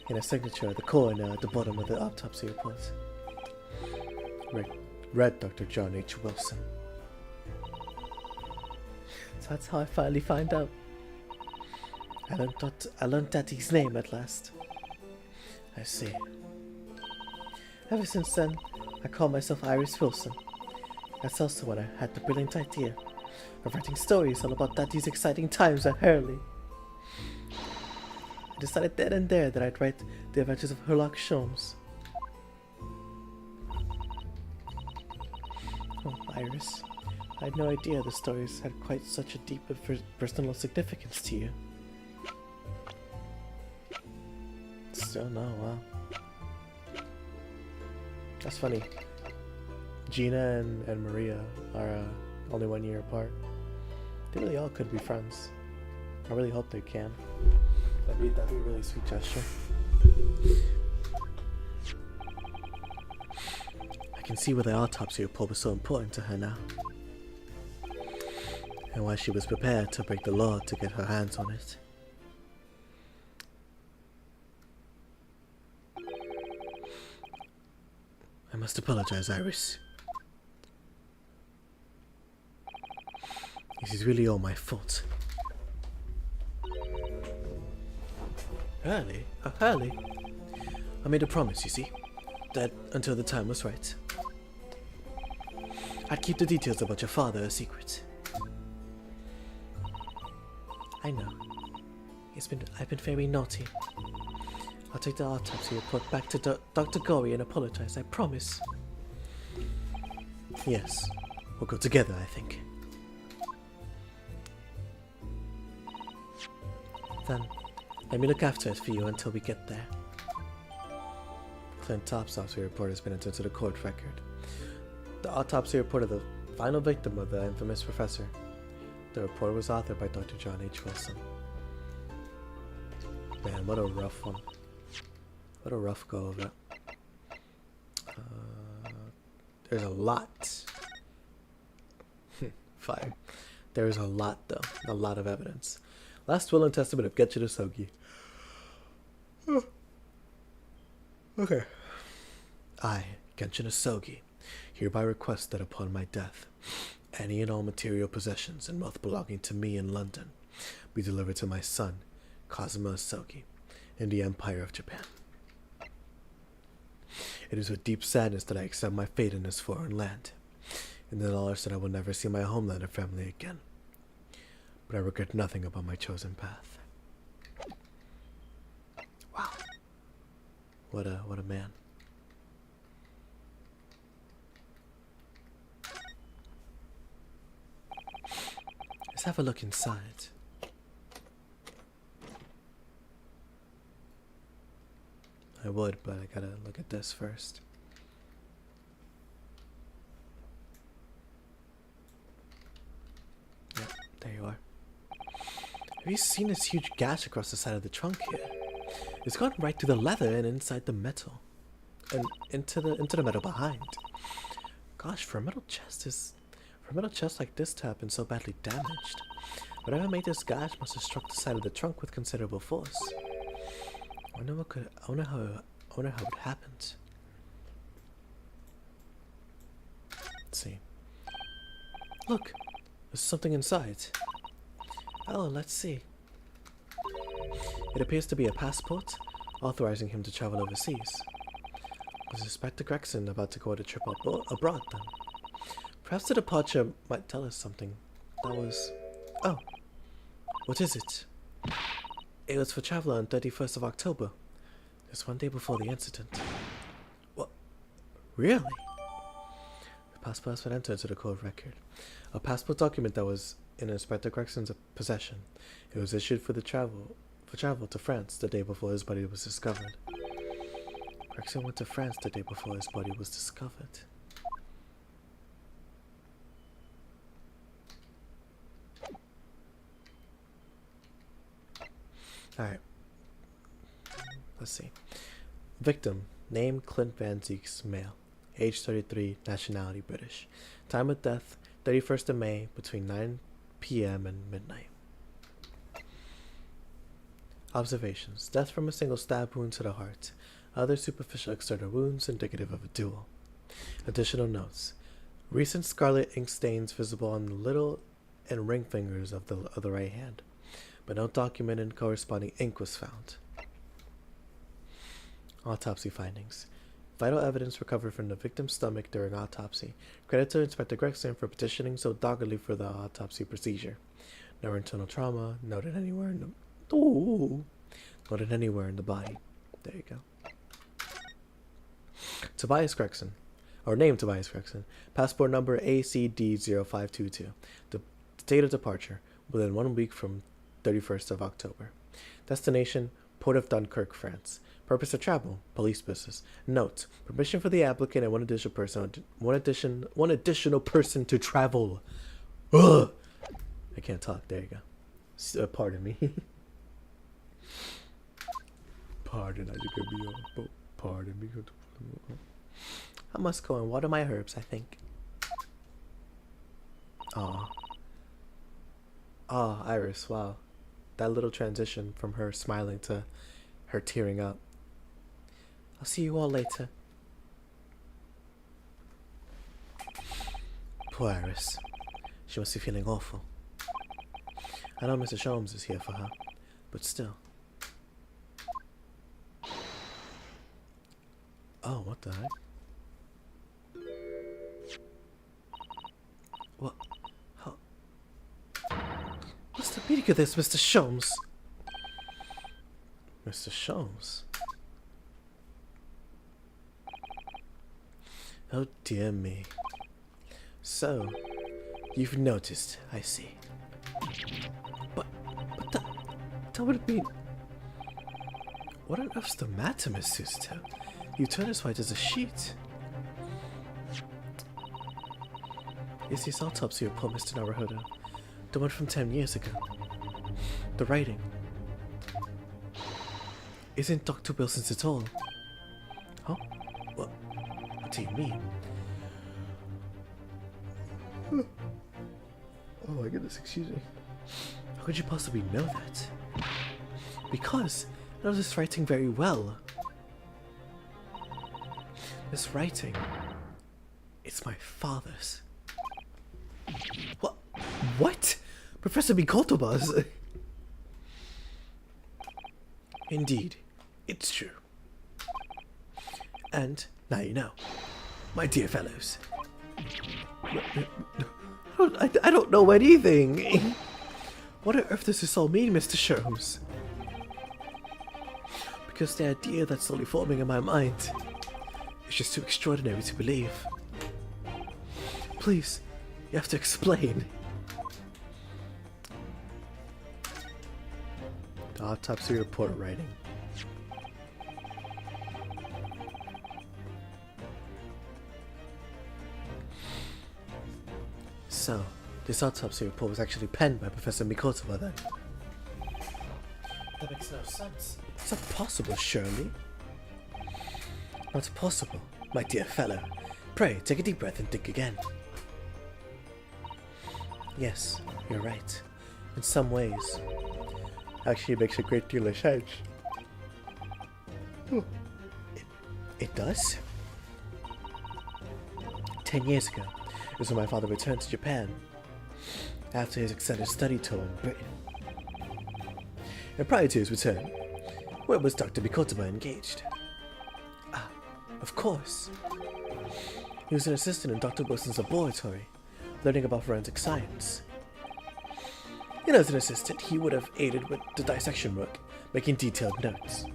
In a signature, the coroner at the bottom of the autopsy report. Read Dr. John H. Wilson. So that's how I finally find out. I learned Daddy's name at last. I see. Ever since then, I call myself Iris Wilson. That's also when I had the brilliant idea of writing stories all about Daddy's exciting times at Hurley. I decided then and there that I'd write The Adventures of Herlock Sholmes. Oh, Iris. I had no idea the stories had quite such a deep and personal significance to you. Still no, wow. That's funny. Gina and Maria are only 1 year apart. They really all could be friends. I really hope they can. That'd be a really sweet gesture. I can see why the autopsy report was so important to her now. And why she was prepared to break the law to get her hands on it. I must apologize, Iris. This is really all my fault. Hurley? Hurley? I made a promise, you see, that until the time was right, I'd keep the details about your father a secret. I know. I've been very naughty. I'll take the autopsy report back to Dr. Gorey and apologize, I promise. Yes, we'll go together, I think. Then, let me look after it for you until we get there. Clint's autopsy report has been entered to the court record. The autopsy report of the final victim of the infamous professor. The report was authored by Dr. John H. Wilson. Man, what a rough one. What a rough go of it. There's a lot. Fire. There's a lot, though. A lot of evidence. Last will and testament of Genshin Asogi. Okay. I, Genshin Asogi, hereby request that upon my death, any and all material possessions and wealth belonging to me in London be delivered to my son, Kazuma Asogi, in the Empire of Japan. It is with deep sadness that I accept my fate in this foreign land, in the knowledge that I will never see my homeland or family again. But I regret nothing about my chosen path. Wow. What a man. Let's have a look inside. I would, but I gotta look at this first. Yep, there you are. Have you seen this huge gash across the side of the trunk here? It's gone right through the leather and inside the metal. And into the metal behind. Gosh, for a metal chest like this to have been so badly damaged, whatever made this gash must have struck the side of the trunk with considerable force. I wonder how it happened. Let's see. Look, there's something inside. Oh, let's see. It appears to be a passport, authorizing him to travel overseas. Was Inspector Gregson about to go on a trip abroad then? Perhaps the departure might tell us something. That was... Oh. What is it? It was for traveler on 31st of October. Just one day before the incident. What? Really? The passport has been entered into the court record. A passport document that was in Inspector Gregson's possession. It was issued for travel to France the day before his body was discovered. Gregson went to France the day before his body was discovered. Alright. Let's see. Victim. Name Clint Van Zeeks, male. Age 33, nationality British. Time of death 31st of May between 9 p.m. and midnight. Observations. Death from a single stab wound to the heart. Other superficial external wounds indicative of a duel. Additional notes. Recent scarlet ink stains visible on the little and ring fingers of the right hand, but no documented corresponding ink was found. Autopsy findings. Vital evidence recovered from the victim's stomach during autopsy. Credit to Inspector Gregson for petitioning so doggedly for the autopsy procedure. No internal trauma noted anywhere in the body. There you go. Tobias Gregson, or named Tobias Gregson. Passport number ACD0522. The date of departure within 1 week from 31st of October. Destination Port of Dunkirk, France. Purpose of travel, police business. Note: permission for the applicant and one additional person to travel. Ugh! I can't talk. There you go. Pardon me. Pardon me. I must go and water my herbs, I think. Ah, Iris, wow. That little transition from her smiling to her tearing up. I'll see you all later. Poor Iris. She must be feeling awful. I know Mr. Sholmes is here for her, but still. Oh, what the heck? What? How? What's the meaning of this, Mr. Sholmes? Mr. Sholmes? Oh dear me. So, you've noticed, I see. But that would be... What on earth's the matter, Miss Susto? You turn as white as a sheet. Is this autopsy report, Mr. Naruhodo? The one from 10 years ago. The writing isn't Dr. Wilson's at all. Huh? What do you mean? Oh my goodness, excuse me. How could you possibly know that? Because I know this writing very well. This writing, it's my father's. What? Professor Mikotobas? Indeed, it's true. And now you know, my dear fellows. I don't know anything. What on earth does this all mean, Mr. Sholmes? Because the idea that's slowly forming in my mind is just too extraordinary to believe. Please, you have to explain. The autopsy report writing. So, this autopsy report was actually penned by Professor Mikotoba then. That makes no sense. It's not possible, surely. Not possible, my dear fellow. Pray, take a deep breath and think again. Yes, you're right. In some ways. Actually, it makes a great deal of sense. It does? 10 years ago, it was when my father returned to Japan after his extended study tour in Britain. And prior to his return, Where was Dr. Mikotoba engaged? Ah, of course. He was an assistant in Dr. Wilson's laboratory, learning about forensic science. And as an assistant, he would have aided with the dissection work, making detailed notes,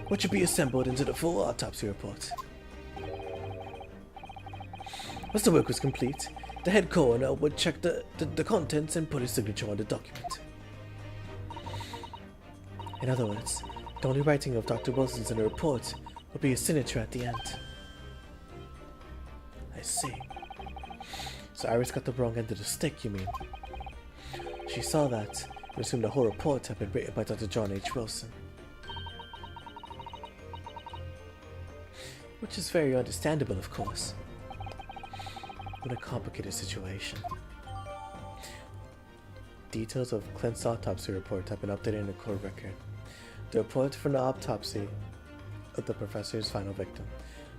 which would be assembled into the full autopsy report. Once the work was complete, the head coroner would check the contents and put his signature on the document. In other words, the only writing of Dr. Wilson's in the report would be his signature at the end. I see. So Iris got the wrong end of the stick, you mean? She saw that and assumed the whole report had been written by Dr. John H. Wilson. Which is very understandable, of course. What a complicated situation. Details of Clint's autopsy report have been updated in the court record. The report from the autopsy of the professor's final victim,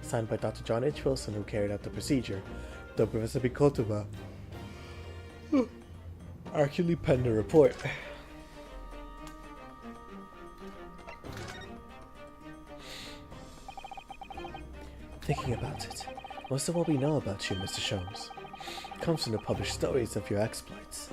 signed by Dr. John H. Wilson, who carried out the procedure, though Professor Mikotoba actually penned the report. Thinking about it, most of what we know about you, Mr. Sholmes, comes from the published stories of your exploits.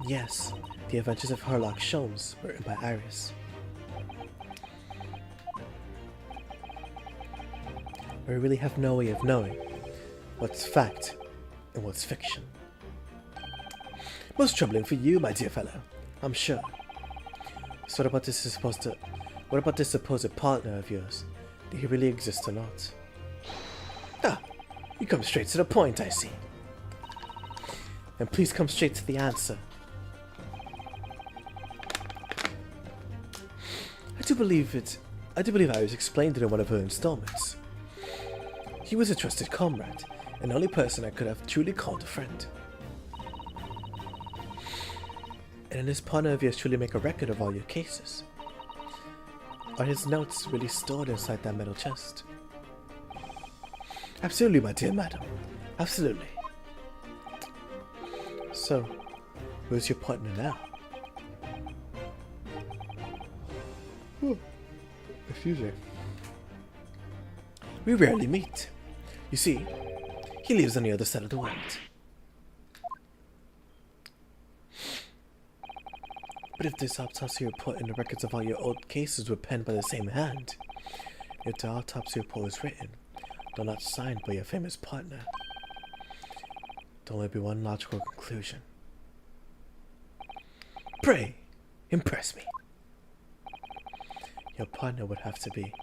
Yes, The Adventures of Herlock Sholmes, written by Iris. We really have no way of knowing what's fact and what's fiction. Most troubling for you, my dear fellow, I'm sure. So what about this supposed partner of yours? Do he really exist or not? Ah, you come straight to the point, I see. And please come straight to the answer. I do believe Iris explained it in one of her installments. He was a trusted comrade, and the only person I could have truly called a friend. And this partner of yours truly make a record of all your cases? Are his notes really stored inside that metal chest? Absolutely, my dear madam. Absolutely. So, where's your partner now? Excuse me. We rarely meet. You see, he lives on the other side of the world. But if this autopsy report and the records of all your old cases were penned by the same hand, if the autopsy report was written, though not signed by your famous partner, there'll only be one logical conclusion. Pray, impress me. Your partner would have to be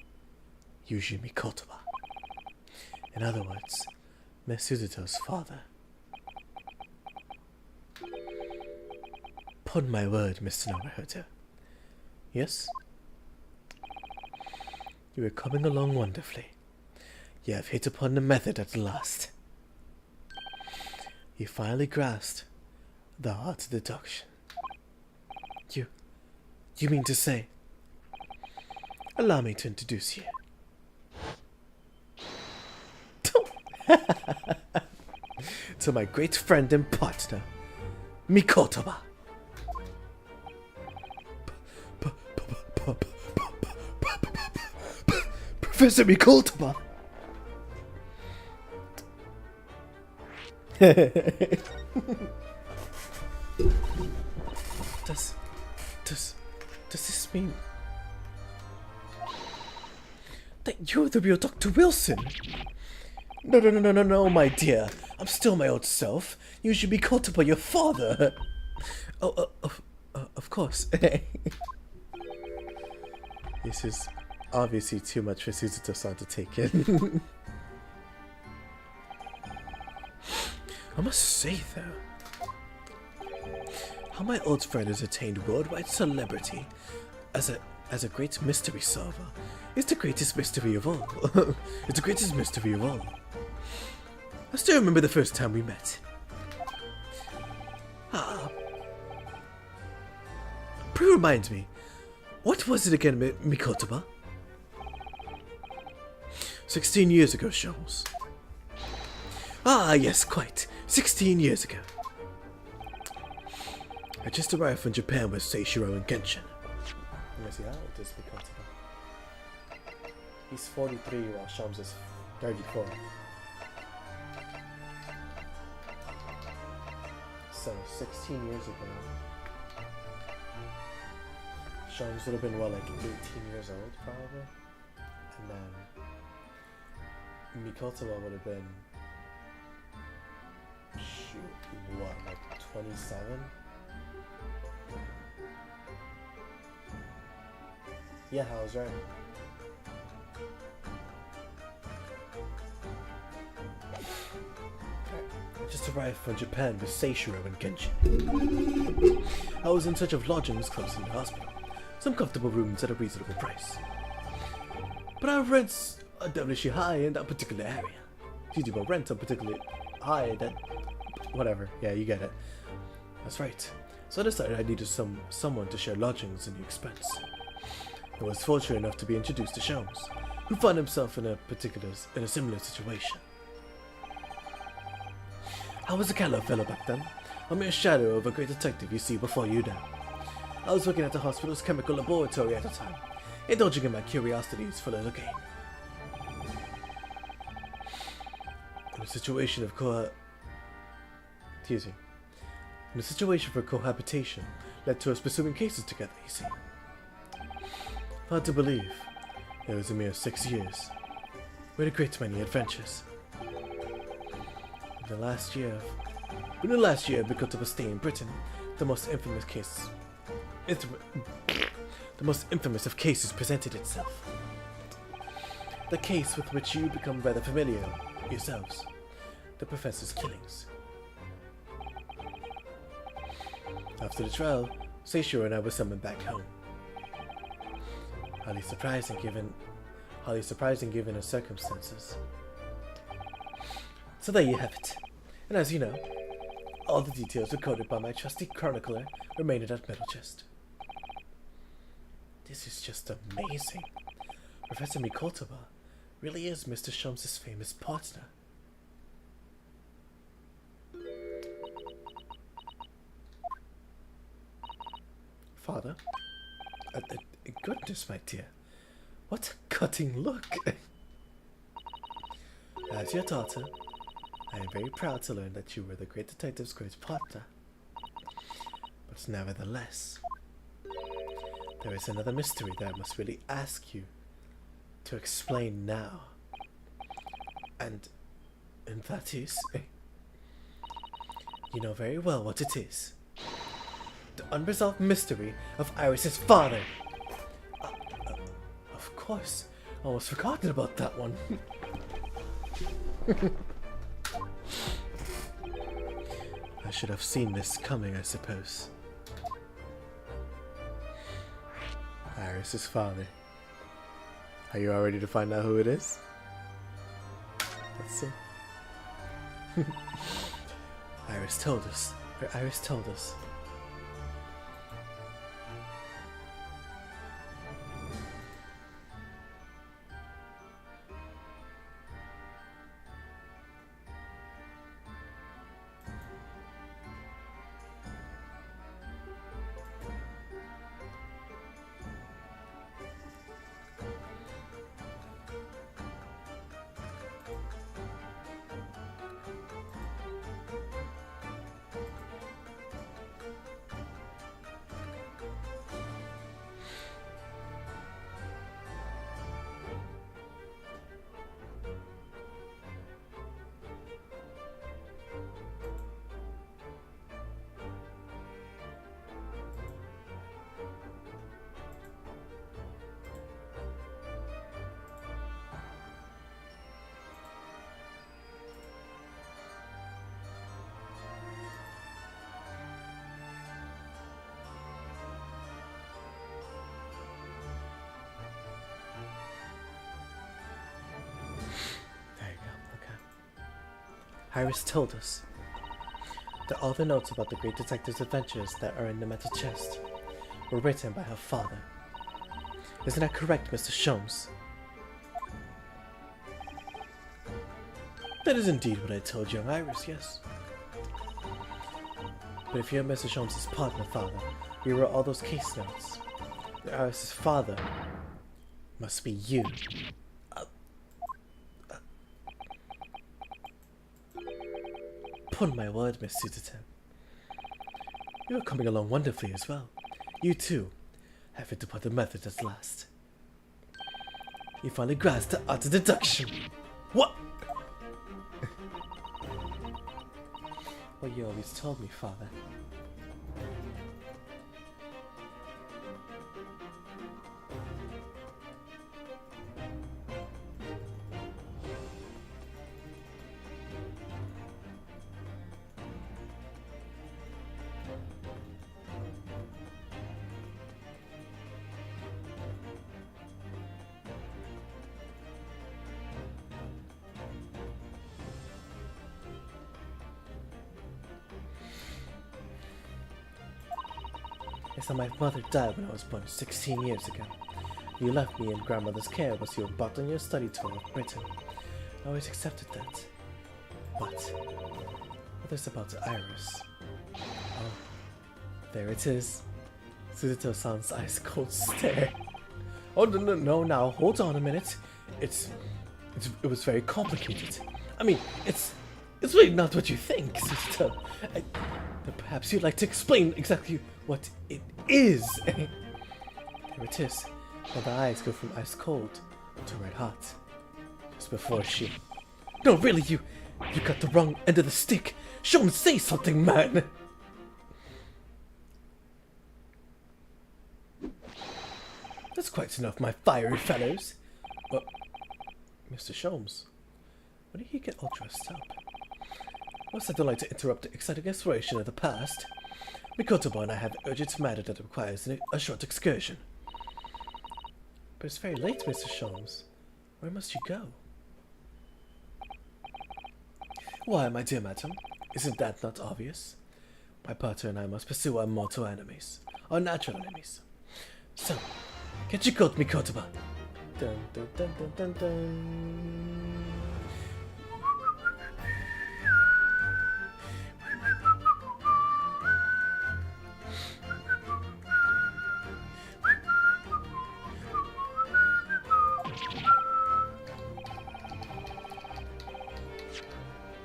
Yuji Mikotoba. In other words, Miss Suzuto's father. Upon my word, Mr. Naruhodo. Yes? You are coming along wonderfully. You have hit upon the method at last. You finally grasped the art of deduction. You mean to say? Allow me to introduce you. To my great friend and partner, Mikotoba. Professor Mikotoba. Does this mean that you're the real Dr. Wilson? No, my dear. I'm still my old self. You should be caught by your father. Of course. This is obviously too much for Suzuto-san to take in. I must say, though, how my old friend has attained worldwide celebrity as a great mystery solver is the greatest mystery of all. It's the greatest mystery of all. I still remember the first time we met. Please remind me, what was it again, Mikotoba? 16 years ago, Sholmes. Ah, yes, quite. 16 years ago. I just arrived from Japan with Seishiro and Genshin. Let me see how old is Mikotaba. He's 43 while Shams is 34. So, 16 years ago, Shams would have been, what, like 18 years old, probably? And then Mikotaba would have been, shoot, what, like 27? Yeah, I was right. I just arrived from Japan with Seishiro and Genshin. I was in search of lodgings close to the hospital. Some comfortable rooms at a reasonable price. But our rents are devilishly high in that particular area. Our rents are particularly high that... whatever, yeah, you get it. That's right. So I decided I needed someone to share lodgings and the expense. I was fortunate enough to be introduced to Shams, who found himself in a similar situation. I was a callow fellow back then, a mere shadow of a great detective you see before you now. I was working at the hospital's chemical laboratory at the time, indulging in my curiosities for the game. In a situation for cohabitation led to us pursuing cases together, you see. Hard to believe, it was a mere 6 years. We had a great many adventures. In the last year, because of a stay in Britain, the most infamous of cases presented itself. The case with which you become rather familiar yourselves, the Professor's killings. After the trial, Seishiro and I were summoned back home. Highly surprising given the circumstances. So there you have it. And as you know, all the details recorded by my trusty chronicler remain in that metal chest. This is just amazing. Professor Mikotaba really is Mr. Shams' famous partner. Father? Goodness, my dear. What a cutting look! As your daughter, I am very proud to learn that you were the great detective's great partner. But nevertheless, there is another mystery that I must really ask you to explain now. And that is... you know very well what it is. The unresolved mystery of Iris's father. Of course, almost forgotten about that one. I should have seen this coming, I suppose. Iris's father. Are you all ready to find out who it is? Let's see. Iris told us. Iris told us that all the notes about the great detective's adventures that are in the metal chest were written by her father. Isn't that correct, Mr. Shams? That is indeed what I told young Iris, yes. But if you're Mr. Sholmes' partner, father, you wrote all those case notes. Iris' father must be you. Upon my word, Miss Sutherton. You are coming along wonderfully as well. You too have hit upon the method at last. You finally grasped the art of deduction. What? What you always told me, father. Yes, my mother died when I was born 16 years ago. You left me in grandmother's care as you embarked on your study tour of Britain. I always accepted that. But what is about Iris? Oh, there it is. Suzuto-san's ice-cold stare. Oh, no, now, hold on a minute. It was very complicated. I mean, it's really not what you think, Suzuto. But perhaps you'd like to explain exactly what it is. There it is. And the eyes go from ice cold to red hot. Just before she... No, really, you got the wrong end of the stick. Show him, say something, man. That's quite enough, my fiery fellows. But, Mr. Sholmes, why did he get all dressed up? Most I don't like to interrupt the exciting exploration of the past. Mikotoba and I have urgent matter that requires a short excursion. But it's very late, Mr. Sholmes. Where must you go? Why, my dear madam, isn't that not obvious? My partner and I must pursue our mortal enemies, our natural enemies. So, get your coat, Mikotoba. Dun dun dun dun dun dun.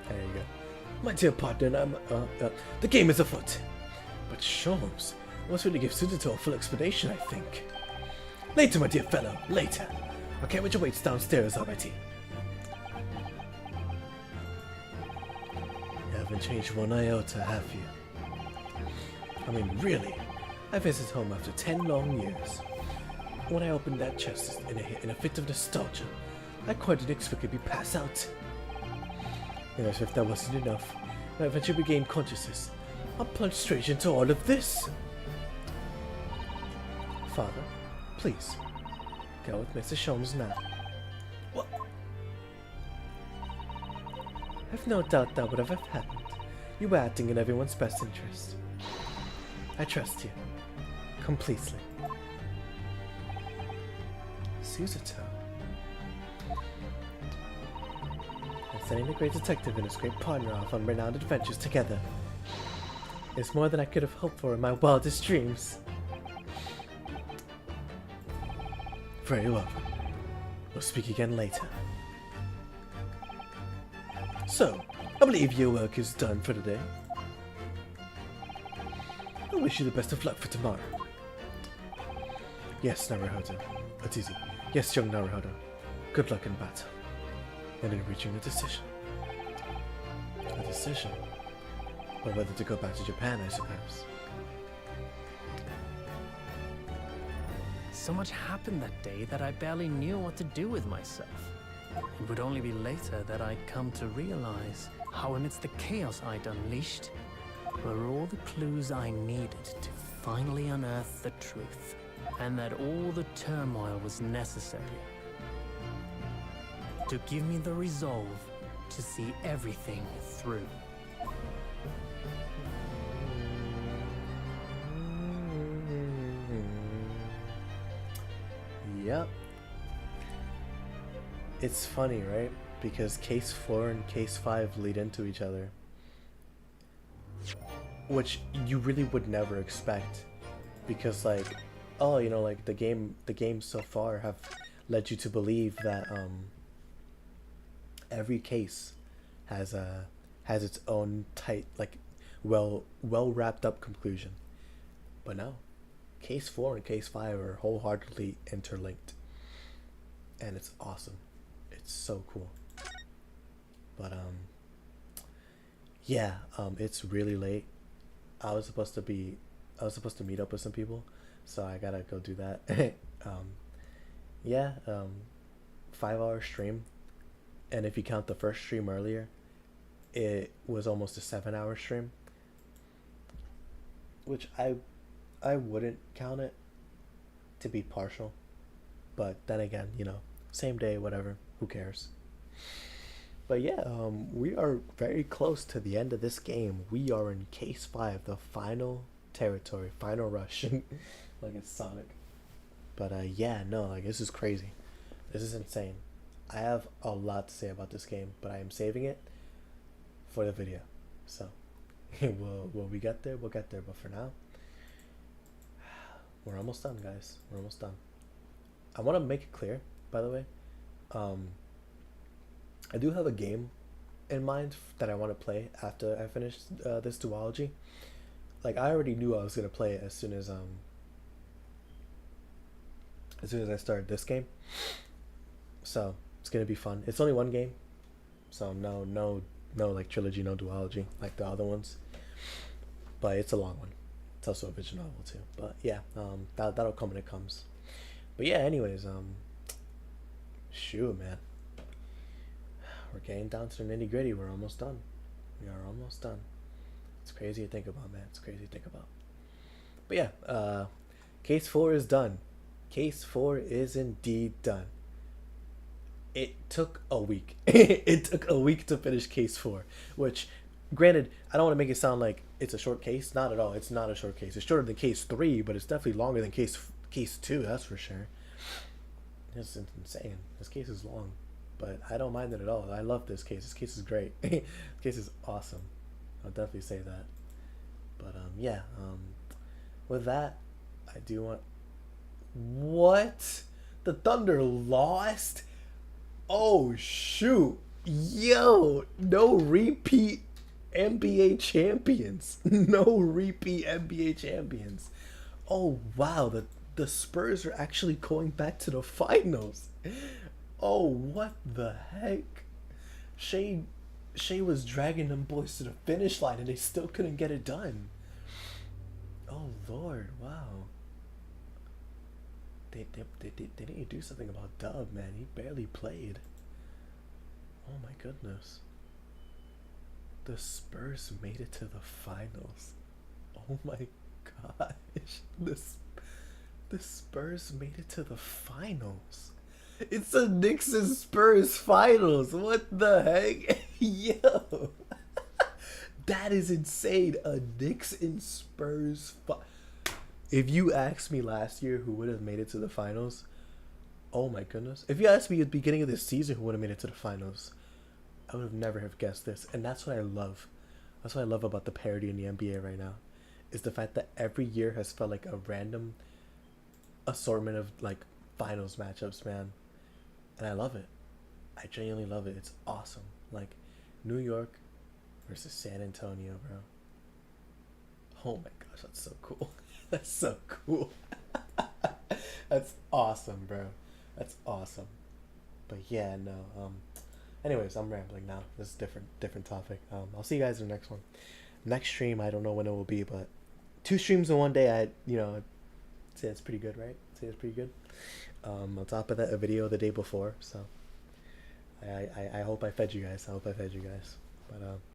There you go. My dear partner, the game is afoot. But Sholmes, I must really give Suzuto a full explanation, I think. Later, my dear fellow, later. I can't wait to wait downstairs already. You haven't changed one iota, have you? I mean, really? I visited home after 10 long years. When I opened that chest in a fit of nostalgia, I quite inexplicably pass out. And as if that wasn't enough, when I eventually regained consciousness, I plunged straight into all of this. Father, please, go with Mr. Sholmes now. What? I've no doubt that whatever happened, you were acting in everyone's best interest. I trust you. Completely. Suzuto. Sending the great detective and his great partner off on renowned adventures together is more than I could have hoped for in my wildest dreams. Very well. We'll speak again later. So, I believe your work is done for today. I wish you the best of luck for tomorrow. Yes, Naruhodo. Atizi. Yes, young Naruhodo. Good luck in battle. And in reaching a decision. A decision? Or whether to go back to Japan, I suppose. So much happened that day that I barely knew what to do with myself. It would only be later that I'd come to realize how amidst the chaos I'd unleashed were all the clues I needed to finally unearth the truth, and that all the turmoil was necessary to give me the resolve to see everything through. Yep. It's funny, right? because case 4 and case 5 lead into each other, which you really would never expect, because like, oh, you know, like the games so far have led you to believe that every case has its own tight, like well wrapped up conclusion. But no, case 4 and case 5 are wholeheartedly interlinked, and it's awesome. It's so cool. But yeah, it's really late. I was supposed to meet up with some people, so I gotta go do that. Yeah, 5-hour stream, and if you count the first stream earlier, it was almost a 7-hour stream, which I wouldn't count it to be partial, but then again, you know, same day, whatever, who cares. But yeah, we are very close to the end of this game. We are in case 5, the final territory, final rush. Like it's Sonic. But yeah, no, like this is crazy. This is insane. I have a lot to say about this game, but I am saving it for the video. So when we get there, we'll get there. But for now, we're almost done, guys. We're almost done. I want to make it clear, by the way, I do have a game in mind that I want to play after I finish this duology. Like I already knew I was gonna play it as soon as I started this game. So it's gonna be fun. It's only one game, so no like trilogy, no duology like the other ones. But it's a long one. It's also a visual novel too. But yeah, that'll come when it comes. But yeah, anyways, shoot, man. We're getting down to the nitty gritty. We're almost done. We are almost done. It's crazy to think about, man. It's crazy to think about. But yeah, case 4 is done. Case 4 is indeed done. It took a week. It took a week to finish case 4, which, granted, I don't want to make it sound like it's a short case. Not at all. It's not a short case. It's shorter than case 3, but it's definitely longer than case 2. That's for sure. It's insane. This case is long, but I don't mind it at all. I love this case. This case is great. This case is awesome. I'll definitely say that. But yeah, with that, I do want. What? The Thunder lost? Oh shoot. Yo, no repeat NBA champions. No repeat NBA champions. Oh wow, the Spurs are actually going back to the finals. Oh, what the heck? Shea was dragging them boys to the finish line and they still couldn't get it done. Oh Lord, wow. They need to do something about Dub, man. He barely played. Oh my goodness. The Spurs made it to the finals. Oh my gosh. The Spurs made it to the finals. It's a Knicks and Spurs finals. What the heck? Yo. That is insane. A Knicks and Spurs If you asked me last year who would have made it to the finals, oh my goodness. If you asked me at the beginning of the season who would have made it to the finals, I would have never have guessed this. And that's what I love. That's what I love about the parity in the NBA right now. Is the fact that every year has felt like a random assortment of like finals matchups, man. And I love it. I genuinely love it. It's awesome. Like New York versus San Antonio, bro. Oh my gosh, that's so cool. That's so cool. That's awesome, bro. That's awesome. But yeah, no. Anyways, I'm rambling now. This is different topic. I'll see you guys in the next one. Next stream, I don't know when it will be, but 2 streams in one day, I'd say it's pretty good, right? I'd say it's pretty good. On top of that, a video the day before. So I hope I fed you guys. But